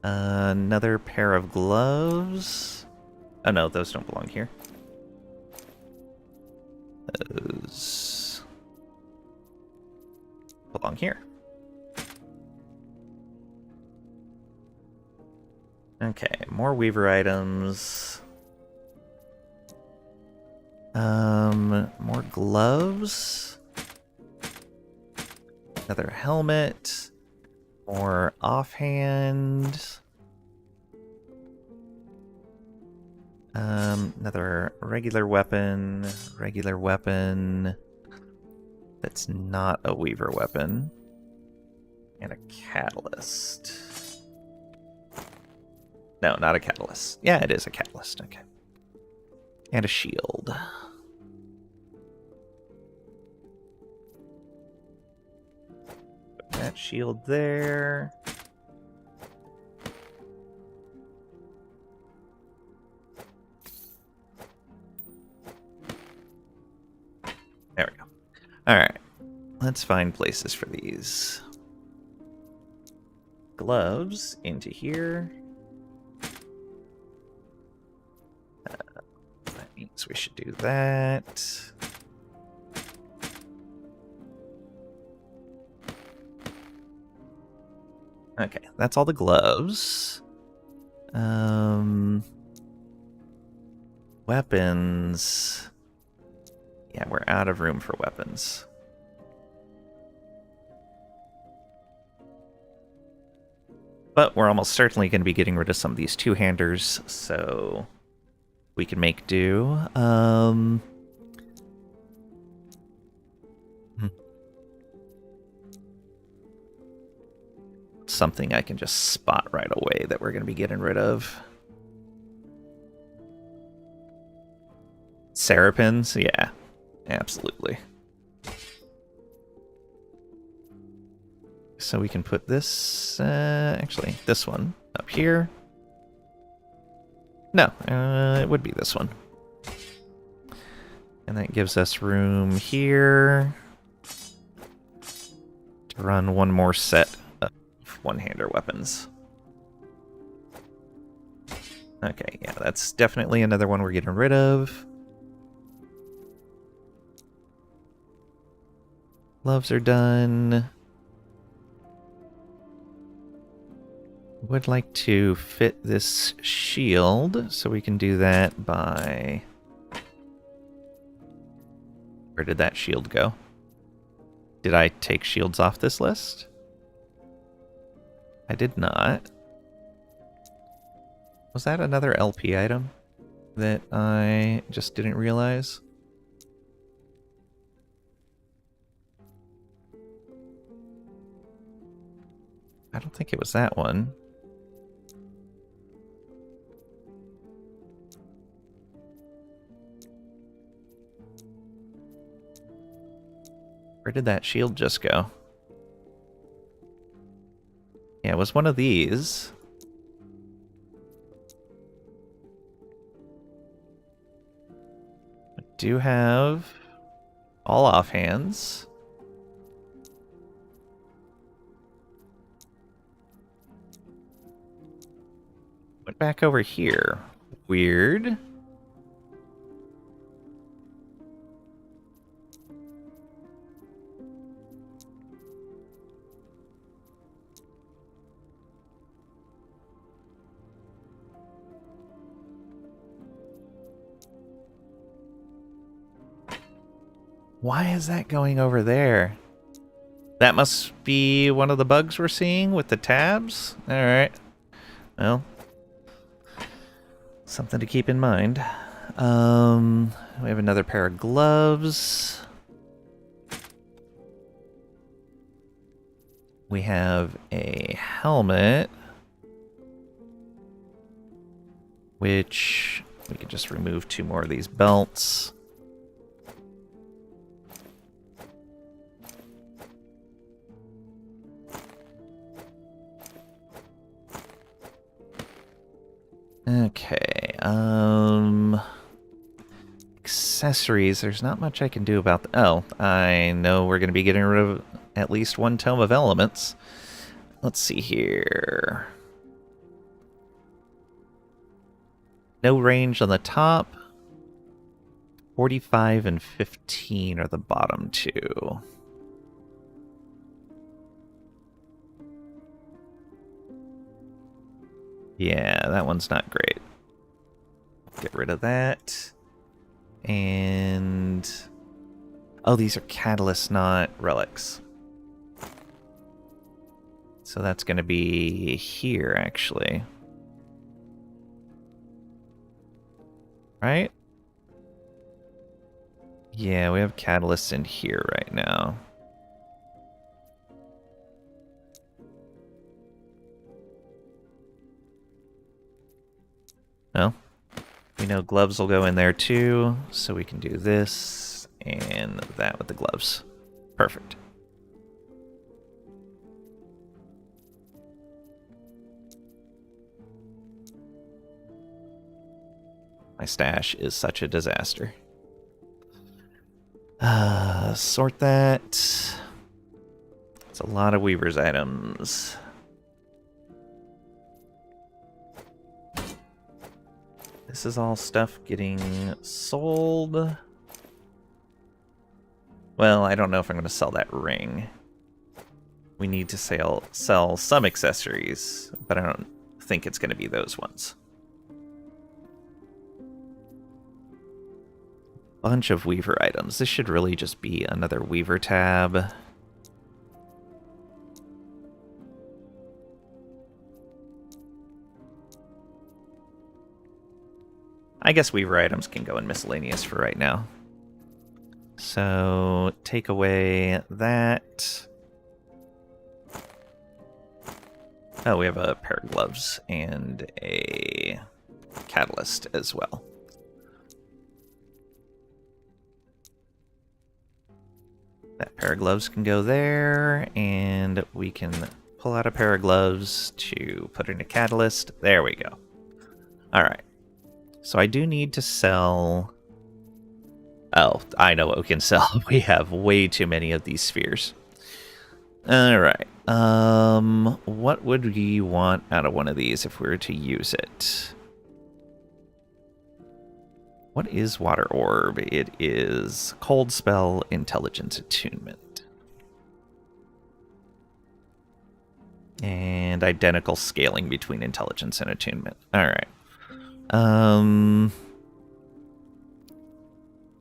Another pair of gloves. Oh no, those don't belong here. Those belong here. Okay, more Weaver items. More gloves. Another helmet. More offhand. Another regular weapon. Regular weapon. That's not a Weaver weapon. And a catalyst. No, not a catalyst. Yeah, it is a catalyst. Okay. And a shield. Put that shield there. There we go. Alright. Let's find places for these. Gloves into here. That means we should do that. Okay, that's all the gloves. Weapons. Yeah, we're out of room for weapons. But we're almost certainly going to be getting rid of some of these two-handers, so we can make do. Something I can just spot right away that we're going to be getting rid of. Serapins? Yeah, absolutely. So we can put this, actually, this one up here. No, it would be this one. And that gives us room here to run one more set of one-hander weapons. Okay, yeah, that's definitely another one we're getting rid of. Gloves are done. Would like to fit this shield, so we can do that by... Where did that shield go? Did I take shields off this list? I did not. Was that another LP item that I just didn't realize? I don't think it was that one. Where did that shield just go? Yeah, it was one of these. I do have all offhands. Went back over here. Weird. Why is that going over there? That must be one of the bugs we're seeing with the tabs? Alright. Well, something to keep in mind. We have another pair of gloves. We have a helmet, which we could just remove 2 more of these belts. Okay, accessories, there's not much I can do about the... Oh, I know we're going to be getting rid of at least one Tome of Elements. Let's see here. No range on the top. 45 and 15 are the bottom two. Yeah, that one's not great. Get rid of that. And... oh, these are catalysts, not relics. So that's going to be here, actually. Right? Yeah, we have catalysts in here right now. Well, we know gloves will go in there too, so we can do this and that with the gloves. Perfect. My stash is such a disaster. Sort that. It's a lot of Weaver's items. This is all stuff getting sold. Well, I don't know if I'm going to sell that ring. We need to sell some accessories, but I don't think it's going to be those ones. Bunch of Weaver items. This should really just be another Weaver tab. I guess Weaver items can go in miscellaneous for right now. So take away that. Oh, we have a pair of gloves and a catalyst as well. That pair of gloves can go there, and we can pull out a pair of gloves to put in a catalyst. There we go. Alright. So I do need to sell... oh, I know what we can sell. We have way too many of these spheres. Alright. What would we want out of one of these if we were to use it? What is Water Orb? It is Cold Spell, Intelligence Attunement. And identical scaling between Intelligence and Attunement. Alright.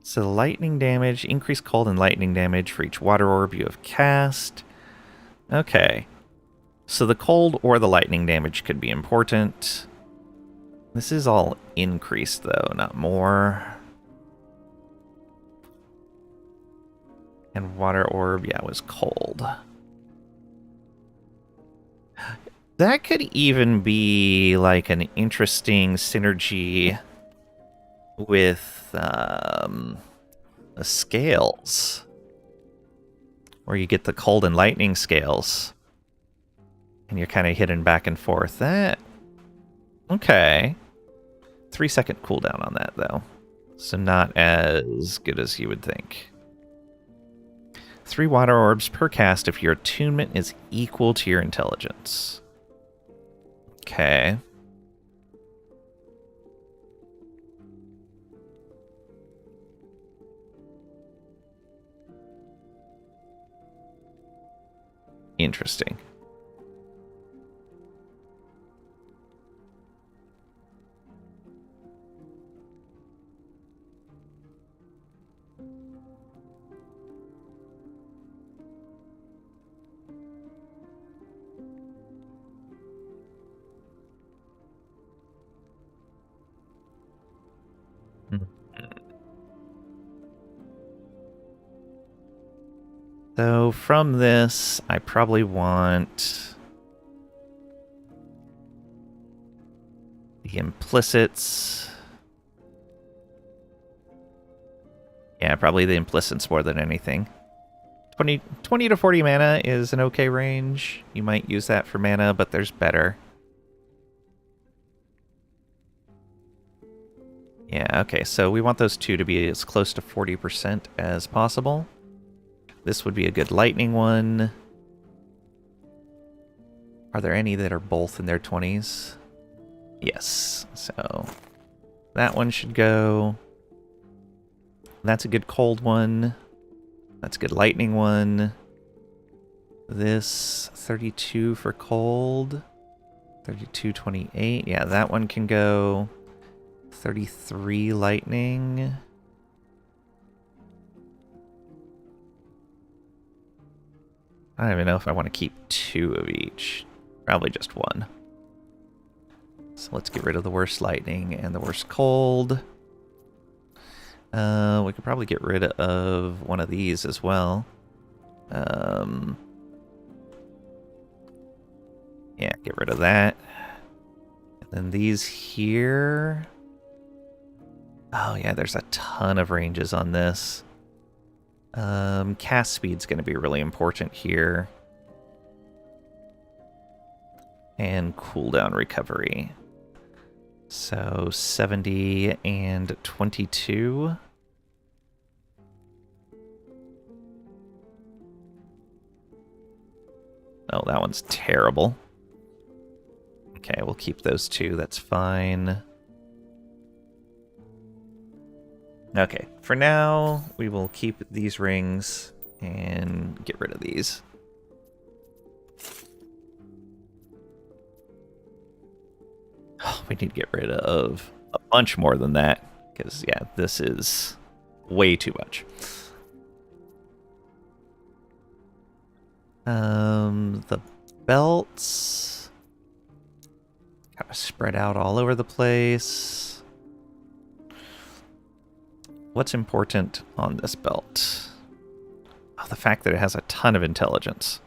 So lightning damage, increase cold and lightning damage for each Water Orb you have cast. Okay. So the cold or the lightning damage could be important. This is all increased, though, not more. And Water Orb, yeah, was cold. That could even be, like, an interesting synergy with the scales. Where you get the cold and lightning scales. And you're kind of hidden back and forth. That... okay. 3-second cooldown on that, though. So not as good as you would think. 3 water orbs per cast if your attunement is equal to your intelligence. Okay. Interesting. So from this, I probably want the implicits. Yeah, probably the implicits more than anything. 20 to 40 mana is an okay range. You might use that for mana, but there's better. Yeah, okay, so we want those two to be as close to 40% as possible. This would be a good lightning one. Are there any that are both in their 20s? Yes. So that one should go. That's a good cold one. That's a good lightning one. This 32 for cold. 32, 28. Yeah, that one can go. 33 lightning. I don't even know if I want to keep 2 of each. Probably just 1. So let's get rid of the worst lightning and the worst cold. We could probably get rid of one of these as well. Yeah, get rid of that. And then these here. Oh yeah, there's a ton of ranges on this. Cast speed's going to be really important here. And cooldown recovery. So 70 and 22. Oh, that one's terrible. Okay, we'll keep those 2. That's fine. Okay, for now, we will keep these rings and get rid of these. Oh, we need to get rid of a bunch more than that, because, yeah, this is way too much. The belts kind of spread out all over the place. What's important on this belt? Oh, the fact that it has a ton of intelligence.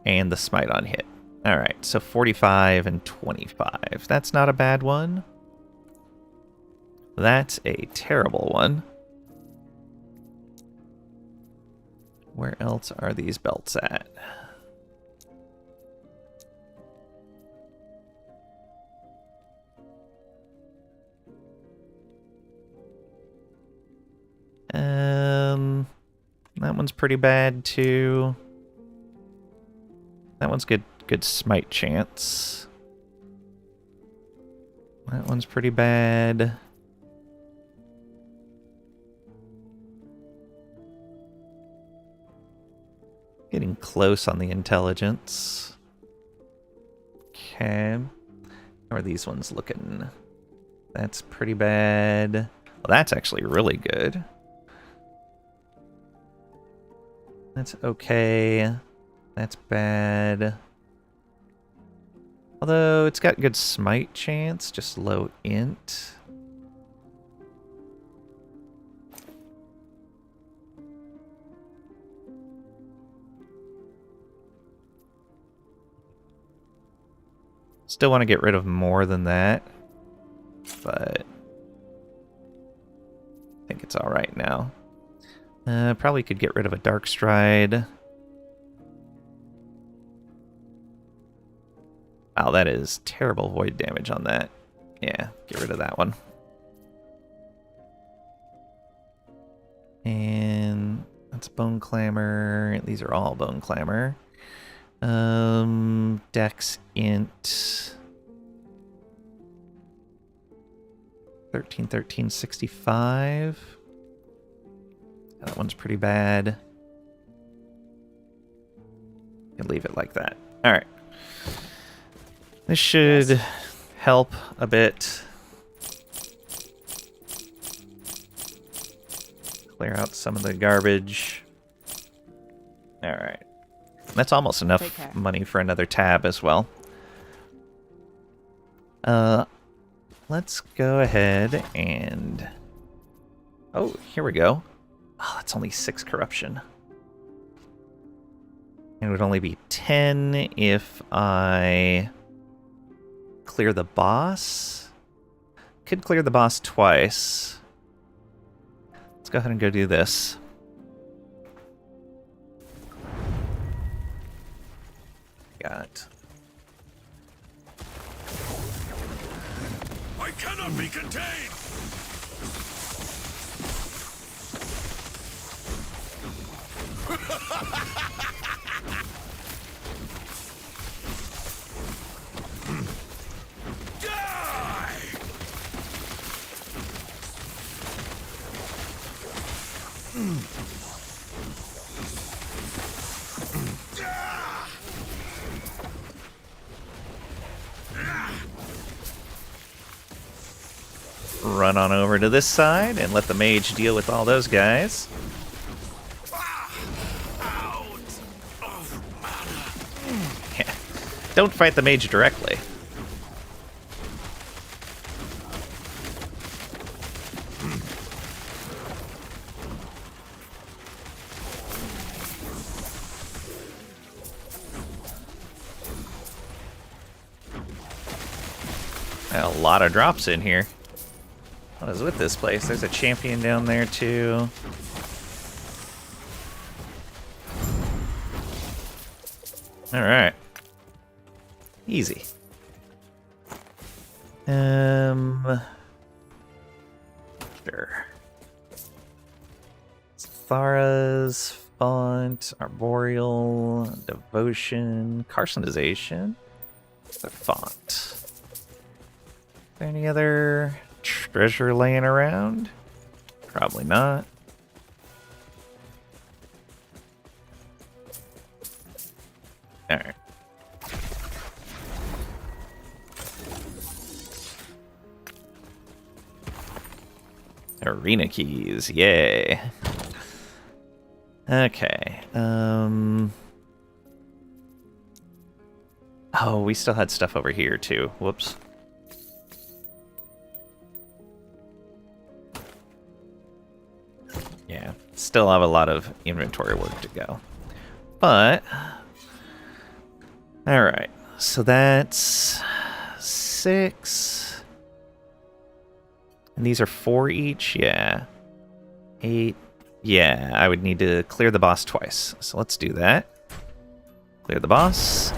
And the smite on hit. Alright, so 45 and 25. That's not a bad one. That's a terrible one. Where else are these belts at? That one's pretty bad too. That one's good smite chance. That one's pretty bad. Getting close on the intelligence. Okay. How are these ones looking? That's pretty bad. Well, that's actually really good. That's okay. That's bad. Although it's got good smite chance, just low int. Still want to get rid of more than that, but I think it's alright now. Probably could get rid of a Dark Stride. Wow, that is terrible void damage on that. Yeah, get rid of that one. And that's Bone Clamor. These are all Bone Clamor. Dex int 13, 13, 65. That one's pretty bad. Can leave it like that. All right. This should help a bit. Clear out some of the garbage. All right. That's almost enough money for another tab as well. Let's go ahead and... Oh, here we go. Oh, that's only 6 corruption. And it would only be 10 if I clear the boss. Could clear the boss twice. Let's go ahead and go do this. Got. I cannot be contained. run on over to this side and let the mage deal with all those guys. Yeah. Don't fight the mage directly. A lot of drops in here. What is with this place? There's a champion down there too. Alright. Easy. Sure. Thara's font, arboreal, devotion, carcinization. What's the font? Is there any other treasure laying around? Probably not. Alright. Arena keys, yay. Okay. Oh, we still had stuff over here too. Whoops. Yeah, still have a lot of inventory work to go. But alright, so that's 6. And these are 4 each, yeah. 8. Yeah, I would need to clear the boss twice. So let's do that. Clear the boss.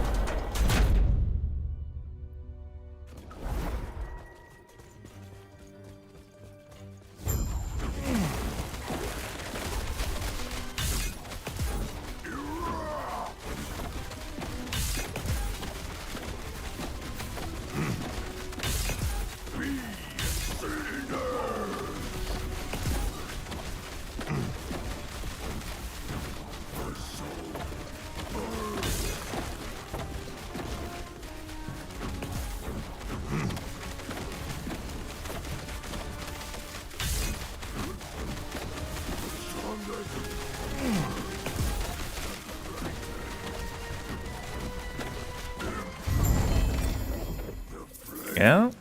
Yeah.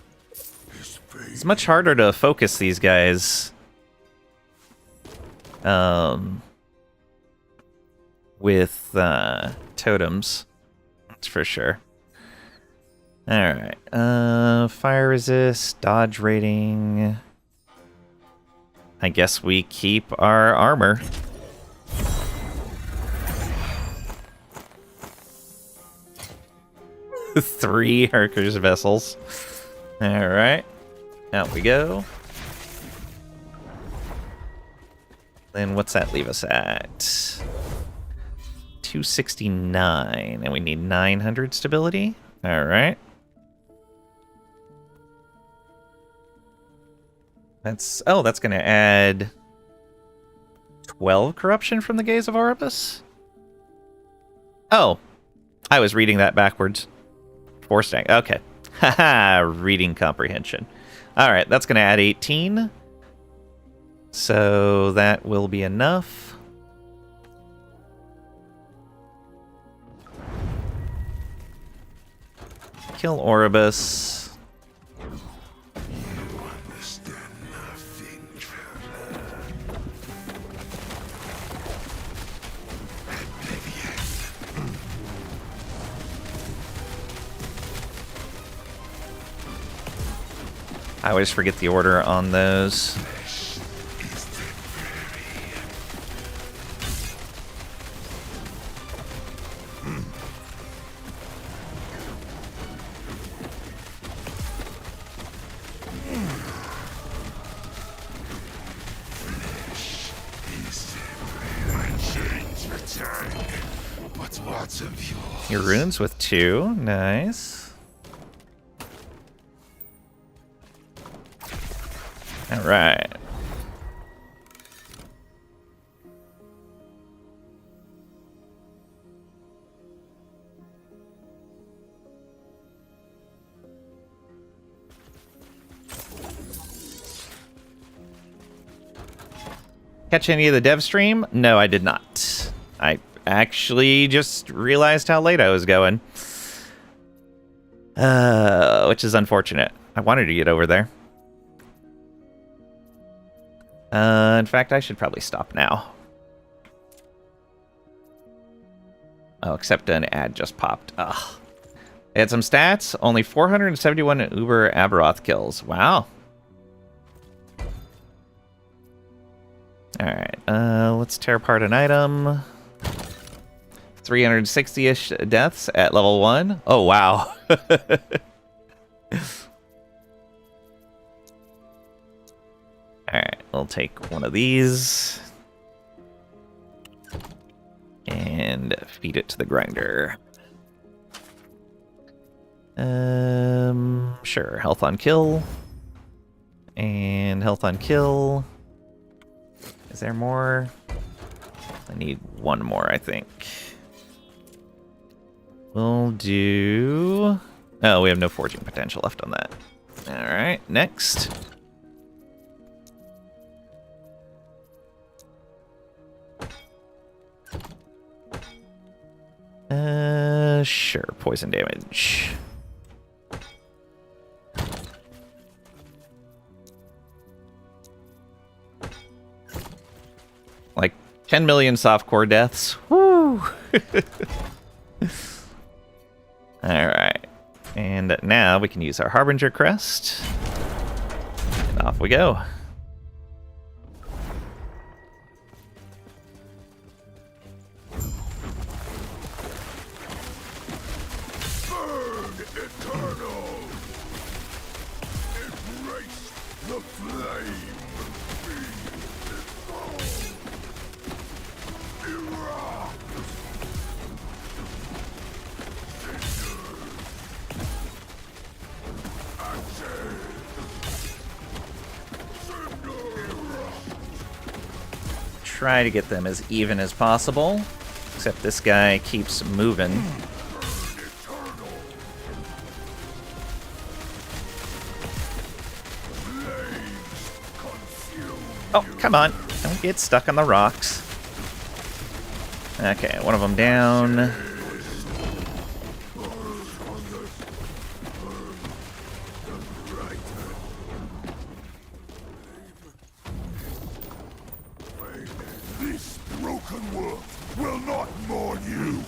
It's much harder to focus these guys. With totems. That's for sure. Alright. Fire resist, dodge rating. I guess we keep our armor. Three Hercules vessels. Alright. Out we go. Then what's that leave us at? 269. And we need 900 stability. Alright. That's... Oh, that's going to add 12 corruption from the Gaze of Orbis? Oh. I was reading that backwards. 4 stack. Okay. Haha, reading comprehension. Alright, that's going to add 18. So that will be enough. Kill Orbis. I always forget the order on those. Your runes with 2, nice. All right. catch any of the dev stream? No, I did not. I actually just realized how late I was going. Which is unfortunate. I wanted to get over there. In fact, I should probably stop now. Oh, except an ad just popped. Ugh. They had some stats. Only 471 Uber Aberoth kills. Wow. Alright, let's tear apart an item. 360-ish deaths at level 1. Oh, wow. Alright, we'll take one of these. And feed it to the grinder. Sure, health on kill. And health on kill. Is there more? I need one more, I think. We'll do... Oh, we have no forging potential left on that. Alright, next. Sure, poison damage. Like 10 million softcore deaths. Woo! Alright. And now we can use our Harbinger crest. And off we go. Burn eternal! Embrace the flame! Be involved! Erupt! Try to get them as even as possible. Except this guy keeps moving. Oh, come on. Don't get stuck on the rocks. Okay, one of them down. This broken world will not mourn you!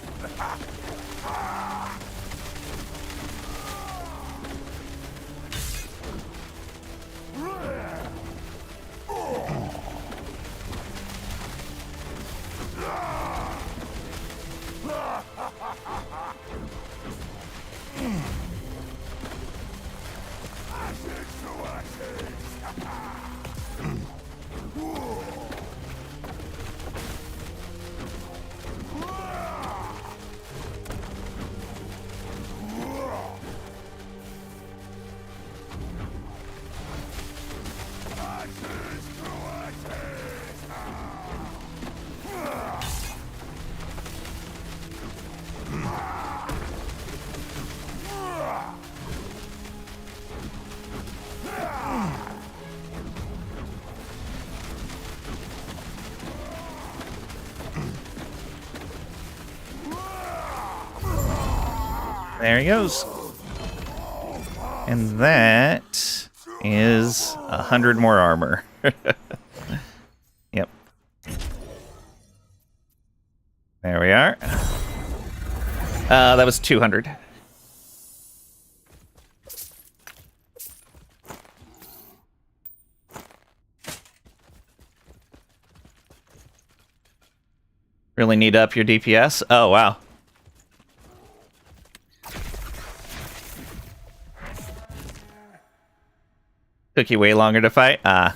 There he goes. And that is 100 more armor. Yep. There we are. That was 200. Really need to up your DPS? Oh, wow. Took you way longer to fight? Ah.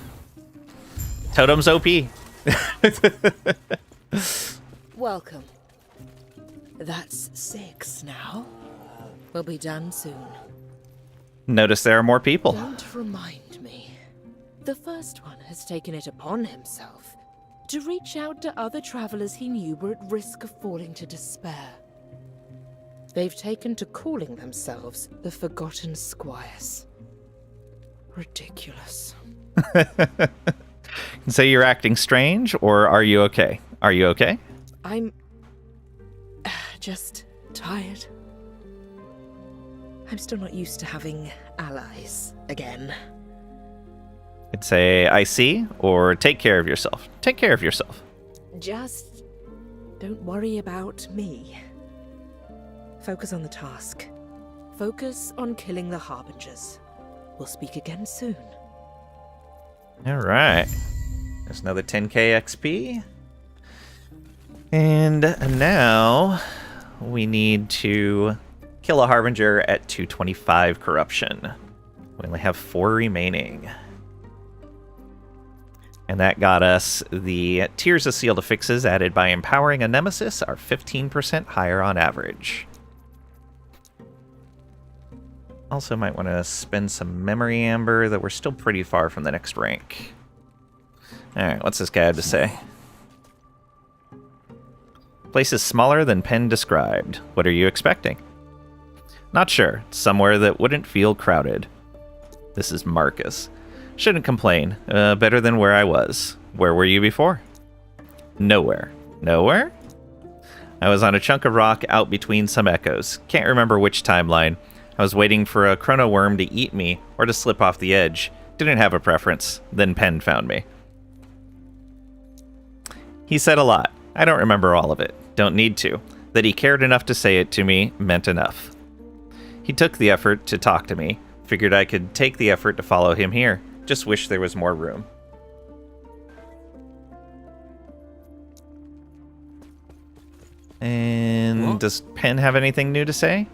Totems OP. Welcome. That's 6 now. We'll be done soon. Notice there are more people. Don't remind me. The first one has taken it upon himself to reach out to other travelers he knew were at risk of falling to despair. They've taken to calling themselves the Forgotten Squires. Ridiculous. can say you're acting strange, or are you okay? Are you okay? I'm just tired. I'm still not used to having allies again. Could say I see, or take care of yourself. Take care of yourself. Just don't worry about me. Focus on the task. Focus on killing the Harbingers. We'll speak again soon. All right. There's another 10k XP. And now we need to kill a Harbinger at 225 corruption. We only have 4 remaining. And that got us the tiers of sealed affixes added by empowering a nemesis are 15% higher on average. Also might want to spend some memory amber, that we're still pretty far from the next rank. Alright, what's this guy have to say? Place is smaller than Penn described. What are you expecting? Not sure. Somewhere that wouldn't feel crowded. This is Marcus. Shouldn't complain. Better than where I was. Where were you before? Nowhere. Nowhere? I was on a chunk of rock out between some echoes. Can't remember which timeline. I was waiting for a chrono worm to eat me or to slip off the edge. Didn't have a preference. Then Penn found me. He said a lot. I don't remember all of it. Don't need to. That he cared enough to say it to me meant enough. He took the effort to talk to me. Figured I could take the effort to follow him here. Just wish there was more room. And does Penn have anything new to say?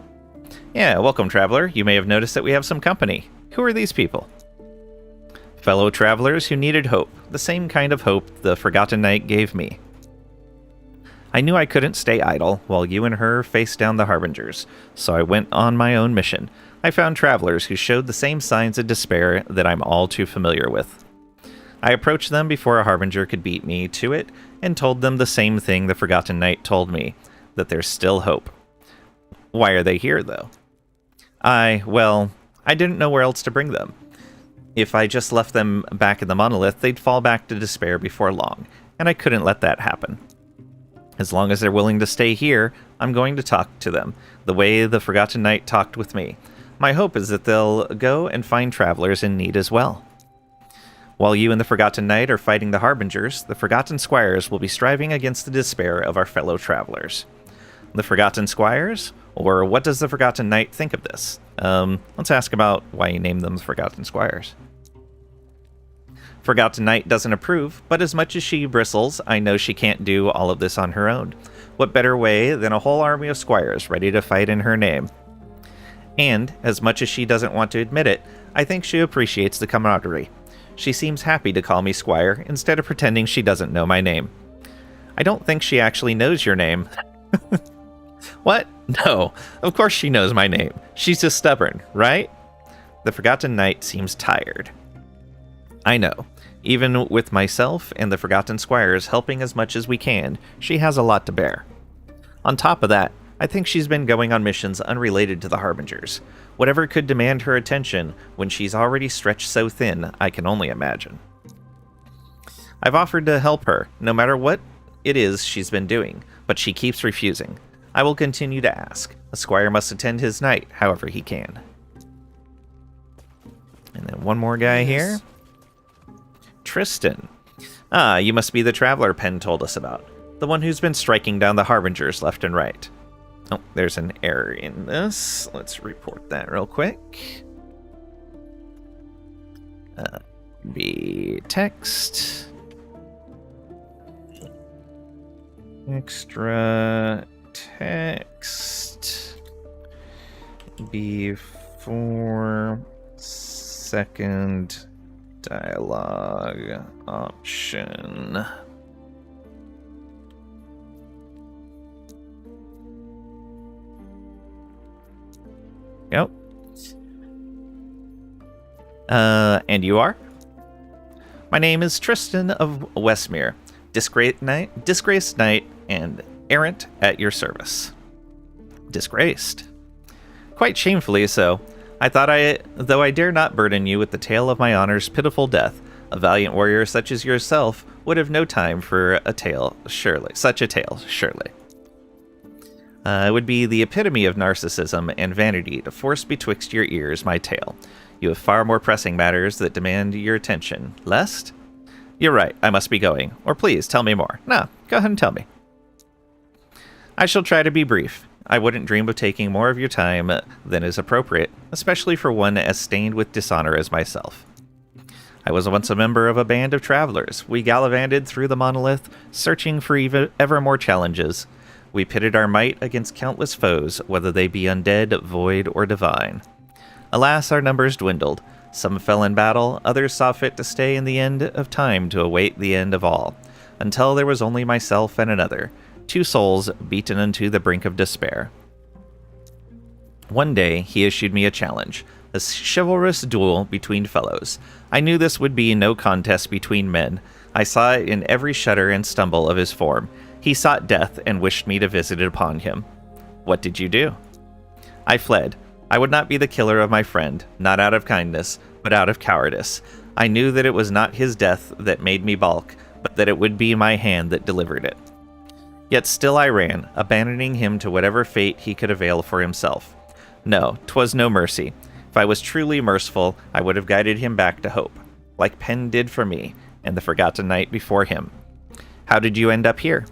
Yeah, welcome, traveler. You may have noticed that we have some company. Who are these people? Fellow travelers who needed hope. The same kind of hope the Forgotten Knight gave me. I knew I couldn't stay idle while you and her faced down the Harbingers, so I went on my own mission. I found travelers who showed the same signs of despair that I'm all too familiar with. I approached them before a Harbinger could beat me to it, and told them the same thing the Forgotten Knight told me, that there's still hope. Why are they here, though? I didn't know where else to bring them. If I just left them back in the monolith, they'd fall back to despair before long, and I couldn't let that happen. As long as they're willing to stay here, I'm going to talk to them, the way the Forgotten Knight talked with me. My hope is that they'll go and find travelers in need as well. While you and the Forgotten Knight are fighting the Harbingers, the Forgotten Squires will be striving against the despair of our fellow travelers. The Forgotten Squires? Or what does the Forgotten Knight think of this? Let's ask about why you named them the Forgotten Squires. Forgotten Knight doesn't approve, but as much as she bristles, I know she can't do all of this on her own. What better way than a whole army of squires ready to fight in her name? And, as much as she doesn't want to admit it, I think she appreciates the camaraderie. She seems happy to call me Squire, instead of pretending she doesn't know my name. I don't think she actually knows your name. What? No, of course she knows my name. She's just stubborn, right? The Forgotten Knight seems tired. I know. Even with myself and the Forgotten Squires helping as much as we can, she has a lot to bear. On top of that, I think she's been going on missions unrelated to the Harbingers. Whatever could demand her attention when she's already stretched so thin, I can only imagine. I've offered to help her, no matter what it is she's been doing, but she keeps refusing. I will continue to ask. A squire must attend his night, however he can. And then one more guy here. Tristan. Ah, you must be the traveler Penn told us about. The one who's been striking down the Harbingers left and right. Oh, there's an error in this. Let's report that real quick. Be text. Extra text. Before second dialogue option. Yep. And you are? My name is Tristan of Westmere, disgraced knight, and errant at your service. Disgraced? Quite shamefully so. Though I dare not burden you with the tale of my honor's pitiful death, A valiant warrior such as yourself would have no time for a tale, surely. Such a tale, surely. It would be the epitome of narcissism and vanity to force betwixt your ears my tale. You have far more pressing matters that demand your attention, lest? You're right, I must be going. Or please, tell me more. No, go ahead and tell me. I shall try to be brief. I wouldn't dream of taking more of your time than is appropriate, especially for one as stained with dishonor as myself. I was once a member of a band of travelers. We gallivanted through the monolith, searching for ever more challenges. We pitted our might against countless foes, whether they be undead, void, or divine. Alas, our numbers dwindled. Some fell in battle, others saw fit to stay in the end of time to await the end of all, until there was only myself and another, 2 souls beaten unto the brink of despair. One day, he issued me a challenge, a chivalrous duel between fellows. I knew this would be no contest between men. I saw it in every shudder and stumble of his form. He sought death and wished me to visit it upon him. What did you do? I fled. I would not be the killer of my friend, not out of kindness, but out of cowardice. I knew that it was not his death that made me balk, but that it would be my hand that delivered it. Yet still I ran, abandoning him to whatever fate he could avail for himself. No, 'twas no mercy. If I was truly merciful, I would have guided him back to hope, like Penn did for me, and the forgotten night before him. How did you end up here?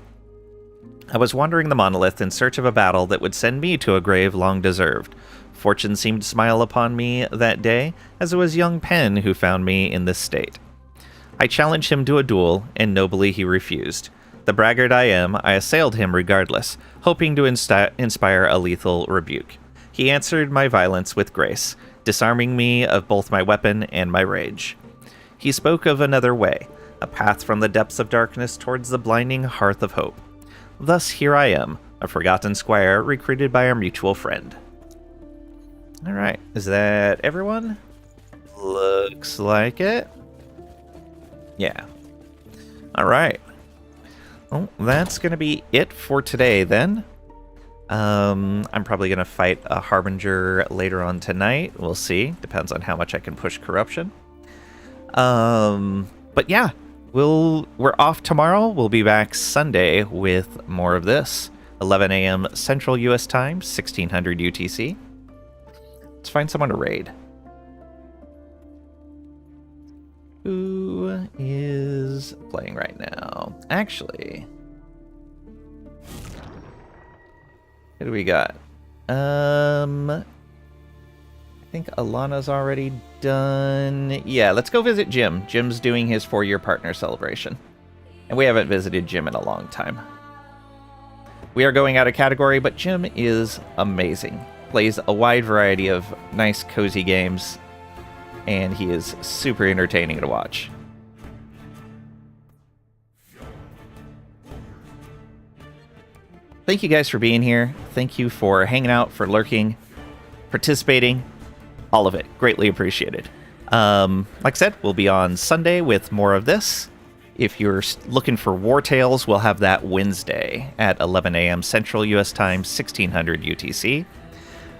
I was wandering the monolith in search of a battle that would send me to a grave long deserved. Fortune seemed to smile upon me that day, as it was young Penn who found me in this state. I challenged him to a duel, and nobly he refused. The braggart I am, I assailed him regardless, hoping to inspire a lethal rebuke. He answered my violence with grace, disarming me of both my weapon and my rage. He spoke of another way, a path from the depths of darkness towards the blinding hearth of hope. Thus here I am, a forgotten squire recruited by our mutual friend. Alright, is that everyone? Looks like it. Yeah. Alright. Well, that's going to be it for today then. I'm probably going to fight a Harbinger later on tonight. We'll see. Depends on how much I can push corruption. But yeah, we're off tomorrow. We'll be back Sunday with more of this. 11 a.m. Central U.S. time, 1600 UTC. Let's find someone to raid. Who is playing right now? Actually, who do we got? I think Alana's already done. Yeah, let's go visit Jim. Jim's doing his 4-year partner celebration. And we haven't visited Jim in a long time. We are going out of category, but Jim is amazing. Plays a wide variety of nice, cozy games, and he is super entertaining to watch. Thank you guys for being here. Thank you for hanging out, for lurking, participating. All of it. Greatly appreciated. Like I said, we'll be on Sunday with more of this. If you're looking for War Tales, we'll have that Wednesday at 11 a.m. Central U.S. time, 1600 UTC.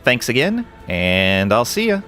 Thanks again, and I'll see ya.